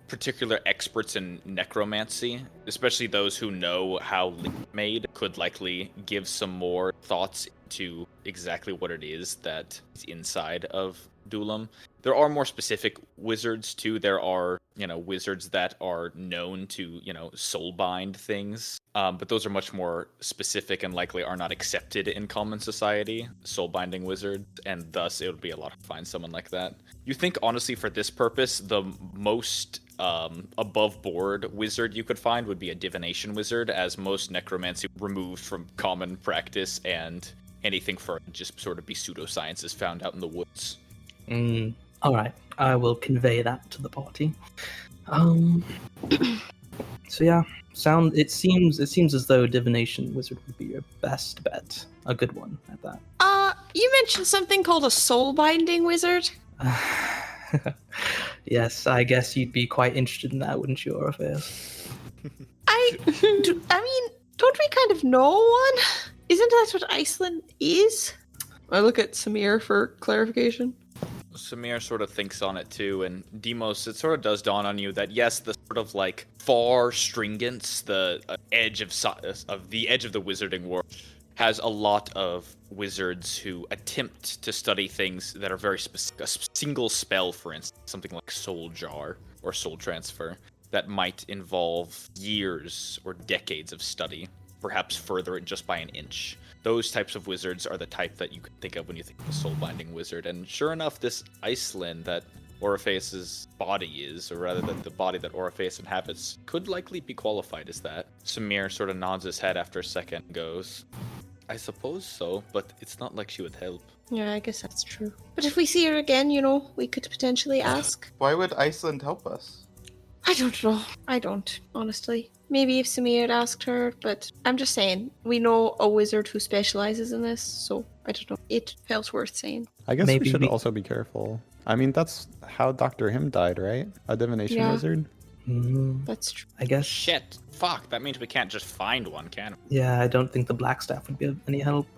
Speaker 8: particular experts in necromancy, especially those who know how Link made, could likely give some more thoughts to exactly what it is that is inside of Dulam. There are more specific wizards too. There are, wizards that are known to, soulbind things. But those are much more specific and likely are not accepted in common society, soulbinding wizards, and thus it would be a lot to find someone like that. You think, honestly, for this purpose, the most above board wizard you could find would be a divination wizard, as most necromancy removed from common practice, and anything for just sort of be pseudosciences found out in the woods.
Speaker 3: All right, I will convey that to the party. So yeah, it seems as though divination wizard would be your best bet. A good one at that.
Speaker 10: You mentioned something called a soul binding wizard.
Speaker 3: Yes, I guess you'd be quite interested in that, wouldn't you, Orpheus?
Speaker 10: I mean, don't we kind of know one? Isn't that what Iceland is?
Speaker 1: I look at Samir for clarification.
Speaker 8: Samir sort of thinks on it too, and Demos, it sort of does dawn on you that yes, the sort of like far stringence, the edge of the edge of the wizarding world, has a lot of wizards who attempt to study things that are very specific. A single spell, for instance, something like Soul Jar or Soul Transfer, that might involve years or decades of study, perhaps further it just by an inch. Those types of wizards are the type that you can think of when you think of a soul-binding wizard. And sure enough, this Iceland that Orpheus's body is, or rather that the body that Orpheus inhabits, could likely be qualified as that. Samir sort of nods his head after a second and goes, I suppose so, but it's not like she would help.
Speaker 10: Yeah, I guess that's true. But if we see her again, we could potentially ask.
Speaker 4: Why would Iceland help us?
Speaker 10: I don't know. I don't, honestly. Maybe if Samir had asked her, but I'm just saying, we know a wizard who specializes in this, so I don't know. It felt worth saying.
Speaker 5: I guess
Speaker 3: Maybe
Speaker 5: we should
Speaker 3: we-
Speaker 5: also be careful. I mean, that's how Dr. Him died, right? A divination
Speaker 10: Yeah.
Speaker 5: wizard?
Speaker 10: That's true.
Speaker 3: I guess.
Speaker 9: Shit. Fuck. That means we can't just find one, can we?
Speaker 3: Yeah, I don't think the black staff would be of any help.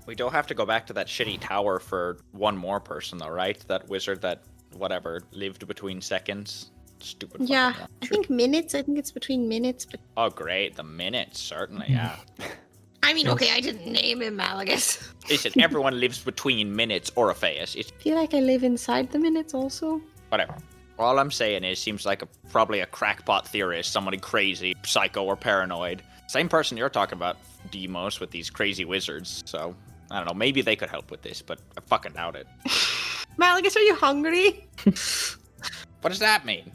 Speaker 9: We don't have to go back to that shitty tower for one more person, though, right? That wizard that, whatever, lived between seconds. Stupid fucking
Speaker 10: Yeah,
Speaker 9: one.
Speaker 10: I think minutes. I think it's between minutes, but
Speaker 9: Oh, great. The minutes, certainly, yeah.
Speaker 10: I mean, okay, I didn't name him Malagus.
Speaker 9: Listen, everyone lives between minutes, Orpheus. It's
Speaker 10: I feel like I live inside the minutes also.
Speaker 9: whatever. All I'm saying is, seems like probably a crackpot theorist, somebody crazy, psycho, or paranoid. Same person you're talking about, Demos, with these crazy wizards. So, I don't know, maybe they could help with this, but I fucking doubt it.
Speaker 7: Malagus, are you hungry?
Speaker 9: What does that mean?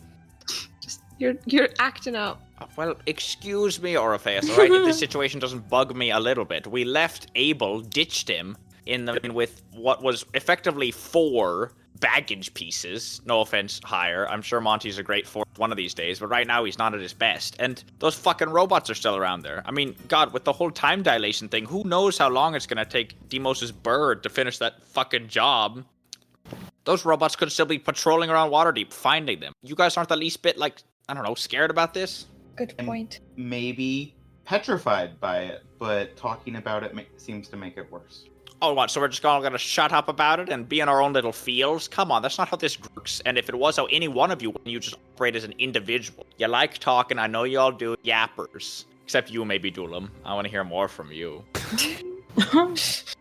Speaker 7: Just you're acting up.
Speaker 9: Well, excuse me, Orpheus, alright? If this situation doesn't bug me a little bit. We left Abel, ditched him, with what was effectively 4 baggage pieces. No offense, Hire. I'm sure Monty's a great fourth one of these days, but right now he's not at his best. And those fucking robots are still around there. I mean, God, with the whole time dilation thing, who knows how long it's gonna take Deimos' bird to finish that fucking job? Those robots could still be patrolling around Waterdeep, finding them. You guys aren't the least bit, I don't know, scared about this?
Speaker 7: Good point.
Speaker 4: Maybe petrified by it, but talking about it seems to make it worse.
Speaker 9: Oh, what, so we're just all gonna shut up about it and be in our own little fields? Come on, that's not how this works. And if it was how any one of you just operate as an individual. You like talking, I know you all do, yappers. Except you, maybe, Dulam. I want to hear more from you.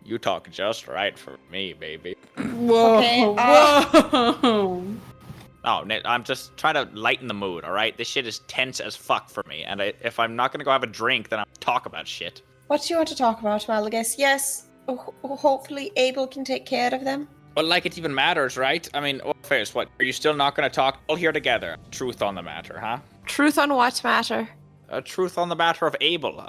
Speaker 9: You talk just right for me, baby.
Speaker 6: Whoa,
Speaker 7: Okay,
Speaker 6: whoa.
Speaker 9: Oh, I'm just trying to lighten the mood, alright? This shit is tense as fuck for me, and if I'm not gonna go have a drink, then I'll talk about shit.
Speaker 7: What do you want to talk about, Malagus? Yes, hopefully Abel can take care of them.
Speaker 9: Well, like it even matters, right? I mean, Orpheus, what? Are you still not gonna talk all here together? Truth on the matter, huh?
Speaker 10: Truth on what matter?
Speaker 9: Truth on the matter of Abel.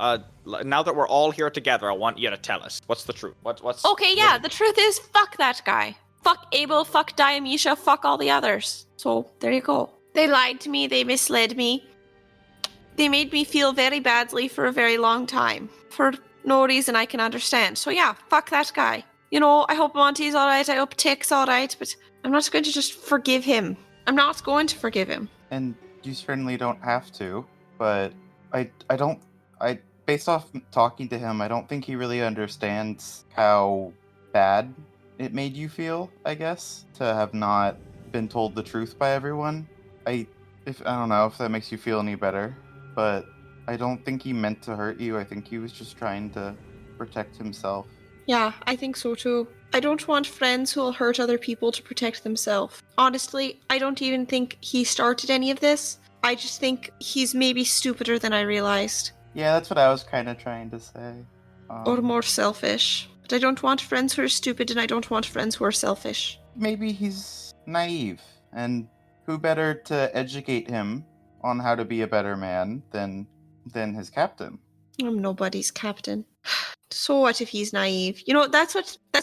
Speaker 9: Now that we're all here together, I want you to tell us. What's the truth? What's...
Speaker 10: Okay, yeah, the truth is, fuck that guy. Fuck Abel, fuck Dionysia, fuck all the others. So, there you go. They lied to me, they misled me. They made me feel very badly for a very long time. For no reason I can understand. So yeah, fuck that guy. You know, I hope Monty's alright, I hope Tick's alright, but I'm not going to just forgive him. I'm not going to forgive him.
Speaker 4: And you certainly don't have to, but based off talking to him, I don't think he really understands how bad it made you feel, I guess, to have not been told the truth by everyone. I don't know if that makes you feel any better, but I don't think he meant to hurt you. I think he was just trying to protect himself.
Speaker 10: Yeah, I think so too. I don't want friends who will hurt other people to protect themselves. Honestly, I don't even think he started any of this. I just think he's maybe stupider than I realized.
Speaker 4: Yeah, that's what I was kind of trying to say.
Speaker 10: Or more selfish. But I don't want friends who are stupid, and I don't want friends who are selfish.
Speaker 4: Maybe he's naive, and who better to educate him on how to be a better man than his captain?
Speaker 10: I'm nobody's captain. So what if he's naive? You know, that's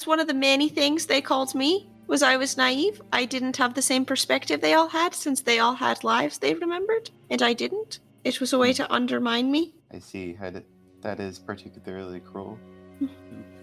Speaker 10: one of the many things they called me, was I was naive. I didn't have the same perspective they all had, since they all had lives they remembered, and I didn't. It was a way to undermine me.
Speaker 4: I see. That is particularly cruel.
Speaker 8: You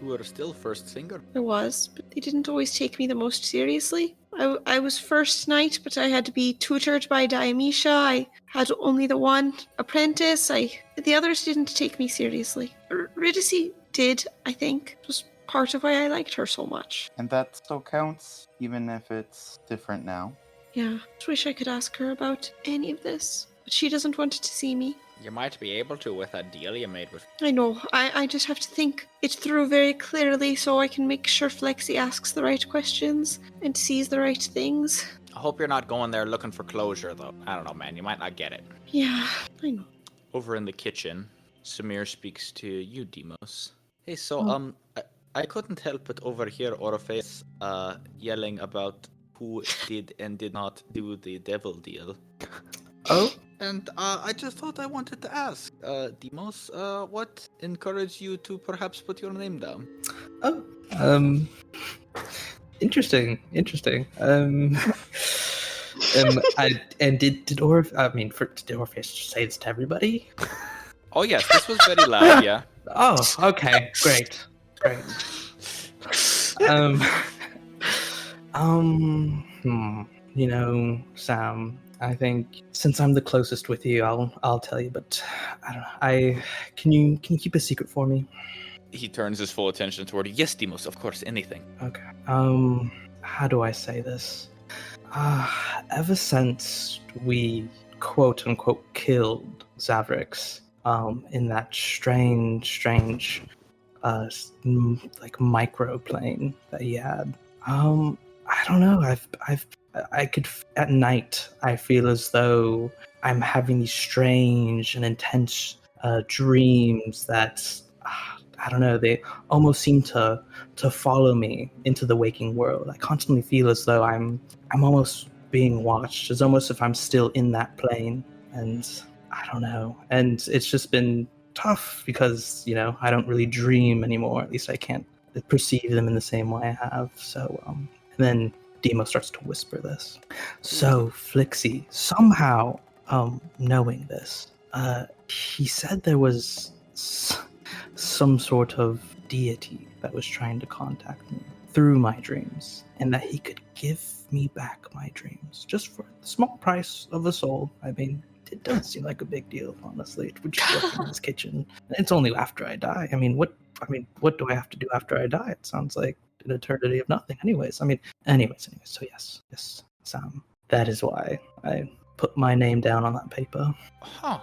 Speaker 8: were still first singer.
Speaker 10: I was, but they didn't always take me the most seriously. I was first knight, but I had to be tutored by Dionysia. I had only the one apprentice. The others didn't take me seriously. Riddicy did, I think. It was part of why I liked her so much.
Speaker 4: And that still counts, even if it's different now.
Speaker 10: Yeah, I just wish I could ask her about any of this, but she doesn't want to see me.
Speaker 9: You might be able to with that deal you made with...
Speaker 10: I know. I just have to think it through very clearly so I can make sure Flexi asks the right questions and sees the right things.
Speaker 9: I hope you're not going there looking for closure, though. I don't know, man. You might not get it.
Speaker 10: Yeah, I know.
Speaker 8: Over in the kitchen, Samir speaks to you, Deimos. Hey, so, I couldn't help but overhear Orpheus yelling about who did and did not do the devil deal.
Speaker 3: Oh?
Speaker 8: And I just thought I wanted to ask, Deimos, what encouraged you to perhaps put your name down?
Speaker 3: Oh, interesting. Did Orpheus say this to everybody?
Speaker 9: Oh, yes, this was very loud, yeah.
Speaker 3: Oh, okay, great. You know, Sam, I think since I'm the closest with you, I'll tell you, but I don't know. Can you keep a secret for me?
Speaker 8: He turns his full attention toward you. Yes, Deimos, of course, anything.
Speaker 3: Okay. How do I say this? Ever since we quote unquote killed Zavrix, in that strange like microplane that he had. I don't know. I could at night. I feel as though I'm having these strange and intense dreams that I don't know, they almost seem to follow me into the waking world. I constantly feel as though I'm almost being watched. It's almost if I'm still in that plane, and I don't know. And it's just been tough because, I don't really dream anymore. At least I can't perceive them in the same way I have. So, and then Demo starts to whisper this. So, Flixie, somehow, knowing this, he said there was some sort of deity that was trying to contact me through my dreams, and that he could give me back my dreams just for the small price of a soul. I mean, it doesn't seem like a big deal, honestly. We're just working in this kitchen. It's only after I die. I mean, what do I have to do after I die? It sounds like an eternity of nothing. Anyways. So yes, Sam. That is why I put my name down on that paper.
Speaker 9: Huh.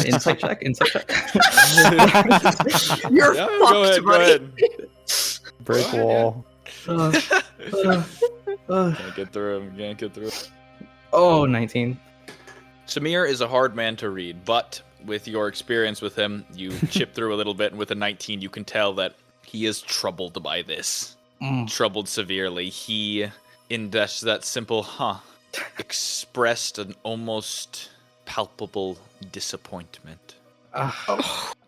Speaker 3: Insight check.
Speaker 1: You're
Speaker 11: Yeah,
Speaker 1: fucked,
Speaker 11: go ahead,
Speaker 1: buddy.
Speaker 5: Break wall.
Speaker 11: Can't get through him.
Speaker 3: Oh, 19.
Speaker 8: Samir is a hard man to read, but with your experience with him, you chip through a little bit, and with a 19, you can tell that he is troubled by this. Troubled severely. He, in that simple expressed an almost palpable disappointment.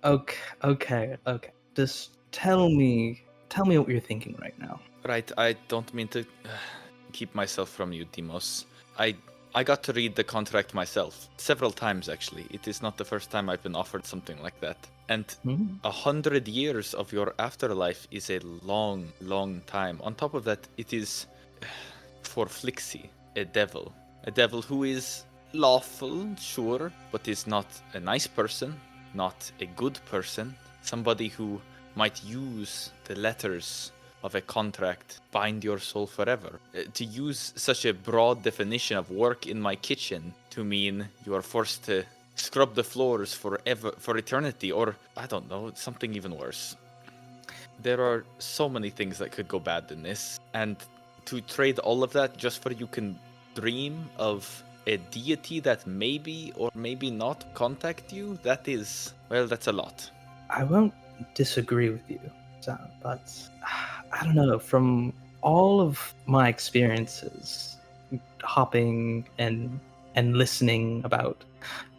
Speaker 3: Okay. Just tell me what you're thinking right now.
Speaker 8: Right, I don't mean to keep myself from you, Demos. I got to read the contract myself, several times actually. It is not the first time I've been offered something like that. And 100 years of your afterlife is a long, long time. On top of that, it is, for Flixie, a devil. A devil who is lawful, sure, but is not a nice person, not a good person. Somebody who might use the letters of a contract, bind your soul forever. To use such a broad definition of work in my kitchen to mean you are forced to scrub the floors for eternity, or I don't know, something even worse. There are so many things that could go bad in this, and to trade all of that just for you can dream of a deity that maybe or maybe not contact you, that's a lot.
Speaker 3: I won't disagree with you, Sam, but I don't know, from all of my experiences hopping and listening about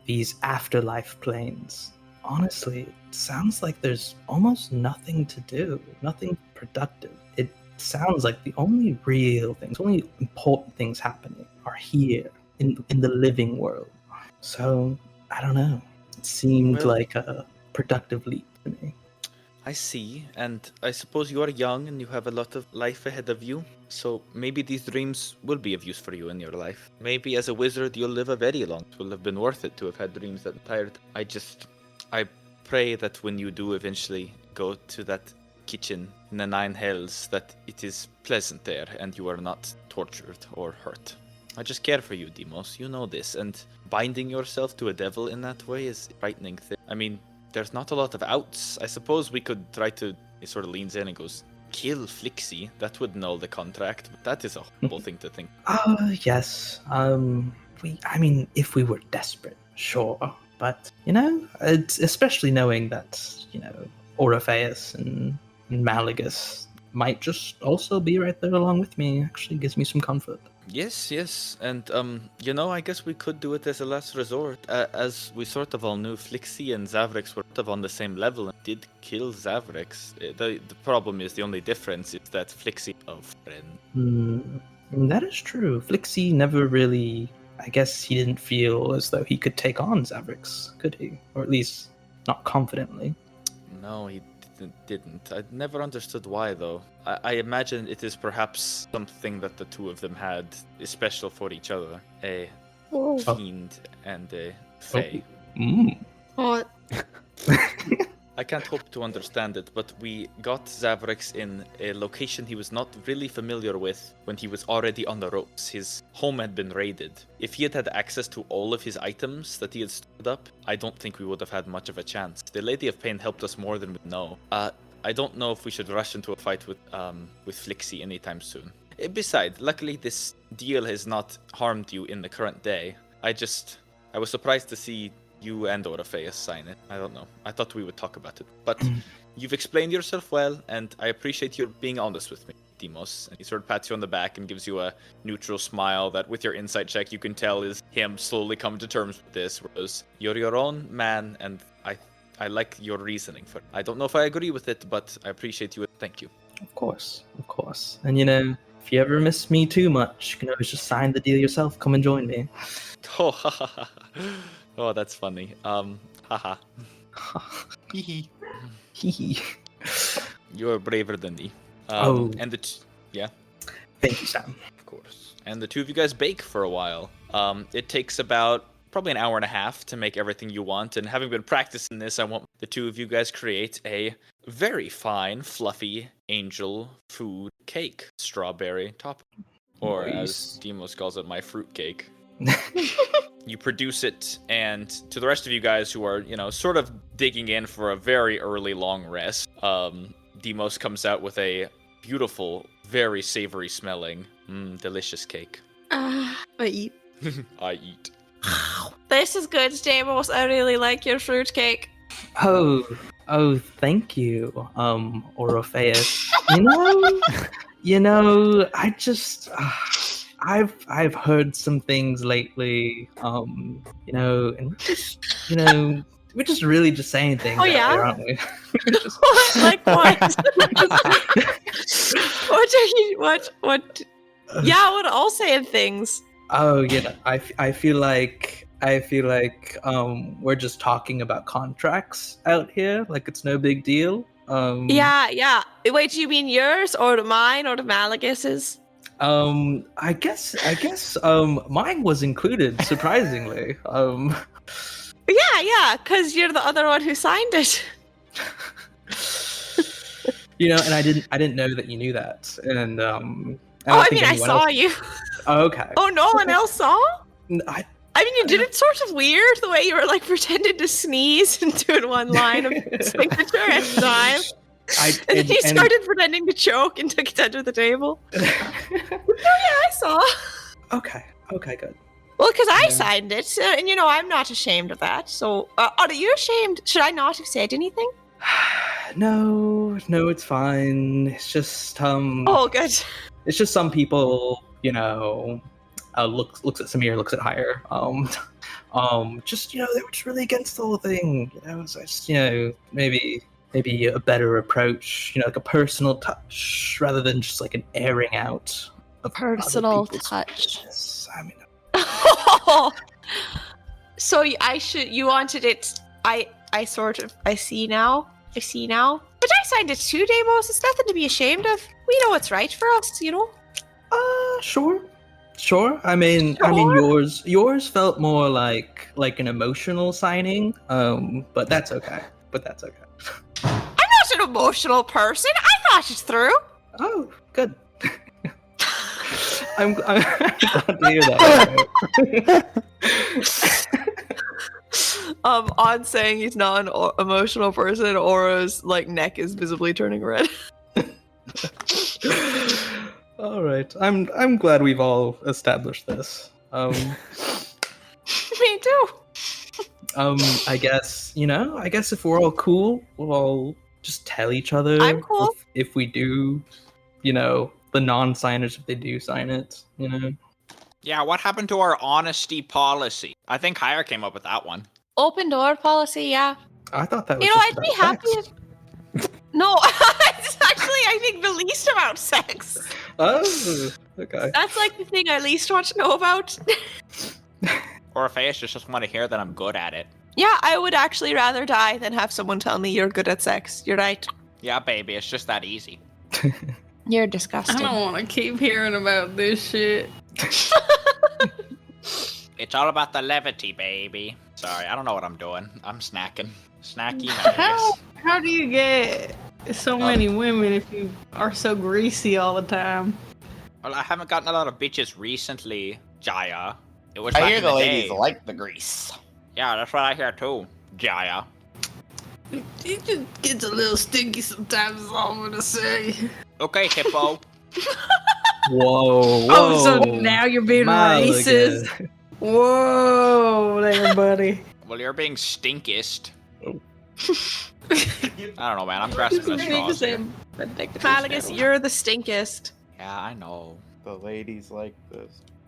Speaker 3: these afterlife planes, honestly, it sounds like there's almost nothing to do, nothing productive. It sounds like the only real things, only important things happening are here in the living world. So, I don't know. It seemed like a productive leap to me.
Speaker 8: I see, and I suppose you are young and you have a lot of life ahead of you, so maybe these dreams will be of use for you in your life. Maybe as a wizard you'll live a very long. It will have been worth it to have had dreams that tired. I pray that when you do eventually go to that kitchen in the Nine Hells, that it is pleasant there and you are not tortured or hurt. I just care for you, Demos. You know this, and binding yourself to a devil in that way is a frightening thing. I mean, there's not a lot of outs. I suppose we could try to... He sort of leans in and goes, kill Flixie. That would null the contract, but that is a horrible thing to think.
Speaker 3: Yes. If we were desperate, sure. But, it's especially knowing that, Orpheus and Malagus might just also be right there along with me actually gives me some comfort.
Speaker 8: Yes, and I guess we could do it as a last resort. As we sort of all knew, Flixie and Zavrix were sort of on the same level and did kill Zavrix. The problem is, the only difference is that Flixie of friend.
Speaker 3: That is true. Flixie never really, I guess he didn't feel as though he could take on Zavrix, could he? Or at least not confidently.
Speaker 8: No, he didn't. I never understood why, though. I imagine it is perhaps something that the two of them had is special for each other. A fiend and a fae.
Speaker 10: What?
Speaker 8: I can't hope to understand it, but we got Zavrix in a location he was not really familiar with when he was already on the ropes. His home had been raided. If he had had access to all of his items that he had stored up, I don't think we would have had much of a chance. The Lady of Pain helped us more than we know. I don't know if we should rush into a fight with Flixie anytime soon. Besides, luckily this deal has not harmed you in the current day. I was surprised to see you and Orpheus sign it. I don't know. I thought we would talk about it. But you've explained yourself well, and I appreciate you being honest with me, Demos. And he sort of pats you on the back and gives you a neutral smile that with your insight check you can tell is him slowly coming to terms with this, whereas you're your own man, and I like your reasoning for it. I don't know if I agree with it, but I appreciate you. Thank you.
Speaker 3: Of course. And you know, if you ever miss me too much, you can always just sign the deal yourself. Come and join me.
Speaker 8: Oh, ha, ha, ha. Oh, that's funny. Haha.
Speaker 3: Hee hee.
Speaker 8: You are braver than me. And yeah.
Speaker 3: Thank you, Sam.
Speaker 8: Of course. And the two of you guys bake for a while. It takes about probably an hour and a half to make everything you want. And having been practicing this, I want the two of you guys create a very fine, fluffy angel food cake, strawberry top, or as Demos calls it, my fruit cake. You produce it, and to the rest of you guys who are, sort of digging in for a very early long rest, Demos comes out with a beautiful, very savory smelling, delicious cake.
Speaker 10: I eat.
Speaker 8: I eat.
Speaker 10: This is good, Demos. I really like your fruitcake.
Speaker 3: Oh, thank you, Orpheus. I just, I've heard some things lately, and we're just really just saying things out there, aren't we?
Speaker 10: Like what? What? Yeah, we're all saying things.
Speaker 3: Oh, I feel like we're just talking about contracts out here, like it's no big deal.
Speaker 10: Yeah. Wait, do you mean yours or mine or the Malagus's?
Speaker 3: I guess mine was included, surprisingly.
Speaker 10: Yeah, because you're the other one who signed it.
Speaker 3: And I didn't know that you knew that, and
Speaker 10: I saw you.
Speaker 3: Oh, okay.
Speaker 10: Oh, no one else saw?
Speaker 3: I
Speaker 10: mean, you did it sort of weird, the way you were, like, pretending to sneeze and doing one line of signature at a time. And then you started pretending to choke and took it under the table. Oh, yeah, I saw.
Speaker 3: Okay, good.
Speaker 10: Well, because I signed it, and, I'm not ashamed of that. So, are you ashamed? Should I not have said anything?
Speaker 3: No, it's fine. It's just,
Speaker 10: Oh, good.
Speaker 3: It's just some people, looks at Samir, looks at Hire. Just, they were just really against the whole thing. So just, maybe a better approach, like a personal touch rather than just like an airing out of
Speaker 10: personal
Speaker 3: other
Speaker 10: touch.
Speaker 3: Business. I mean,
Speaker 10: so you wanted it. I see now. But I signed it too, Demos. It's nothing to be ashamed of. We know what's right for us,
Speaker 3: Sure. I mean, yours felt more like an emotional signing. But that's okay.
Speaker 10: I'm not an emotional person. I thought it through.
Speaker 3: Oh, good. I'm glad to hear that.
Speaker 1: On saying he's not an emotional person, Aura's neck is visibly turning red.
Speaker 3: All right, I'm glad we've all established this.
Speaker 10: Me too.
Speaker 3: I guess if we're all cool, we'll all just tell each other.
Speaker 10: I'm cool.
Speaker 3: If we do, the non-signers, if they do sign it,
Speaker 9: Yeah, what happened to our honesty policy? I think Hire came up with that one.
Speaker 10: Open door policy, yeah.
Speaker 3: I thought that was
Speaker 10: I'd be happy if... No, it's actually, I think, the least about sex.
Speaker 3: Oh, okay.
Speaker 10: That's the thing I least want to know about.
Speaker 9: Orpheus just want to hear that I'm good at it.
Speaker 10: Yeah, I would actually rather die than have someone tell me you're good at sex. You're right.
Speaker 9: Yeah, baby, it's just that easy.
Speaker 10: You're disgusting.
Speaker 6: I don't want to keep hearing about this shit.
Speaker 9: It's all about the levity, baby. Sorry, I don't know what I'm doing. I'm snacking. Snacky Magus.
Speaker 6: How do you get so many women if you are so greasy all the time?
Speaker 9: Well, I haven't gotten a lot of bitches recently, Jaya. It was
Speaker 4: I
Speaker 9: back
Speaker 4: hear
Speaker 9: in
Speaker 4: the
Speaker 9: the
Speaker 4: ladies
Speaker 9: day.
Speaker 4: like the grease.
Speaker 9: Yeah, that's what I hear too, Jaya.
Speaker 6: It just gets a little stinky sometimes, is all I'm gonna say.
Speaker 9: Okay, Hippo.
Speaker 3: Whoa.
Speaker 6: Oh, so now you're being racist. Whoa there, buddy.
Speaker 9: Well, you're being stinkist. I don't know, man. I'm grasping at straws here.
Speaker 7: Malagus, you're the stinkest.
Speaker 9: Yeah, I know.
Speaker 4: The ladies like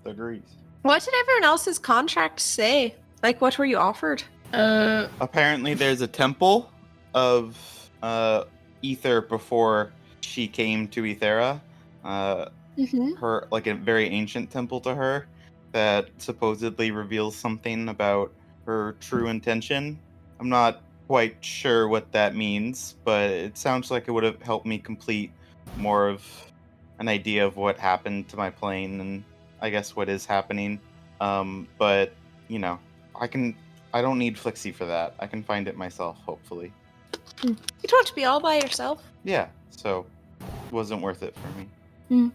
Speaker 4: the grease.
Speaker 7: What did everyone else's contracts say? Like, what were you offered?
Speaker 4: Apparently, there's a temple of Ether before she came to Ethera. Her, like, a very ancient temple to her that supposedly reveals something about her true intention. I'm not quite sure what that means, but it sounds like it would have helped me complete more of an idea of what happened to my plane and I guess what is happening. But you know, I don't need Flixie for that. I can find it myself, hopefully.
Speaker 7: You don't want to be all by yourself.
Speaker 4: Yeah, so it wasn't worth it for me.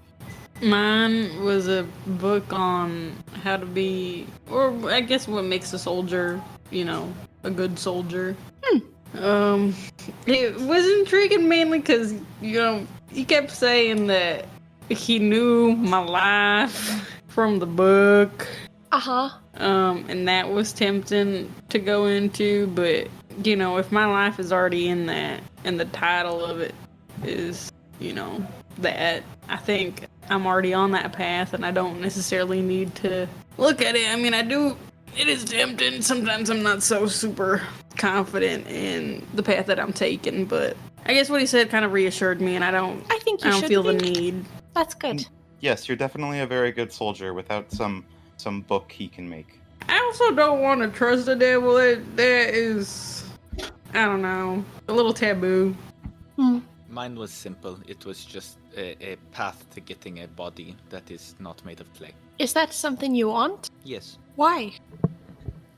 Speaker 6: Mine was a book on how to be, or I guess what makes a soldier, you know, a good soldier. It was intriguing mainly because, you know, he kept saying that he knew my life from the book. And that was tempting to go into, but, you know, if my life is already in that, and the title of it is, you know, that, I think I'm already on that path and I don't necessarily need to look at it. I mean, it is tempting. Sometimes I'm not so super confident in the path that I'm taking, but I guess what he said kind of reassured me and I don't feel the need.
Speaker 7: That's good.
Speaker 4: Yes, you're definitely a very good soldier without some book he can make.
Speaker 6: I also don't want to trust the devil. That is, I don't know, a little taboo.
Speaker 8: Mine was simple. It was just a path to getting a body that is not made of clay.
Speaker 7: Is that something you want?
Speaker 8: Yes.
Speaker 7: Why?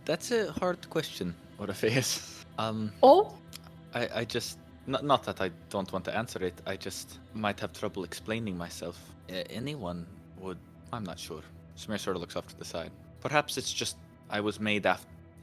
Speaker 8: That's a hard question, Orpheus. I just... Not that I don't want to answer it, I just might have trouble explaining myself. Anyone would... I'm not sure. Samir sort of looks off to the side. Perhaps it's just I was made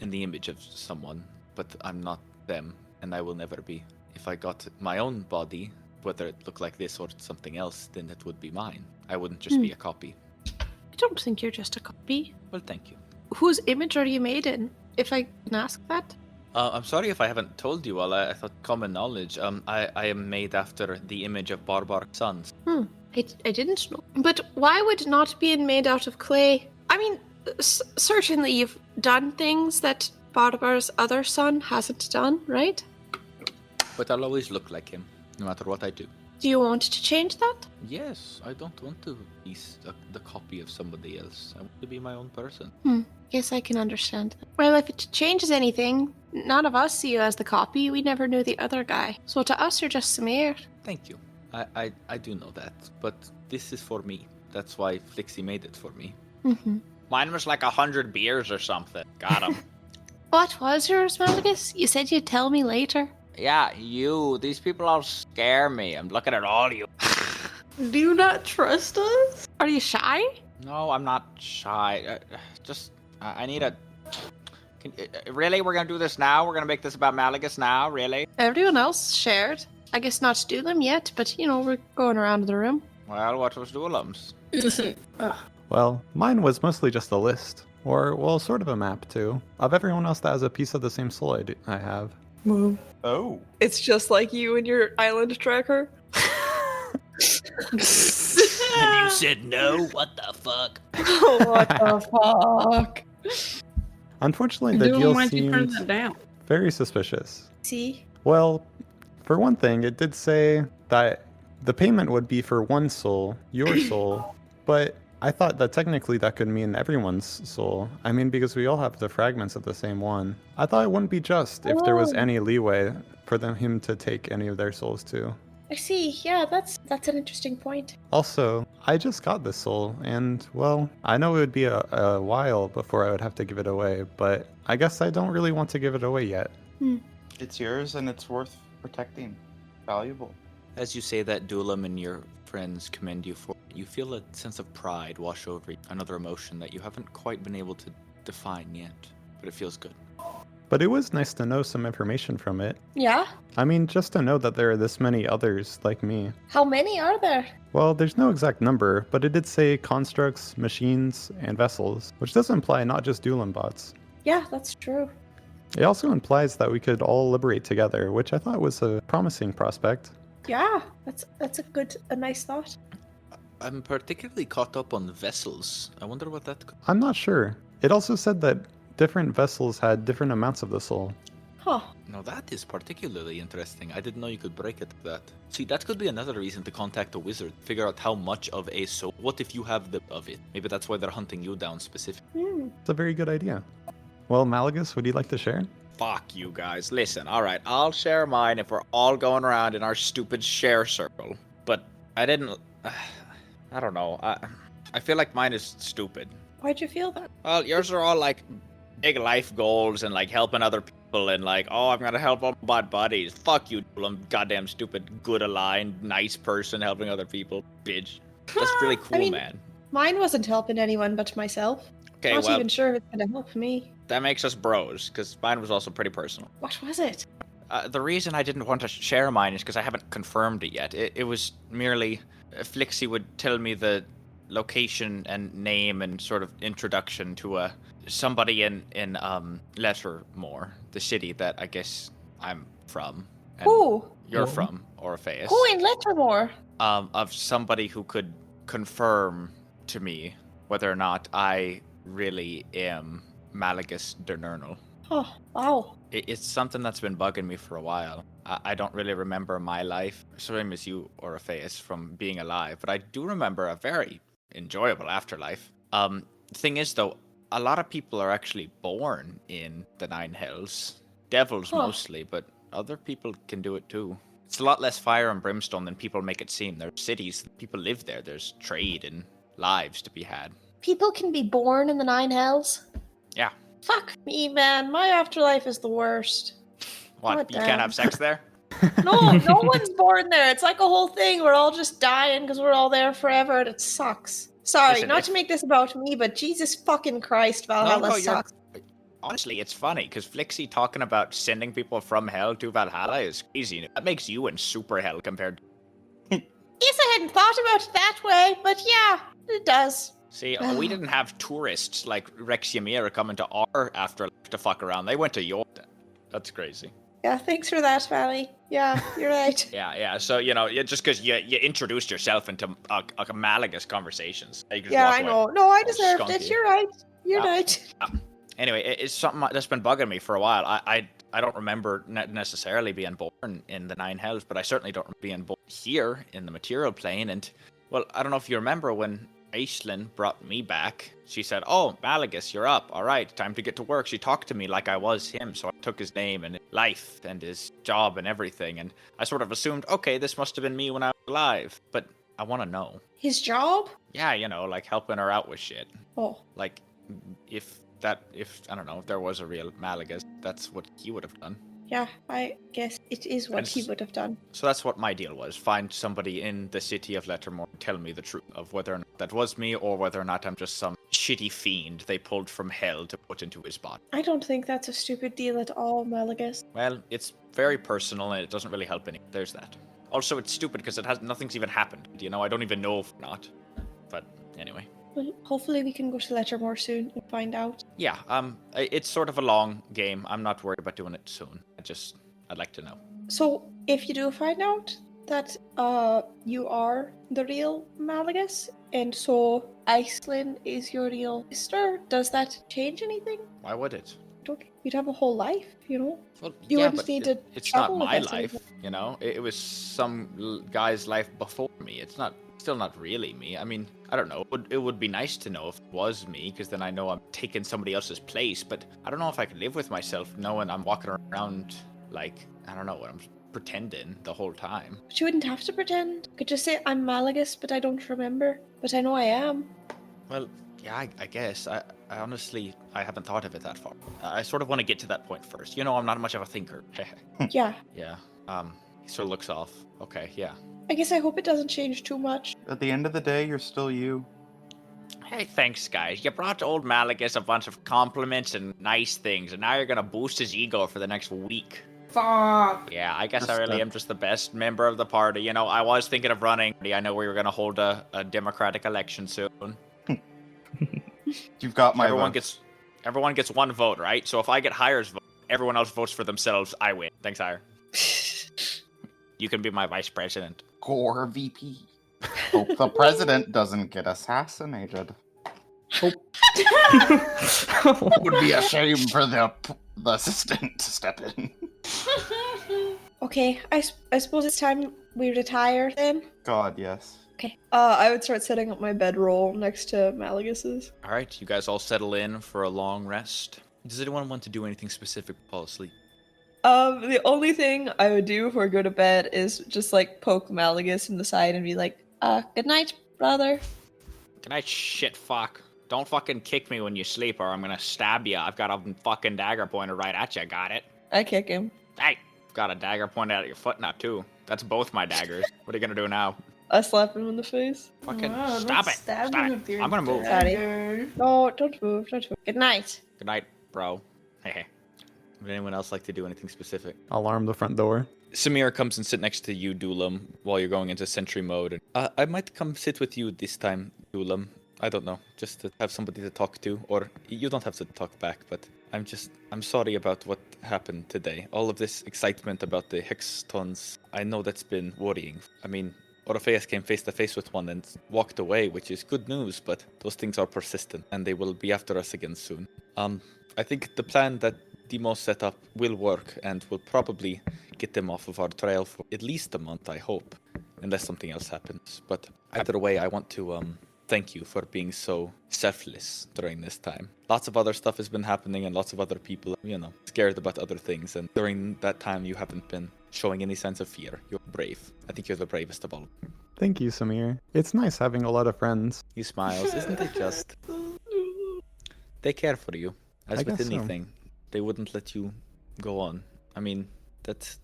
Speaker 8: in the image of someone, but I'm not them, and I will never be. If I got my own body, whether it looked like this or something else, then it would be mine. I wouldn't just be a copy.
Speaker 7: I don't think you're just a copy.
Speaker 8: Well, thank you.
Speaker 7: Whose image are you made in, if I can ask that?
Speaker 8: I'm sorry if I haven't told you all. I thought common knowledge. I am made after the image of Barbar's sons.
Speaker 7: I didn't know. But why would not being made out of clay? I mean, certainly you've done things that Barbar's other son hasn't done, right?
Speaker 8: But I'll always look like him, no matter what I do.
Speaker 7: Do you want to change that?
Speaker 8: Yes, I don't want to be the copy of somebody else. I want to be my own person.
Speaker 7: Yes, I can understand that. Well, if it changes anything, none of us see you as the copy. We never knew the other guy. So to us, you're just Samir.
Speaker 8: Thank you. I do know that, but this is for me. That's why Flixie made it for me.
Speaker 9: Mine was like 100 beers or something. Got him.
Speaker 7: What was yours, Malagus? You said you'd tell me later.
Speaker 9: Yeah, you. These people all scare me. I'm looking at all you.
Speaker 6: Do you not trust us?
Speaker 7: Are you shy?
Speaker 9: No, I'm not shy. I need a... Really? We're gonna do this now? We're gonna make this about Malagus now? Really?
Speaker 7: Everyone else shared. I guess not Dulam yet, but, you know, we're going around the room.
Speaker 9: Well, what was Dulam's?
Speaker 6: Listen,
Speaker 5: Well, mine was mostly just a list, or, well, sort of a map, too, of everyone else that has a piece of the same soul I have.
Speaker 4: Oh.
Speaker 1: It's just like you and your island tracker.
Speaker 9: And you said no? What the fuck?
Speaker 1: What the fuck?
Speaker 5: Unfortunately, the
Speaker 6: Dulam,
Speaker 5: deal
Speaker 6: why'd you turn
Speaker 5: seemed
Speaker 6: that down?
Speaker 5: very suspicious.
Speaker 7: See?
Speaker 5: Well, for one thing, it did say that the payment would be for one soul, your soul, but I thought that technically that could mean everyone's soul. I mean, because we all have the fragments of the same one. I thought it wouldn't be just if there was any leeway for him to take any of their souls too.
Speaker 7: I see. Yeah, that's an interesting point.
Speaker 5: Also, I just got this soul, and, well, I know it would be a while before I would have to give it away, but I guess I don't really want to give it away yet.
Speaker 4: It's yours and it's worth protecting. Valuable.
Speaker 8: As you say that, Dulam and your friends commend you for, you feel a sense of pride wash over you, another emotion that you haven't quite been able to define yet, but it feels good.
Speaker 5: But it was nice to know some information from it.
Speaker 7: Yeah?
Speaker 5: I mean, just to know that there are this many others like me.
Speaker 7: How many are there?
Speaker 5: Well, there's no exact number, but it did say constructs, machines, and vessels, which does imply not just Dulam bots.
Speaker 7: Yeah, that's true.
Speaker 5: It also implies that we could all liberate together, which I thought was a promising prospect.
Speaker 10: Yeah, that's a nice thought.
Speaker 8: I'm particularly caught up on vessels. I wonder what that.
Speaker 5: I'm not sure. It also said that different vessels had different amounts of the soul.
Speaker 10: Huh.
Speaker 8: Now that is particularly interesting. I didn't know you could break it like that. See, that could be another reason to contact a wizard. Figure out how much of a soul. What if you have the of it? Maybe that's why they're hunting you down specifically.
Speaker 5: It's a very good idea. Well, Malagus, would you like to share?
Speaker 9: Fuck you guys. Listen, alright, I'll share mine if we're all going around in our stupid share circle. But I didn't. I don't know. I feel like mine is stupid.
Speaker 10: Why'd you feel that?
Speaker 9: Well, yours are all like big life goals and like helping other people and like, oh, I'm gonna help all my buddies. Fuck you, I'm goddamn stupid, good aligned, nice person helping other people, bitch. That's really cool, man.
Speaker 10: Mine wasn't helping anyone but myself.
Speaker 9: Okay,
Speaker 10: Not
Speaker 9: well,
Speaker 10: even sure if it's gonna help me.
Speaker 9: that makes us bros, because mine was also pretty personal.
Speaker 10: What was it?
Speaker 9: The reason I didn't want to share mine is because I haven't confirmed it yet. It was merely Flixie would tell me the location and name and sort of introduction to somebody in Lettermore, the city that I guess I'm from. And
Speaker 10: Who?
Speaker 9: you're from, Orpheus.
Speaker 10: Who in Lettermore?
Speaker 9: Of somebody who could confirm to me whether or not I really am Malagus Dernernal.
Speaker 10: Oh, wow.
Speaker 9: It's something that's been bugging me for a while. I don't really remember my life, same as you, Orpheus, from being alive, but I do remember a very enjoyable afterlife. Thing is, though, a lot of people are actually born in the Nine Hells. Devils mostly, but other people can do it too. It's a lot less fire and brimstone than people make it seem. There's cities, people live there, there's trade and lives to be had.
Speaker 10: People can be born in the Nine Hells?
Speaker 9: Yeah.
Speaker 10: Fuck me, man. My afterlife is the worst.
Speaker 9: What,
Speaker 10: God
Speaker 9: you
Speaker 10: damn.
Speaker 9: can't have sex there?
Speaker 10: No, no one's born there. It's like a whole thing. We're all just dying because we're all there forever and it sucks. Sorry,
Speaker 9: Listen,
Speaker 10: not
Speaker 9: if-
Speaker 10: to make this about me, but Jesus fucking Christ, Valhalla
Speaker 9: you're-
Speaker 10: sucks.
Speaker 9: Honestly, it's funny, because Flixie talking about sending people from hell to Valhalla is crazy. That makes you in super hell compared to...
Speaker 10: Guess I hadn't thought about it that way, but yeah, it does.
Speaker 9: See, we didn't have tourists like Rex Ymir coming to our afterlife to fuck around. They went to yours. That's crazy.
Speaker 10: Yeah, thanks for that, Valley. Yeah, you're right.
Speaker 9: Yeah. So, just because you introduced yourself into Malagus conversations. You just
Speaker 10: Yeah,
Speaker 9: walk
Speaker 10: I
Speaker 9: away.
Speaker 10: know. No, I
Speaker 9: Oh,
Speaker 10: deserved
Speaker 9: skunky.
Speaker 10: it. You're right. You're
Speaker 9: Yeah.
Speaker 10: right.
Speaker 9: Anyway, it's something that's been bugging me for a while. I don't remember necessarily being born in the Nine Hells, but I certainly don't remember being born here in the material plane. And, well, I don't know if you remember when Aislinn brought me back. She said, "Oh, Malagus, you're up. All right, time to get to work." She talked to me like I was him, so I took his name and his life and his job and everything. And I sort of assumed, okay, this must have been me when I was alive. But I want to know.
Speaker 10: His job?
Speaker 9: Yeah, like helping her out with shit.
Speaker 10: Oh,
Speaker 9: Like, if I don't know, if there was a real Malagus, that's what he would have done.
Speaker 10: yeah, I guess it is what he would have done.
Speaker 9: So that's what my deal was. Find somebody in the city of Lettermore and tell me the truth of whether or not that was me or whether or not I'm just some shitty fiend they pulled from hell to put into his body.
Speaker 10: I don't think that's a stupid deal at all, Malagus.
Speaker 9: Well, it's very personal and it doesn't really help any. There's that. Also, it's stupid because nothing's even happened. I don't even know if not. But anyway.
Speaker 10: Well, hopefully we can go to Lettermore soon and find out.
Speaker 9: Yeah, it's sort of a long game. I'm not worried about doing it soon. I'd like to know.
Speaker 10: So, if you do find out that you are the real Malagus, and so Aislinn is your real sister, does that change anything?
Speaker 9: Why would it?
Speaker 10: Don't you'd have a whole life,
Speaker 9: Well,
Speaker 10: You
Speaker 9: yeah,
Speaker 10: wouldn't
Speaker 9: but
Speaker 10: need to
Speaker 9: it's not
Speaker 10: travel with
Speaker 9: my
Speaker 10: us
Speaker 9: life,
Speaker 10: anymore.
Speaker 9: It was some guy's life before me. It's still not really me. I mean, I don't know. It would be nice to know if it was me, because then I know I'm taking somebody else's place, but I don't know if I could live with myself knowing I'm walking around like, I don't know, I'm pretending the whole time.
Speaker 10: But you wouldn't have to pretend. You could just say, I'm Malagus, but I don't remember. But I know I am.
Speaker 9: Well, yeah, I guess. I honestly, I haven't thought of it that far. I sort of want to get to that point first. I'm not much of a thinker.
Speaker 10: Yeah.
Speaker 9: Yeah. He sort of looks off. Okay, yeah.
Speaker 10: I guess I hope it doesn't change too much.
Speaker 4: At the end of the day, you're still you.
Speaker 9: Hey, thanks, guys. You brought old Malagus a bunch of compliments and nice things, and now you're gonna boost his ego for the next week.
Speaker 10: Fuck.
Speaker 9: Yeah, I guess I
Speaker 4: That's
Speaker 9: really
Speaker 4: the-
Speaker 9: am just the best member of the party. I was thinking of running. I know we were gonna hold a democratic election soon.
Speaker 4: You've got my
Speaker 9: Everyone
Speaker 4: vote.
Speaker 9: gets one vote, right? So if I get Hire's vote, everyone else votes for themselves, I win. Thanks, Hire. You can be my vice president.
Speaker 4: Gore VP. Hope the president doesn't get assassinated. It would be a shame for the assistant to step in.
Speaker 7: Okay, I suppose it's time we retire then.
Speaker 4: God, yes.
Speaker 7: Okay.
Speaker 1: I would start setting up my bedroll next to Malagus's.
Speaker 8: All right, you guys all settle in for a long rest. Does anyone want to do anything specific to fall asleep?
Speaker 1: The only thing I would do before I go to bed is just like poke Malagus in the side and be like, good night, brother.
Speaker 9: Good night, shit fuck. Don't fucking kick me when you sleep or I'm gonna stab you. I've got a fucking dagger pointed right at you, got it?
Speaker 1: I kick him.
Speaker 9: Hey, got a dagger pointed at your foot now too. That's both my daggers. What are you gonna do now?
Speaker 1: I slap him in the face.
Speaker 9: Fucking
Speaker 6: Wow,
Speaker 9: stop
Speaker 6: don't
Speaker 9: it.
Speaker 6: stab
Speaker 9: Stop
Speaker 6: me
Speaker 9: it.
Speaker 6: with your
Speaker 9: I'm gonna move.
Speaker 6: dagger.
Speaker 1: No, don't move, don't move.
Speaker 7: Good night.
Speaker 9: Good night, bro. Hey.
Speaker 8: Would anyone else like to do anything specific?
Speaker 5: Alarm the front door.
Speaker 8: Samir comes and sit next to you, Dulam, while you're going into sentry mode. I might come sit with you this time, Dulam. I don't know, just to have somebody to talk to, or you don't have to talk back, but I'm sorry about what happened today. All of this excitement about the Hextons, I know that's been worrying. I mean, Orpheus came face to face with one and walked away, which is good news, but those things are persistent, and they will be after us again soon. I think the plan that Demo set up will work, and will probably get them off of our trail for at least a month, I hope, unless something else happens. But either way, I want to thank you for being so selfless during this time. Lots of other stuff has been happening, and lots of other people, scared about other things, and during that time, you haven't been showing any sense of fear. You're brave. I think you're the bravest of all.
Speaker 5: Thank you, Samir. It's nice having a lot of friends.
Speaker 8: He smiles. Isn't it just? They care for you, as
Speaker 5: I
Speaker 8: with
Speaker 5: guess so.
Speaker 8: anything. They wouldn't let you go on. I mean, that's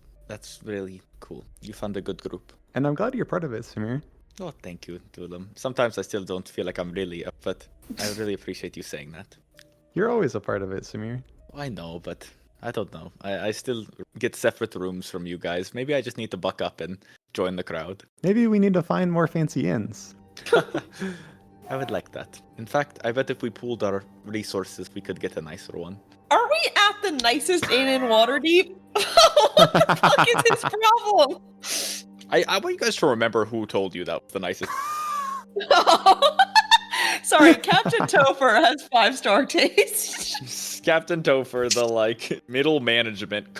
Speaker 8: really cool. You found a good group.
Speaker 5: And I'm glad you're part of it, Samir.
Speaker 8: Oh, thank you, Dulam. Sometimes I still don't feel like I'm really up, but I really appreciate you saying that.
Speaker 5: You're always a part of it, Samir.
Speaker 8: I know, but I don't know. I still get separate rooms from you guys. Maybe I just need to buck up and join the crowd.
Speaker 5: Maybe we need to find more fancy inns.
Speaker 8: I would like that. In fact, I bet if we pooled our resources, we could get a nicer one.
Speaker 1: Are we at the nicest inn in Waterdeep? What the fuck is his problem?
Speaker 8: I want you guys to remember who told you that was the nicest.
Speaker 1: Sorry, Captain Topher has 5-star taste.
Speaker 8: Captain Topher, the middle management.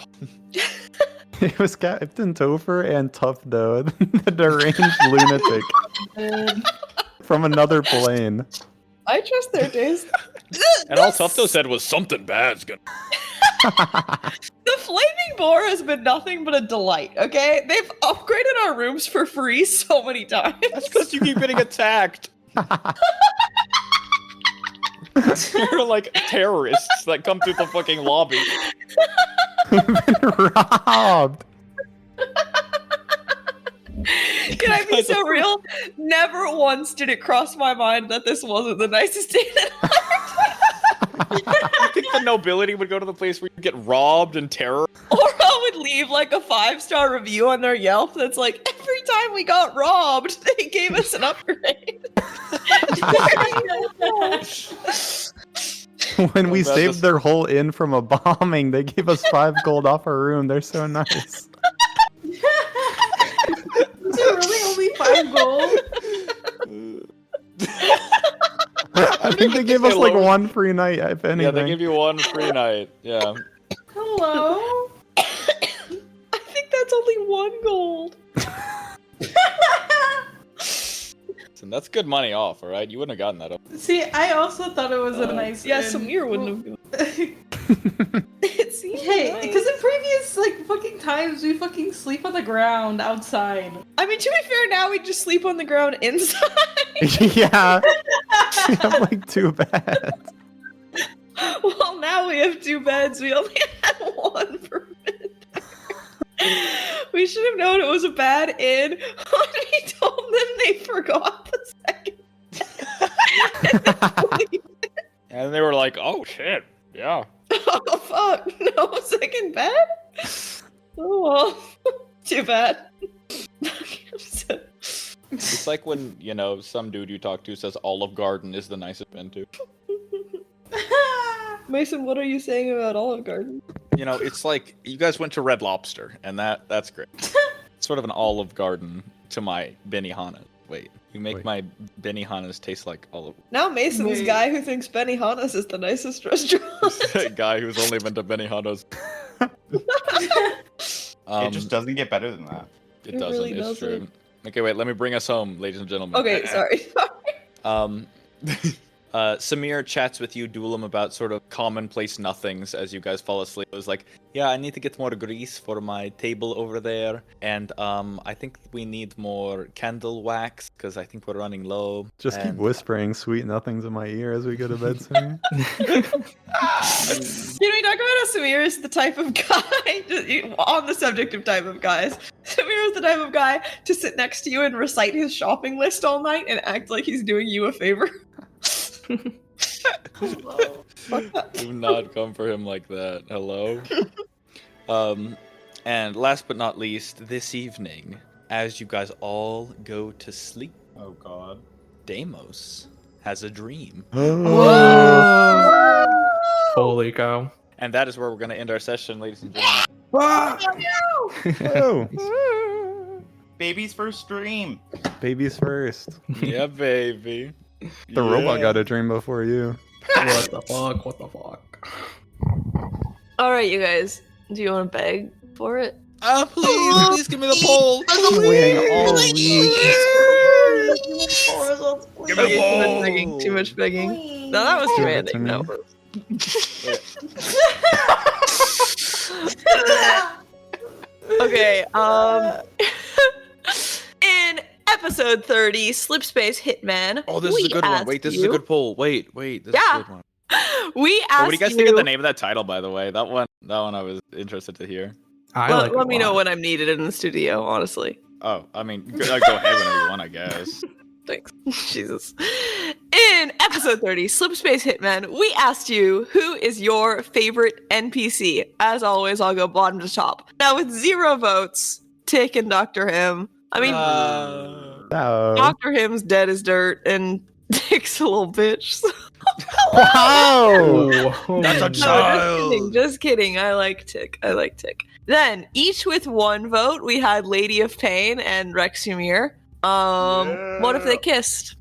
Speaker 5: It was Captain Topher and Tough Doe, the deranged lunatic from another plane.
Speaker 1: I trust their taste.
Speaker 8: And all Tufto said was something bad's gonna.
Speaker 1: The flaming boar has been nothing but a delight, okay? They've upgraded our rooms for free so many times.
Speaker 8: That's because you keep getting attacked. They're like terrorists that come through the fucking lobby.
Speaker 5: We've been robbed.
Speaker 1: Can I be so real? Never once did it cross my mind that this wasn't the nicest inn in
Speaker 8: I think the nobility would go to the place where you get robbed and terror.
Speaker 1: Or I would leave like a 5-star review on their Yelp that's like, every time we got robbed, they gave us an upgrade.
Speaker 5: When we
Speaker 8: About
Speaker 5: saved
Speaker 8: this-
Speaker 5: their whole inn from a bombing, they gave us 5 gold off our room. They're so nice.
Speaker 6: Is it really only 5 gold?
Speaker 5: I think they gave us like 1 free night, if anything.
Speaker 8: Yeah, they give you 1 free night. Yeah.
Speaker 6: Hello?
Speaker 1: I think that's only 1 gold.
Speaker 8: And that's good money off, alright? You wouldn't have gotten that up.
Speaker 6: See, I also thought it was a nice.
Speaker 1: Yeah,
Speaker 6: inn.
Speaker 1: Samir wouldn't have. It seems
Speaker 6: Hey,
Speaker 1: nice.
Speaker 6: because in previous fucking times we fucking sleep on the ground outside.
Speaker 1: I mean, to be fair, now we just sleep on the ground inside.
Speaker 5: Yeah. We have like 2 beds.
Speaker 1: Well, now we have 2 beds. We only had 1 per bed. We should have known it was a bad inn when we told them they forgot the second.
Speaker 8: And they were like, oh shit, yeah.
Speaker 1: Oh fuck! No second bed. Oh well, too bad.
Speaker 8: It's like when, some dude you talk to says Olive Garden is the nicest been to.
Speaker 1: Mason, what are you saying about Olive Garden?
Speaker 11: You know, it's like you guys went to Red Lobster, and that's great. It's sort of an Olive Garden to my Benihana. Wait, you make my Benihanas taste like olive.
Speaker 1: Now Mason's guy who thinks Benihana's is the nicest restaurant.
Speaker 11: Guy who's only been to Benihanas.
Speaker 4: It just doesn't get better than that.
Speaker 11: It doesn't.
Speaker 1: really
Speaker 11: It's
Speaker 1: doesn't.
Speaker 11: true. Okay, wait. Let me bring us home, ladies and gentlemen.
Speaker 1: Okay, sorry.
Speaker 11: Samir chats with you, Dulam, about sort of commonplace nothings as you guys fall asleep. It was like, yeah, I need to get more grease for my table over there, and I think we need more candle wax because I think we're running low.
Speaker 5: Just keep
Speaker 11: and-
Speaker 5: whispering sweet nothings in my ear as we go to bed, Samir.
Speaker 1: Can we talk about how Samir is the type of guy, on the subject of type of guys, Samir is the type of guy to sit next to you and recite his shopping list all night and act like he's doing you a favor?
Speaker 11: Do not come for him like that. Hello? And last but not least, this evening, as you guys all go to sleep,
Speaker 4: Oh god.
Speaker 11: Deimos has a dream.
Speaker 3: Holy cow.
Speaker 11: And that is where we're going to end our session, ladies and gentlemen.
Speaker 5: Oh,
Speaker 4: Baby's first dream.
Speaker 5: babies first.
Speaker 11: Yeah, baby.
Speaker 5: The robot got a dream before you.
Speaker 3: What the fuck? What the fuck?
Speaker 1: Alright, you guys. Do you want to beg for it?
Speaker 11: Please give me the poll.
Speaker 5: Waiting all week.
Speaker 11: Give me the
Speaker 1: Okay, too much
Speaker 11: poll.
Speaker 1: begging. Too much begging. No, that was
Speaker 5: Give it to
Speaker 1: demanding. No. Okay, in episode 30, Slipspace Hitman.
Speaker 11: Oh, this is a good one. Wait, this is a good poll. Wait, this is
Speaker 1: Yeah.
Speaker 11: a good one.
Speaker 1: We asked
Speaker 11: What do you guys think of the name of that title, by the way? That one I was interested to hear.
Speaker 1: Let me know when I'm needed in the studio, honestly.
Speaker 11: Oh, I mean, go ahead whenever you want, I guess.
Speaker 1: Thanks. Jesus. In episode 30, Slipspace Hitman, we asked you who is your favorite NPC. As always, I'll go bottom to top. Now, with 0 votes, Tick and Dr. Him. I mean,
Speaker 5: No.
Speaker 1: Dr. Him's dead as dirt, and Tick's a little bitch. So-
Speaker 5: Wow.
Speaker 11: That's a
Speaker 1: No,
Speaker 11: child.
Speaker 1: just kidding. I like Tick. Then, each with 1 vote, we had Lady of Pain and Rex Ymir. What if they kissed?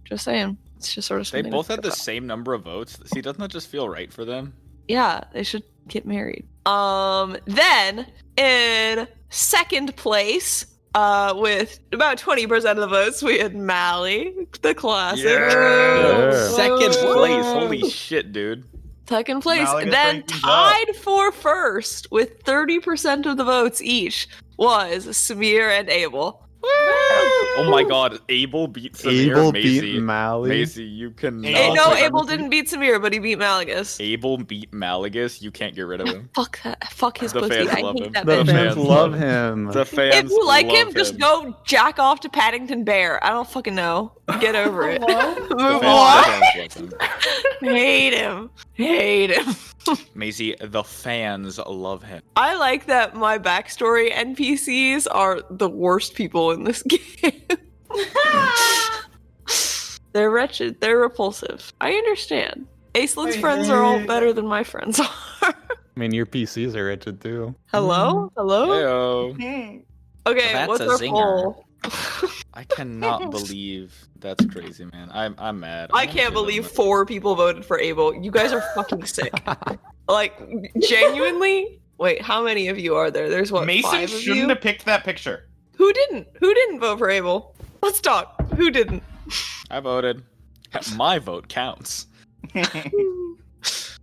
Speaker 1: Just saying. It's just sort of
Speaker 11: They
Speaker 1: something to
Speaker 11: both
Speaker 1: think
Speaker 11: had the
Speaker 1: about.
Speaker 11: same number of votes. See, doesn't that just feel right for them?
Speaker 1: Yeah, they should get married. Then in second place, with about 20% of the votes, we had Mally, the classic.
Speaker 5: Yeah.
Speaker 11: Second
Speaker 1: Whoa.
Speaker 11: place. Holy shit, dude.
Speaker 1: Second place.
Speaker 4: Mally gets
Speaker 1: Then
Speaker 4: rankings up.
Speaker 1: tied for first with 30% of the votes each was Samir and Abel.
Speaker 11: Oh my god, Abel beat Samir.
Speaker 5: Abel
Speaker 11: Maisie.
Speaker 5: beat Mally.
Speaker 11: Maisie, you cannot.
Speaker 1: No,
Speaker 11: put-
Speaker 1: Abel didn't beat Samir, but he beat Malagus.
Speaker 11: Abel beat Malagus. You can't get rid of him.
Speaker 1: Fuck that. Fuck his
Speaker 11: The
Speaker 1: pussy.
Speaker 11: fans
Speaker 1: I
Speaker 11: love
Speaker 1: hate
Speaker 11: him.
Speaker 1: that
Speaker 5: The
Speaker 1: bitch.
Speaker 5: fans
Speaker 11: fans
Speaker 5: love
Speaker 11: love
Speaker 5: him.
Speaker 11: The fans.
Speaker 1: If you like
Speaker 11: love
Speaker 1: him, just go jack off to Paddington Bear. I don't fucking know. Get over it.
Speaker 11: The
Speaker 1: Move
Speaker 11: fans,
Speaker 1: on.
Speaker 11: the fans love him.
Speaker 1: Hate him.
Speaker 11: Maisie, the fans love him.
Speaker 1: I like that my backstory NPCs are the worst people in this game. They're wretched. They're repulsive. I understand. Acelin's friends are all better than my friends are.
Speaker 5: I mean, your PCs are wretched too.
Speaker 1: Hello? Hello?
Speaker 11: Heyo.
Speaker 1: Okay,
Speaker 8: That's
Speaker 1: what's
Speaker 8: a
Speaker 1: our
Speaker 8: zinger.
Speaker 1: poll?
Speaker 11: I cannot believe that's crazy, man. I'm mad.
Speaker 1: I can't believe 4 people voted for Abel. You guys are fucking sick. Like, genuinely? Wait, how many of you are there? There's what,
Speaker 4: Mason
Speaker 1: 5 of
Speaker 4: shouldn't
Speaker 1: you?
Speaker 4: have picked that picture.
Speaker 1: Who didn't? Who didn't vote for Abel? Let's talk. Who didn't?
Speaker 11: I voted. My vote counts.
Speaker 1: I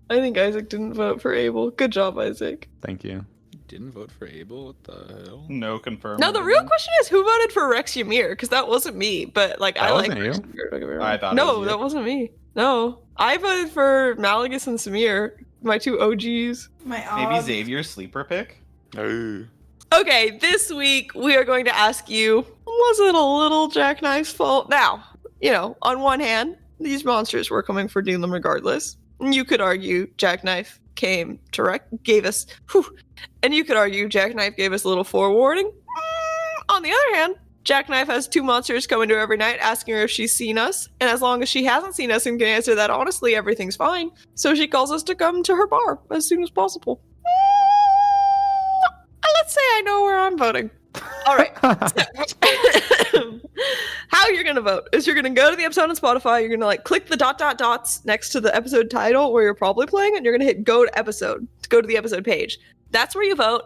Speaker 1: think Isaac didn't vote for Abel. Good job, Isaac.
Speaker 5: Thank you.
Speaker 11: You didn't vote for Abel? What the hell?
Speaker 4: No confirmed.
Speaker 1: Now the real question is who voted for Rex Ymir? Because that wasn't me. But like, I
Speaker 5: That
Speaker 1: like
Speaker 5: wasn't
Speaker 1: Rex
Speaker 5: you?
Speaker 1: Ymir, don't get me wrong.
Speaker 4: I thought it
Speaker 1: no,
Speaker 4: was you.
Speaker 1: that wasn't me. No, I voted for Malagus and Samir, my 2 OGs.
Speaker 4: Maybe Xavier's sleeper pick?
Speaker 11: Oh.
Speaker 1: Okay, this week we are going to ask you, was it a little Jackknife's fault? Now, you know, on one hand, these monsters were coming for Doom regardless. You could argue Jackknife came to gave us, and you could argue Jackknife gave us a little forewarning. On the other hand, Jackknife has 2 monsters coming to her every night asking her if she's seen us, and as long as she hasn't seen us and can answer that honestly, everything's fine. So she calls us to come to her bar as soon as possible. Let's say I know where I'm voting. All right. How you're gonna vote is you're gonna go to the episode on Spotify. You're gonna click the ... dots next to the episode title where you're probably playing, and you're gonna hit go to episode to go to the episode page. That's where you vote,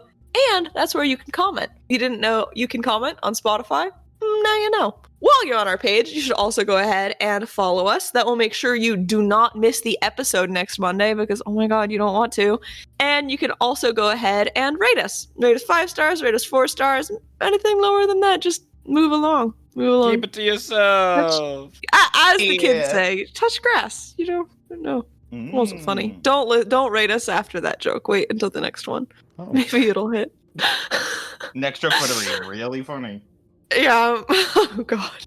Speaker 1: and that's where you can comment. You didn't know you can comment on Spotify? Now you know. While you're on our page, you should also go ahead and follow us. That will make sure you do not miss the episode next Monday because, oh my god, you don't want to. And you can also go ahead and rate us. Rate us 5 stars, rate us 4 stars. Anything lower than that, just move along. Move along.
Speaker 9: Keep it to yourself.
Speaker 1: As the kids say, touch grass. You don't know. It wasn't funny. Don't rate us after that joke. Wait until the next one.
Speaker 5: Oh.
Speaker 1: Maybe it'll hit.
Speaker 4: Next joke would be really funny.
Speaker 1: Yeah. Oh god.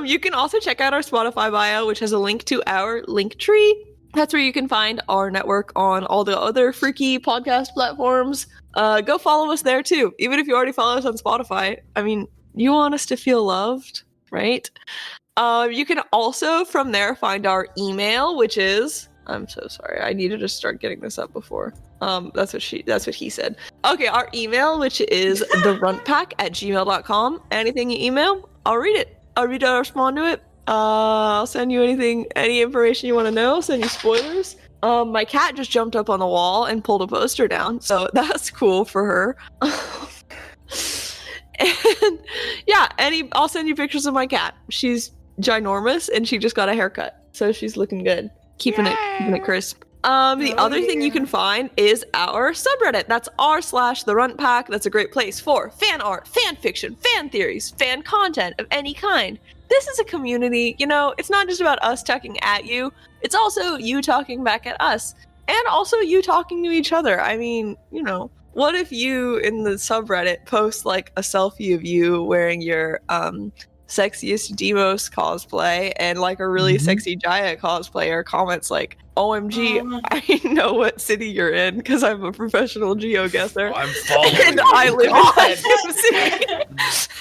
Speaker 1: You can also check out our Spotify bio, which has a link to our link tree. That's where you can find our network on all the other freaky podcast platforms. Go follow us there too. Even if you already follow us on Spotify. I mean, you want us to feel loved, right? You can also from there find our email, which is, I'm so sorry, I needed to start getting this up before. That's what he said. Okay, our email, which is theruntpack@gmail.com. Anything you email, I'll read it. I'll respond to it. I'll send you any information you want to know, send you spoilers. My cat just jumped up on the wall and pulled a poster down, so that's cool for her. And yeah, I'll send you pictures of my cat. She's ginormous and she just got a haircut, so she's looking good. Keeping it crisp. The other thing you can find is our subreddit. That's r/theruntpack. That's a great place for fan art, fan fiction, fan theories, fan content of any kind. This is a community, it's not just about us talking at you. It's also you talking back at us. And also you talking to each other. I mean, what if you in the subreddit post like a selfie of you wearing your sexiest Demos cosplay and like a really sexy Jaya cosplayer comments like, OMG, I know what city you're in because I'm a professional geoguesser.
Speaker 2: I'm following
Speaker 1: and I live in that same city.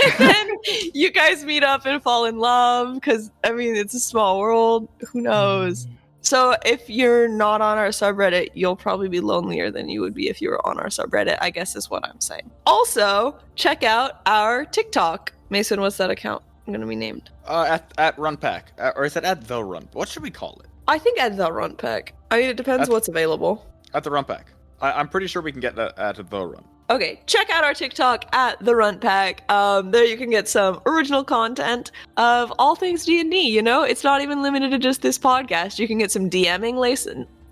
Speaker 1: And then you guys meet up and fall in love because, it's a small world. Who knows? So if you're not on our subreddit, you'll probably be lonelier than you would be if you were on our subreddit, I guess is what I'm saying. Also, check out our TikTok. Mason, what's that account going to be named?
Speaker 8: At Runpack. Or is it at The Run? What should we call it?
Speaker 1: I think at The Runpack. It depends what's available.
Speaker 8: At The Runpack. I'm pretty sure we can get that at The Run.
Speaker 1: Okay, check out our TikTok at The Runpack. There you can get some original content of all things D&D, It's not even limited to just this podcast. You can get some DMing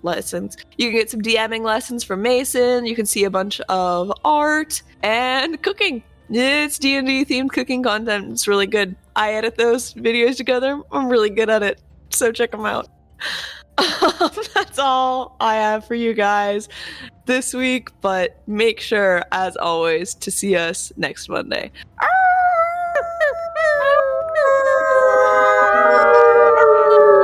Speaker 1: lessons. You can get some DMing lessons from Mason. You can see a bunch of art and cooking. It's D&D themed cooking content. It's really good. I edit those videos together. I'm really good at it. So check them out. That's all I have for you guys this week, but make sure, as always, to see us next Monday. All